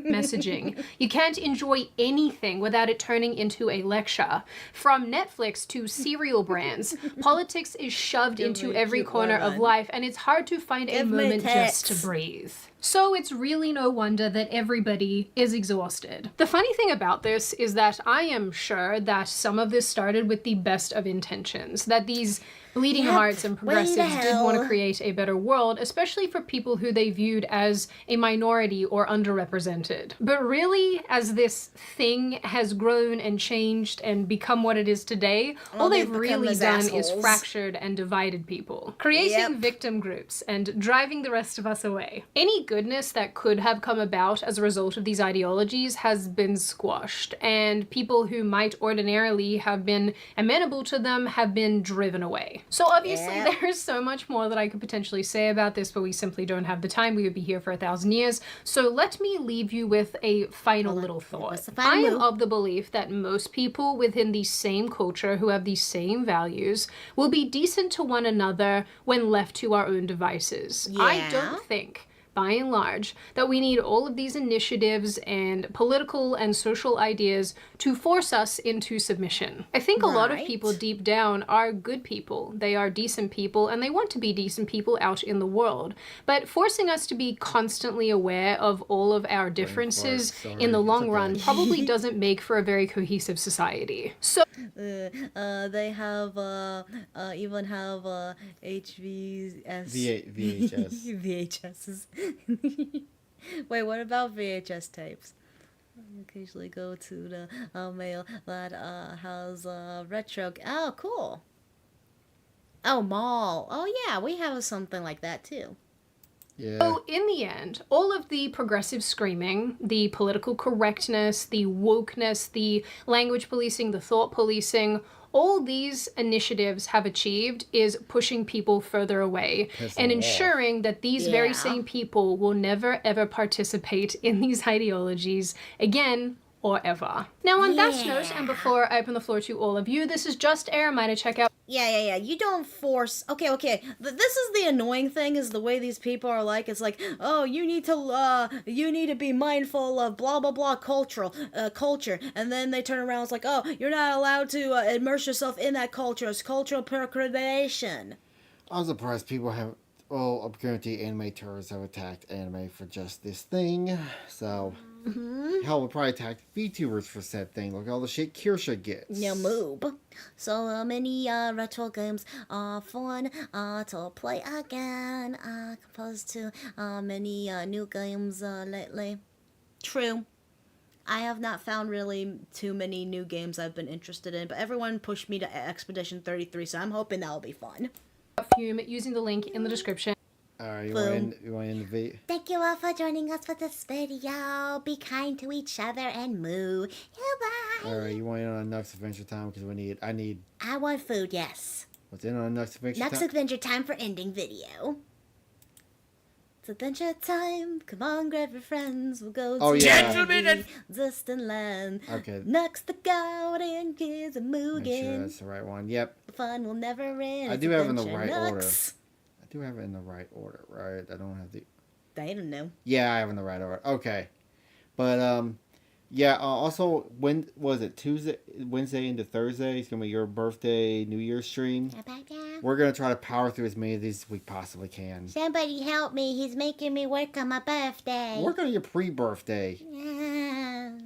Messaging. You can't enjoy anything without it turning into a lecture. From Netflix to cereal brands, politics is shoved into every corner of life, and it's hard to find a moment just to breathe. So it's really no wonder that everybody is exhausted. The funny thing about this is that I am sure that some of this started with the best of intentions, that these bleeding hearts and progressives did want to create a better world, especially for people who they viewed as a minority or underrepresented. But really, as this thing has grown and changed and become what it is today, all they've really done is fractured and divided people, creating victim groups and driving the rest of us away. Any goodness that could have come about as a result of these ideologies has been squashed, and people who might ordinarily have been amenable to them have been driven away. So obviously there's so much more that I could potentially say about this, but we simply don't have the time. We would be here for 1,000 years. So let me leave you with a final little thought. I am of the belief that most people within the same culture who have the same values will be decent to one another when left to our own devices. I don't think, by and large, that we need all of these initiatives and political and social ideas to force us into submission. I think a lot of people deep down are good people. They are decent people, and they want to be decent people out in the world. But forcing us to be constantly aware of all of our differences in the long run probably doesn't make for a very cohesive society. So
they have even have HVS
VHS.
VHSs. Wait, what about VHS tapes? I occasionally go to the mail that has retro. Oh, cool. Oh, mall. Oh, yeah, we have something like that too.
Yeah.
So in the end, all of the progressive screaming, the political correctness, the wokeness, the language policing, the thought policing, all these initiatives have achieved is pushing people further away and ensuring that these very same people will never ever participate in these ideologies again or ever. Now on that note, and before I open the floor to all of you, this is just a reminder, check out
Yeah. You don't force... Okay. This is the annoying thing, is the way these people are like. It's like, oh, you need to be mindful of blah, blah, blah culture. And then they turn around, it's like, oh, you're not allowed to immerse yourself in that culture. It's cultural appropriation.
I'm surprised people have... Well, apparently anime terrorists have attacked anime for just this thing. So... Hell, we'll probably attack VTubers for said thing. Look at all the shit Kirsha gets.
No moob. So many retro games are fun to play again, opposed to many new games lately. True. I have not found really too many new games I've been interested in, but everyone pushed me to Expedition 33, so I'm hoping that'll be fun.
Fume using the link in the description.
Alright, you want to end the video?
Thank you all for joining us for this video. Be kind to each other and moo. Goodbye.
Alright, you want in on Nux Adventure Time? Because
I want food, yes.
What's in on Nux Adventure Time?
Nux Adventure Time for ending video. It's adventure time. Come on, grab your friends. We'll go to
Gentlemen and
distant land.
Okay.
Nux the God and kids a moogan.
Make sure that's the right one. Yep.
The fun will never end.
I do have it in the right
Nux.
order. I do have it in the right order, right? I don't have the...
I don't know.
Yeah, I have it in the right order. Okay. But, yeah, also, when was it? Wednesday into Thursday? It's going to be your birthday, New Year's stream. We're going to try to power through as many of these as we possibly can.
Somebody help me. He's making me work on my birthday.
Work on your pre-birthday.
Yeah.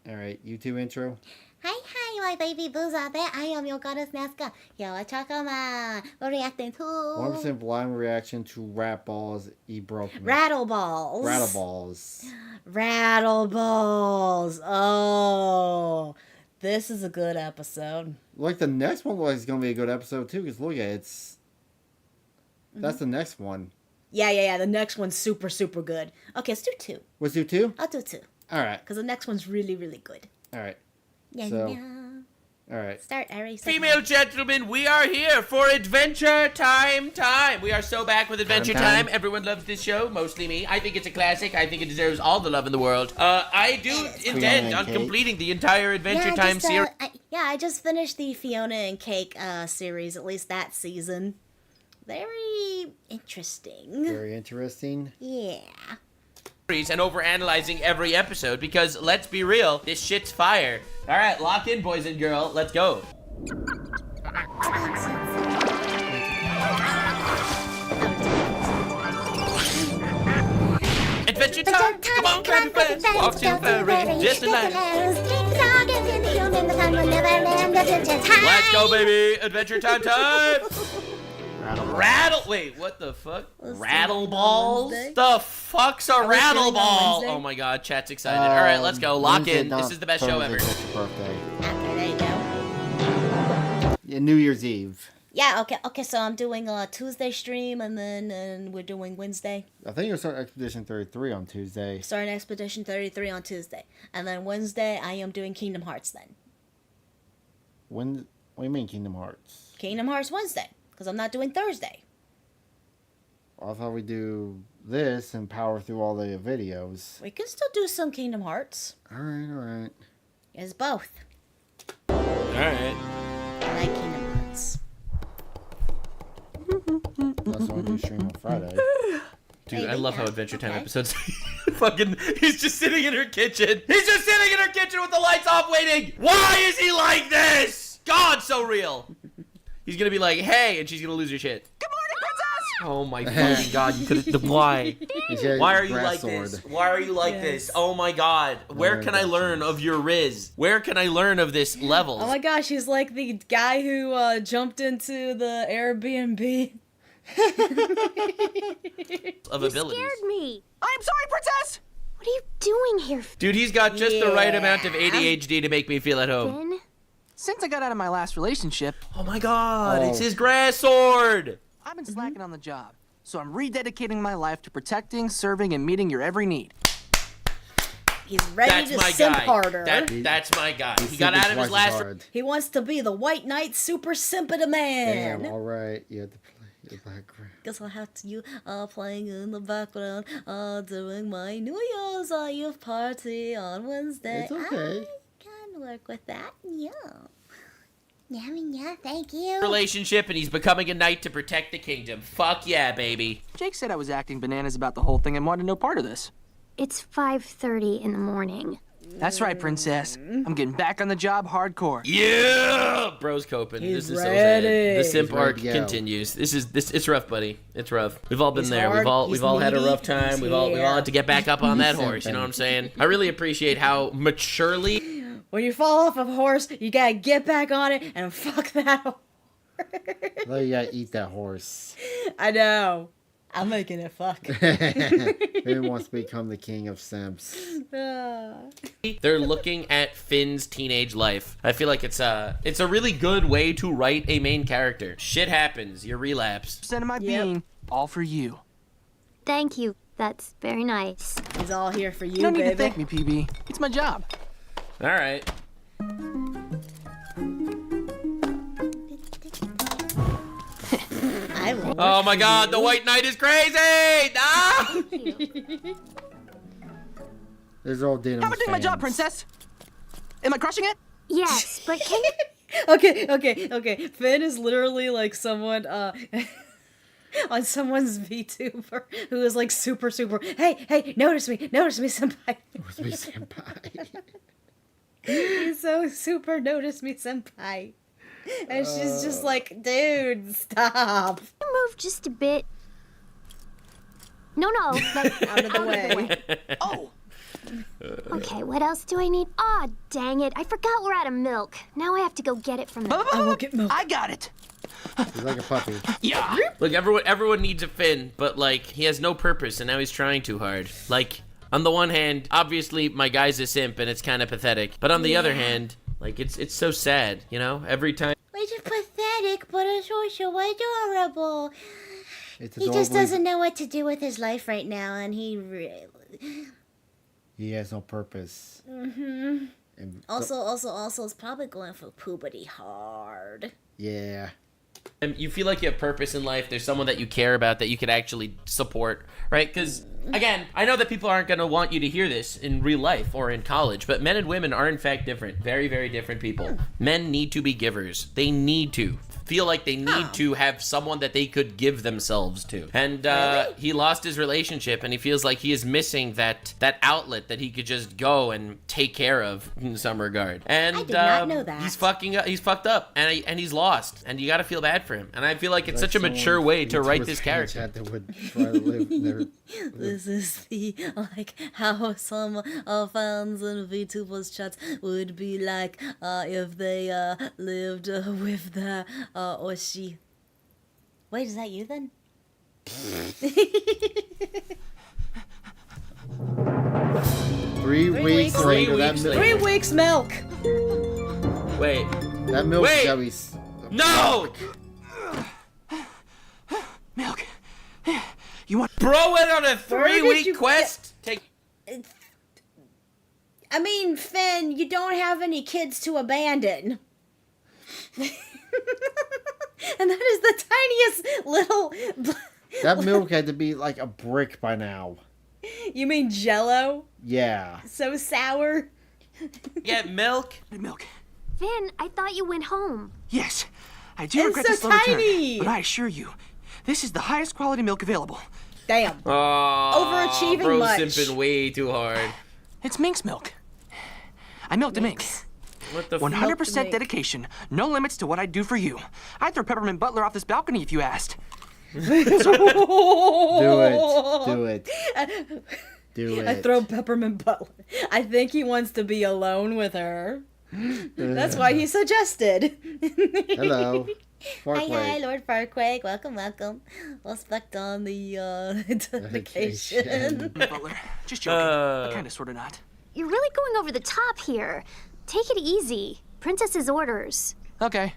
Alright, YouTube intro.
Hi, my baby boos out there. I am your goddess Nazca. Yo, Chakama. We're reacting to
1% blind reaction to rat balls. Broken.
Rattle balls.
Rattle balls.
Rattle balls. Oh, this is a good episode.
Like the next one was going to be a good episode too. Because look at it, that's the next one.
Yeah. The next one's super, super good. Okay, let's do 2.
Let's do 2?
I'll do 2.
All right.
Because the next one's really, really good.
All right.
Yeah.
All right.
Start, Ari.
Female gentlemen, we are here for Adventure Time. We are so back with Adventure Time. Everyone loves this show, mostly me. I think it's a classic. I think it deserves all the love in the world. I do intend on completing the entire Adventure Time series.
I just finished the Fiona and Cake series, at least that season. Very interesting.
Very interesting.
Yeah.
And overanalyzing every episode because let's be real, this shit's fire. All right, lock in, boys and girl. Let's go. Adventure time. Come on, grab your friends. Walk to the ferry. Disneyland. Let's go, baby. Adventure time. Wait, what the fuck? Rattle balls? The fuck's a rattle ball? Oh my god, chat's excited. Alright, let's go. Lock in. This is the best show ever.
Birthday.
Okay, there you go.
Yeah, New Year's Eve.
Yeah, okay, so I'm doing a Tuesday stream, and then we're doing Wednesday.
I think you'll start Expedition 33 on Tuesday.
Starting Expedition 33 on Tuesday. And then Wednesday, I am doing Kingdom Hearts then.
What do you mean Kingdom Hearts?
Kingdom Hearts Wednesday. Because I'm not doing Thursday.
I thought we'd do this and power through all the videos.
We can still do some Kingdom Hearts.
Alright.
It's both.
Alright.
I like Kingdom Hearts.
That's why we do stream on Friday.
Dude, I love how Adventure Time episodes fucking, he's just sitting in her kitchen. He's just sitting in her kitchen with the lights off waiting. Why is he like this? God, so real. He's gonna be like, hey, and she's gonna lose her shit. Good morning, princess! Oh my fucking god, you could've, why? Why are you like this? Why are you like this? Oh my god, where can I learn of your Riz? Where can I learn of this level?
Oh my gosh, he's like the guy who jumped into the Airbnb.
Of abilities.
You scared me. I'm sorry, princess! What are you doing here?
Dude, he's got just the right amount of ADHD to make me feel at home.
Finn?
Since I got out of my last relationship...
Oh my god, it's his grass sword!
I've been slacking on the job, so I'm rededicating my life to protecting, serving, and meeting your every need.
He's ready to simp harder.
That's my guy. He got out of his last...
He wants to be the White Knight super simpita man.
Damn, alright. You have to play the background.
Guess I'll have to you playing in the background during my New Year's Eve party on Wednesday.
It's okay.
I can work with that, yeah. Yeah, thank you.
Relationship, and he's becoming a knight to protect the kingdom. Fuck yeah, baby.
Jake said I was acting bananas about the whole thing and wanted no part of this.
It's 5:30 in the morning.
That's right, princess. I'm getting back on the job hardcore.
Yeah! Bro's coping. This is
ready.
so sad. The simp arc continues. It's rough, buddy. It's rough. We've all been there.
Hard.
We've all had a rough time. We've all had to get back up on that horse, you know what I'm saying? I really appreciate how maturely...
When you fall off a horse, you gotta get back on it and fuck that horse.
Well, you gotta eat that horse.
I know. I'm making it fuck.
Maybe wants to become the king of simps.
They're looking at Finn's teenage life. I feel like it's a really good way to write a main character. Shit happens. You relapse.
Percent of my being, all for you.
Thank you. That's very nice.
He's all here for you,
You don't need
baby.
to thank me, PB. It's my job.
All right. Oh my God, the White Knight is crazy! Ah!
There's all denim.
How am I doing my job, princess? Am I crushing it?
Yes, but can you...
Okay. Finn is literally like someone, on someone's VTuber who is like super. Hey, notice me, senpai.
Notice me, senpai.
He's so super. Notice me, senpai. And she's just like, dude, stop.
Move just a bit. No, like,
out of the way.
Oh.
Okay, what else do I need? Aw, dang it. I forgot we're out of milk. Now I have to go get it from the...
I will get milk.
I got it.
He's like a puppy.
Yeah.
Look, everyone needs a Finn, but like he has no purpose, and now he's trying too hard. Like, on the one hand, obviously my guy's a simp, and it's kind of pathetic. But on the other hand, like it's so sad, you know. Every time.
It's pathetic, but it's also adorable.
He
just doesn't know what to do with his life right now, and he really...
He has no purpose.
Mm-hmm. Also, it's probably going for puberty hard.
Yeah.
And you feel like you have purpose in life. There's someone that you care about that you could actually support, right? Because, again, I know that people aren't going to want you to hear this in real life or in college, but men and women are, in fact, different. Very, very different people. Men need to be givers. They need to feel like they need to have someone that they could give themselves to. And he lost his relationship, and he feels like he is missing that outlet that he could just go and take care of in some regard. And
I did not know that.
He's fucked up, and he's lost, and you got to feel bad for him. And I feel like it's such a mature way to write this character.
This is the how some fans and VTubers chats would be like if they lived with their Oshi. Wait, is that you then?
3 weeks later.
3 weeks milk.
Wait.
That milk jelly.
No!
Milk. You want...
Bro went on a 3-week quest?
I mean, Finn, you don't have any kids to abandon. And that is the tiniest little...
That milk had to be like a brick by now.
You mean Jell-O?
Yeah.
So sour?
Get milk?
Milk.
Finn, I thought you went home.
Yes, I do regret
so
the slow
tiny.
return, but I assure you, this is the highest quality milk available.
Damn. Overachieving
bro,
much.
simping way too hard.
It's Mink's milk. I milked a mink.
What the
100% dedication. No limits to what I'd do for you. I'd throw Peppermint Butler off this balcony if you asked.
Do it.
I throw Peppermint Butler. I think he wants to be alone with her. That's why he suggested.
Hello.
Hi, Lord Farquaad. Welcome. Let's reflect on the dedication.
Butler, just joking. But kind of, sort of not.
You're really going over the top here. Take it easy. Princess's orders.
Okay.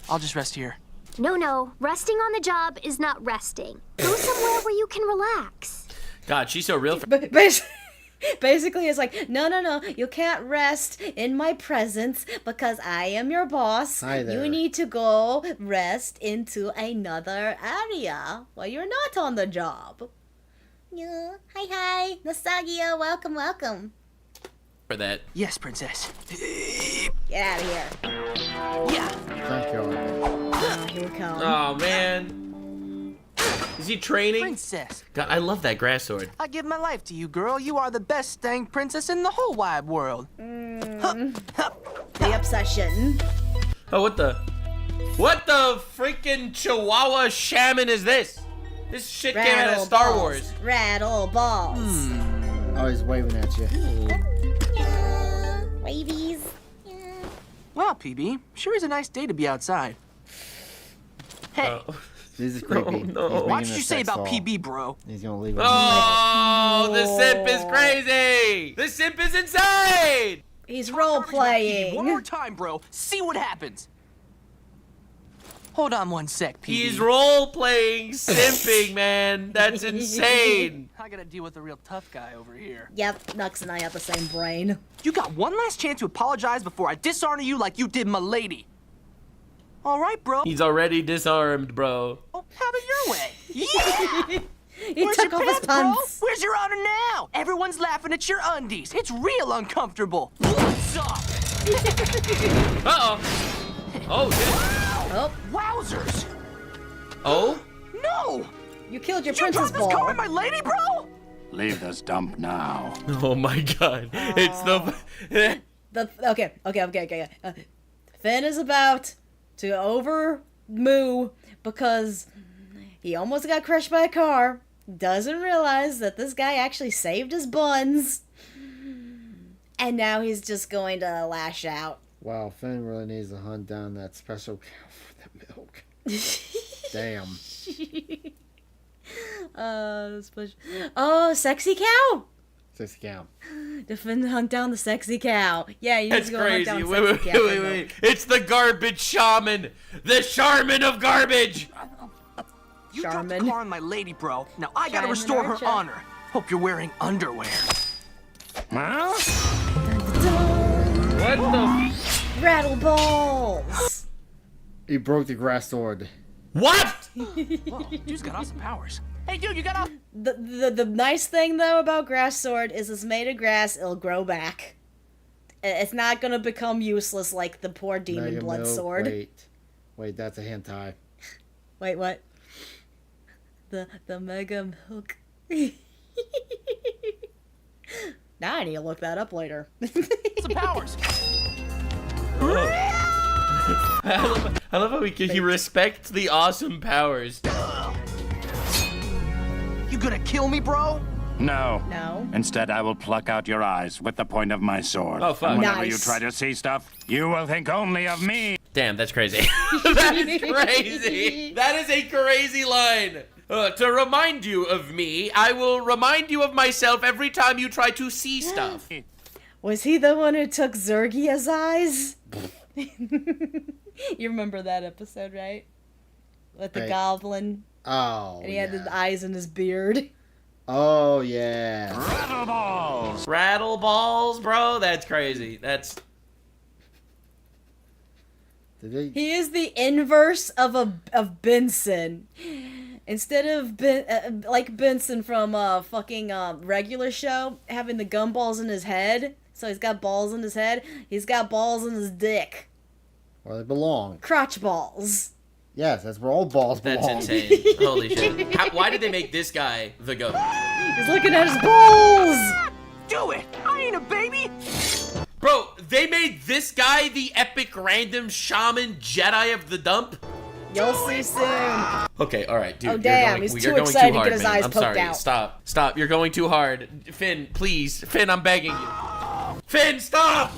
I'll just rest here.
No. Resting on the job is not resting. Go somewhere where you can relax.
God, she's so real.
Basically, it's like, no. You can't rest in my presence because I am your boss.
Hi there.
You need to go rest into another area while you're not on the job. Yeah. Hi. Nostalgia. Welcome.
For that.
Yes, princess.
Get out of here.
Yeah.
Thank you.
Here we come.
Oh, man. Is he training?
Princess.
God, I love that grass sword.
I give my life to you, girl. You are the best dang princess in the whole wide world.
The obsession.
Oh, what the freaking Chihuahua shaman is this? This shit came out of Star Wars.
Rattle balls.
Oh, he's waving at you.
Yeah. Wavies. Yeah.
Well, PB, sure is a nice day to be outside. Hey.
This is creepy.
No.
What did you say about PB, bro?
He's gonna leave it.
Oh, the simp is crazy. The simp is insane.
He's role playing.
One more time, bro. See what happens. Hold on one sec, PD.
He's role-playing simping, man. That's insane.
I gotta deal with a real tough guy over here.
Yep, Nux and I have the same brain.
You got one last chance to apologize before I dishonor you like you did my lady. All right, bro.
He's already disarmed, bro.
Oh, have it your way. Yeah!
He
Where's
took
your
off his
pants,
pants.
bro? Where's your honor now? Everyone's laughing at your undies. It's real uncomfortable. What's up?
Uh-oh. Oh, shit.
Oh.
Wowzers.
Oh?
No!
You killed your
Did you
princess
drop this
ball.
car in my lady, bro?
Leave this dump now.
Oh my god. It's the...
Okay. Finn is about to over-moo because he almost got crushed by a car. Doesn't realize that this guy actually saved his buns. And now he's just going to lash out.
Wow, Finn really needs to hunt down that special cow for the milk. Damn.
Oh, sexy cow.
Sexy cow.
To Finn hunt down the sexy cow. Yeah, you need
That's
to go hunt
crazy.
down the
Wait.
sexy cow.
It's the garbage shaman. The Charmin of garbage.
You dropped the car on my lady, bro. Now I gotta restore her honor. Hope you're wearing underwear.
Huh?
What the?
Rattle balls.
He broke the grass sword.
What?
Whoa, dude's got awesome powers. Hey, dude, you got off.
The nice thing though about grass sword is it's made of grass. It'll grow back. It's not gonna become useless like the poor demon
Mega
blood
milk.
sword.
Wait, that's a hentai.
Wait, what? The mega milk. Now I need to look that up later.
Some powers.
I love how he respects the awesome powers.
You gonna kill me, bro?
No.
No.
Instead, I will pluck out your eyes with the point of my sword.
Oh, fuck.
And whenever you
Nice.
try to see stuff, you will think only of me.
Damn, that's crazy. That is crazy. That is a crazy line. To remind you of me, I will remind you of myself every time you try to see stuff.
Was he the one who took Zergia's eyes? You remember that episode, right? With the
Right.
goblin.
Oh,
And he had the eyes in his beard.
Oh, yeah.
Rattle balls.
Rattle balls, bro. That's crazy. That's...
He is the inverse of Benson. Instead of like Benson from fucking regular show having the gumballs in his head, so he's got balls in his head. He's got balls in his dick.
Where they belong.
Crotch balls.
Yes, that's where all balls belong.
That's insane. Holy shit. Why did they make this guy the goat?
He's looking at his balls.
Do it. I ain't a baby.
Bro, they made this guy the epic random shaman Jedi of the dump?
You'll see soon.
Okay, alright, dude.
Oh, damn,
you're
too
going
excited
too
to
hard,
get his
man.
eyes
I'm
poked
sorry.
out.
Stop. You're going too hard. Finn, please. Finn, I'm begging you. Finn, stop!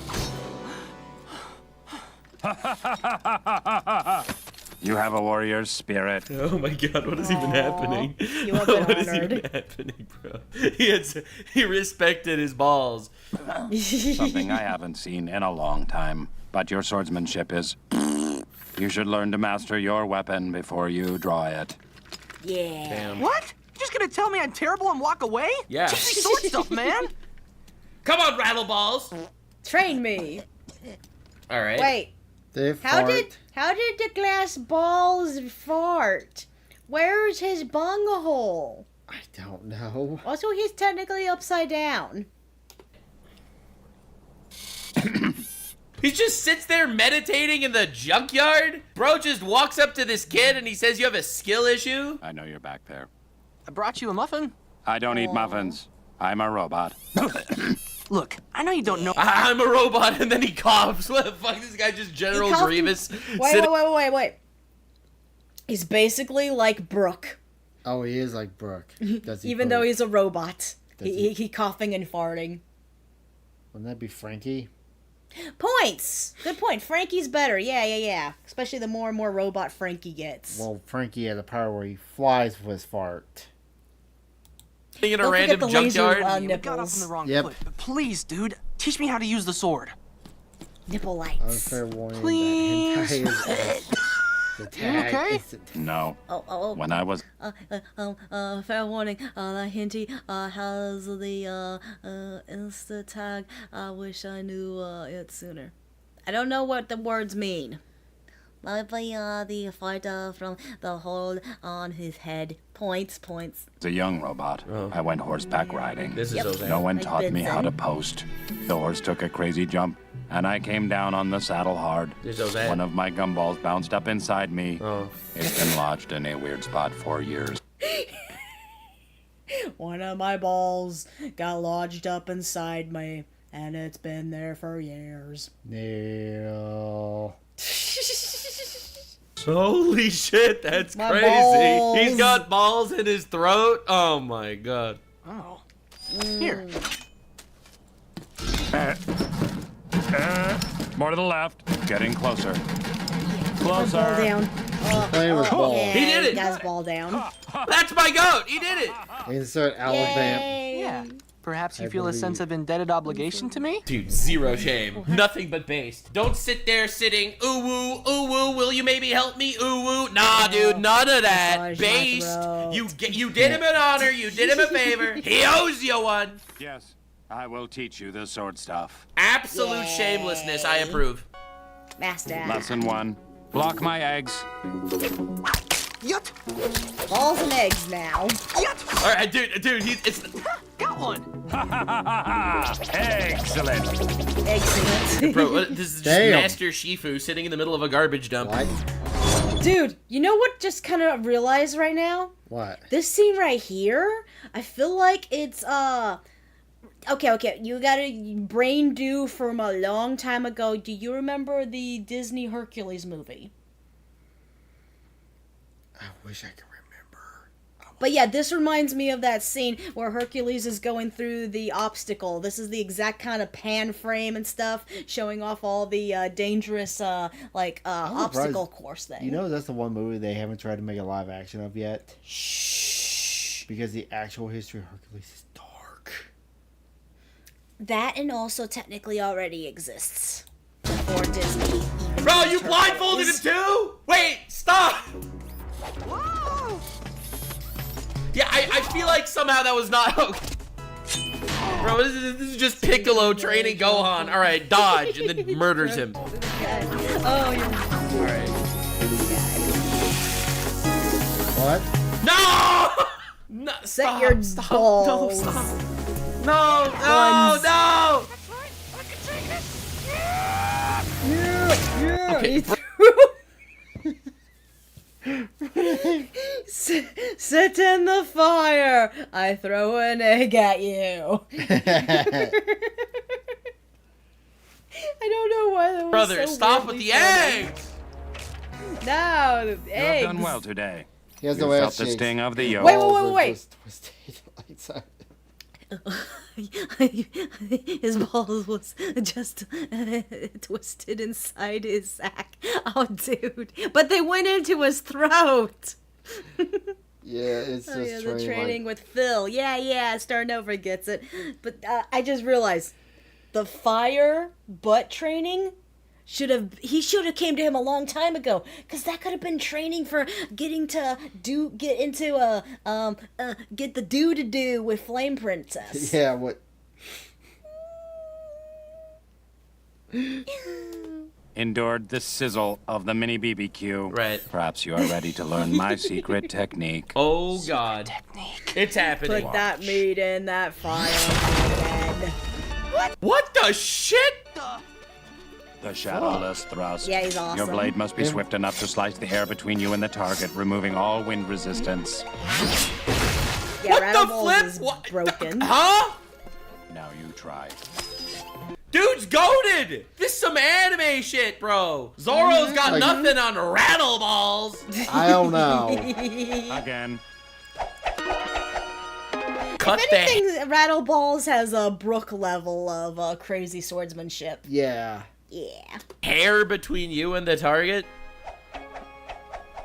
You have a warrior's spirit.
Oh my god, what is even happening?
You have been
What is even
honored.
happening, bro? He respected his balls.
Something I haven't seen in a long time. But your swordsmanship is... You should learn to master your weapon before you draw it.
Yeah.
Damn.
What? You just gonna tell me I'm terrible and walk away?
Yeah.
Teach me sword stuff, man.
Come on, rattle balls!
Train me.
Alright.
Wait. How did the glass balls fart? Where's his bunghole?
I don't know.
Also, he's technically upside down.
He just sits there meditating in the junkyard? Bro just walks up to this kid and he says you have a skill issue?
I know you're back there.
I brought you a muffin.
I don't eat muffins. I'm a robot.
Look, I know you don't know.
I'm a robot, and then he coughs. What the fuck? This guy just General Grievous.
Wait. He's basically like Brooke.
Oh, he is like Brooke.
Even though he's a robot. He coughing and farting.
Wouldn't that be Frankie?
Points! Good point. Frankie's better. Yeah. Especially the more and more robot Frankie gets.
Well, Frankie has a power where he flies with his fart.
In a random junkyard.
We got off on the wrong foot. But please, dude, teach me how to use the sword.
Nipple lights.
Unfair warning
Please.
that hentai is The
tag. You okay?
No. When I was...
Fair warning, that hinty has the Insta tag. I wish I knew it sooner. I don't know what the words mean. Maybe the fighter from the hole on his head. Points.
It's a young robot. I went horseback riding.
This is Ozan.
No one taught me how to post. The horse took a crazy jump, and I came down on the saddle hard.
This is Ozan.
One of my gumballs bounced up inside me. It's been lodged in a weird spot for years.
One of my balls got lodged up inside me, and it's been there for years.
No.
Holy shit, that's
My
crazy.
balls.
He's got balls in his throat. Oh my god.
Oh. Here.
More to the left. Getting closer.
Ball down.
Playing with balls.
Yeah,
He did it.
Got his ball down.
That's my goat. He did it.
Insert Alabama.
Yeah. Perhaps you feel a sense of indebted obligation to me?
Dude, zero shame. Nothing but based. Don't sit there sitting, ooh woo, will you maybe help me, ooh woo? Nah, dude, none of that. Based. You did him an honor, you did him a favor. He owes you one.
Yes, I will teach you the sword stuff.
Absolute shamelessness, I approve.
Master.
Lesson 1. Block my eggs.
Yut!
Balls and eggs now.
Yut!
All right, dude, it's...
Got one!
Excellent.
Excellent.
Bro, this is just Master Shifu sitting in the middle of a garbage dump.
What?
Dude, you know what just kind of realized right now?
What?
This scene right here, I feel like it's, Okay, you got a brain do from a long time ago. Do you remember the Disney Hercules movie?
I wish I could remember.
But yeah, this reminds me of that scene where Hercules is going through the obstacle. This is the exact kind of pan frame and stuff, showing off all the dangerous, obstacle course thing.
You know that's the one movie they haven't tried to make a live action of yet?
Shh.
Because the actual history of Hercules is dark.
That and also technically already exists. Before Disney.
Bro, you blindfolded him too? Wait, stop!
Whoa!
Yeah, I feel like somehow that was not okay. Bro, this is just Piccolo training Gohan. All right, dodge, and then murders him.
Oh, you're...
All right.
What?
No! No,
Set your balls.
No, stop. No!
Yeah.
Okay,
Sit in the fire. I throw an egg at you. I don't know why that was
brother,
so
stop with the eggs.
No,
You
eggs.
have done well today.
He has
You
no
felt
ass
the
cheeks.
sting of the yoke.
Wait. His balls was just twisted inside his sack. Oh, dude. But they went into his throat.
Yeah, it's just
the training with Phil. Yeah, Starting Over gets it. But I just realized the fire butt training he should have came to him a long time ago, because that could have been training for get the to do with Flame Princess.
Yeah, what?
Endured the sizzle of the mini BBQ.
Right.
Perhaps you are ready to learn my secret technique.
Oh God. It's happening.
Put that meat in that fire.
What the shit?
The shadowless thrust.
Yeah, he's awesome.
Your blade must be swift enough to slice the air between you and the target, removing all wind resistance.
Yeah,
what
Rattle
the
Balls
flip?
is
What?
broken.
Huh?
Now you try.
Dude's goated! This is some anime shit, bro. Zoro's got nothing on Rattle Balls.
I don't know.
Again.
Cut
if anything, Rattle Balls has a Brook level of crazy swordsmanship.
Yeah.
Yeah.
Hair between you and the target?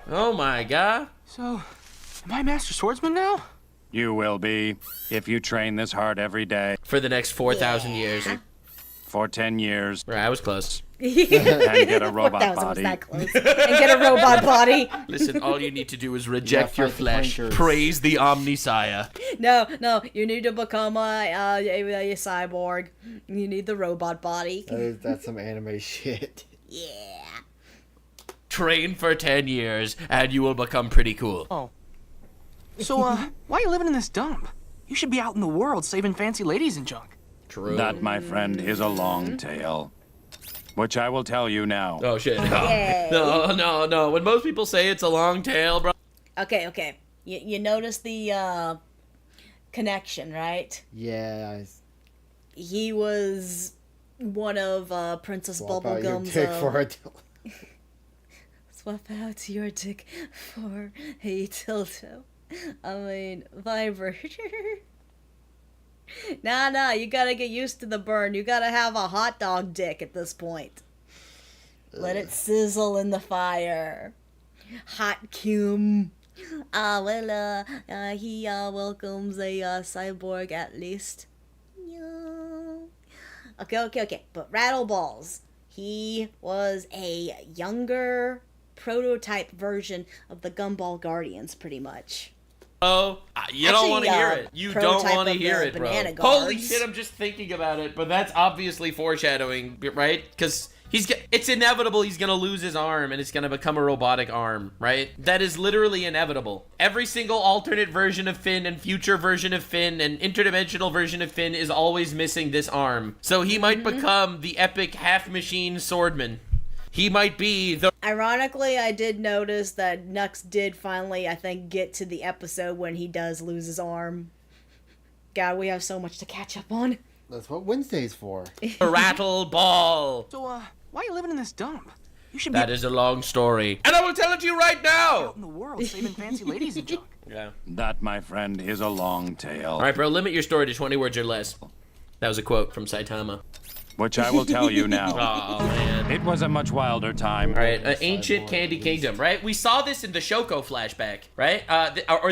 Oh my God.
So, am I Master Swordsman now?
You will be, if you train this hard every day.
For the next 4,000 years.
For 10 years.
Right, I was close.
And get a robot body.
That close. And get a robot body.
Listen, all you need to do is reject your
fight the
flesh.
Clankers.
Praise the Omnisire.
No, you need to become a cyborg. You need the robot body.
That's some anime shit.
Yeah.
Train for 10 years, and you will become pretty cool.
Oh. So, why are you living in this dump? You should be out in the world saving fancy ladies and junk.
True.
That, my friend, is a long tale. Which I will tell you now.
Oh, shit.
Yay.
No. When most people say it's a long tale, bro.
Okay. You notice the connection, right?
Yeah.
He was one of Princess Bubblegum's... Swap out your dick for a dildo. I mean, vibrator. Nah, you gotta get used to the burn. You gotta have a hot dog dick at this point. Let it sizzle in the fire. Hot cum. He welcomes a cyborg at least. Okay. But Rattleballs, he was a younger prototype version of the Gumball Guardians, pretty much.
Oh, you don't want to hear it. You don't want to hear it, bro. Holy shit, I'm just thinking about it. But that's obviously foreshadowing, right? Because it's inevitable he's going to lose his arm and it's going to become a robotic arm, right? That is literally inevitable. Every single alternate version of Finn and future version of Finn and interdimensional version of Finn is always missing this arm. So he might become the epic half-machine swordman. He might be the...
Ironically, I did notice that Nux did finally, I think, get to the episode when he does lose his arm. God, we have so much to catch up on.
That's what Wednesday's for.
Rattle ball.
So, why are you living in this dump? You should
That is a long story. And I will tell it to you right now!
out in the world saving fancy ladies and junk.
Yeah.
That, my friend, is a long tale.
All right, bro, limit your story to 20 words or less. That was a quote from Saitama.
Which I will tell you now.
Oh, man.
It was a much wilder time.
All right, ancient Candy Kingdom, right? We saw this in the Shoko flashback, right?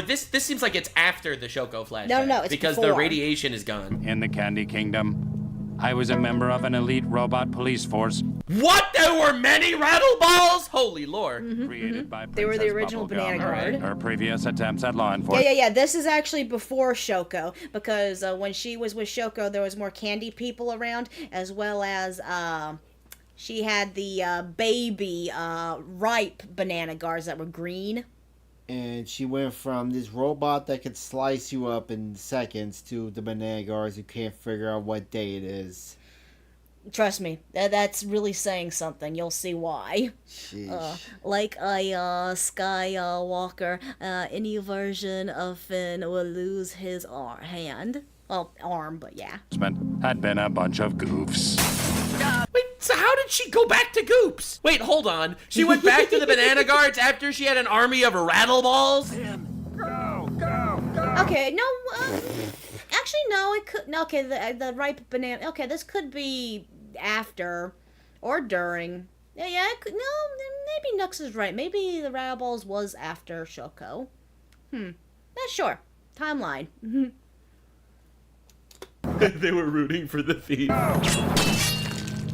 This seems like it's after the Shoko flashback.
No, it's
because
before.
the radiation is gone.
In the Candy Kingdom, I was a member of an elite robot police force.
What? There were many rattle balls? Holy lord.
Created by
They were the
Princess
original
Bubblegum.
Banana Guard.
Her previous attempts at law enforcement.
Yeah. This is actually before Shoko, because when she was with Shoko, there was more candy people around, as well as she had the baby ripe banana guards that were green.
And she went from this robot that could slice you up in seconds to the banana guards who can't figure out what day it is.
Trust me, that's really saying something. You'll see why. Like a Skywalker, any version of Finn will lose his hand. Well, arm, but yeah.
Had been a bunch of goofs.
Wait, so how did she go back to Goops? Wait, hold on. She went back to the Banana Guards after she had an army of rattle balls?
Okay, no, actually, no, it could, no, okay, the ripe banana, okay, this could be after or during. Yeah, it could, no, maybe Nux is right. Maybe the rattle balls was after Shoko. Not sure. Timeline.
They were rooting for the thief.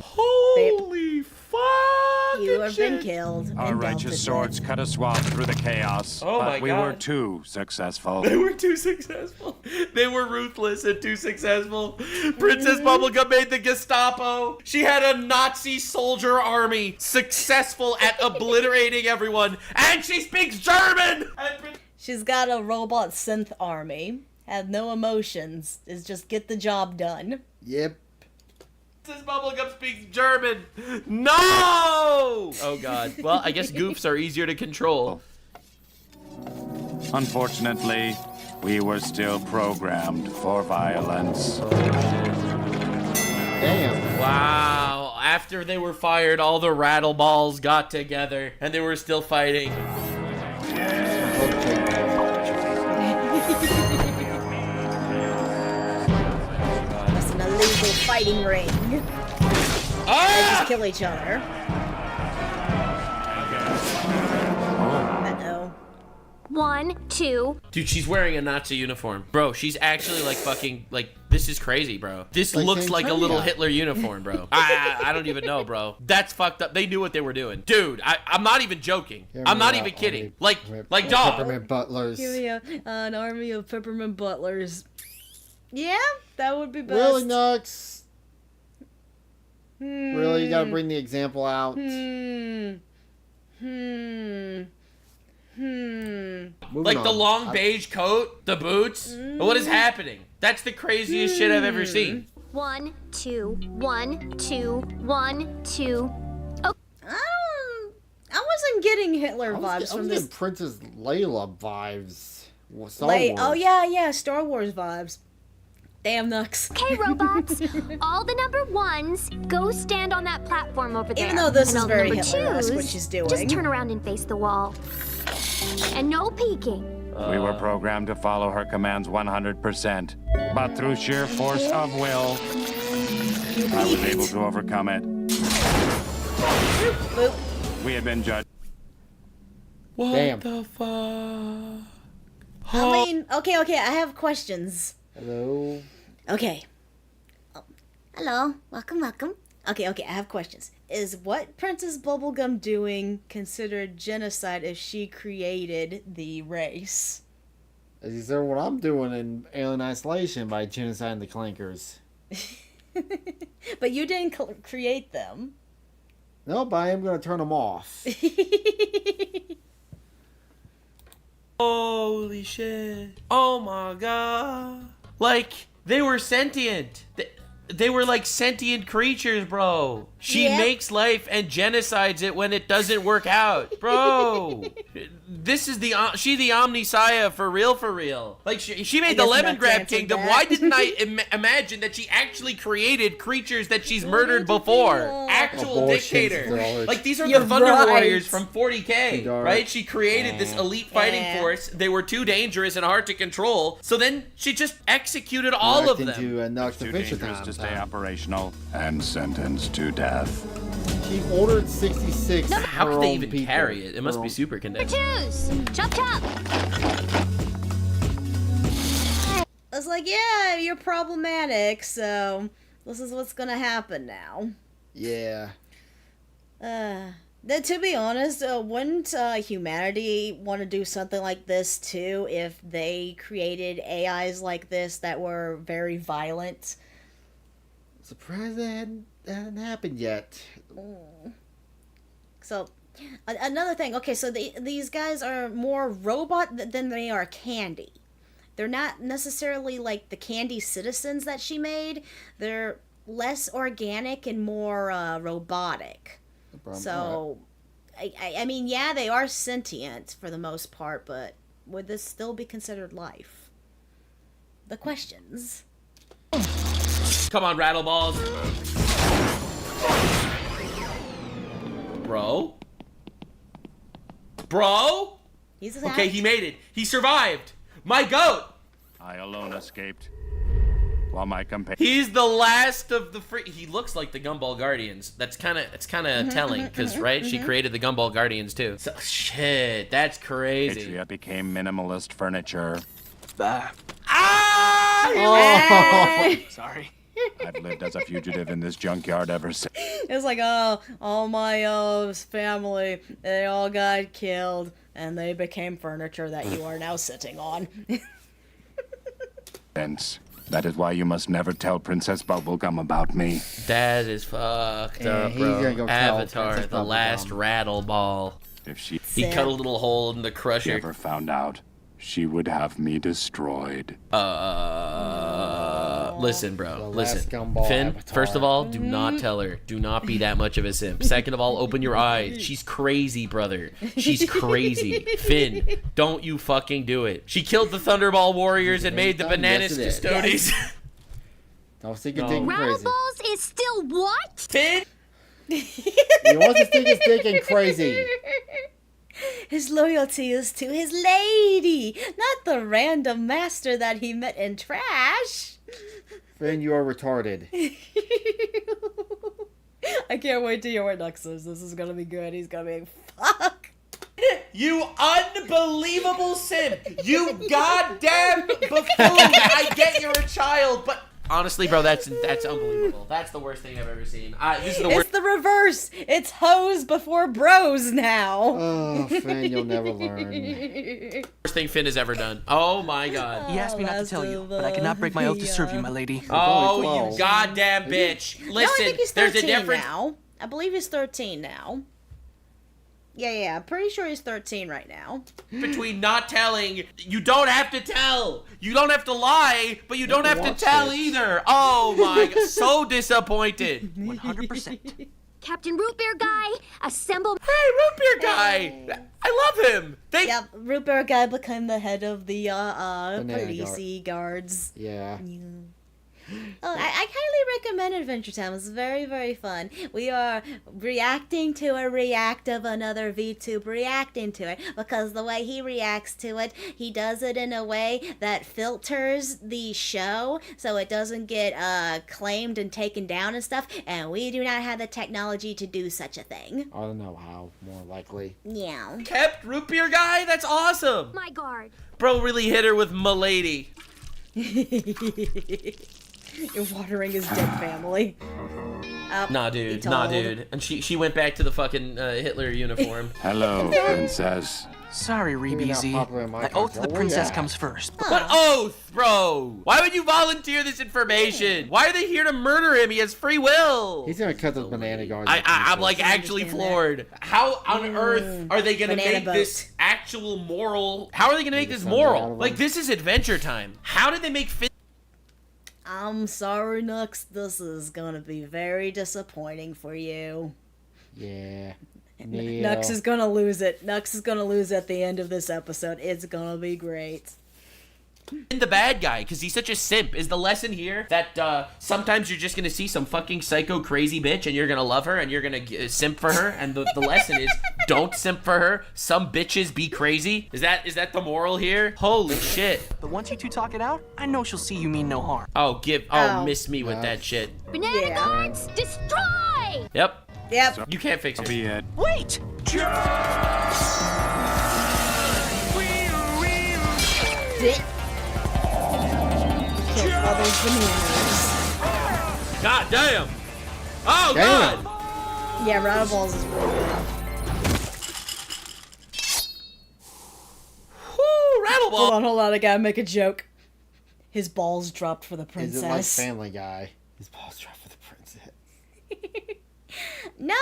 Holy fuck!
You have been killed.
Our righteous swords cut a swath through the chaos.
Oh
but
my
we
God.
were too successful.
They were too successful. They were ruthless and too successful. Princess Bubblegum made the Gestapo. She had a Nazi soldier army, successful at obliterating everyone, and she speaks German.
She's got a robot synth army. Have no emotions. Is just get the job done.
Yep.
Princess Bubblegum speaks German. No! Oh God. Well, I guess goofs are easier to control.
Unfortunately, we were still programmed for violence.
Damn.
Wow. After they were fired, all the rattle balls got together, and they were still fighting.
It's an illegal fighting ring.
Ah!
They just kill each other. Uh-oh.
1, 1, 2.
Dude, she's wearing a Nazi uniform. Bro, she's actually like fucking, like, this is crazy, bro. This
Like
looks like a little
Antonia.
Hitler uniform, bro. I don't even know, bro. That's fucked up. They knew what they were doing. Dude, I'm not even joking. I'm not even kidding. Like dog.
Peppermint butlers.
Give me an army of peppermint butlers. Yeah, that would be best.
Really, Nux? Really, you gotta bring the example out.
Like the long beige coat, the boots. What is happening? That's the craziest shit I've ever seen.
1, 2, 1, 2, 1, 2. Oh.
I wasn't getting Hitler vibes
I
from
was
this.
getting Princess Leia vibes. Star Wars.
Oh yeah, Star Wars vibes. Damn Nux.
Okay, robots. All the number 1s, go stand on that platform over there.
Even though this
And
is
all the
very
number
Hitler-esque
2s,
what she's doing.
just turn around and face the wall. And no peeking.
We were programmed to follow her commands 100%, but through sheer force of will, I was able to overcome it. We had been judged.
What
Damn.
the fuck?
I mean, okay, I have questions.
Hello.
Okay. Oh, hello. Welcome. Okay, I have questions. Is what Princess Bubblegum doing considered genocide if she created the race?
Is that what I'm doing in Alien Isolation by genociding the Clankers?
But you didn't create them.
Nope, I am going to turn them off.
Holy shit. Oh my god. Like, they were sentient. They were like sentient creatures, bro. She makes life and genocides it when it doesn't work out. Bro. This is the Omnisaya for real. Like, she made the Lemongrab Kingdom. Why didn't I imagine that she actually created creatures that she's murdered before? Actual dictator. Like, these are the Thunder Warriors from 40K, right? She created this elite fighting force. They were too dangerous and hard to control. So then she just executed all of them.
Too dangerous to stay operational and sentenced to death.
She ordered 66.
How could they even carry it? It must be super condensed.
Chop.
I was like, yeah, you're problematic, so this is what's gonna happen now.
Yeah.
To be honest, wouldn't humanity want to do something like this too if they created AIs like this that were very violent?
Surprised that hadn't happened yet.
So, another thing. Okay, so these guys are more robot than they are candy. They're not necessarily like the candy citizens that she made. They're less organic and more robotic. So, I mean, yeah, they are sentient for the most part, but would this still be considered life? The questions.
Come on, Rattleballs. Bro?
He's
okay, he made it. He survived. My goat.
I alone escaped. While my companion...
He's the last of the free... He looks like the Gumball Guardians. It's kind of telling, because, right, she created the Gumball Guardians, too. So, shit, that's crazy.
Patria became minimalist furniture.
Sorry.
I've lived as a fugitive in this junkyard ever since.
It's like, oh, all my family, they all got killed, and they became furniture that you are now sitting on.
That is why you must never tell Princess Bubblegum about me.
That is fucked up,
he's gonna
bro.
go tell
Avatar,
Princess
the
Bubblegum.
last rattle ball.
If she
cut a little hole in the crusher.
ever found out, she would have me destroyed.
Listen, bro.
last
Listen.
Gumball
Finn,
Avatar.
first of all, do not tell her. Do not be that much of a simp. Second of all, open your eyes. She's crazy, brother. She's crazy. Finn, don't you fucking do it. She killed the Thunderball Warriors and made the Bananas
Yes, it is.
Custodies.
Don't think you're thinking crazy.
Rattleballs is still what?
Finn?
He wants to think he's thinking crazy.
His loyalty is to his lady, not the random master that he met in trash.
Finn, you are retarded.
I can't wait to hear what Nux says. This is gonna be good. He's gonna be fuck.
You unbelievable simp! You goddamn buffoon! I get you're a child, but honestly, bro, that's unbelievable. That's the worst thing I've ever seen. This is the worst.
It's the reverse. It's hoes before bros now.
Oh, Finn, you'll never learn.
Worst thing Finn has ever done. Oh my god.
He asked me not to tell you, but I cannot break my oath to serve you, my lady.
Oh, you goddamn bitch! Listen,
no, I think he's 13
there's a difference.
now. I believe he's 13 now. Yeah, I'm pretty sure he's 13 right now.
Between not telling, you don't have to tell. You don't have to lie, but you don't have to tell either. Oh my god, so disappointed.
100%.
Captain Root Beer Guy, assemble.
Hey, Root Beer Guy! I love him.
Yeah, Root Beer Guy became the head of the police guards.
Yeah.
Oh, I highly recommend Adventure Time. It's very, very fun. We are reacting to a react of another VTuber reacting to it, because the way he reacts to it, he does it in a way that filters the show so it doesn't get claimed and taken down and stuff, and we do not have the technology to do such a thing.
I don't know how, more likely.
Yeah.
Kept Root Beer Guy? That's awesome.
My guard.
Bro really hit her with Milady.
You're watering his dead family.
Nah, dude. Nah, dude. And she went back to the fucking Hitler uniform.
Hello, princess.
Sorry, Rebeezy. My oath to the princess comes first.
What oath, bro? Why would you volunteer this information? Why are they here to murder him? He has free will.
He's gonna cut those banana guards.
I'm like actually floored. How on earth are they gonna make this actual moral? How are they gonna make this moral? Like, this is Adventure Time. How did they make Finn?
I'm sorry, Nux. This is gonna be very disappointing for you.
Yeah.
Nux is gonna lose it. Nux is gonna lose at the end of this episode. It's gonna be great.
The bad guy, because he's such a simp. Is the lesson here that sometimes you're just gonna see some fucking psycho crazy bitch and you're gonna love her and you're gonna simp for her, and the lesson is don't simp for her. Some bitches be crazy. Is that the moral here? Holy shit.
But once you two talk it out, I know she'll see you mean no harm.
Miss me with that shit.
Banana guards, destroy!
Yep.
Yep.
You can't fix it.
Wait!
God damn! Oh
damn.
god!
Yeah, Rattle Balls is really good.
Woo, Rattle Ball!
Hold on, I gotta make a joke. His balls dropped for the princess.
Is it like Family Guy? His balls dropped for the princess.
No,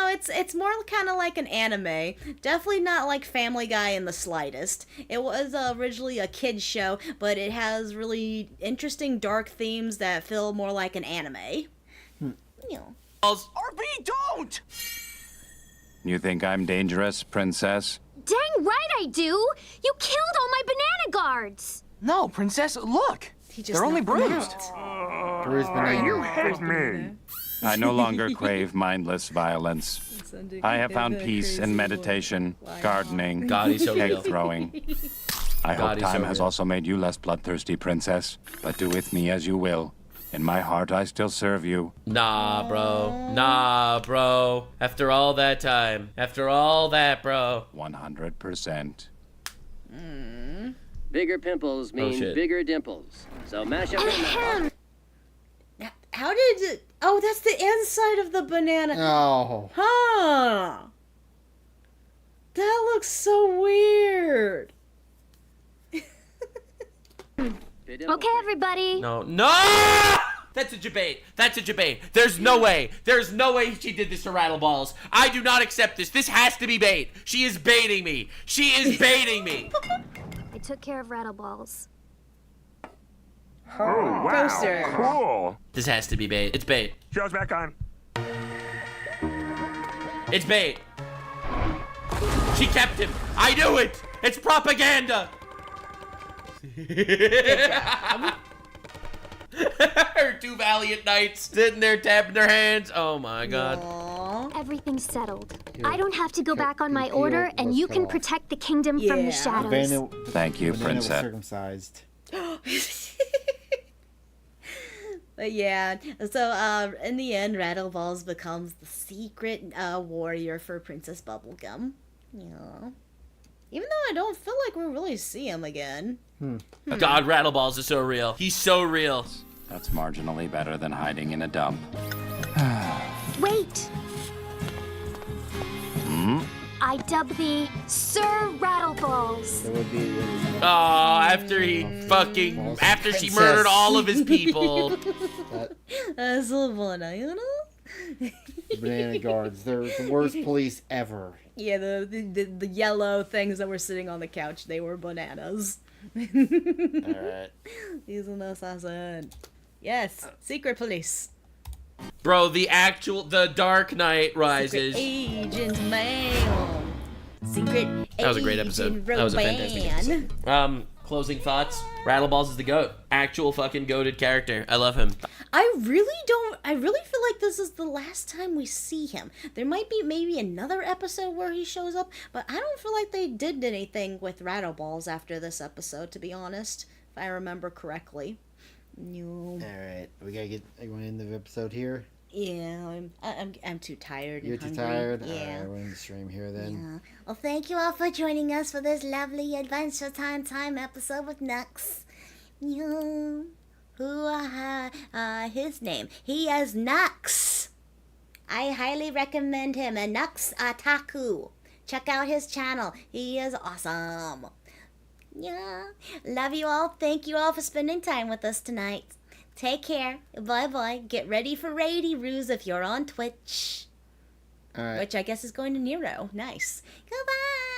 it's more kind of like an anime. Definitely not like Family Guy in the slightest. It was originally a kid's show, but it has really interesting dark themes that feel more like an anime. Yeah.
RB, don't!
You think I'm dangerous, princess?
Dang right I do! You killed all my banana guards!
No, princess, look! They're only bruised.
Bruised banana.
You hate me! I no longer crave mindless violence. I have found peace in meditation, gardening, egg throwing. I hope time has also made you less bloodthirsty, princess. But do with me as you will. In my heart, I still serve you.
Nah, bro. Nah, bro. After all that time. After all that, bro.
100%.
Bigger pimples mean bigger dimples. So mash up.
How did it... Oh, that's the inside of the banana.
Oh.
Huh. That looks so weird.
Okay, everybody.
No. That's a debate. That's a debate. There's no way. There's no way she did this to Rattle Balls. I do not accept this. This has to be bait. She is baiting me. She is baiting me.
I took care of Rattle Balls.
Oh, wow.
Poster.
Cool.
This has to be bait. It's bait.
Show's back on.
It's bait. She kept him. I knew it. It's propaganda. Her two valiant knights sitting there tapping their hands. Oh my god.
Aww. Everything's settled. I don't have to go back on my order, and you can protect the kingdom from the shadows.
Thank you, princess.
Circumcised.
But yeah, so in the end, Rattle Balls becomes the secret warrior for Princess Bubblegum. Yeah. Even though I don't feel like we really see him again.
God, Rattleballs is so real. He's so real.
That's marginally better than hiding in a dump.
Wait! I dub thee Sir Rattleballs.
After she murdered all of his people.
That's a banana.
Banana guards. They're the worst police ever.
Yeah, the yellow things that were sitting on the couch, they were bananas.
Alright.
He's an assassin. Yes, secret police.
Bro, the Dark Knight Rises.
Secret Agent Mail. Secret
That was a great episode. That was a fantastic episode. Closing thoughts. Rattleballs is the GOAT. Actual fucking goated character. I love him.
I really feel like this is the last time we see him. There might be maybe another episode where he shows up, but I don't feel like they did anything with Rattleballs after this episode, to be honest, if I remember correctly. No.
Alright, we gotta get going into the episode here.
Yeah, I'm too tired.
You're
and
too
hungry.
tired?
Yeah.
Alright, we're in the stream here then.
Yeah. Well, thank you all for joining us for this lovely Adventure Time episode with Nux. Yeah. His name. He is Nux. I highly recommend him. And Nux Ataku. Check out his channel. He is awesome. Yeah. Love you all. Thank you all for spending time with us tonight. Take care. Bye-bye. Get ready for Raidy Ruse if you're on Twitch.
All right.
Which I guess is going to Nero. Nice. Goodbye.